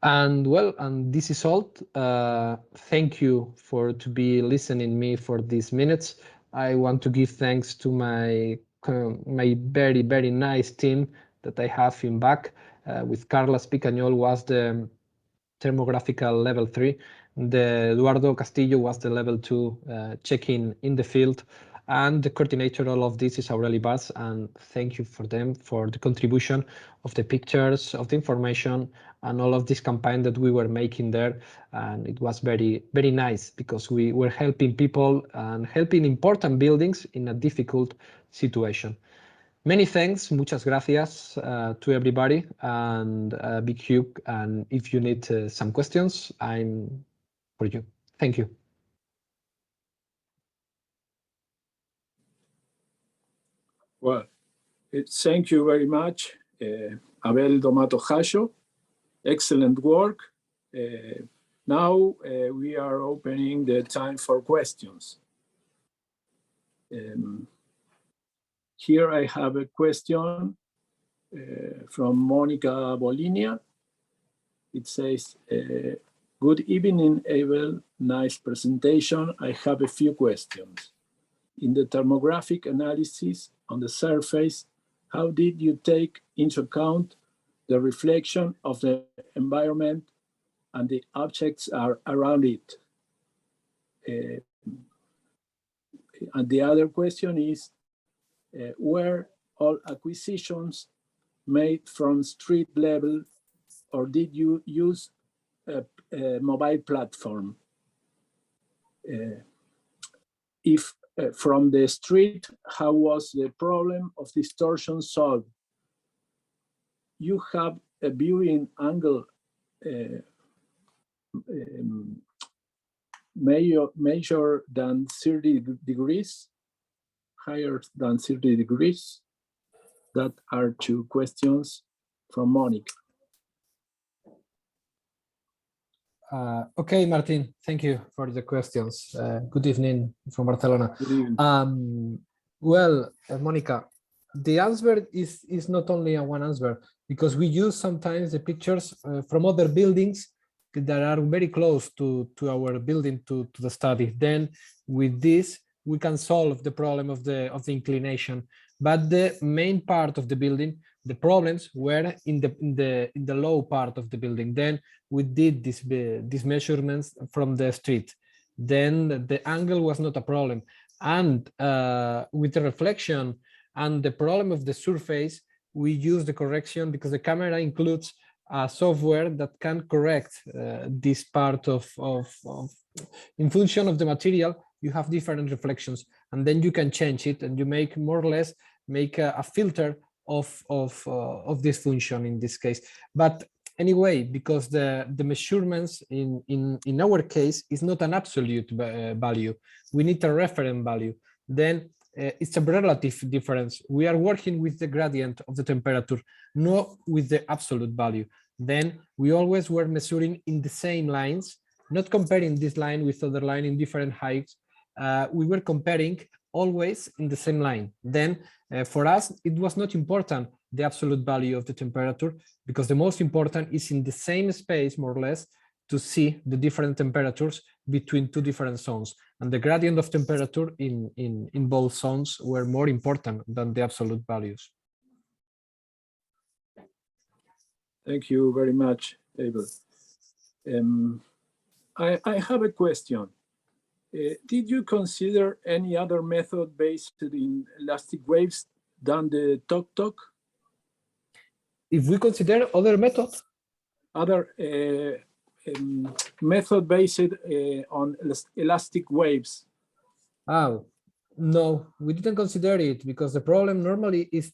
S16: And well, and this is all. Thank you to be listening me for these minutes. I want to give thanks to my very, very nice team that I have in back. With Carla Spicagnol was the thermographical level 3. The Eduardo Castillo was the level 2 checking in the field. And the coordinator of all of this is Aureli Baz, and thank you for them for the contribution of the pictures, of the information, and all of this campaign that we were making there. And it was very, very nice because we were helping people and helping important buildings in a difficult situation. Many thanks, muchas gracias to everybody, and big hug. And if you need some questions, I'm for you. Thank you.
S15: Well, thank you very much, Abel Domato Jayo. Excellent work. Now we are opening the time for questions. Here I have a question from Monica Bolinia. It says, good evening, Abel. Nice presentation. I have a few questions. In the thermographic analysis on the surface, how did you take into account the reflection of the environment and the objects are around it? And the other question is, were all acquisitions made from street level, or did you use a mobile platform? if from the street, how was the problem of distortion solved? You have a viewing angle major than 30 degrees, higher than 30 degrees? That are two questions from Monica.
S16: Okay, Martin, thank you for the questions. Good evening from Barcelona.
S15: Good evening.
S16: Well, Monica, the answer is not only a one answer, because we use sometimes the pictures from other buildings that are very close to our building to the study. Then with this, we can solve the problem of the inclination. But the main part of the building, the problems were in the low part of the building. Then we did these measurements from the street. Then the angle was not a problem. And with the reflection and the problem of the surface, we use the correction because the camera includes a software that can correct this part of in function of the material. You have different reflections, and then you can change it, and you make more or less a filter of this function in this case. But anyway, because the measurements in our case is not an absolute value, we need a reference value. Then it's a relative difference. We are working with the gradient of the temperature, not with the absolute value. Then we always were measuring in the same lines, not comparing this line with other line in different heights. We were comparing always in the same line. Then for us, it was not important the absolute value of the temperature, because the most important is in the same space, more or less, to see the different temperatures between two different zones. And the gradient of temperature in both zones were more important than the absolute values.
S15: Thank you very much, Abel. I have a question. Did you consider any other method based in elastic waves than the tok-tok?
S16: If we consider other methods?
S15: Other method based on elastic waves.
S16: Oh, no, we didn't consider it, because the problem normally is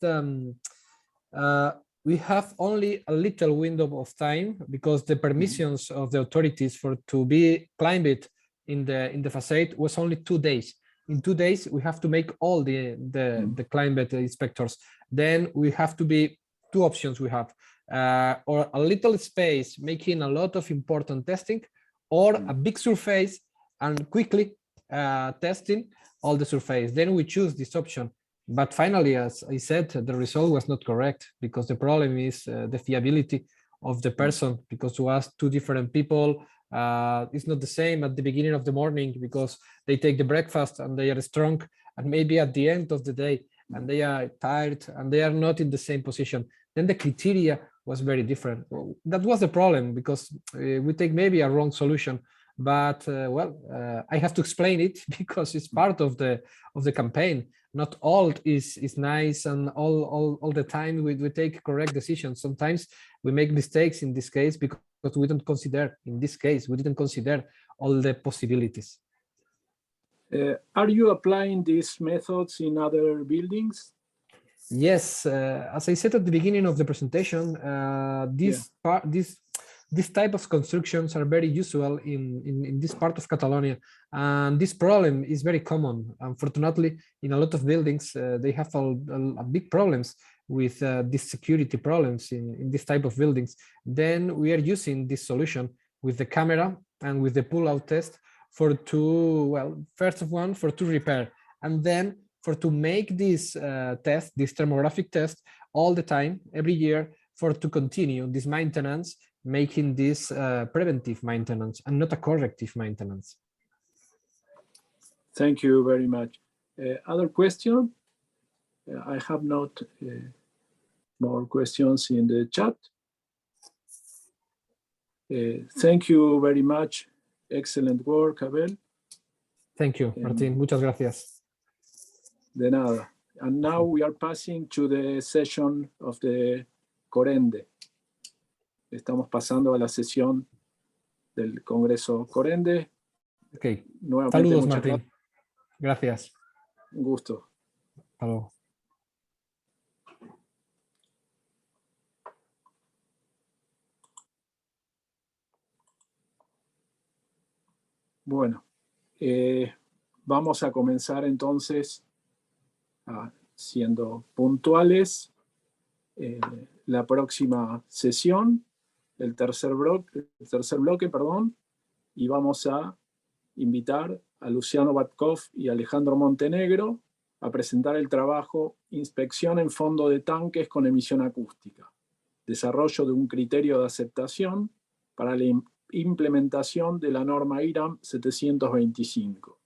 S16: we have only a little window of time, because the permissions of the authorities to be climbed in the facade was only 2 days. In 2 days, we have to make all the climate inspectors. Then we have to be two options we have, or a little space making a lot of important testing, or a big surface and quickly testing all the surface. Then we choose this option. But finally, as I said, the result was not correct, because the problem is the fiability of the person, because to us, two different people, it's not the same at the beginning of the morning, because they take the breakfast and they are strong, and maybe at the end of the day, and they are tired and they are not in the same position. Then the criteria was very different. That was the problem, because we take maybe a wrong solution. But I have to explain it, because it's part of the campaign. Not all is nice, and all the time we take correct decisions. Sometimes we make mistakes in this case, because we don't consider, in this case, we didn't consider all the possibilities.
S15: Are you applying these methods in other buildings?
S16: Yes, as I said at the beginning of the presentation, this type of constructions are very usual in this part of Catalonia, and this problem is very common. Unfortunately, in a lot of buildings, they have a big problems with these security problems in this type of buildings. Then we are using this solution with the camera and with the pull-out test for first of one, for to repair, and then for to make this test, this thermographic test, all the time, every year, for to continue this maintenance, making this preventive maintenance and not a corrective maintenance.
S15: Thank you very much. Other question? I have not more questions in the chat. Thank you very much. Excellent work, Abel.
S16: Thank you, Martín. Muchas gracias.
S15: De nada. And now we are passing to the session of the Corende. Estamos pasando a la sesión del Congreso Corende.
S16: Ok.
S15: Nuevamente,
S16: Saludos,
S15: muchas
S16: Martín. Gracias.
S15: Un gusto.
S16: Hasta luego.
S15: Bueno, vamos a comenzar entonces, siendo puntuales, la próxima sesión, el tercer bloque, y vamos a invitar a Luciano Vatcoff y Alejandro Montenegro a presentar el trabajo Inspección en fondo de tanques con emisión acústica, desarrollo de un criterio de aceptación para la implementación de la norma IRAM 725.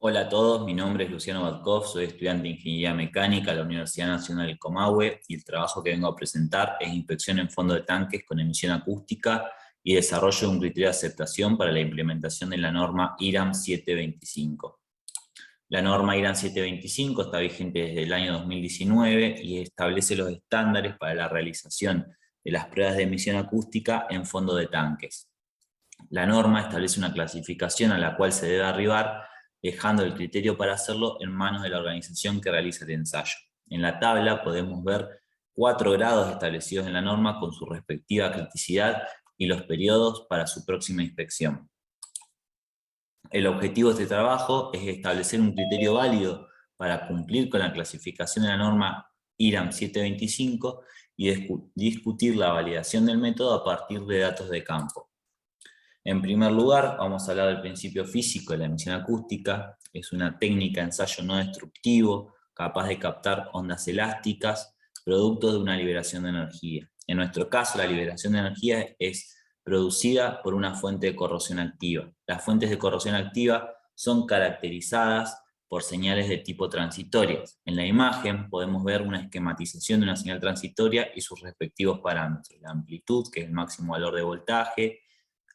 S17: Hola a todos, mi nombre es Luciano Vatcoff, soy estudiante de Ingeniería Mecánica de la Universidad Nacional del Comahue y el trabajo que vengo a presentar es inspección en fondo de tanques con emisión acústica y desarrollo de un criterio de aceptación para la implementación de la norma IRAM 725. La norma IRAM 725 está vigente desde el año 2019 y establece los estándares para la realización de las pruebas de emisión acústica en fondo de tanques. La norma establece una clasificación a la cual se debe arribar, dejando el criterio para hacerlo en manos de la organización que realiza el ensayo. En la tabla podemos ver 4 grados establecidos en la norma con su respectiva criticidad y los periodos para su próxima inspección. El objetivo de este trabajo es establecer un criterio válido para cumplir con la clasificación de la norma IRAM 725 y discutir la validación del método a partir de datos de campo. En primer lugar, vamos a hablar del principio físico de la emisión acústica. Es una técnica de ensayo no destructivo, capaz de captar ondas elásticas, producto de una liberación de energía. En nuestro caso, la liberación de energía es producida por una fuente de corrosión activa. Las fuentes de corrosión activa son caracterizadas por señales de tipo transitorias. En la imagen podemos ver una esquematización de una señal transitoria y sus respectivos parámetros. La amplitud, que es el máximo valor de voltaje,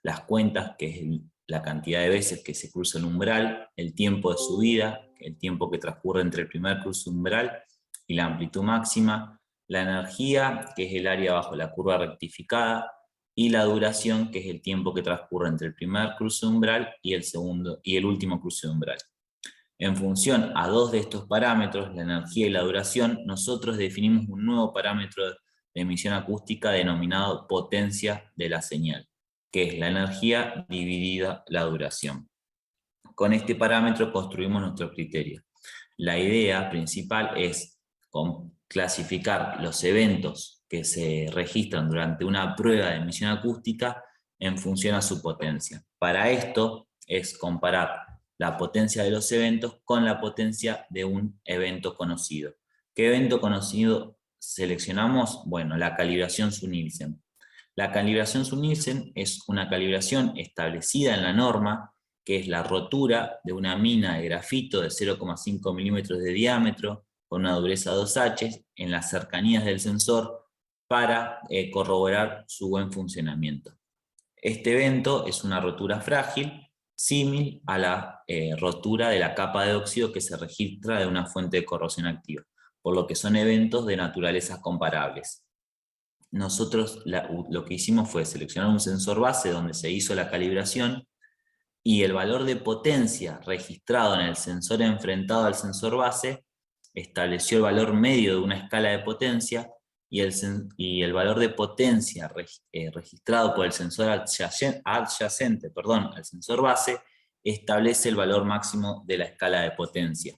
S17: las cuentas, que es la cantidad de veces que se cruza el umbral, el tiempo de subida, el tiempo que transcurre entre el primer cruce umbral y la amplitud máxima, la energía, que es el área bajo la curva rectificada, y la duración, que es el tiempo que transcurre entre el primer cruce umbral y el último cruce umbral. En función a 2 de estos parámetros, la energía y la duración, nosotros definimos un nuevo parámetro de emisión acústica denominado potencia de la señal, que es la energía dividida la duración. Con este parámetro construimos nuestro criterio. La idea principal es clasificar los eventos que se registran durante una prueba de emisión acústica en función a su potencia. Para esto es comparar la potencia de los eventos con la potencia de un evento conocido. ¿Qué evento conocido seleccionamos? Bueno, la calibración Su-Nielsen. La calibración Su-Nielsen es una calibración establecida en la norma, que es la rotura de una mina de grafito de 0,5 milímetros de diámetro con una dureza 2H en las cercanías del sensor para corroborar su buen funcionamiento. Este evento es una rotura frágil, símil a la rotura de la capa de óxido que se registra de una fuente de corrosión activa, por lo que son eventos de naturalezas comparables. Nosotros lo que hicimos fue seleccionar un sensor base donde se hizo la calibración y el valor de potencia registrado en el sensor enfrentado al sensor base estableció el valor medio de una escala de potencia y el valor de potencia registrado por el sensor adyacente al sensor base establece el valor máximo de la escala de potencia.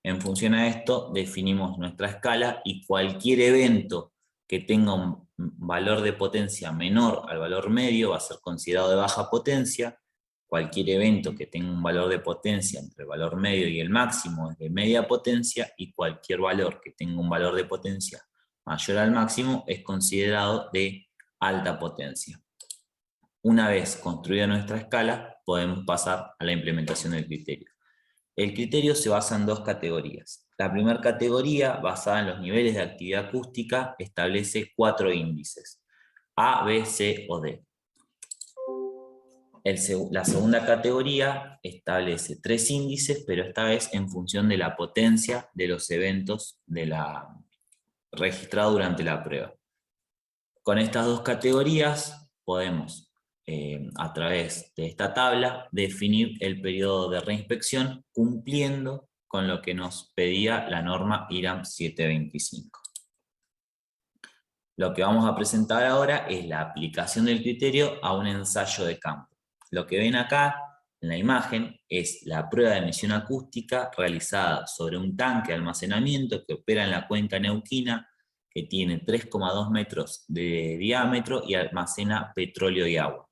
S17: En función a esto definimos nuestra escala y cualquier evento que tenga un valor de potencia menor al valor medio va a ser considerado de baja potencia. Cualquier evento que tenga un valor de potencia entre el valor medio y el máximo es de media potencia, y cualquier valor que tenga un valor de potencia mayor al máximo es considerado de alta potencia. Una vez construida nuestra escala, podemos pasar a la implementación del criterio. El criterio se basa en 2 categorías. La primera categoría, basada en los niveles de actividad acústica, establece 4 índices: A, B, C o D. La segunda categoría establece 3 índices, pero esta vez en función de la potencia de los eventos de la registrado durante la prueba. Con estas dos categorías podemos, a través de esta tabla, definir el periodo de reinspección cumpliendo con lo que nos pedía la norma IRAM 725. Lo que vamos a presentar ahora es la aplicación del criterio a un ensayo de campo. Lo que ven acá en la imagen es la prueba de emisión acústica realizada sobre un tanque de almacenamiento que opera en la cuenca neuquina, que tiene 3,2 metros de diámetro y almacena petróleo y agua.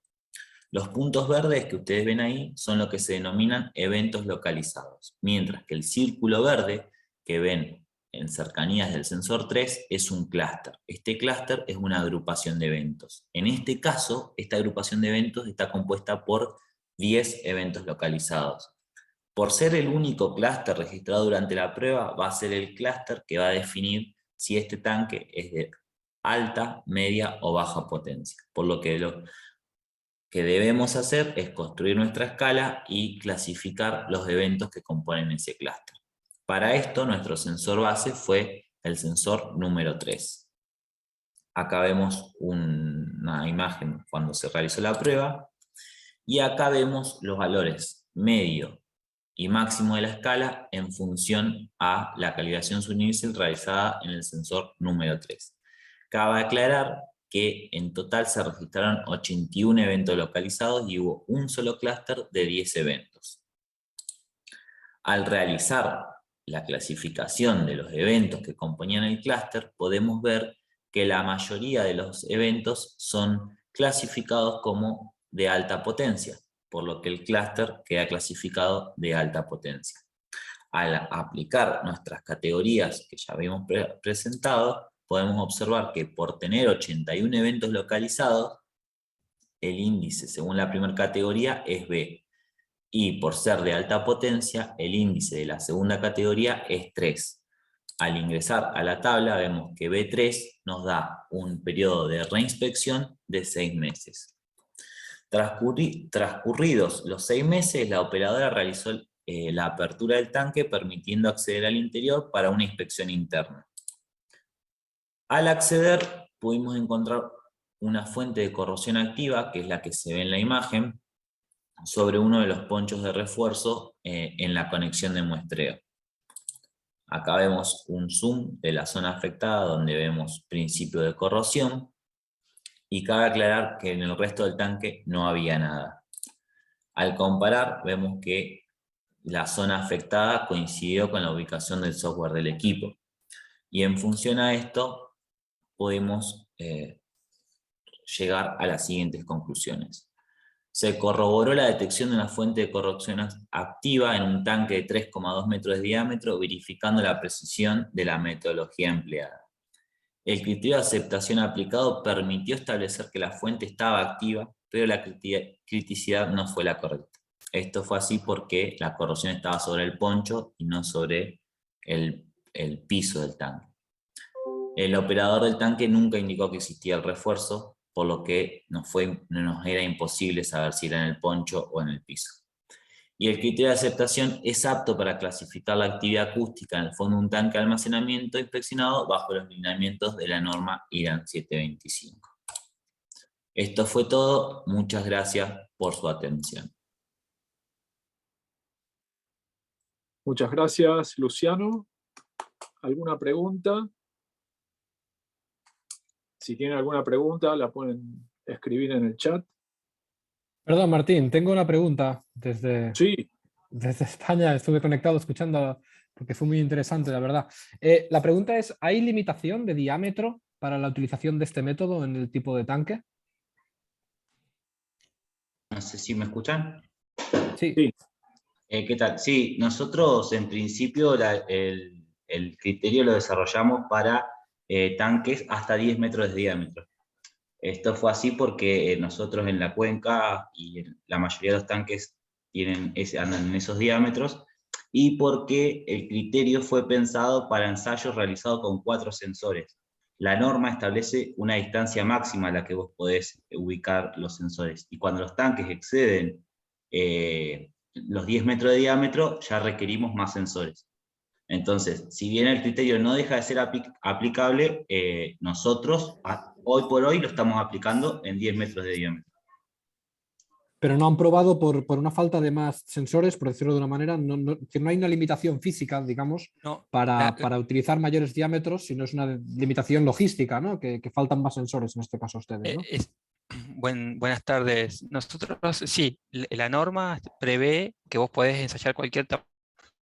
S17: Los puntos verdes que ustedes ven ahí son lo que se denominan eventos localizados, mientras que el círculo verde que ven en cercanías del sensor 3 es un clúster. Este clúster es una agrupación de eventos. En este caso, esta agrupación de eventos está compuesta por 10 eventos localizados. Por ser el único clúster registrado durante la prueba, va a ser el clúster que va a definir si este tanque es de alta, media o baja potencia. Por lo que debemos hacer es construir nuestra escala y clasificar los eventos que componen ese clúster. Para esto, nuestro sensor base fue el sensor número 3. Acá vemos una imagen cuando se realizó la prueba, y acá vemos los valores medio y máximo de la escala en función a la calibración subnivel realizada en el sensor número 3. Cabe aclarar que en total se registraron 81 eventos localizados y hubo un solo clúster de 10 eventos. Al realizar la clasificación de los eventos que componían el clúster, podemos ver que la mayoría de los eventos son clasificados como de alta potencia, por lo que el clúster queda clasificado de alta potencia. Al aplicar nuestras categorías que ya habíamos presentado, podemos observar que por tener 81 eventos localizados, el índice según la primera categoría es B, y por ser de alta potencia, el índice de la segunda categoría es 3. Al ingresar a la tabla vemos que B3 nos da un periodo de reinspección de 6 meses. Transcurridos los 6 meses, la operadora realizó la apertura del tanque, permitiendo acceder al interior para una inspección interna. Al acceder, pudimos encontrar una fuente de corrosión activa, que es la que se ve en la imagen, sobre uno de los ponchos de refuerzo en la conexión de muestreo. Acá vemos un zoom de la zona afectada, donde vemos principio de corrosión, y cabe aclarar que en el resto del tanque no había nada. Al comparar, vemos que la zona afectada coincidió con la ubicación del software del equipo, y en función a esto pudimos llegar a las siguientes conclusiones. Se corroboró la detección de una fuente de corrosión activa en un tanque de 3,2 metros de diámetro, verificando la precisión de la metodología empleada. El criterio de aceptación aplicado permitió establecer que la fuente estaba activa, pero la criticidad no fue la correcta. Esto fue así porque la corrosión estaba sobre el poncho y no sobre el piso del tanque. El operador del tanque nunca indicó que existía el refuerzo, por lo que nos era imposible saber si era en el poncho o en el piso. Y el criterio de aceptación es apto para clasificar la actividad acústica en el fondo de un tanque de almacenamiento inspeccionado bajo los lineamientos de la norma IRAM 725. Esto fue todo. Muchas gracias por su atención.
S15: Muchas gracias, Luciano. ¿Alguna pregunta? Si tienen alguna pregunta, la pueden escribir en el chat.
S16: Perdón, Martín, tengo una pregunta desde España. Estuve conectado escuchando porque fue muy interesante, la verdad. La pregunta es, ¿hay limitación de diámetro para la utilización de este método en el tipo de tanque?
S17: No sé si me escuchan.
S16: Sí.
S17: ¿Qué tal? Sí, nosotros en principio el criterio lo desarrollamos para tanques hasta 10 metros de diámetro. Esto fue así porque nosotros en la cuenca y la mayoría de los tanques andan en esos diámetros, y porque el criterio fue pensado para ensayos realizados con 4 sensores. La norma establece una distancia máxima a la que vos podés ubicar los sensores, y cuando los tanques exceden los 10 metros de diámetro ya requerimos más sensores. Entonces, si bien el criterio no deja de ser aplicable, nosotros hoy por hoy lo estamos aplicando en 10 metros de diámetro.
S16: Pero no han probado por una falta de más sensores, por decirlo de una manera, que no hay una limitación física, digamos,
S18: No,
S16: para utilizar mayores diámetros, sino es una limitación logística, ¿no? Que faltan más sensores en este caso a ustedes, ¿no?
S18: Buenas tardes. Nosotros, sí, la norma prevé que vos podés ensayar cualquier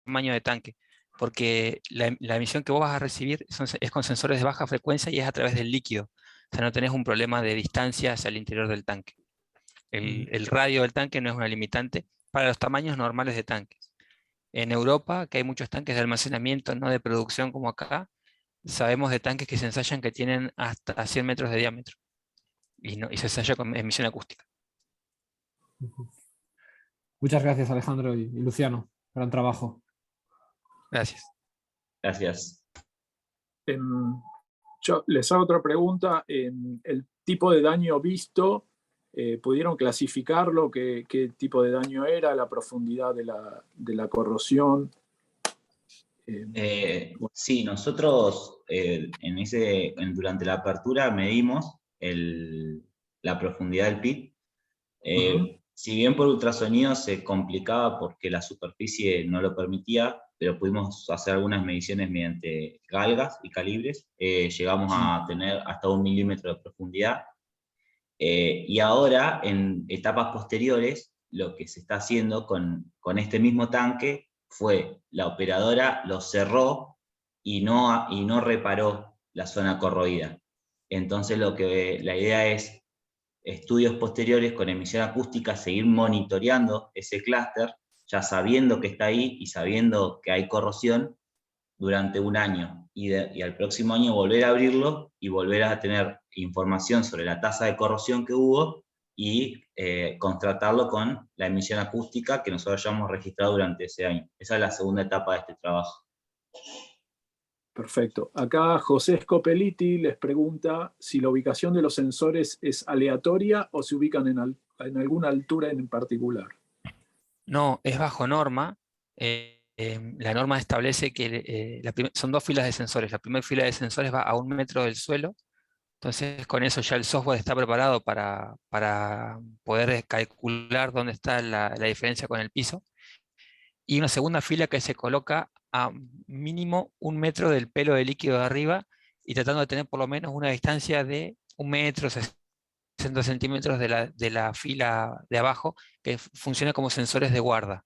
S18: tamaño de tanque, porque la emisión que vos vas a recibir es con sensores de baja frecuencia y es a través del líquido. O sea, no tenés un problema de distancia hacia el interior del tanque. El radio del tanque no es una limitante para los tamaños normales de tanques. En Europa, que hay muchos tanques de almacenamiento, no de producción como acá, sabemos de tanques que se ensayan que tienen hasta 100 metros de diámetro. Y se ensaya con emisión acústica.
S16: Muchas gracias, Alejandro y Luciano. Gran trabajo.
S18: Gracias.
S17: Gracias.
S15: Yo les hago otra pregunta. El tipo de daño visto, ¿pudieron clasificarlo? ¿Qué tipo de daño era? ¿La profundidad de la corrosión?
S17: Sí, nosotros durante la apertura medimos la profundidad del pit. Si bien por ultrasonido se complicaba porque la superficie no lo permitía, pero pudimos hacer algunas mediciones mediante galgas y calibres. Llegamos a tener hasta 1 milímetro de profundidad. Y ahora, en etapas posteriores, lo que se está haciendo con este mismo tanque fue, la operadora lo cerró y no reparó la zona corroída. Entonces la idea es, estudios posteriores con emisión acústica, seguir monitoreando ese clúster, ya sabiendo que está ahí y sabiendo que hay corrosión durante 1 año, y al próximo año volver a abrirlo y volver a tener información sobre la tasa de corrosión que hubo y contrastarlo con la emisión acústica que nosotros hayamos registrado durante ese año. Esa es la segunda etapa de este trabajo.
S15: Perfecto. Acá José Scopeliti les pregunta si la ubicación de los sensores es aleatoria o se ubican en alguna altura en particular.
S18: No, es bajo norma. La norma establece que son 2 filas de sensores. La primera fila de sensores va a 1 metro del suelo. Entonces, con eso ya el software está preparado para poder calcular dónde está la diferencia con el piso. Y una segunda fila que se coloca a mínimo 1 metro del pelo de líquido de arriba y tratando de tener por lo menos una distancia de 1 metro, 60 centímetros de la fila de abajo, que funciona como sensores de guarda.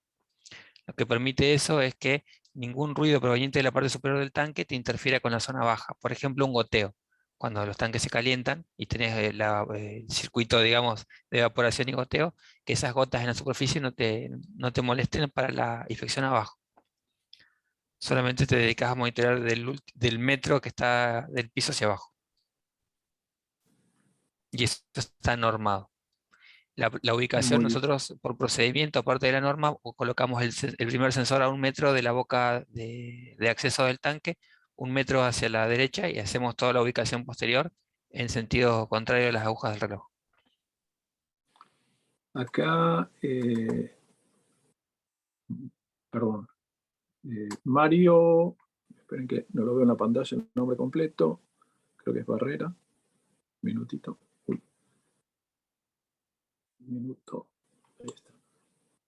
S18: Lo que permite eso es que ningún ruido proveniente de la parte superior del tanque te interfiera con la zona baja. Por ejemplo, un goteo. Cuando los tanques se calientan y tenés el circuito, digamos, de evaporación y goteo, que esas gotas en la superficie no te molesten para la infección abajo. Solamente te dedicas a monitorear del metro que está del piso hacia abajo. Y eso está normado. La ubicación, nosotros por procedimiento, aparte de la norma, colocamos el primer sensor a 1 metro de la boca de acceso del tanque, 1 metro hacia la derecha, y hacemos toda la ubicación posterior en sentido contrario a las agujas del reloj.
S15: Acá, perdón, Mario, esperen que no lo veo en la pantalla el nombre completo, creo que es Barrera, minutito. Minuto. Ahí está.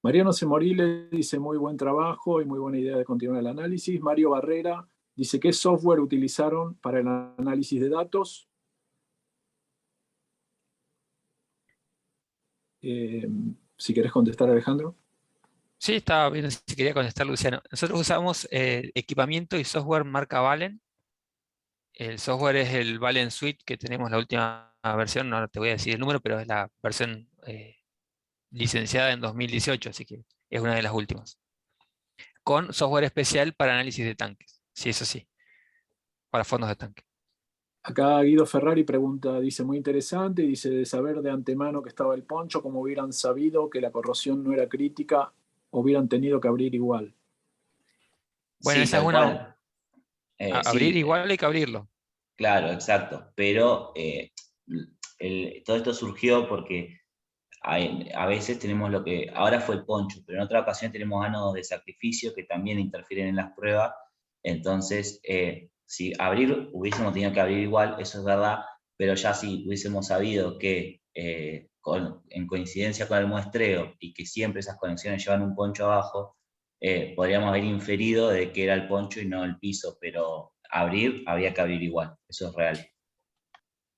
S15: Mariano Semorile dice muy buen trabajo y muy buena idea de continuar el análisis. Mario Barrera dice ¿qué software utilizaron para el análisis de datos? Si querés contestar, Alejandro.
S18: Sí, estaba viendo si quería contestar, Luciano. Nosotros usamos equipamiento y software marca Valen. El software es el Valen Suite que tenemos la última versión, no te voy a decir el número, pero es la versión licenciada en 2018, así que es una de las últimas. Con software especial para análisis de tanques, sí, eso sí, para fondos de tanque.
S15: Acá Guido Ferrari pregunta, dice muy interesante, dice de saber de antemano que estaba el poncho, como hubieran sabido que la corrosión no era crítica, hubieran tenido que abrir igual.
S18: Bueno,
S17: Sí,
S18: esa es una... abrir
S17: sí,
S18: igual hay que abrirlo.
S17: Claro, exacto, pero todo esto surgió porque a veces tenemos lo que ahora fue el poncho, pero en otra ocasión tenemos ánodos de sacrificio que también interfieren en las pruebas Entonces, si abrir, hubiésemos tenido que abrir igual, eso es verdad, pero ya si hubiésemos sabido que en coincidencia con el muestreo y que siempre esas conexiones llevan un poncho abajo, podríamos haber inferido de que era el poncho y no el piso, pero abrir, había que abrir igual, eso es real.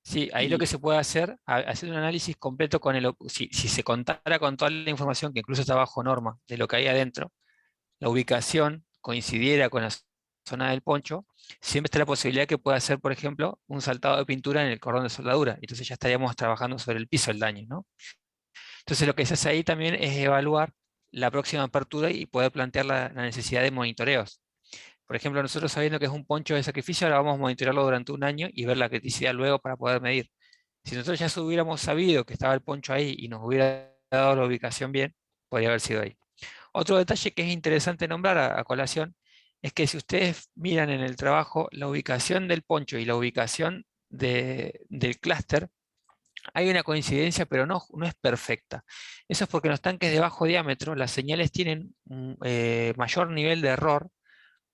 S18: Sí, ahí lo que se puede hacer, hacer un análisis completo con si se contara con toda la información, que incluso está bajo norma, de lo que hay adentro, la ubicación coincidiera con la zona del poncho, siempre está la posibilidad que pueda hacer, por ejemplo, un saltado de pintura en el cordón de soldadura. Entonces ya estaríamos trabajando sobre el piso el daño, ¿no? Entonces lo que se hace ahí también es evaluar la próxima apertura y poder plantear la necesidad de monitoreos. Por ejemplo, nosotros sabiendo que es un poncho de sacrificio, ahora vamos a monitorearlo durante un año y ver la criticidad luego para poder medir. Si nosotros ya hubiéramos sabido que estaba el poncho ahí y nos hubiera dado la ubicación bien, podría haber sido ahí. Otro detalle que es interesante nombrar a colación es que si ustedes miran en el trabajo la ubicación del poncho y la ubicación del clúster, hay una coincidencia, pero no es perfecta. Eso es porque en los tanques de bajo diámetro las señales tienen un mayor nivel de error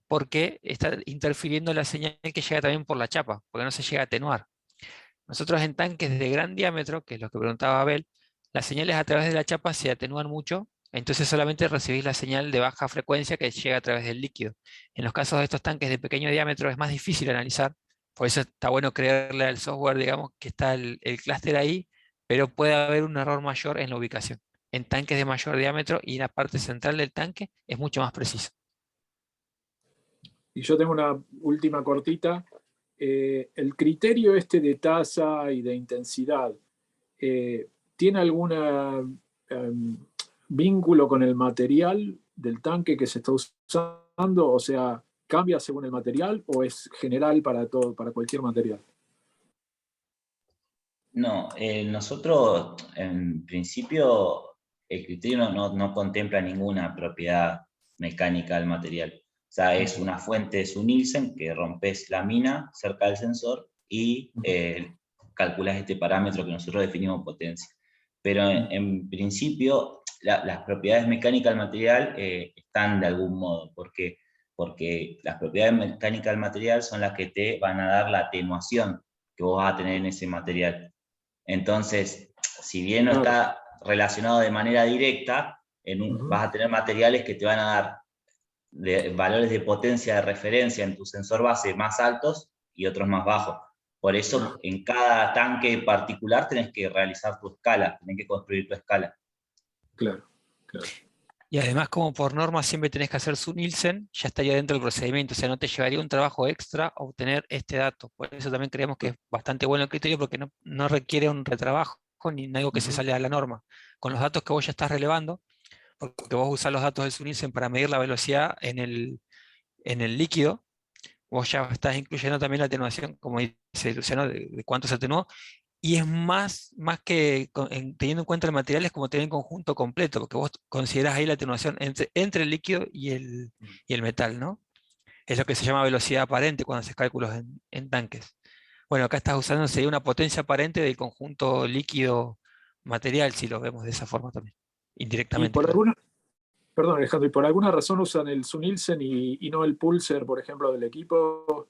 S18: porque está interfiriendo la señal que llega también por la chapa, porque no se llega a atenuar. Nosotros en tanques de gran diámetro, que es lo que preguntaba Abel, las señales a través de la chapa se atenúan mucho, entonces solamente recibís la señal de baja frecuencia que llega a través del líquido. En los casos de estos tanques de pequeño diámetro es más difícil analizar, por eso está bueno creerle al software, digamos, que está el clúster ahí, pero puede haber un error mayor en la ubicación. En tanques de mayor diámetro y la parte central del tanque es mucho más preciso.
S15: Y yo tengo una última cortita. El criterio este de tasa y de intensidad, ¿tiene algún vínculo con el material del tanque que se está usando? O sea, ¿cambia según el material o es general para todo, para cualquier material?
S17: No, nosotros en principio el criterio no contempla ninguna propiedad mecánica del material. O sea, es una fuente, es un Nielsen, que rompes la mina cerca del sensor y calculas este parámetro que nosotros definimos potencia. Pero en principio las propiedades mecánicas del material están de algún modo. ¿Por qué? Porque las propiedades mecánicas del material son las que te van a dar la atenuación que vos vas a tener en ese material. Entonces, si bien no está relacionado de manera directa, vas a tener materiales que te van a dar valores de potencia de referencia en tu sensor base más altos y otros más bajos. Por eso, en cada tanque particular tenés que realizar tu escala, tenés que construir tu escala.
S15: Claro, claro.
S18: Y además, como por norma siempre tenés que hacer su Nielsen, ya estaría dentro del procedimiento, o sea, no te llevaría un trabajo extra obtener este dato. Por eso también creemos que es bastante bueno el criterio, porque no requiere un retrabajo ni algo que se sale a la norma. Con los datos que vos ya estás relevando, porque vos usás los datos del su Nielsen para medir la velocidad en el líquido, vos ya estás incluyendo también la atenuación, como dice Luciano, de cuánto se atenuó. Y es más que teniendo en cuenta el material, es como tener un conjunto completo, porque vos considerás ahí la atenuación entre el líquido y el metal, ¿no? Es lo que se llama velocidad aparente cuando haces cálculos en tanques. Bueno, acá estás usando sería una potencia aparente del conjunto líquido-material, si lo vemos de esa forma también, indirectamente.
S15: Y por alguna, perdón Alejandro, ¿y por alguna razón usan el Su-Nielsen y no el Pulsar, por ejemplo, del equipo?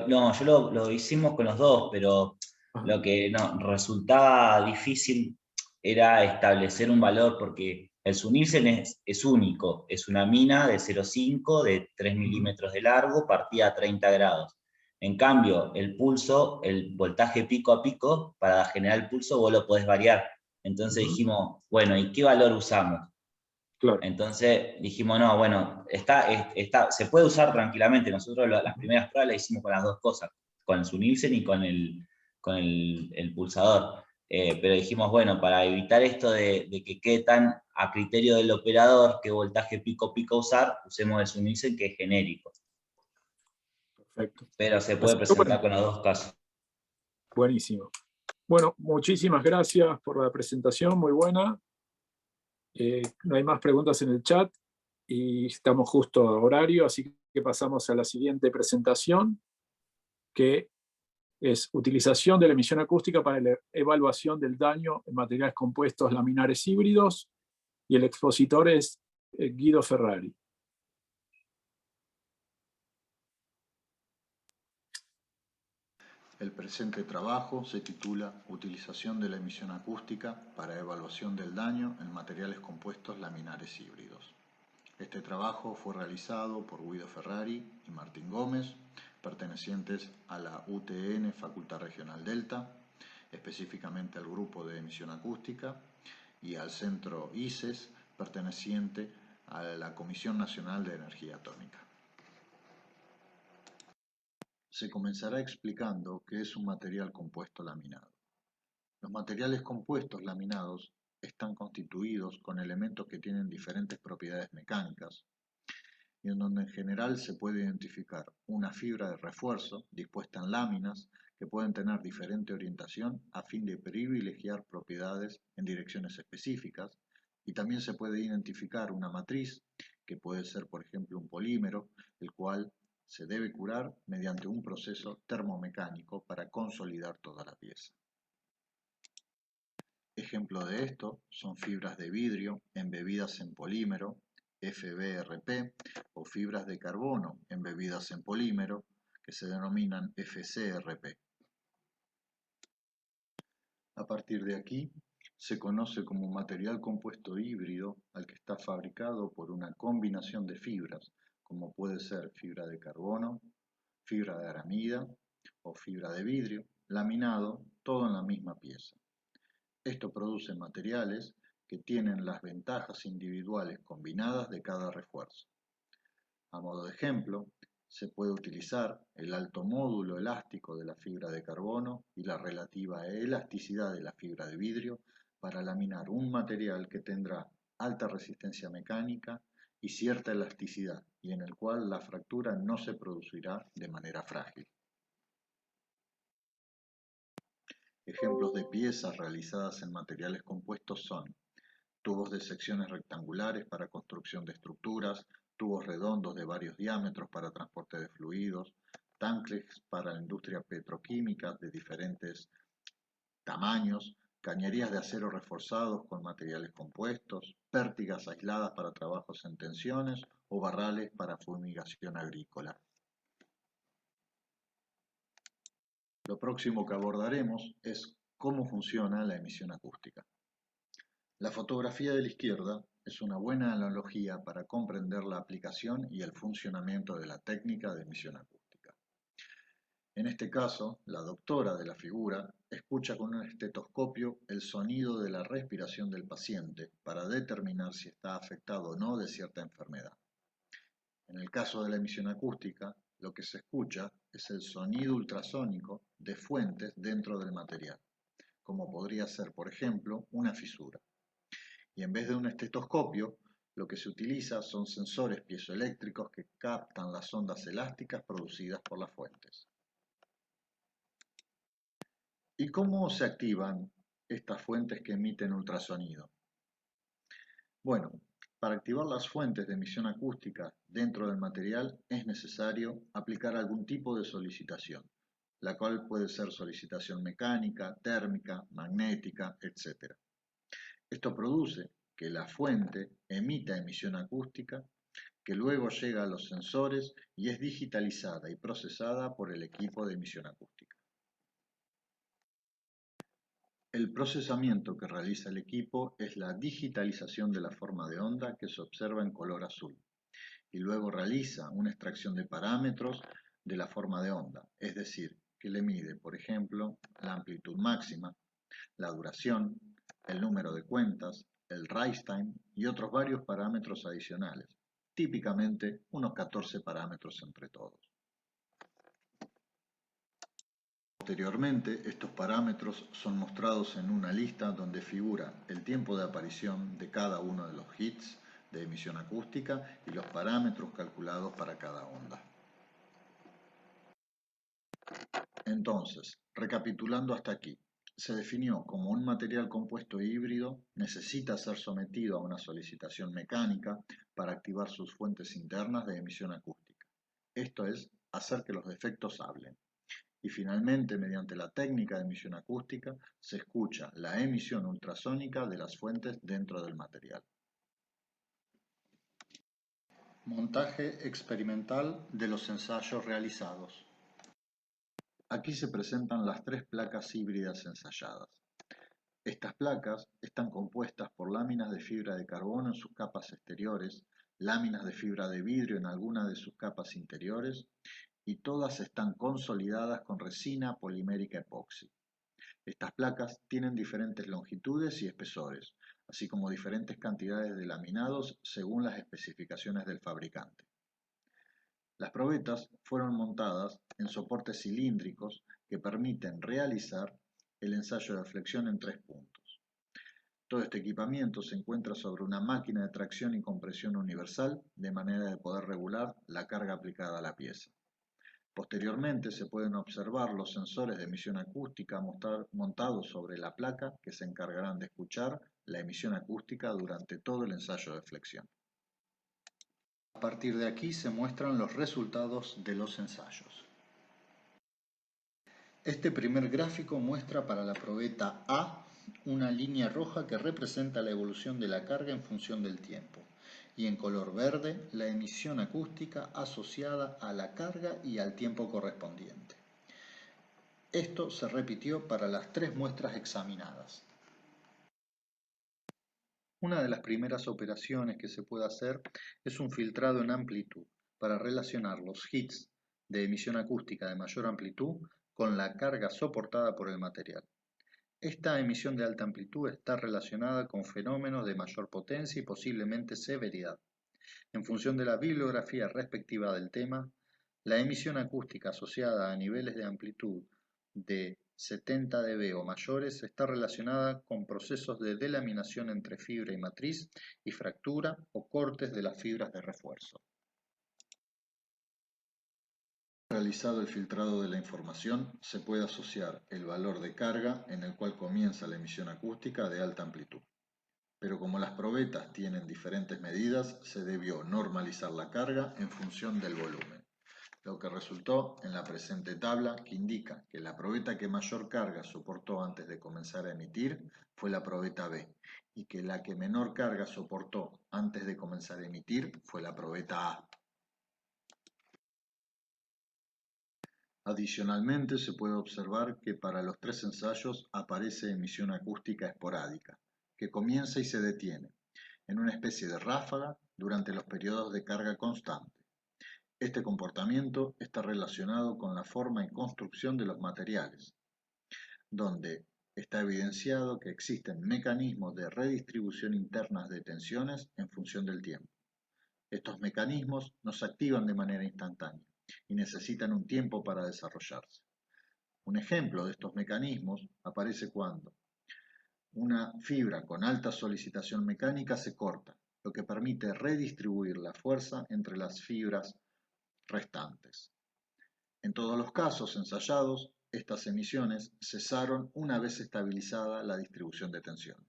S17: No, lo hicimos con los dos, pero lo que resultaba difícil era establecer un valor, porque el Su-Nielsen es único, es una mina de 0,5 de 3 milímetros de largo, partida a 30 grados. En cambio, el pulso, el voltaje pico a pico, para generar el pulso vos lo podés variar. Entonces dijimos, bueno, ¿y qué valor usamos?
S15: Claro.
S17: Entonces dijimos, no, bueno, se puede usar tranquilamente. Nosotros las primeras pruebas las hicimos con las dos cosas, con el Su-Nielsen y con el pulsador. Pero dijimos, bueno, para evitar esto de que quede tan a criterio del operador qué voltaje pico usar, usemos el Su-Nielsen, que es genérico.
S15: Perfecto.
S17: Pero se puede presentar con los dos casos.
S15: Buenísimo. Bueno, muchísimas gracias por la presentación, muy buena. No hay más preguntas en el chat y estamos justo a horario, así que pasamos a la siguiente presentación, que es utilización de la emisión acústica para la evaluación del daño en materiales compuestos laminares híbridos, y el expositor es Guido Ferrari.
S19: El presente trabajo se titula Utilización de la emisión acústica para evaluación del daño en materiales compuestos laminares híbridos. Este trabajo fue realizado por Guido Ferrari y Martín Gómez, pertenecientes a la UTN Facultad Regional Delta, específicamente al grupo de emisión acústica, y al centro ICES, perteneciente a la Comisión Nacional de Energía Atómica. Se comenzará explicando qué es un material compuesto laminado. Los materiales compuestos laminados están constituidos con elementos que tienen diferentes propiedades mecánicas y en donde en general se puede identificar una fibra de refuerzo dispuesta en láminas que pueden tener diferente orientación a fin de privilegiar propiedades en direcciones específicas, y también se puede identificar una matriz que puede ser, por ejemplo, un polímero, el cual se debe curar mediante un proceso termomecánico para consolidar toda la pieza. Ejemplo de esto son fibras de vidrio embebidas en polímero, FBRP, o fibras de carbono embebidas en polímero, que se denominan FCRP. A partir de aquí, se conoce como material compuesto híbrido al que está fabricado por una combinación de fibras, como puede ser fibra de carbono, fibra de aramida o fibra de vidrio, laminado, todo en la misma pieza. Esto produce materiales que tienen las ventajas individuales combinadas de cada refuerzo. A modo de ejemplo, se puede utilizar el alto módulo elástico de la fibra de carbono y la relativa elasticidad de la fibra de vidrio para laminar un material que tendrá alta resistencia mecánica y cierta elasticidad, y en el cual la fractura no se producirá de manera frágil. Ejemplos de piezas realizadas en materiales compuestos son tubos de secciones rectangulares para construcción de estructuras, tubos redondos de varios diámetros para transporte de fluidos, tanques para la industria petroquímica de diferentes tamaños, cañerías de acero reforzados con materiales compuestos, pértigas aisladas para trabajos en tensiones o barrales para fumigación agrícola. Lo próximo que abordaremos es cómo funciona la emisión acústica. La fotografía de la izquierda es una buena analogía para comprender la aplicación y el funcionamiento de la técnica de emisión acústica. En este caso, la doctora de la figura escucha con un estetoscopio el sonido de la respiración del paciente para determinar si está afectado o no de cierta enfermedad. En el caso de la emisión acústica, lo que se escucha es el sonido ultrasónico de fuentes dentro del material, como podría ser, por ejemplo, una fisura. Y en vez de un estetoscopio, lo que se utiliza son sensores piezoeléctricos que captan las ondas elásticas producidas por las fuentes. ¿Y cómo se activan estas fuentes que emiten ultrasonido? Bueno, para activar las fuentes de emisión acústica dentro del material es necesario aplicar algún tipo de solicitación, la cual puede ser solicitación mecánica, térmica, magnética, etc. Esto produce que la fuente emita emisión acústica, que luego llega a los sensores y es digitalizada y procesada por el equipo de emisión acústica. El procesamiento que realiza el equipo es la digitalización de la forma de onda que se observa en color azul, y luego realiza una extracción de parámetros de la forma de onda, es decir, que le mide, por ejemplo, la amplitud máxima, la duración, el número de cuentas, el rise time y otros varios parámetros adicionales, típicamente unos 14 parámetros entre todos. Posteriormente, estos parámetros son mostrados en una lista donde figura el tiempo de aparición de cada uno de los hits de emisión acústica y los parámetros calculados para cada onda. Entonces, recapitulando hasta aquí, se definió como un material compuesto híbrido necesita ser sometido a una solicitación mecánica para activar sus fuentes internas de emisión acústica. Esto es, hacer que los defectos hablen. Y finalmente, mediante la técnica de emisión acústica, se escucha la emisión ultrasónica de las fuentes dentro del material. Montaje experimental de los ensayos realizados. Aquí se presentan las tres placas híbridas ensayadas. Estas placas están compuestas por láminas de fibra de carbono en sus capas exteriores, láminas de fibra de vidrio en algunas de sus capas interiores, y todas están consolidadas con resina polimérica epoxi. Estas placas tienen diferentes longitudes y espesores, así como diferentes cantidades de laminados según las especificaciones del fabricante. Las probetas fueron montadas en soportes cilíndricos que permiten realizar el ensayo de flexión en 3 puntos. Todo este equipamiento se encuentra sobre una máquina de tracción y compresión universal, de manera de poder regular la carga aplicada a la pieza. Posteriormente se pueden observar los sensores de emisión acústica montados sobre la placa que se encargarán de escuchar la emisión acústica durante todo el ensayo de flexión. A partir de aquí se muestran los resultados de los ensayos. Este primer gráfico muestra para la probeta A una línea roja que representa la evolución de la carga en función del tiempo, y en color verde la emisión acústica asociada a la carga y al tiempo correspondiente. Esto se repitió para las 3 muestras examinadas. Una de las primeras operaciones que se puede hacer es un filtrado en amplitud para relacionar los hits de emisión acústica de mayor amplitud con la carga soportada por el material. Esta emisión de alta amplitud está relacionada con fenómenos de mayor potencia y posiblemente severidad. En función de la bibliografía respectiva del tema, la emisión acústica asociada a niveles de amplitud de 70 dB o mayores está relacionada con procesos de delaminación entre fibra y matriz y fractura o cortes de las fibras de refuerzo. Realizado el filtrado de la información, se puede asociar el valor de carga en el cual comienza la emisión acústica de alta amplitud. Pero como las probetas tienen diferentes medidas, se debió normalizar la carga en función del volumen, lo que resultó en la presente tabla, que indica que la probeta que mayor carga soportó antes de comenzar a emitir fue la probeta B, y que la que menor carga soportó antes de comenzar a emitir fue la probeta A. Adicionalmente, se puede observar que para los 3 ensayos aparece emisión acústica esporádica, que comienza y se detiene, en una especie de ráfaga durante los periodos de carga constante. Este comportamiento está relacionado con la forma y construcción de los materiales, donde está evidenciado que existen mecanismos de redistribución internas de tensiones en función del tiempo. Estos mecanismos no se activan de manera instantánea y necesitan un tiempo para desarrollarse. Un ejemplo de estos mecanismos aparece cuando una fibra con alta solicitación mecánica se corta, lo que permite redistribuir la fuerza entre las fibras restantes. En todos los casos ensayados, estas emisiones cesaron una vez estabilizada la distribución de tensiones.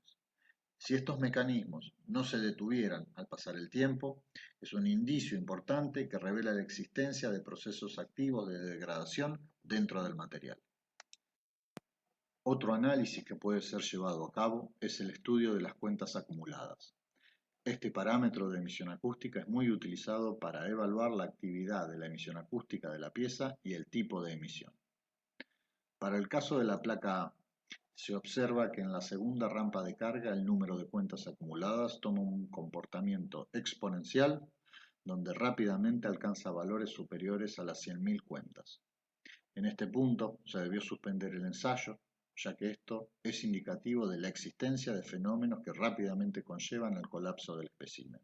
S19: Si estos mecanismos no se detuvieran al pasar el tiempo, es un indicio importante que revela la existencia de procesos activos de degradación dentro del material. Otro análisis que puede ser llevado a cabo es el estudio de las cuentas acumuladas. Este parámetro de emisión acústica es muy utilizado para evaluar la actividad de la emisión acústica de la pieza y el tipo de emisión. Para el caso de la placa A, se observa que en la segunda rampa de carga el número de cuentas acumuladas toma un comportamiento exponencial, donde rápidamente alcanza valores superiores a las 100.000 cuentas. En este punto se debió suspender el ensayo, ya que esto es indicativo de la existencia de fenómenos que rápidamente conllevan el colapso del espécimen.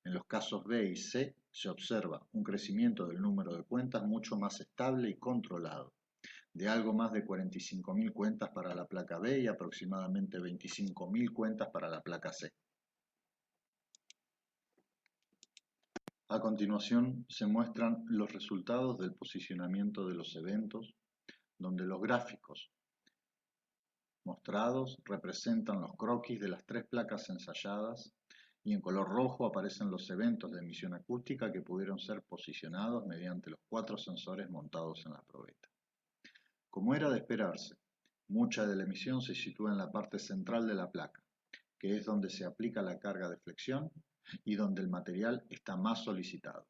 S19: En los casos B y C se observa un crecimiento del número de cuentas mucho más estable y controlado, de algo más de 45.000 cuentas para la placa B y aproximadamente 25.000 cuentas para la placa C. A continuación se muestran los resultados del posicionamiento de los eventos, donde los gráficos mostrados representan los croquis de las 3 placas ensayadas y en color rojo aparecen los eventos de emisión acústica que pudieron ser posicionados mediante los 4 sensores montados en la probeta. Como era de esperarse, mucha de la emisión se sitúa en la parte central de la placa, que es donde se aplica la carga de flexión y donde el material está más solicitado.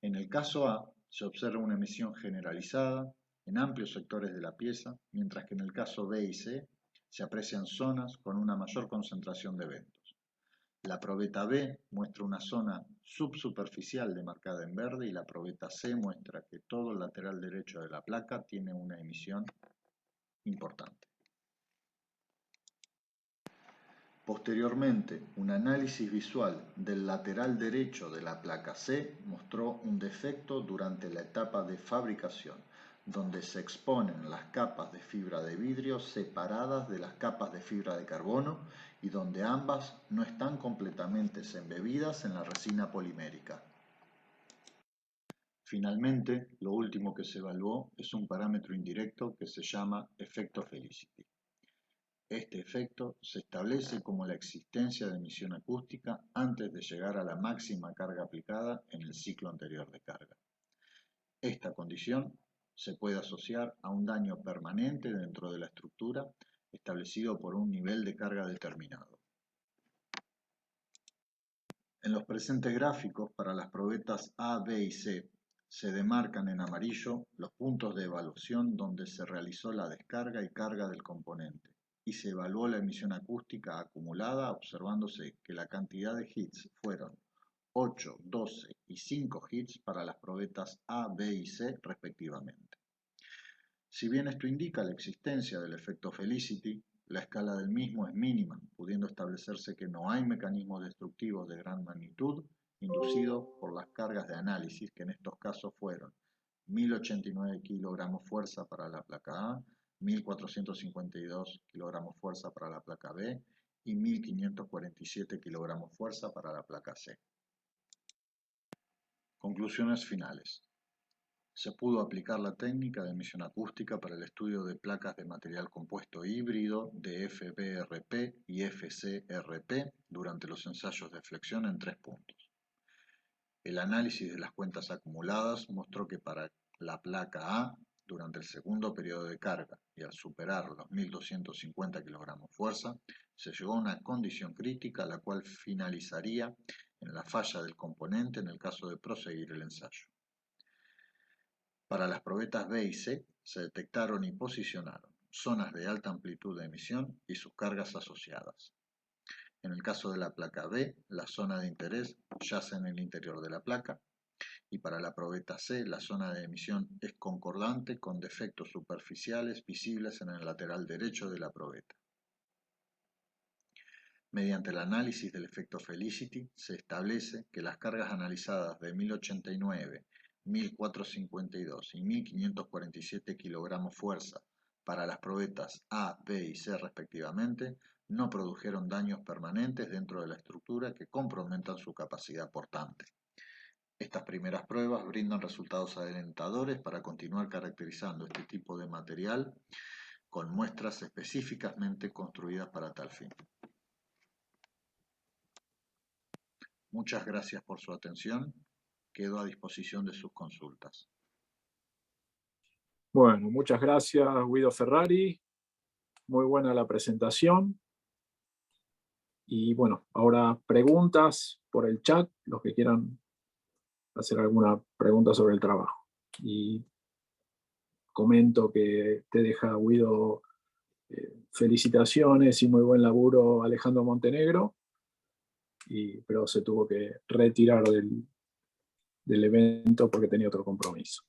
S19: En el caso A, Se observa una emisión generalizada en amplios sectores de la pieza, mientras que en el caso B y C se aprecian zonas con una mayor concentración de eventos. La probeta B muestra una zona subsuperficial demarcada en verde y la probeta C muestra que todo el lateral derecho de la placa tiene una emisión importante. Posteriormente, un análisis visual del lateral derecho de la placa C mostró un defecto durante la etapa de fabricación, donde se exponen las capas de fibra de vidrio separadas de las capas de fibra de carbono y donde ambas no están completamente embebidas en la resina polimérica. Finalmente, lo último que se evaluó es un parámetro indirecto que se llama efecto Felicity. Este efecto se establece como la existencia de emisión acústica antes de llegar a la máxima carga aplicada en el ciclo anterior de carga. Esta condición se puede asociar a un daño permanente dentro de la estructura establecido por un nivel de carga determinado. En los presentes gráficos, para las probetas A, B y C, se demarcan en amarillo los puntos de evaluación donde se realizó la descarga y carga del componente, y se evaluó la emisión acústica acumulada observándose que la cantidad de hits fueron 8, 12 y 5 hits para las probetas A, B y C respectivamente. Si bien esto indica la existencia del efecto Felicity, la escala del mismo es mínima, pudiendo establecerse que no hay mecanismos destructivos de gran magnitud inducidos por las cargas de análisis, que en estos casos fueron 1089 kilogramos fuerza para la placa A, 1452 kilogramos fuerza para la placa B y 1547 kilogramos fuerza para la placa C. Conclusiones finales. Se pudo aplicar la técnica de emisión acústica para el estudio de placas de material compuesto híbrido de FBRP y FCRP durante los ensayos de flexión en 3 puntos. El análisis de las cuentas acumuladas mostró que para la placa A, durante el segundo periodo de carga y al superar los 1250 kilogramos fuerza, se llegó a una condición crítica la cual finalizaría en la falla del componente en el caso de proseguir el ensayo. Para las probetas B y C se detectaron y posicionaron zonas de alta amplitud de emisión y sus cargas asociadas. En el caso de la placa B, la zona de interés yace en el interior de la placa, y para la probeta C, la zona de emisión es concordante con defectos superficiales visibles en el lateral derecho de la probeta. Mediante el análisis del efecto Felicity, se establece que las cargas analizadas de 1089, 1452 y 1547 kilogramos fuerza para las probetas A, B y C respectivamente no produjeron daños permanentes dentro de la estructura que comprometan su capacidad portante. Estas primeras pruebas brindan resultados alentadores para continuar caracterizando este tipo de material con muestras específicamente construidas para tal fin. Muchas gracias por su atención. Quedo a disposición de sus consultas.
S15: Bueno, muchas gracias, Guido Ferrari. Muy buena la presentación. Y bueno, ahora preguntas por el chat, los que quieran hacer alguna pregunta sobre el trabajo. Y comento que te deja, Guido, felicitaciones y muy buen laburo, Alejandro Montenegro, pero se tuvo que retirar del evento porque tenía otro compromiso.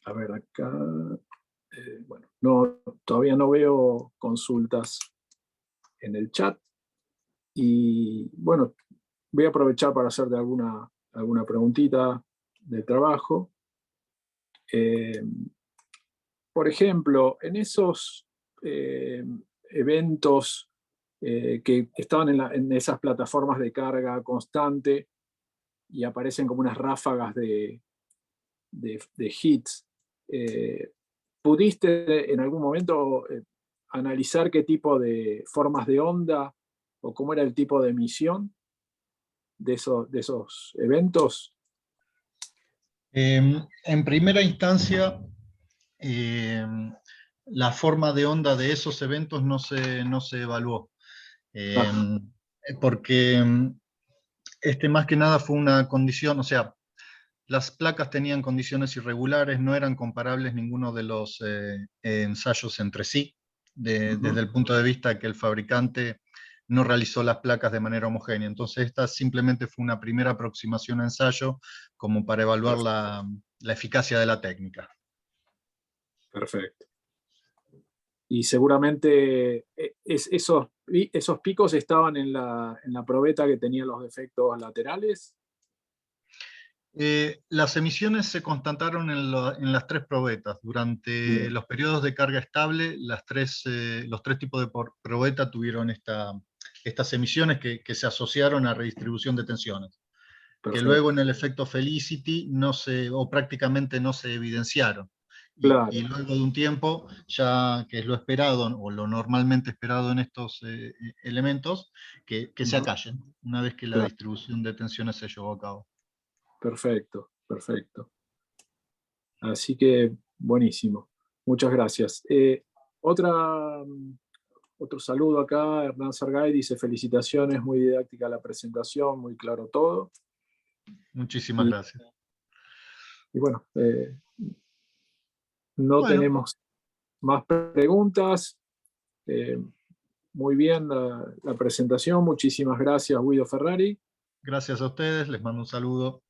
S15: A ver, acá, bueno, todavía no veo consultas en el chat, y bueno, voy a aprovechar para hacerte alguna preguntita del trabajo. Por ejemplo, en esos eventos que estaban en esas plataformas de carga constante y aparecen como unas ráfagas de hits, ¿pudiste en algún momento analizar qué tipo de formas de onda o cómo era el tipo de emisión de esos eventos?
S19: En primera instancia, la forma de onda de esos eventos no se evaluó, porque más que nada fue una condición, o sea, las placas tenían condiciones irregulares, no eran comparables ninguno de los ensayos entre sí, desde el punto de vista que el fabricante no realizó las placas de manera homogénea. Entonces esta simplemente fue una primera aproximación a ensayo como para evaluar la eficacia de la técnica.
S15: Perfecto. Y seguramente esos picos estaban en la probeta que tenía los defectos laterales.
S19: Las emisiones se constataron en las tres probetas. Durante los periodos de carga estable, los tres tipos de probeta tuvieron estas emisiones que se asociaron a redistribución de tensiones.
S15: Perfecto.
S19: Que luego en el efecto Felicity prácticamente no se evidenciaron.
S15: Claro.
S19: Y luego de un tiempo, ya que es lo esperado, o lo normalmente esperado en estos elementos, que se acallen, una vez que la distribución de tensiones se llevó a cabo.
S15: Perfecto, perfecto. Así que, buenísimo. Muchas gracias. Otro saludo acá, Hernán Xargay dice: felicitaciones, muy didáctica la presentación, muy claro todo.
S19: Muchísimas gracias.
S15: Y bueno, tenemos más preguntas. Muy bien la presentación. Muchísimas gracias, Guido Ferrari.
S19: Gracias a ustedes, les mando un saludo.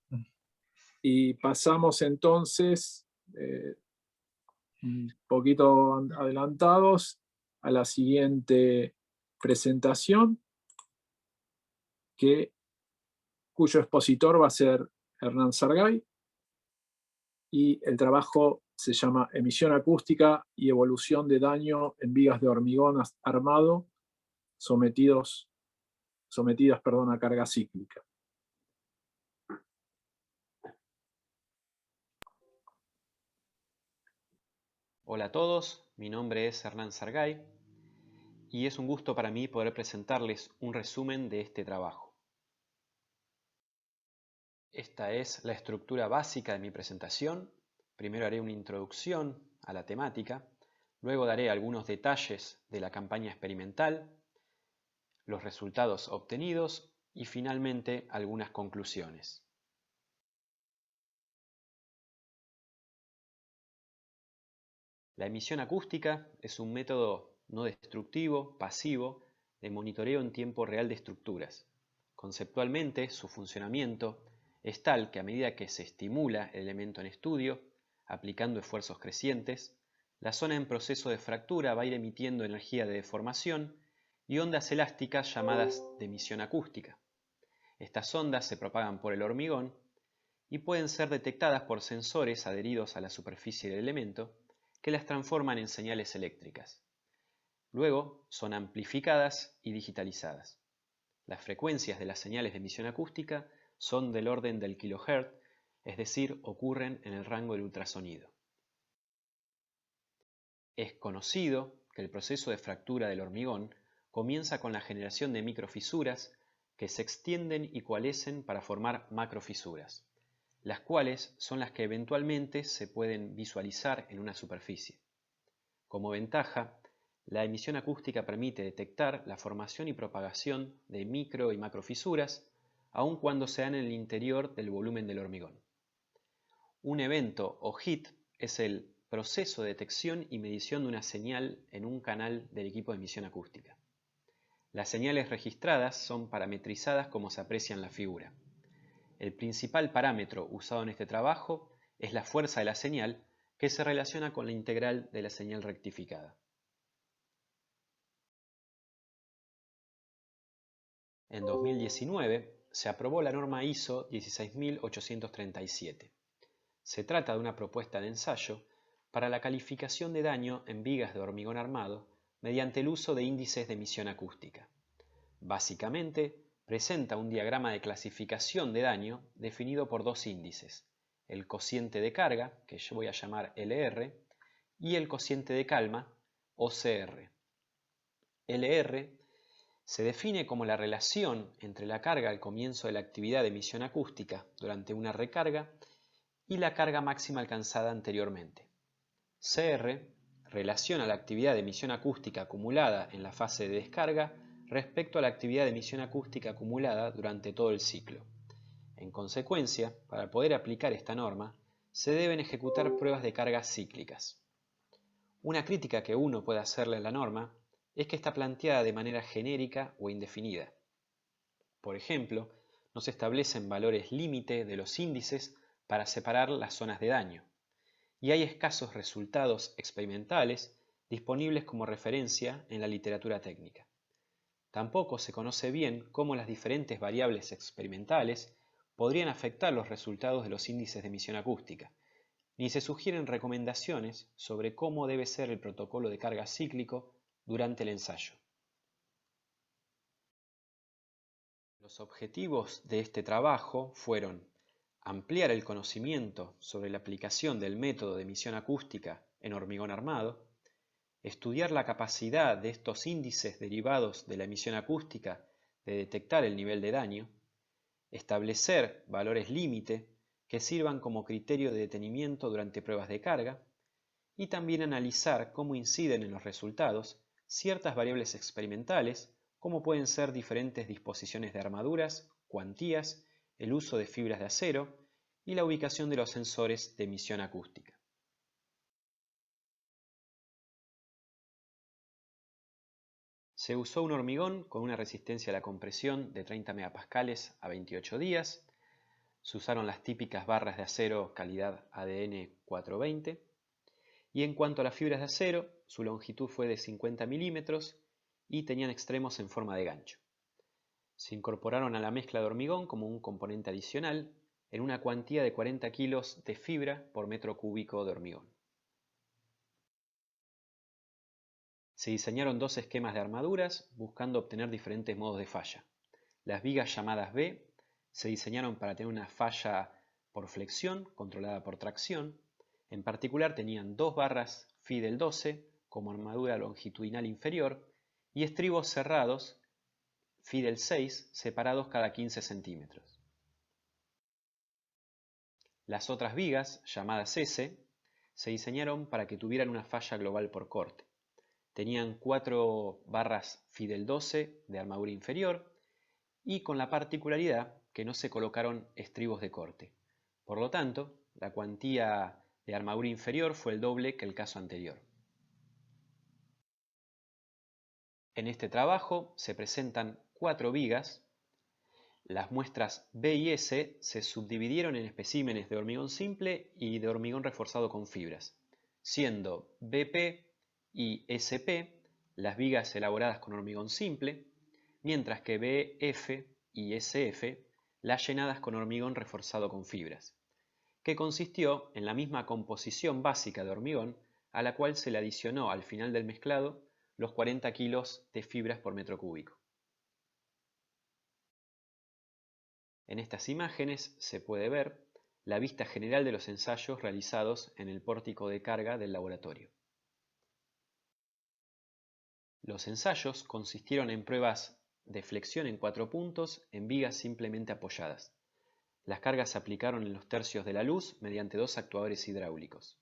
S15: Y pasamos entonces, un poquito adelantados, a la siguiente presentación, cuyo expositor va a ser Hernán Xargay, y el trabajo se llama Emisión acústica y evolución de daño en vigas de hormigón armado sometidas a carga cíclica.
S20: Hola a todos, mi nombre es Hernán Xargay y es un gusto para mí poder presentarles un resumen de este trabajo. Esta es la estructura básica de mi presentación. Primero haré una introducción a la temática, luego daré algunos detalles de la campaña experimental, los resultados obtenidos y finalmente algunas conclusiones. La emisión acústica es un método no destructivo, pasivo, de monitoreo en tiempo real de estructuras. Conceptualmente, su funcionamiento es tal que a medida que se estimula el elemento en estudio, aplicando esfuerzos crecientes, la zona en proceso de fractura va a ir emitiendo energía de deformación y ondas elásticas llamadas de emisión acústica. Estas ondas se propagan por el hormigón y pueden ser detectadas por sensores adheridos a la superficie del elemento que las transforman en señales eléctricas. Luego son amplificadas y digitalizadas. Las frecuencias de las señales de emisión acústica son del orden del kilohertz, es decir, ocurren en el rango del ultrasonido. Es conocido que el proceso de fractura del hormigón comienza con la generación de microfisuras que se extienden y coalescen para formar macrofisuras, las cuales son las que eventualmente se pueden visualizar en una superficie. Como ventaja, la emisión acústica permite detectar la formación y propagación de micro y macrofisuras, aun cuando se dan en el interior del volumen del hormigón. Un evento o hit es el proceso de detección y medición de una señal en un canal del equipo de emisión acústica. Las señales registradas son parametrizadas como se aprecia en la figura. El principal parámetro usado en este trabajo es la fuerza de la señal, que se relaciona con la integral de la señal rectificada. En 2019 se aprobó la norma ISO 16837. Se trata de una propuesta de ensayo para la calificación de daño en vigas de hormigón armado mediante el uso de índices de emisión acústica. Básicamente, presenta un diagrama de clasificación de daño definido por dos índices, el cociente de carga, que yo voy a llamar LR, y el cociente de calma, OCR. LR se define como la relación entre la carga al comienzo de la actividad de emisión acústica durante una recarga y la carga máxima alcanzada anteriormente. CR relaciona la actividad de emisión acústica acumulada en la fase de descarga respecto a la actividad de emisión acústica acumulada durante todo el ciclo. En consecuencia, para poder aplicar esta norma, se deben ejecutar pruebas de carga cíclicas. Una crítica que uno puede hacerle a la norma es que está planteada de manera genérica o indefinida. Por ejemplo, no se establecen valores límite de los índices para separar las zonas de daño, y hay escasos resultados experimentales disponibles como referencia en la literatura técnica. Tampoco se conoce bien cómo las diferentes variables experimentales podrían afectar los resultados de los índices de emisión acústica, ni se sugieren recomendaciones sobre cómo debe ser el protocolo de carga cíclico durante el ensayo. Los objetivos de este trabajo fueron ampliar el conocimiento sobre la aplicación del método de emisión acústica en hormigón armado, estudiar la capacidad de estos índices derivados de la emisión acústica de detectar el nivel de daño, establecer valores límite que sirvan como criterio de detenimiento durante pruebas de carga, y también analizar cómo inciden en los resultados ciertas variables experimentales, como pueden ser diferentes disposiciones de armaduras, cuantías, el uso de fibras de acero y la ubicación de los sensores de emisión acústica. Se usó un hormigón con una resistencia a la compresión de 30 megapascales a 28 días. Se usaron las típicas barras de acero calidad ADN 420. Y en cuanto a las fibras de acero, su longitud fue de 50 milímetros y tenían extremos en forma de gancho. Se incorporaron a la mezcla de hormigón como un componente adicional en una cuantía de 40 kilos de fibra por metro cúbico de hormigón. Se diseñaron dos esquemas de armaduras buscando obtener diferentes modos de falla. Las vigas llamadas B se diseñaron para tener una falla por flexión controlada por tracción. En particular tenían dos barras Phi del 12 como armadura longitudinal inferior y estribos cerrados Phi del 6 separados cada 15 centímetros. Las otras vigas, llamadas S, se diseñaron para que tuvieran una falla global por corte. Tenían 4 barras Phi del 12 de armadura inferior y con la particularidad que no se colocaron estribos de corte. Por lo tanto, la cuantía de armadura inferior fue el doble que el caso anterior. En este trabajo se presentan 4 vigas. Las muestras B y S se subdividieron en especímenes de hormigón simple y de hormigón reforzado con fibras, siendo BP y SP las vigas elaboradas con hormigón simple, mientras que BF y SF las llenadas con hormigón reforzado con fibras, que consistió en la misma composición básica de hormigón a la cual se le adicionó al final del mezclado los 40 kilos de fibras por metro cúbico. En estas imágenes se puede ver la vista general de los ensayos realizados en el pórtico de carga del laboratorio. Los ensayos consistieron en pruebas de flexión en 4 puntos en vigas simplemente apoyadas. Las cargas se aplicaron en los tercios de la luz mediante 2 actuadores hidráulicos.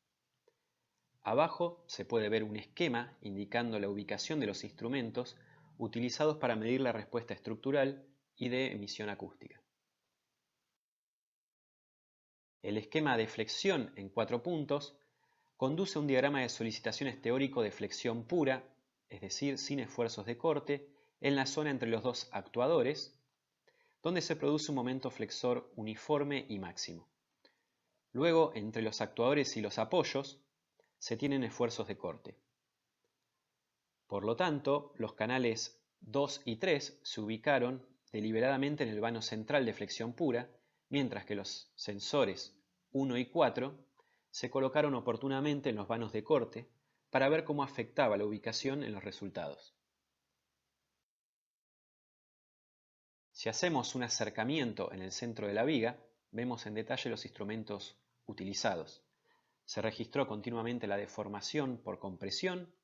S20: Abajo se puede ver un esquema indicando la ubicación de los instrumentos utilizados para medir la respuesta estructural y de emisión acústica. El esquema de flexión en 4 puntos conduce a un diagrama de solicitaciones teórico de flexión pura, es decir, sin esfuerzos de corte, en la zona entre los 2 actuadores, donde se produce un momento flexor uniforme y máximo. Luego, entre los actuadores y los apoyos, se tienen esfuerzos de corte. Por lo tanto, los canales 2 y 3 se ubicaron deliberadamente en el vano central de flexión pura, mientras que los sensores 1 y 4 se colocaron oportunamente en los vanos de corte para ver cómo afectaba la ubicación en los resultados. Si hacemos un acercamiento en el centro de la viga, vemos en detalle los instrumentos utilizados. Se registró continuamente la deformación por compresión,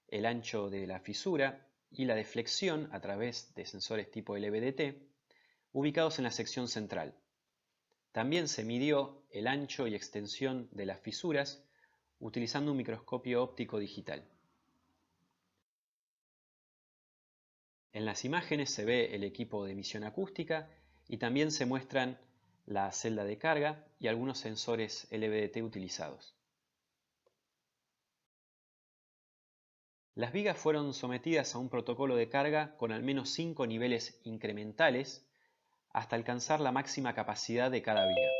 S20: el ancho de la fisura y la deflexión a través de sensores tipo LVDT, ubicados en la sección central. También se midió el ancho y extensión de las fisuras utilizando un microscopio óptico digital. En las imágenes se ve el equipo de emisión acústica y también se muestran la celda de carga y algunos sensores LVDT utilizados. Las vigas fueron sometidas a un protocolo de carga con al menos 5 niveles incrementales hasta alcanzar la máxima capacidad de cada viga.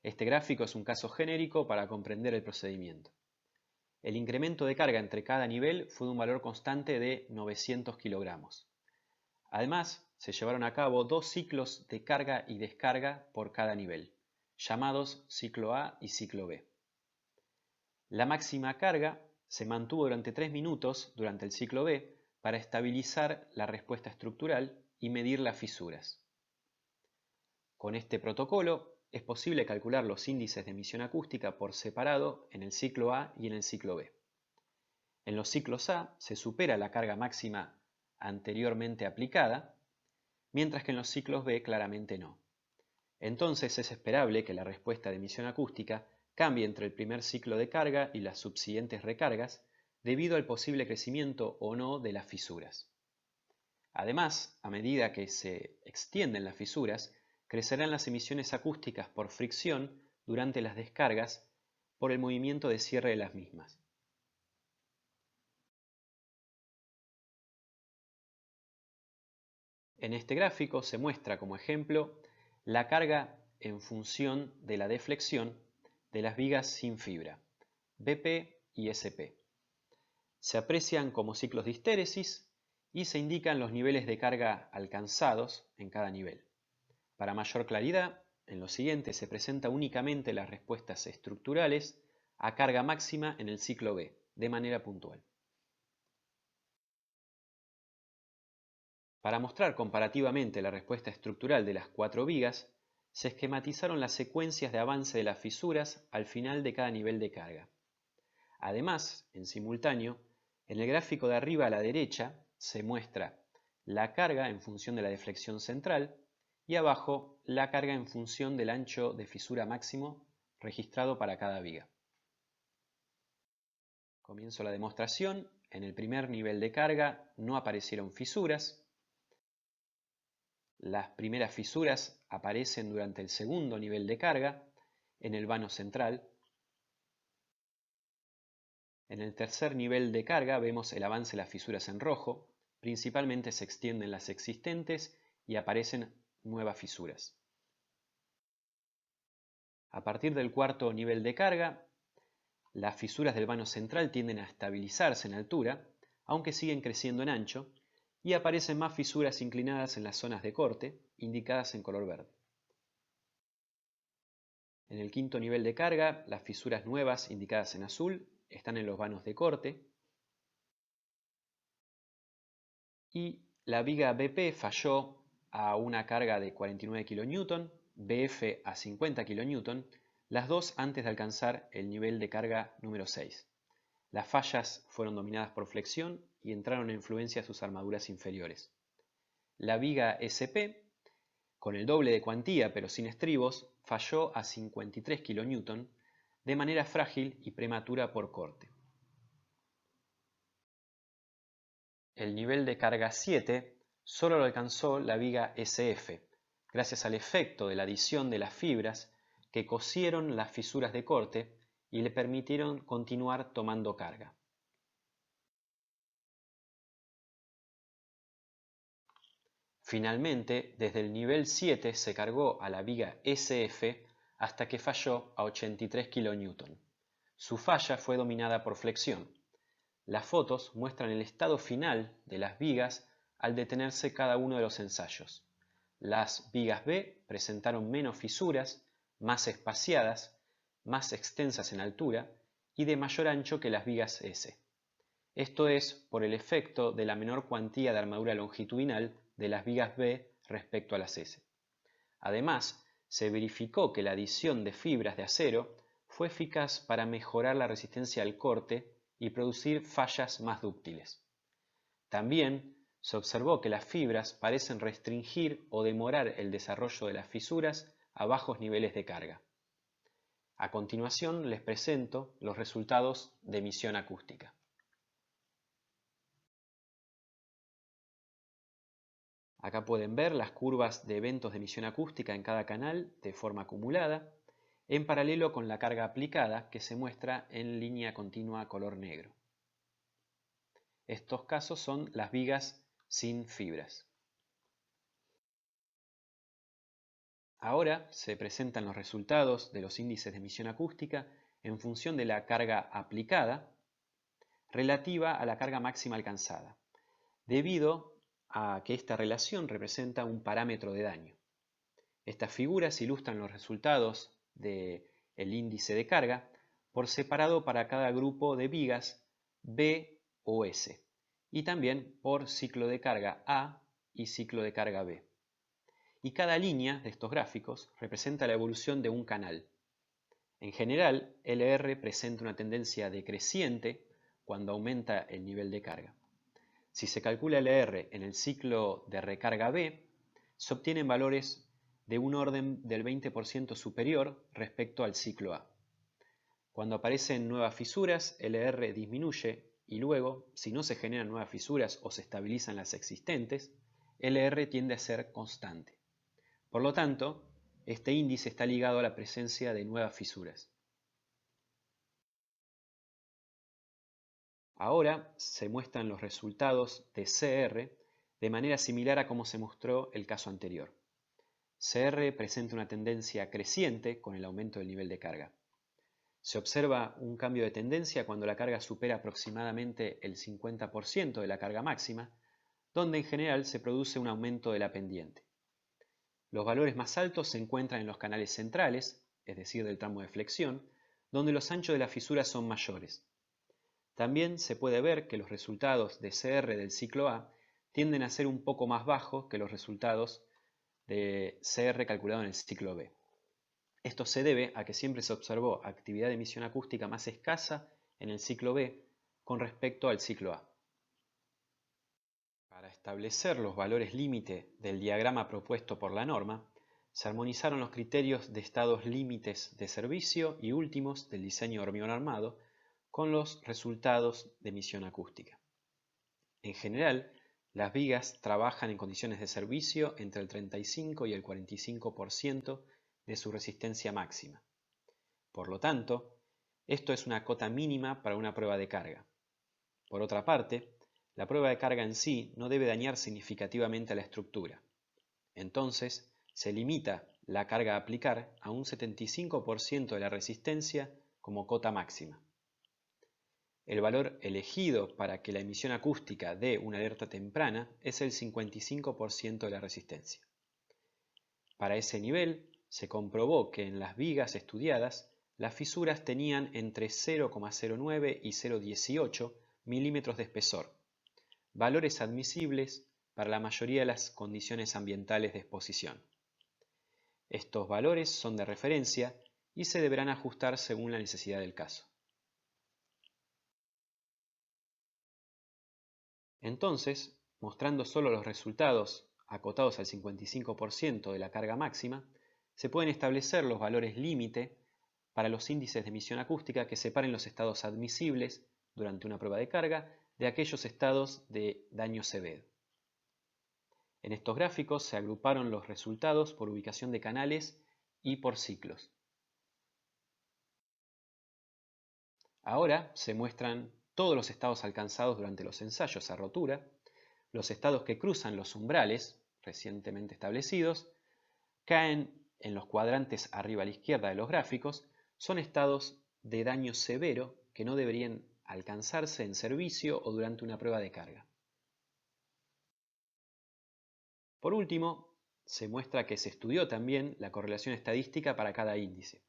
S20: Este gráfico es un caso genérico para comprender el procedimiento. El incremento de carga entre cada nivel fue de un valor constante de 900 kilogramos. Además, se llevaron a cabo 2 ciclos de carga y descarga por cada nivel, llamados ciclo A y ciclo B. La máxima carga se mantuvo durante 3 minutos durante el ciclo B para estabilizar la respuesta estructural y medir las fisuras. Con este protocolo es posible calcular los índices de emisión acústica por separado en el ciclo A y en el ciclo B. En los ciclos A se supera la carga máxima anteriormente aplicada, mientras que en los ciclos B claramente no. Entonces es esperable que la respuesta de emisión acústica cambie entre el primer ciclo de carga y las subsiguientes recargas debido al posible crecimiento o no de las fisuras. Además, a medida que se extienden las fisuras, crecerán las emisiones acústicas por fricción durante las descargas por el movimiento de cierre de las mismas. En este gráfico se muestra como ejemplo la carga en función de la deflexión de las vigas sin fibra, BP y SP. Se aprecian como ciclos de histéresis y se indican los niveles de carga alcanzados en cada nivel. Para mayor claridad, en lo siguiente se presenta únicamente las respuestas estructurales a carga máxima en el ciclo B, de manera puntual. Para mostrar comparativamente la respuesta estructural de las 4 vigas, se esquematizaron las secuencias de avance de las fisuras al final de cada nivel de carga. Además, en simultáneo, en el gráfico de arriba a la derecha se muestra la carga en función de la deflexión central y abajo la carga en función del ancho de fisura máximo registrado para cada viga. Comienzo la demostración. En el primer nivel de carga no aparecieron fisuras. Las primeras fisuras aparecen durante el segundo nivel de carga, en el vano central. En el tercer nivel de carga vemos el avance de las fisuras en rojo. Principalmente se extienden las existentes y aparecen nuevas fisuras. A partir del cuarto nivel de carga, las fisuras del vano central tienden a estabilizarse en altura, aunque siguen creciendo en ancho, y aparecen más fisuras inclinadas en las zonas de corte, indicadas en color verde. En el quinto nivel de carga, las fisuras nuevas, indicadas en azul, están en los vanos de corte, y la viga BP falló a una carga de 49 kN, BF a 50 kN, las dos antes de alcanzar el nivel de carga número 6. Las fallas fueron dominadas por flexión y entraron en influencia sus armaduras inferiores. La viga SP, con el doble de cuantía pero sin estribos, falló a 53 kN de manera frágil y prematura por corte. El nivel de carga 7 solo lo alcanzó la viga SF, gracias al efecto de la adición de las fibras que cosieron las fisuras de corte y le permitieron continuar tomando carga. Finalmente, desde el nivel 7 se cargó a la viga SF hasta que falló a 83 kN. Su falla fue dominada por flexión. Las fotos muestran el estado final de las vigas al detenerse cada uno de los ensayos. Las vigas B presentaron menos fisuras, más espaciadas, más extensas en altura y de mayor ancho que las vigas S. Esto es por el efecto de la menor cuantía de armadura longitudinal de las vigas B respecto a las S. Además, se verificó que la adición de fibras de acero fue eficaz para mejorar la resistencia al corte y producir fallas más dúctiles. También se observó que las fibras parecen restringir o demorar el desarrollo de las fisuras a bajos niveles de carga. A continuación les presento los resultados de emisión acústica. Acá pueden ver las curvas de eventos de emisión acústica en cada canal de forma acumulada, en paralelo con la carga aplicada que se muestra en línea continua color negro. Estos casos son las vigas sin fibras. Ahora se presentan los resultados de los índices de emisión acústica en función de la carga aplicada relativa a la carga máxima alcanzada, debido a que esta relación representa un parámetro de daño. Estas figuras ilustran los resultados del índice de carga por separado para cada grupo de vigas B o S, y también por ciclo de carga A y ciclo de carga B. Y cada línea de estos gráficos representa la evolución de un canal. En general, LR presenta una tendencia decreciente cuando aumenta el nivel de carga. Si se calcula LR en el ciclo de recarga B, se obtienen valores de un orden del 20% superior respecto al ciclo A. Cuando aparecen nuevas fisuras, LR disminuye y luego, si no se generan nuevas fisuras o se estabilizan las existentes, LR tiende a ser constante. Por lo tanto, este índice está ligado a la presencia de nuevas fisuras. Ahora se muestran los resultados de CR de manera similar a como se mostró el caso anterior. CR presenta una tendencia creciente con el aumento del nivel de carga. Se observa un cambio de tendencia cuando la carga supera aproximadamente el 50% de la carga máxima, donde en general se produce un aumento de la pendiente. Los valores más altos se encuentran en los canales centrales, es decir, del tramo de flexión, donde los anchos de las fisuras son mayores. También se puede ver que los resultados de CR del ciclo A tienden a ser un poco más bajos que los resultados de CR calculado en el ciclo B. Esto se debe a que siempre se observó actividad de emisión acústica más escasa en el ciclo B con respecto al ciclo A. Para establecer los valores límite del diagrama propuesto por la norma, se armonizaron los criterios de estados límites de servicio y últimos del diseño de hormigón armado con los resultados de emisión acústica. En general, las vigas trabajan en condiciones de servicio entre el 35 y el 45% de su resistencia máxima. Por lo tanto, esto es una cota mínima para una prueba de carga. Por otra parte, la prueba de carga en sí no debe dañar significativamente a la estructura. Entonces, se limita la carga a aplicar a un 75% de la resistencia como cota máxima. El valor elegido para que la emisión acústica dé una alerta temprana es el 55% de la resistencia. Para ese nivel, se comprobó que en las vigas estudiadas, las fisuras tenían entre 0,09 y 0,18 milímetros de espesor, valores admisibles para la mayoría de las condiciones ambientales de exposición. Estos valores son de referencia y se deberán ajustar según la necesidad del caso. Entonces, mostrando solo los resultados acotados al 55% de la carga máxima, se pueden establecer los valores límite para los índices de emisión acústica que separen los estados admisibles durante una prueba de carga de aquellos estados de daño severo. En estos gráficos se agruparon los resultados por ubicación de canales y por ciclos. Ahora se muestran todos los estados alcanzados durante los ensayos a rotura, los estados que cruzan los umbrales recientemente establecidos, caen en los cuadrantes arriba a la izquierda de los gráficos, son estados de daño severo que no deberían alcanzarse en servicio o durante una prueba de carga. Por último, se muestra que se estudió también la correlación estadística para cada índice.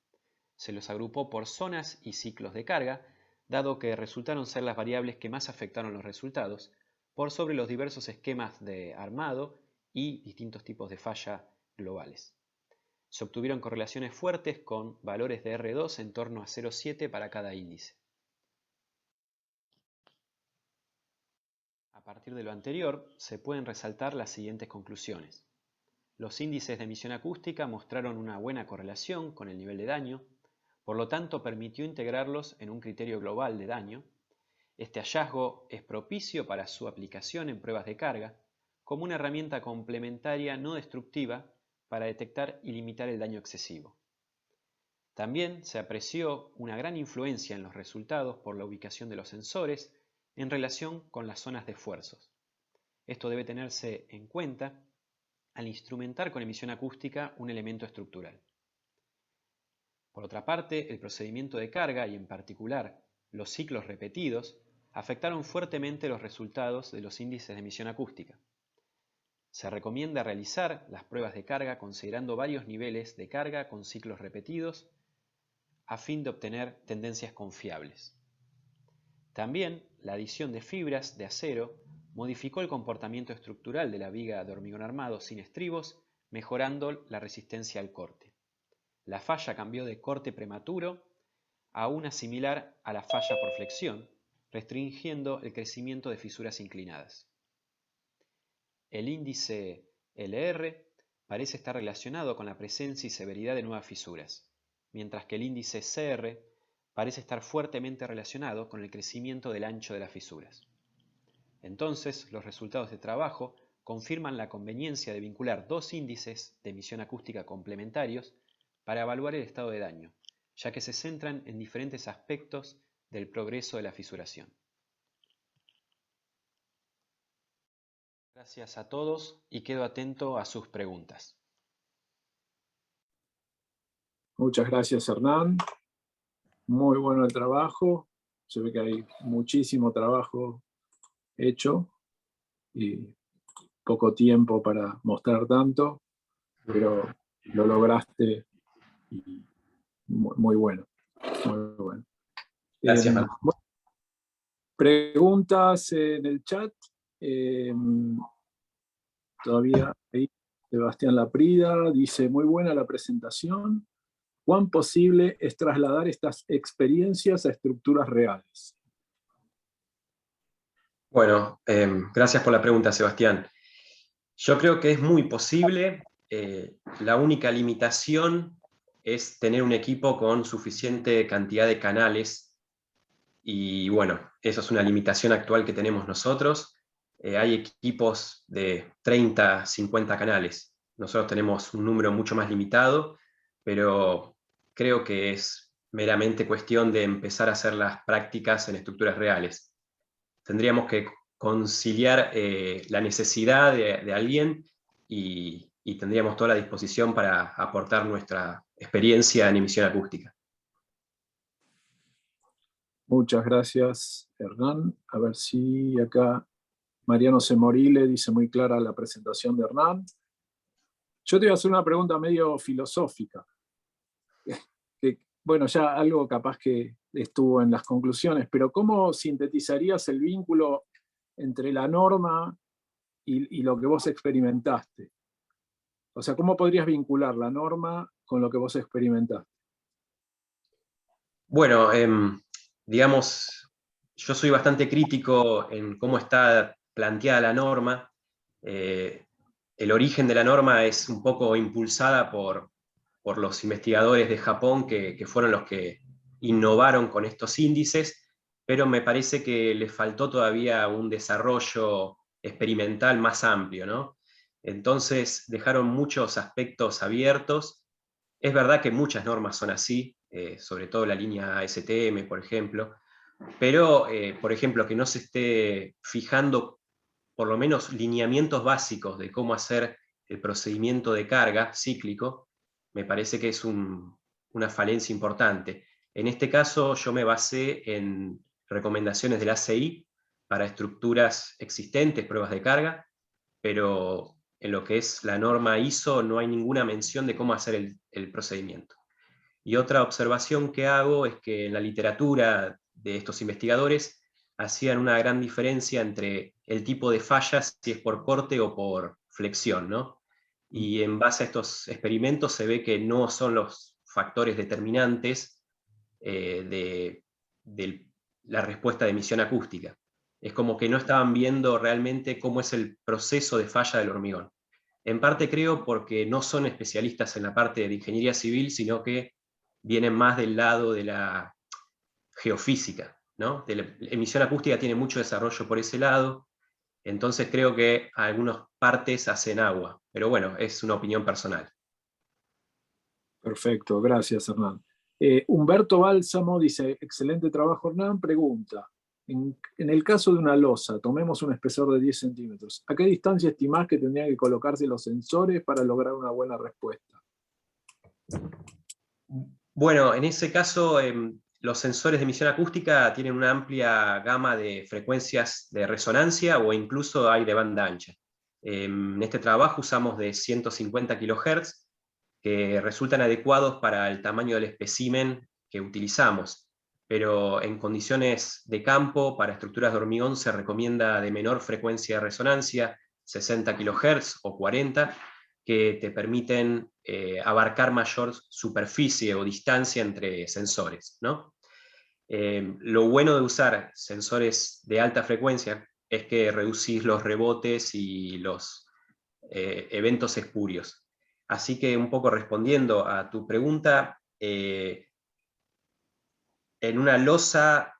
S20: Se los agrupó por zonas y ciclos de carga, dado que resultaron ser las variables que más afectaron los resultados, por sobre los diversos esquemas de armado y distintos tipos de falla globales. Se obtuvieron correlaciones fuertes con valores de R2 en torno a 0,7 para cada índice. A partir de lo anterior, se pueden resaltar las siguientes conclusiones. Los índices de emisión acústica mostraron una buena correlación con el nivel de daño, por lo tanto permitió integrarlos en un criterio global de daño. Este hallazgo es propicio para su aplicación en pruebas de carga, como una herramienta complementaria no destructiva para detectar y limitar el daño excesivo. También se apreció una gran influencia en los resultados por la ubicación de los sensores en relación con las zonas de esfuerzos. Esto debe tenerse en cuenta al instrumentar con emisión acústica un elemento estructural. Por otra parte, el procedimiento de carga y en particular los ciclos repetidos afectaron fuertemente los resultados de los índices de emisión acústica. Se recomienda realizar las pruebas de carga considerando varios niveles de carga con ciclos repetidos a fin de obtener tendencias confiables. También la adición de fibras de acero modificó el comportamiento estructural de la viga de hormigón armado sin estribos, mejorando la resistencia al corte. La falla cambió de corte prematuro a una similar a la falla por flexión, restringiendo el crecimiento de fisuras inclinadas. El índice LR parece estar relacionado con la presencia y severidad de nuevas fisuras, mientras que el índice CR parece estar fuertemente relacionado con el crecimiento del ancho de las fisuras. Entonces, los resultados de trabajo confirman la conveniencia de vincular dos índices de emisión acústica complementarios para evaluar el estado de daño, ya que se centran en diferentes aspectos del progreso de la fisuración. Gracias a todos y quedo atento a sus preguntas.
S15: Muchas gracias, Hernán. Muy bueno el trabajo. Se ve que hay muchísimo trabajo hecho y poco tiempo para mostrar tanto, pero lo lograste y muy bueno. Muy bueno.
S21: Gracias, Hernán.
S15: Preguntas en el chat. Todavía ahí Sebastián Laprida dice, muy buena la presentación. ¿Cuán posible es trasladar estas experiencias a estructuras reales?
S21: Bueno, gracias por la pregunta, Sebastián. Yo creo que es muy posible. La única limitación es tener un equipo con suficiente cantidad de canales. Y bueno, eso es una limitación actual que tenemos nosotros. Hay equipos de 30, 50 canales. Nosotros tenemos un número mucho más limitado, pero creo que es meramente cuestión de empezar a hacer las prácticas en estructuras reales. Tendríamos que conciliar la necesidad de alguien y tendríamos toda la disposición para aportar nuestra experiencia en emisión acústica.
S15: Muchas gracias, Hernán. A ver si acá Mariano Semorile dice muy clara la presentación de Hernán. Yo te voy a hacer una pregunta medio filosófica. Bueno, ya algo capaz que estuvo en las conclusiones, pero ¿cómo sintetizarías el vínculo entre la norma y lo que vos experimentaste? O sea, ¿cómo podrías vincular la norma con lo que vos experimentaste?
S21: Bueno, digamos, yo soy bastante crítico en cómo está planteada la norma. El origen de la norma es un poco impulsada por los investigadores de Japón que fueron los que innovaron con estos índices, pero me parece que les faltó todavía un desarrollo experimental más amplio, ¿no? Entonces dejaron muchos aspectos abiertos. Es verdad que muchas normas son así, sobre todo la línea ASTM, por ejemplo, pero, por ejemplo, que no se esté fijando por lo menos lineamientos básicos de cómo hacer el procedimiento de carga cíclico, me parece que es una falencia importante. En este caso yo me basé en recomendaciones del ACI para estructuras existentes, pruebas de carga, pero en lo que es la norma ISO no hay ninguna mención de cómo hacer el procedimiento. Y otra observación que hago es que en la literatura de estos investigadores hacían una gran diferencia entre el tipo de fallas, si es por corte o por flexión, ¿no? Y en base a estos experimentos se ve que no son los factores determinantes de la respuesta de emisión acústica. Es como que no estaban viendo realmente cómo es el proceso de falla del hormigón. En parte creo porque no son especialistas en la parte de ingeniería civil, sino que vienen más del lado de la geofísica, ¿no? La emisión acústica tiene mucho desarrollo por ese lado, Entonces creo que algunas partes hacen agua, pero bueno, es una opinión personal.
S15: Perfecto, gracias Hernán. Humberto Bálsamo dice, excelente trabajo Hernán, pregunta, en el caso de una losa, tomemos un espesor de 10 centímetros, ¿a qué distancia estimás que tendrían que colocarse los sensores para lograr una buena respuesta?
S21: Bueno, en ese caso, los sensores de emisión acústica tienen una amplia gama de frecuencias de resonancia o incluso hay de banda ancha. En este trabajo usamos de 150 kHz, que resultan adecuados para el tamaño del espécimen que utilizamos, pero en condiciones de campo, para estructuras de hormigón, se recomienda de menor frecuencia de resonancia, 60 kHz o 40, que te permiten abarcar mayor superficie o distancia entre sensores, ¿no? Lo bueno de usar sensores de alta frecuencia es que reducís los rebotes y los eventos espurios. Así que un poco respondiendo a tu pregunta, en una losa,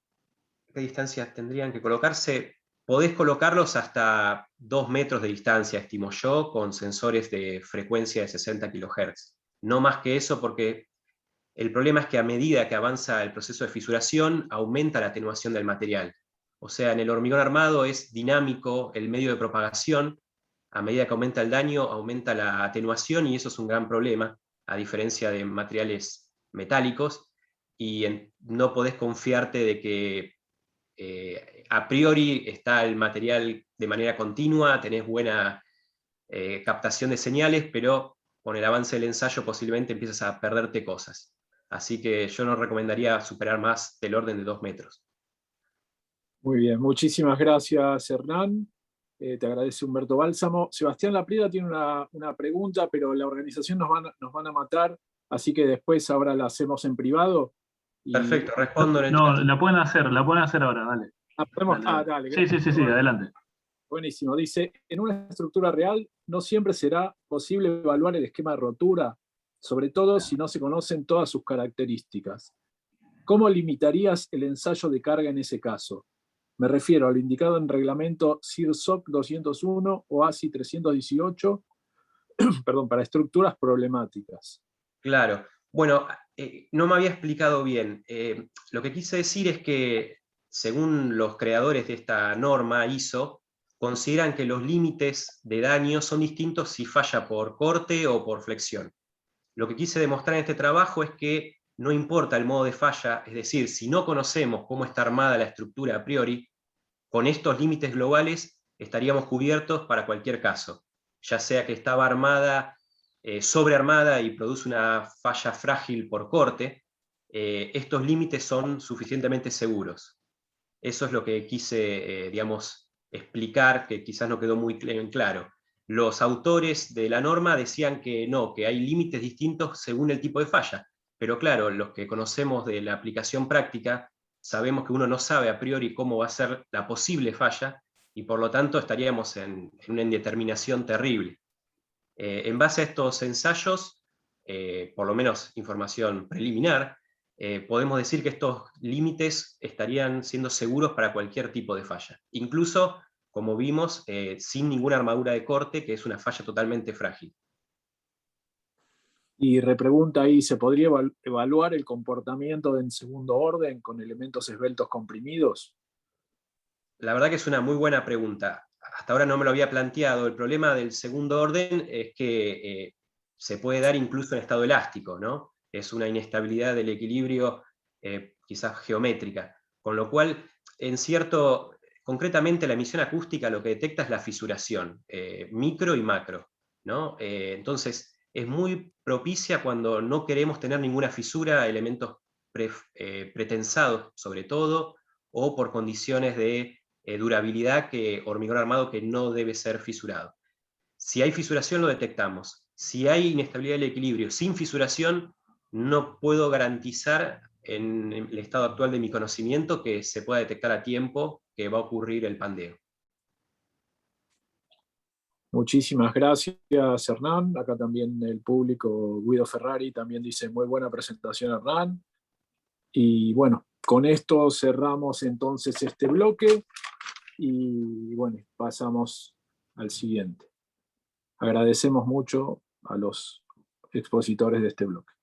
S21: ¿qué distancias tendrían que colocarse? Podés colocarlos hasta 2 metros de distancia, estimo yo, con sensores de frecuencia de 60 kHz. No más que eso, porque el problema es que a medida que avanza el proceso de fisuración, aumenta la atenuación del material. O sea, en el hormigón armado es dinámico el medio de propagación. A medida que aumenta el daño, aumenta la atenuación, y eso es un gran problema, a diferencia de materiales metálicos, y no podés confiarte de que a priori está el material de manera continua, tenés buena captación de señales, pero con el avance del ensayo posiblemente empiezas a perderte cosas. Así que yo no recomendaría superar más del orden de 2 metros.
S15: Muy bien, muchísimas gracias Hernán. Te agradece Humberto Bálsamo. Sebastián Laprida tiene una pregunta, pero la organización nos van a matar, así que después ahora la hacemos en privado.
S21: Perfecto, respondo en el
S12: No,
S21: chat.
S12: la pueden hacer ahora, dale.
S15: Dale.
S12: Sí, adelante.
S15: Buenísimo, dice, en una estructura real no siempre será posible evaluar el esquema de rotura, sobre todo si no se conocen todas sus características. ¿Cómo limitarías el ensayo de carga en ese caso? Me refiero a lo indicado en reglamento CIRSOC 201 o ASI 318, perdón, para estructuras problemáticas.
S21: Claro. Bueno, no me había explicado bien. Lo que quise decir es que, según los creadores de esta norma ISO, consideran que los límites de daño son distintos si falla por corte o por flexión. Lo que quise demostrar en este trabajo es que no importa el modo de falla, es decir, si no conocemos cómo está armada la estructura a priori, con estos límites globales estaríamos cubiertos para cualquier caso, ya sea que estaba armada, sobrearmada y produce una falla frágil por corte, estos límites son suficientemente seguros. Eso es lo que quise, digamos, explicar, que quizás no quedó muy claro. Los autores de la norma decían que no, que hay límites distintos según el tipo de falla, pero claro, los que conocemos de la aplicación práctica, sabemos que uno no sabe a priori cómo va a ser la posible falla, y por lo tanto estaríamos en una indeterminación terrible. En base a estos ensayos, por lo menos información preliminar, podemos decir que estos límites estarían siendo seguros para cualquier tipo de falla. Incluso, como vimos, sin ninguna armadura de corte, que es una falla totalmente frágil.
S15: Y repregunta ahí, ¿se podría evaluar el comportamiento en segundo orden con elementos esbeltos comprimidos?
S21: La verdad que es una muy buena pregunta. Hasta ahora no me lo había planteado. El problema del segundo orden es que se puede dar incluso en estado elástico, ¿no? Es una inestabilidad del equilibrio quizás geométrica, con lo cual, concretamente la emisión acústica lo que detecta es la fisuración, micro y macro, ¿no? Entonces, es muy propicia cuando no queremos tener ninguna fisura, elementos pretensados sobre todo, o por condiciones de durabilidad, hormigón armado que no debe ser fisurado. Si hay fisuración lo detectamos. Si hay inestabilidad del equilibrio sin fisuración, no puedo garantizar en el estado actual de mi conocimiento que se pueda detectar a tiempo que va a ocurrir el pandeo.
S15: Muchísimas gracias, Hernán. Acá también el público, Guido Ferrari, también dice muy buena presentación, Hernán. Y bueno, con esto cerramos entonces este bloque Y bueno, pasamos al siguiente. Agradecemos mucho a los expositores de este bloque.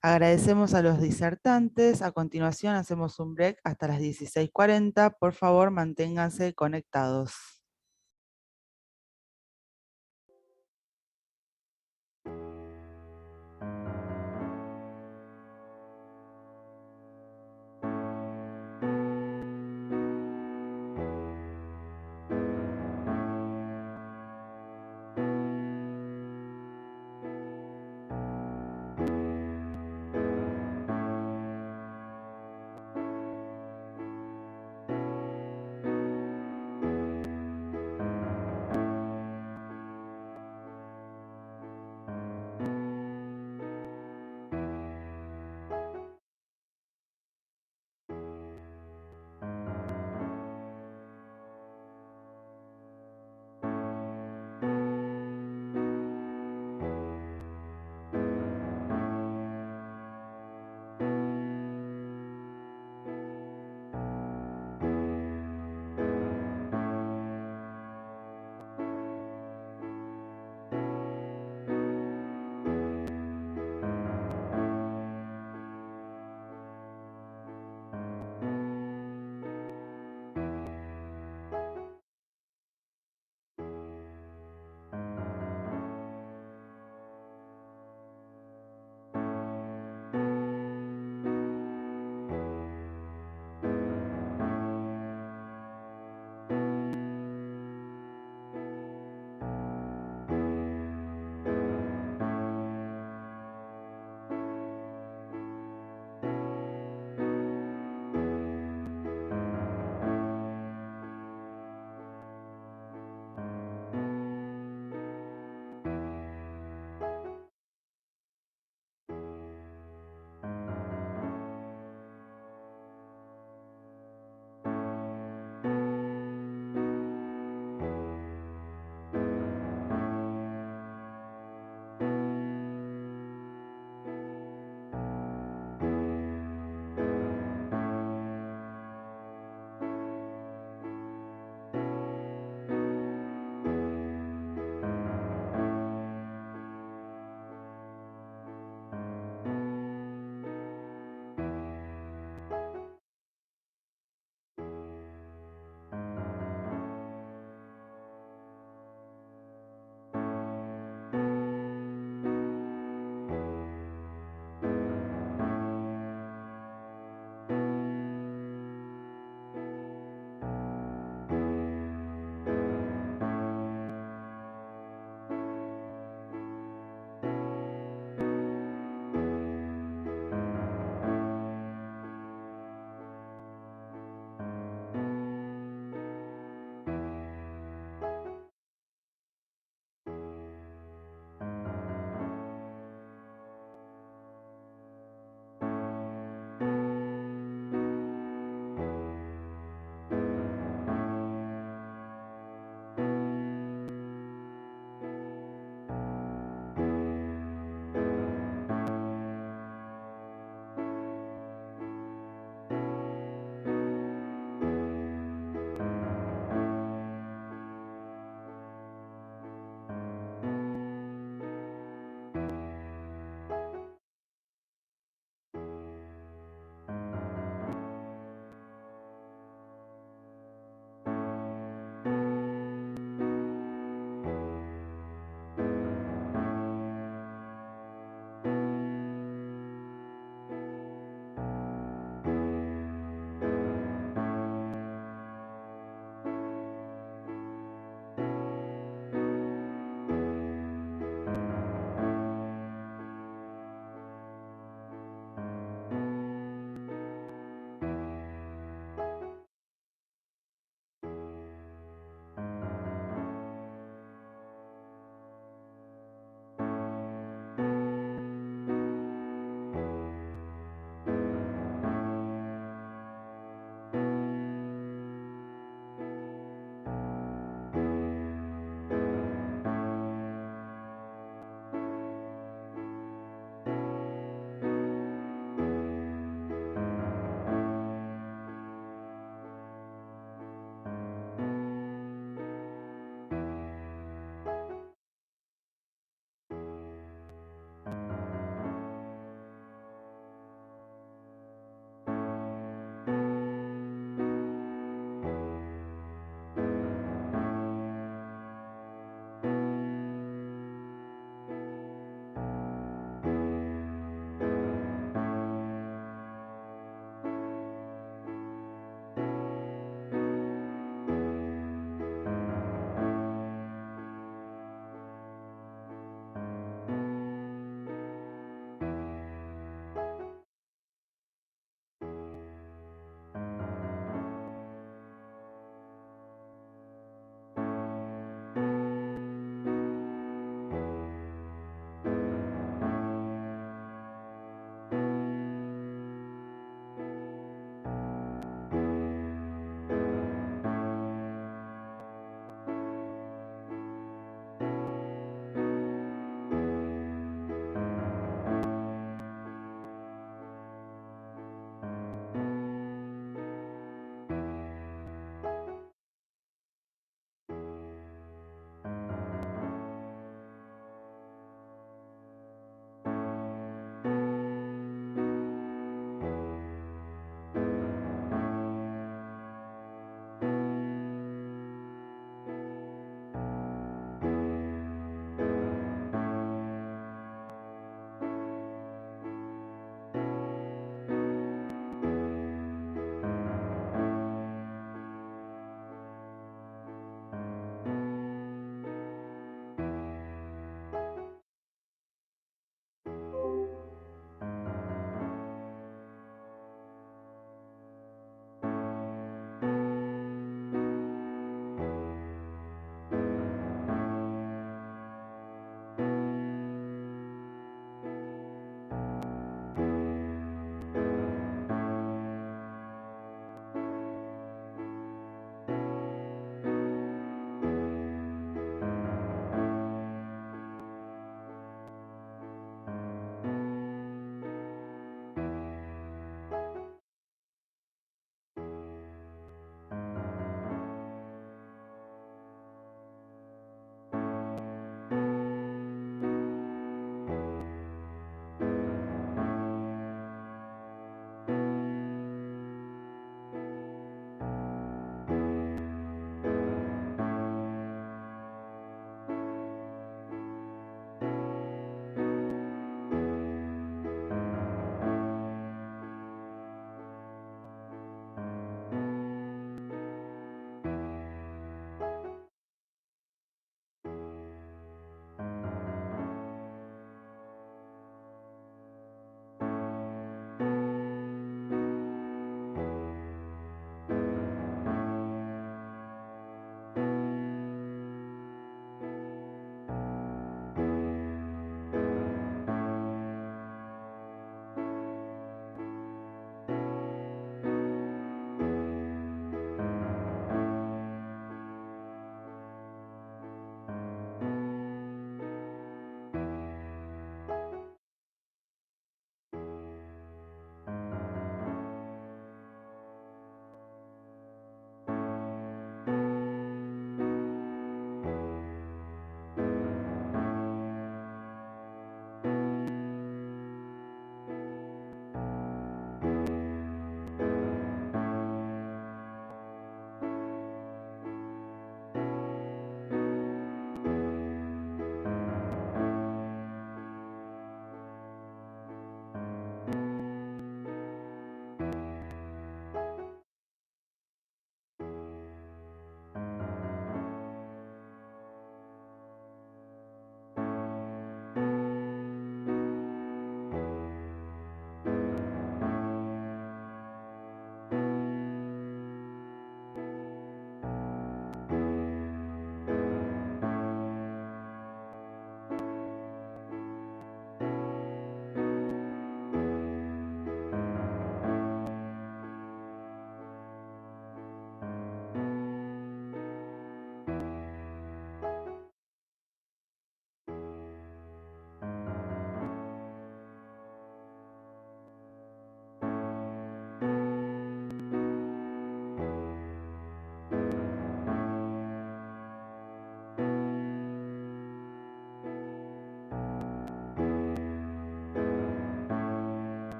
S1: Agradecemos a los disertantes. A continuación hacemos un break hasta las 16:40. Por favor, manténganse conectados.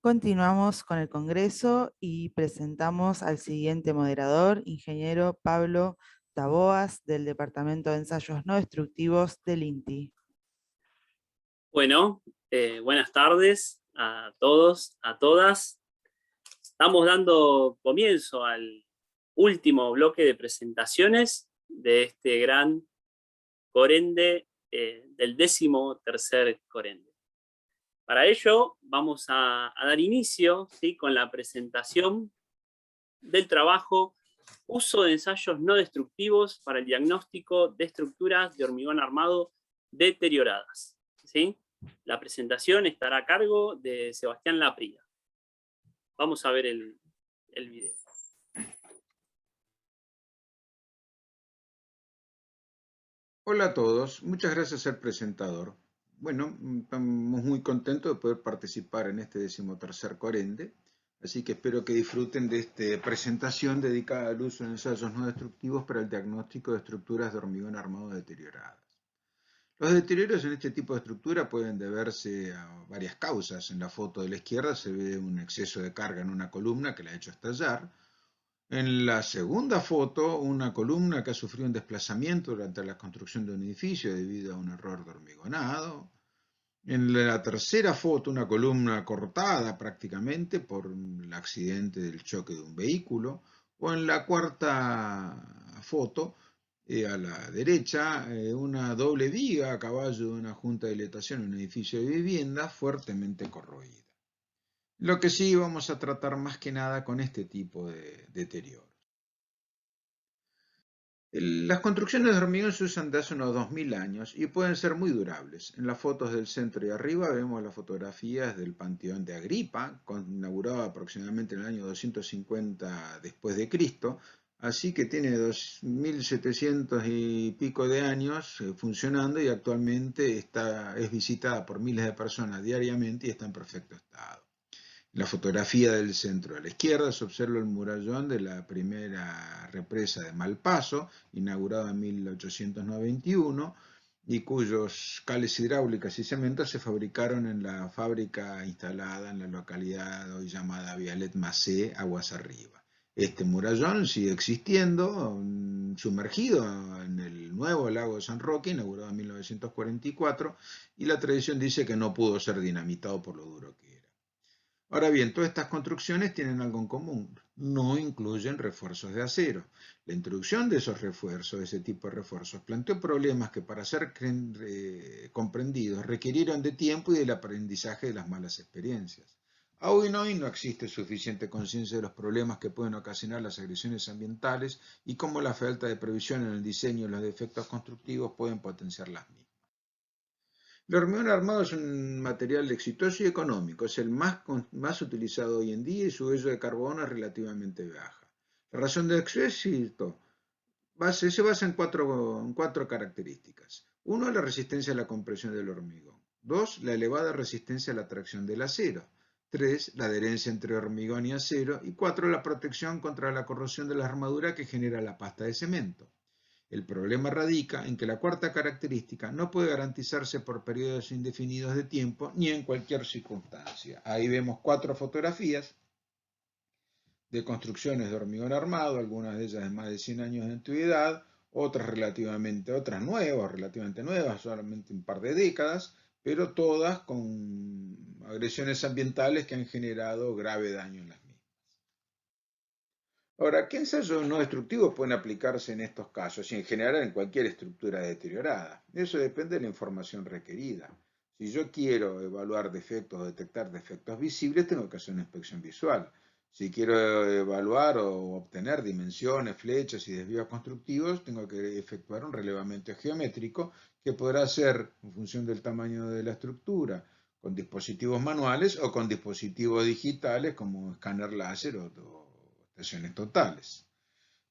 S1: Continuamos con el Congreso y presentamos al siguiente moderador, ingeniero Pablo Taboas, del Departamento de Ensayos No Destructivos del INTI.
S3: Bueno, buenas tardes a todos, a todas. Estamos dando comienzo al último bloque de presentaciones de este gran corende, del 13º corende. Para ello vamos a dar inicio, ¿sí?, con la presentación del trabajo Uso de ensayos no destructivos para el diagnóstico de estructuras de hormigón armado deterioradas, ¿sí? La presentación estará a cargo de Sebastián Laprida. Vamos a ver el video.
S22: Hola a todos, muchas gracias al presentador. Bueno, estamos muy contentos de poder participar en este 13º corende, así que espero que disfruten de esta presentación dedicada al uso de ensayos no destructivos para el diagnóstico de estructuras de hormigón armado deterioradas. Los deterioros en este tipo de estructura pueden deberse a varias causas. En la foto de la izquierda se ve un exceso de carga en una columna que la ha hecho estallar. En la segunda foto, una columna que ha sufrido un desplazamiento durante la construcción de un edificio debido a un error de hormigonado. En la tercera foto, una columna cortada prácticamente por el accidente del choque de un vehículo. O en la cuarta foto, a la derecha, una doble viga a caballo de una junta de dilatación en un edificio de vivienda fuertemente corroída. Lo que sí vamos a tratar más que nada con este tipo de deterioros. Las construcciones de hormigón se usan de hace unos 2000 años y pueden ser muy durables. En las fotos del centro y arriba vemos las fotografías del Panteón de Agripa, inaugurado aproximadamente en el año 250 después de Cristo, así que tiene 2700 y pico de años funcionando y actualmente es visitada por miles de personas diariamente y está en perfecto estado. En la fotografía del centro a la izquierda se observa el murallón de la primera represa de Malpaso, inaugurada en 1891, y cuyos cales hidráulicas y cemento se fabricaron en la fábrica instalada en la localidad hoy llamada Vialet Macé, aguas arriba. Este murallón sigue existiendo, sumergido en el nuevo lago de San Roque, inaugurado en 1944, y la tradición dice que no pudo ser dinamitado por lo duro que era. Ahora bien, todas estas construcciones tienen algo en común, no incluyen refuerzos de acero. La introducción de esos refuerzos, de ese tipo de refuerzos, planteó problemas que para ser comprendidos requirieron de tiempo y del aprendizaje de las malas experiencias. Aún hoy no existe suficiente conciencia de los problemas que pueden ocasionar las agresiones ambientales y cómo la falta de previsión en el diseño y los defectos constructivos pueden potenciar las mismas. El hormigón armado es un material exitoso y económico, es el más utilizado hoy en día y su huella de carbono es relativamente baja. La razón de su éxito se basa en cuatro características. 1, la resistencia a la compresión del hormigón. 2, la elevada resistencia a la tracción del acero. 3, la adherencia entre hormigón y acero. Y 4, la protección contra la corrosión de la armadura que genera la pasta de cemento. El problema radica en que la cuarta característica no puede garantizarse por periodos indefinidos de tiempo ni en cualquier circunstancia. Ahí vemos 4 fotografías de construcciones de hormigón armado, algunas de ellas de más de 100 años de antigüedad, otras nuevas, relativamente nuevas, solamente un par de décadas, pero todas con agresiones ambientales que han generado grave daño en las mismas. Ahora, ¿qué ensayos no destructivos pueden aplicarse en estos casos y en general en cualquier estructura deteriorada? Eso depende de la información requerida. Si yo quiero evaluar defectos o detectar defectos visibles, tengo que hacer una inspección visual. Si quiero evaluar o obtener dimensiones, flechas y desvíos constructivos, tengo que efectuar un relevamiento geométrico que podrá ser en función del tamaño de la estructura, con dispositivos manuales o con dispositivos digitales como escáner láser o estaciones totales.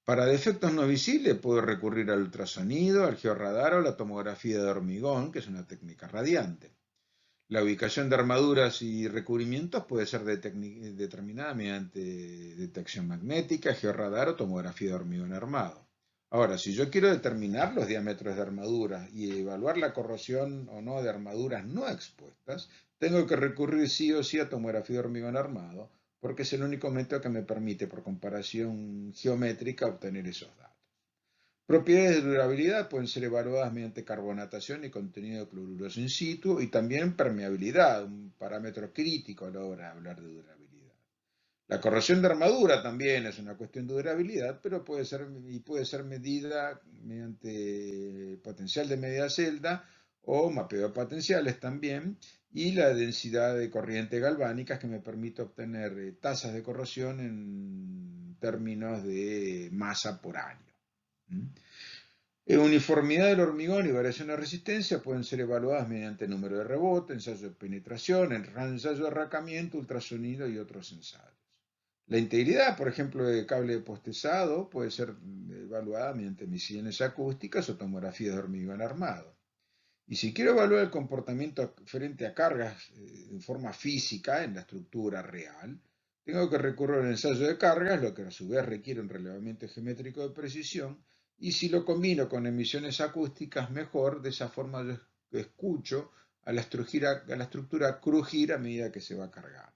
S22: Para defectos no visibles puedo recurrir al ultrasonido, al georradar o la tomografía de hormigón, que es una técnica radiante. La ubicación de armaduras y recubrimientos puede ser determinada mediante detección magnética, georradar o tomografía de hormigón armado. Ahora, si yo quiero determinar los diámetros de armaduras y evaluar la corrosión o no de armaduras no expuestas, tengo que recurrir sí o sí a tomografía de hormigón armado, porque es el único método que me permite, por comparación geométrica, obtener esos datos. Propiedades de durabilidad pueden ser evaluadas mediante carbonatación y contenido de cloruros in situ, y también permeabilidad, un parámetro crítico a la hora de hablar de durabilidad. La corrosión de armadura también es una cuestión de durabilidad, pero puede ser medida mediante potencial de media celda o mapeo de potenciales también, y la densidad de corriente galvánicas que me permite obtener tasas de corrosión en términos de masa por año. Uniformidad del hormigón y variación de resistencia pueden ser evaluadas mediante número de rebote, ensayo de penetración, ensayo de arracamiento, ultrasonido y otros ensayos. La integridad, por ejemplo, de cable de postezado puede ser evaluada mediante emisiones acústicas o tomografías de hormigón armado. Y si quiero evaluar el comportamiento frente a cargas en forma física en la estructura real, tengo que recurrir al ensayo de cargas, lo que a su vez requiere un relevamiento geométrico de precisión, y si lo combino con emisiones acústicas, mejor. De esa forma yo escucho a la estructura crujir a medida que se va cargando.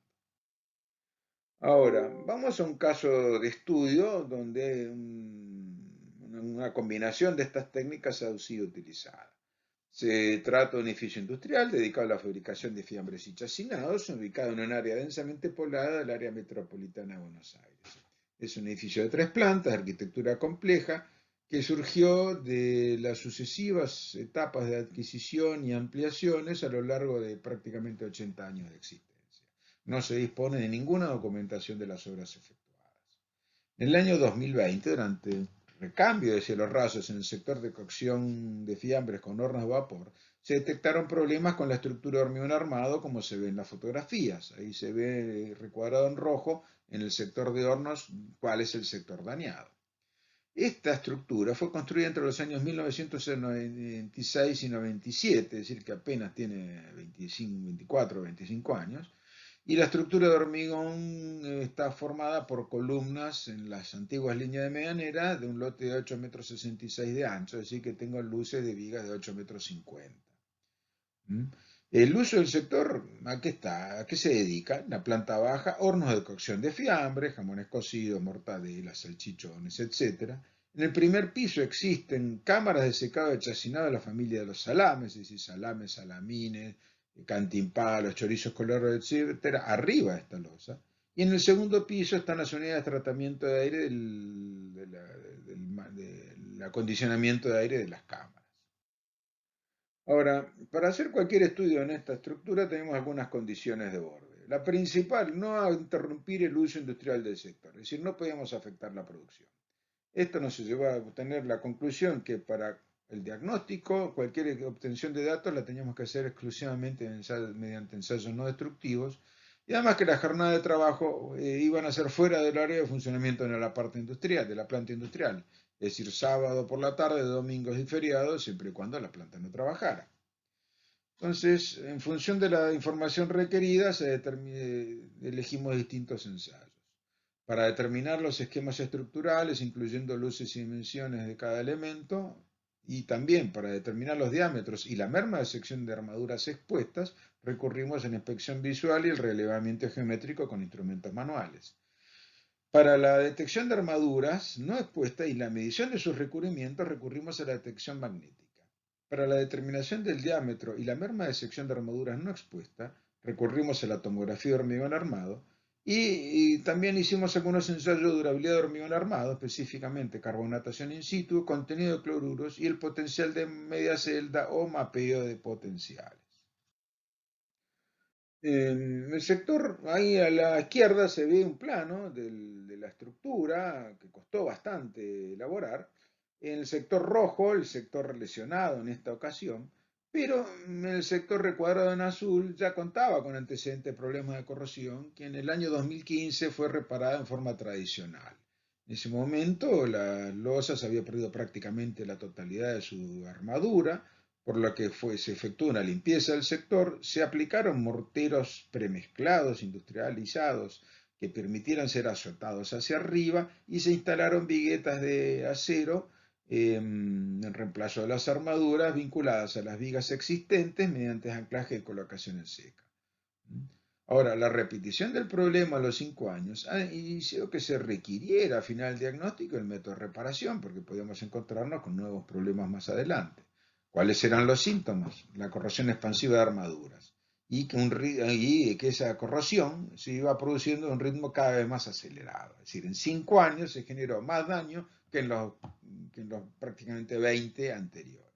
S22: Ahora, vamos a un caso de estudio donde una combinación de estas técnicas ha sido utilizada. Se trata de un edificio industrial dedicado a la fabricación de fiambres y chacinados, ubicado en un área densamente poblada del área metropolitana de Buenos Aires. Es un edificio de 3 plantas, de arquitectura compleja, que surgió de las sucesivas etapas de adquisición y ampliaciones a lo largo de prácticamente 80 años de existencia. No se dispone de ninguna documentación de las obras efectuadas. En el año 2020, durante el recambio de cielos rasos en el sector de cocción de fiambres con hornos de vapor, se detectaron problemas con la estructura de hormigón armado, como se ve en las fotografías. Ahí se ve recuadrado en rojo en el sector de hornos cuál es el sector dañado. Esta estructura fue construida entre los años 1996 y 97, es decir, que apenas tiene 24 o 25 años, y la estructura de hormigón está formada por columnas en las antiguas líneas de medianera de un lote de 8,66 metros de ancho, es decir, que tengo luces de vigas de 8,50 metros. El uso del sector, ¿a qué se dedica? La planta baja, hornos de cocción de fiambre, jamones cocidos, mortadelas, salchichones, etc. En el primer piso existen cámaras de secado de chacinado de la familia de los salames, es decir, salames, salamines, cantimpalos, chorizos colorados, etc. Arriba de esta losa. Y en el segundo piso están las unidades de tratamiento de aire, del acondicionamiento de aire de las cámaras. Ahora, para hacer cualquier estudio en esta estructura tenemos algunas condiciones de borde. La principal, no interrumpir el uso industrial del sector, es decir, no podíamos afectar la producción. Esto nos llevó a obtener la conclusión que para el diagnóstico, cualquier obtención de datos la teníamos que hacer exclusivamente mediante ensayos no destructivos, y además que las jornadas de trabajo iban a ser fuera del área de funcionamiento de la parte industrial, de la planta industrial. Es decir, sábado por la tarde, domingos y feriados, siempre y cuando la planta no trabajara. Entonces, en función de la información requerida, elegimos distintos ensayos. Para determinar los esquemas estructurales, incluyendo luces y dimensiones de cada elemento, y también para determinar los diámetros y la merma de sección de armaduras expuestas, recurrimos a la inspección visual y el relevamiento geométrico con instrumentos manuales. Para la detección de armaduras no expuestas y la medición de sus recubrimientos, recurrimos a la detección magnética. Para la determinación del diámetro y la merma de sección de armaduras no expuestas, recurrimos a la tomografía de hormigón armado, y también hicimos algunos ensayos de durabilidad de hormigón armado, específicamente carbonatación in situ, contenido de cloruros y el potencial de media celda o mapeo de potenciales. En el sector, ahí a la izquierda se ve un plano de la estructura que costó bastante elaborar. En el sector rojo, el sector lesionado en esta ocasión, pero en el sector recuadrado en azul ya contaba con antecedentes de problemas de corrosión que en el año 2015 fue reparada en forma tradicional. En ese momento la losa se había perdido prácticamente la totalidad de su armadura, por lo que se efectuó una limpieza del sector, se aplicaron morteros premezclados industrializados que permitieran ser azotados hacia arriba y se instalaron viguetas de acero en reemplazo de las armaduras vinculadas a las vigas existentes mediante anclaje y colocación en seca. Ahora, la repetición del problema a los 5 años ha iniciado que se requiriera al final del diagnóstico el método de reparación, porque podíamos encontrarnos con nuevos problemas más adelante. ¿Cuáles eran los síntomas? La corrosión expansiva de armaduras y que esa corrosión se iba produciendo a un ritmo cada vez más acelerado. Es decir, en 5 años se generó más daño que en los prácticamente 20 anteriores.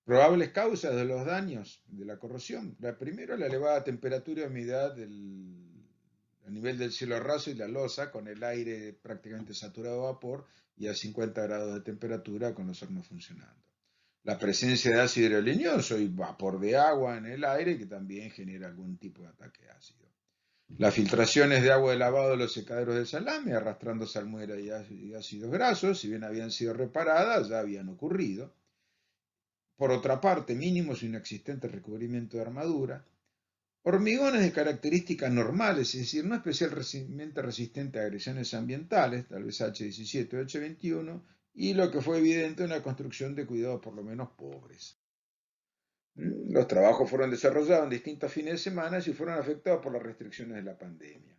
S22: Probables causas de los daños de la corrosión. La primera, la elevada temperatura y humedad a nivel del cielo raso y la losa, con el aire prácticamente saturado de vapor y a 50 grados de temperatura con los hornos funcionando. La presencia de ácido aerolineoso y vapor de agua en el aire, que también genera algún tipo de ataque ácido. Las filtraciones de agua de lavado de los secaderos de salame, arrastrando salmuera y ácidos grasos, si bien habían sido reparadas, ya habían ocurrido. Por otra parte, mínimos y inexistente recubrimiento de armadura. Hormigones de características normales, es decir, no especialmente resistentes a agresiones ambientales, tal vez H17 o H21, y lo que fue evidente, una construcción de cuidados por lo menos pobres. Los trabajos fueron desarrollados en distintos fines de semana y fueron afectados por las restricciones de la pandemia.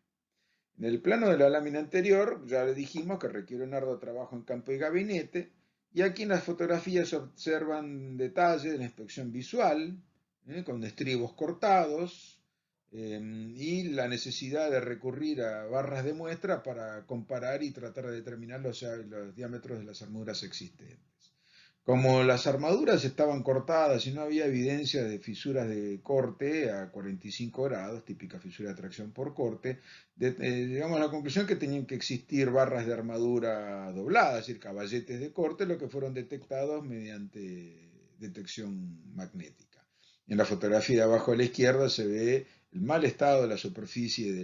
S22: En el plano de la lámina anterior, ya le dijimos que requiere un arduo trabajo en campo y gabinete, y aquí en las fotografías se observan detalles de la inspección visual, con estribos cortados, y la necesidad de recurrir a barras de muestra para comparar y tratar de determinar los diámetros de las armaduras existentes. Como las armaduras estaban cortadas y no había evidencia de fisuras de corte a 45 grados, típica fisura de tracción por corte, llegamos a la conclusión que tenían que existir barras de armadura dobladas, es decir, caballetes de corte, lo que fueron detectados mediante detección magnética. En la fotografía de abajo a la izquierda se ve el mal estado de la superficie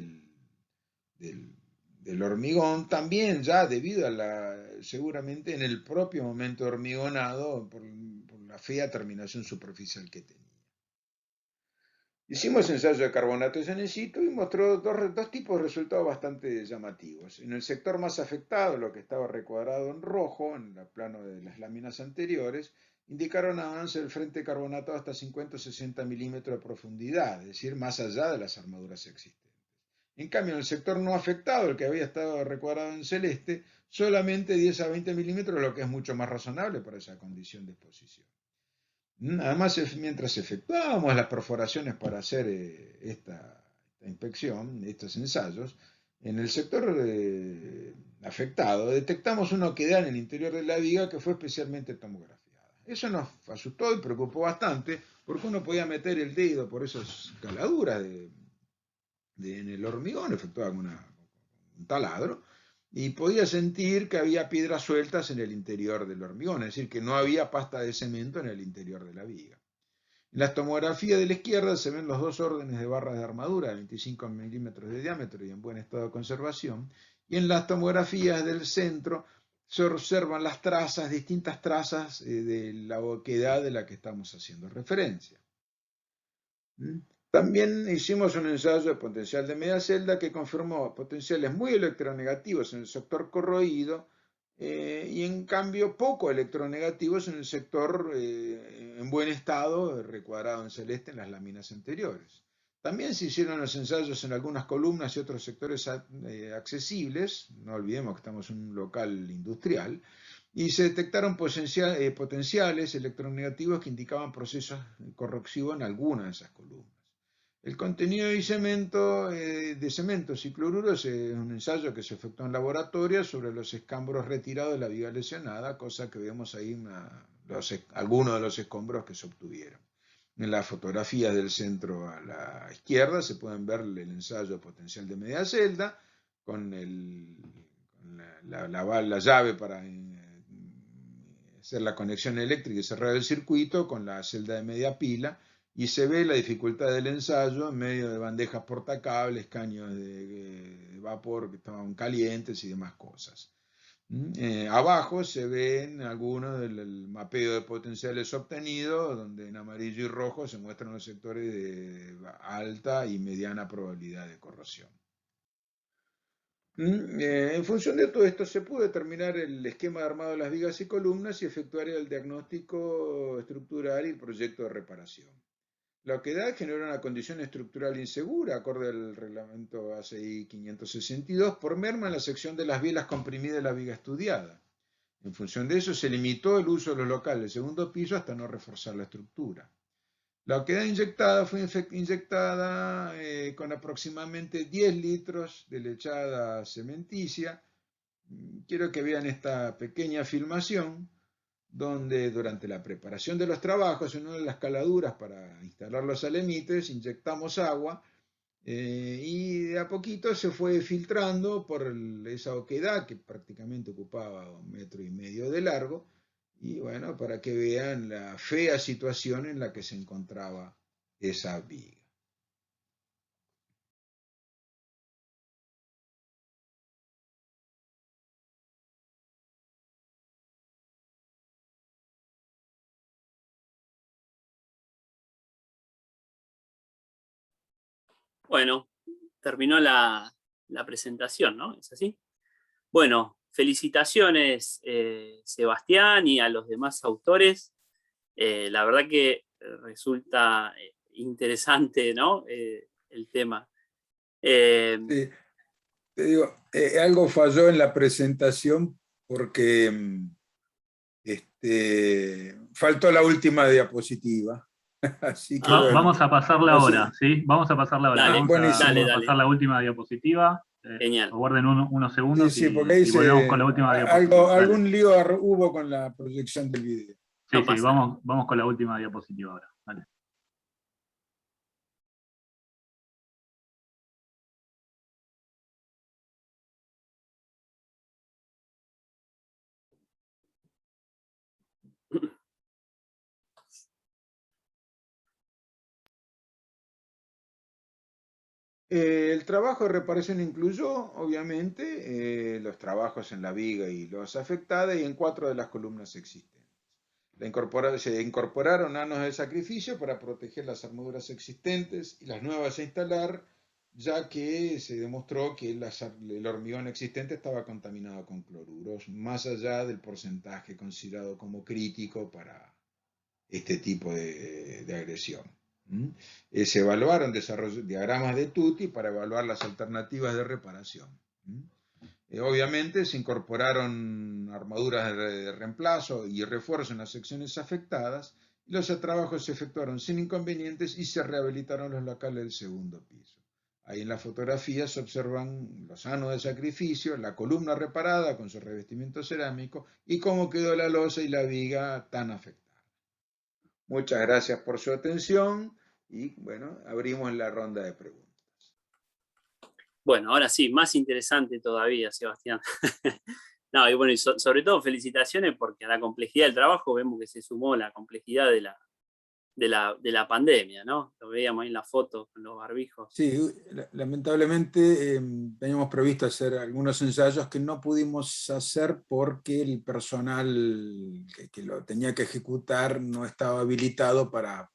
S22: del hormigón, también ya debido a seguramente en el propio momento hormigonado, por la fea terminación superficial que tenía. Hicimos ensayo de carbonatos en situ y mostró dos tipos de resultados bastante llamativos. En el sector más afectado, lo que estaba recuadrado en rojo, en el plano de las láminas anteriores, indicaron avance del frente carbonatado hasta 50 o 60 milímetros de profundidad, es decir, más allá de las armaduras existentes. En cambio, en el sector no afectado, el que había estado recuadrado en celeste, solamente 10 a 20 milímetros, lo que es mucho más razonable para esa condición de exposición. Además, mientras efectuábamos las perforaciones para hacer esta inspección, estos ensayos, en el sector afectado detectamos una oquedad en el interior de la viga que fue especialmente tomografiada. Eso nos asustó y preocupó bastante porque uno podía meter el dedo por esas caladuras en el hormigón, efectuada con un taladro, y podía sentir que había piedras sueltas en el interior del hormigón, es decir, que no había pasta de cemento en el interior de la viga. En la tomografía de la izquierda se ven los dos órdenes de barras de armadura de 25 milímetros de diámetro y en buen estado de conservación, y en las tomografías del centro se observan las trazas, distintas trazas de la oquedad de la que estamos haciendo referencia. También hicimos un ensayo de potencial de media celda que confirmó potenciales muy electronegativos en el sector corroído y en cambio poco electronegativos en el sector en buen estado, recuadrado en celeste en las láminas anteriores. También se hicieron los ensayos en algunas columnas y otros sectores accesibles, no olvidemos que estamos en un local industrial, y se detectaron potenciales electronegativos que indicaban procesos corrosivos en algunas de esas columnas. El contenido de cementos y cloruros es un ensayo que se efectuó en laboratorio sobre los escombros retirados de la viga lesionada, cosa que vemos ahí algunos de los escombros que se obtuvieron. En las fotografías del centro a la izquierda se pueden ver el ensayo potencial de media celda con la llave para hacer la conexión eléctrica y cerrar el circuito con la celda de media pila, y se ve la dificultad del ensayo en medio de bandejas portacables, caños de vapor que estaban calientes y demás cosas. Abajo se ven algunos del mapeo de potenciales obtenidos, donde en amarillo y rojo se muestran los sectores de alta y mediana probabilidad de corrosión. En función de todo esto se pudo determinar el esquema de armado de las vigas y columnas y efectuar el diagnóstico estructural y el proyecto de reparación. La oquedad generó una condición estructural insegura, acorde al reglamento ACI 562, por merma en la sección de las bielas comprimidas de la viga estudiada. En función de eso se limitó el uso de los locales del segundo piso hasta no reforzar la estructura. La oquedad inyectada fue inyectada con aproximadamente 10 litros de lechada cementicia. Quiero que vean esta pequeña filmación donde durante la preparación de los trabajos, en una de las caladuras para instalar los alemites, inyectamos agua y de a poquito se fue filtrando por esa oquedad que prácticamente ocupaba 1,5 metros de largo, y bueno, para que vean la fea situación en la que se encontraba esa viga.
S3: Bueno, terminó la presentación, ¿no? ¿Es así? Bueno, felicitaciones Sebastián y a los demás autores. La verdad que resulta interesante, ¿no? El tema.
S22: Sí, te digo, algo falló en la presentación porque faltó la última diapositiva. Así que bueno,
S12: vamos a pasarla ahora, ¿sí? Vamos a pasarla ahora.
S3: Dale,
S12: vamos
S3: dale.
S12: a pasar la última diapositiva.
S3: Genial.
S12: Aguarden unos segundos
S22: sí, porque ahí
S12: y volvemos con la última diapositiva.
S22: Algún lío hubo con la proyección del video.
S12: Sí, sí, vamos con la última diapositiva ahora. Dale.
S22: El trabajo de reparación incluyó, obviamente, los trabajos en la viga y los afectadas y en 4 de las columnas existentes. Se incorporaron anos de sacrificio para proteger las armaduras existentes y las nuevas a instalar, ya que se demostró que el hormigón existente estaba contaminado con cloruros, más allá del porcentaje considerado como crítico para este tipo de agresión. Se evaluaron diagramas de Tutti para evaluar las alternativas de reparación. Obviamente se incorporaron armaduras de reemplazo y refuerzo en las secciones afectadas, y los trabajos se efectuaron sin inconvenientes y se rehabilitaron los locales del segundo piso. Ahí en la fotografía se observan los anos de sacrificio, la columna reparada con su revestimiento cerámico y cómo quedó la losa y la viga tan afectada. Muchas gracias por su atención y bueno, abrimos la ronda de preguntas.
S3: Bueno, ahora sí, más interesante todavía, Sebastián. No, y bueno, y sobre todo felicitaciones porque a la complejidad del trabajo vemos que se sumó la complejidad de la pandemia, ¿no? Lo veíamos ahí en la foto con los barbijos.
S22: Sí, lamentablemente teníamos previsto hacer algunos ensayos que no pudimos hacer porque el personal que lo tenía que ejecutar no estaba habilitado para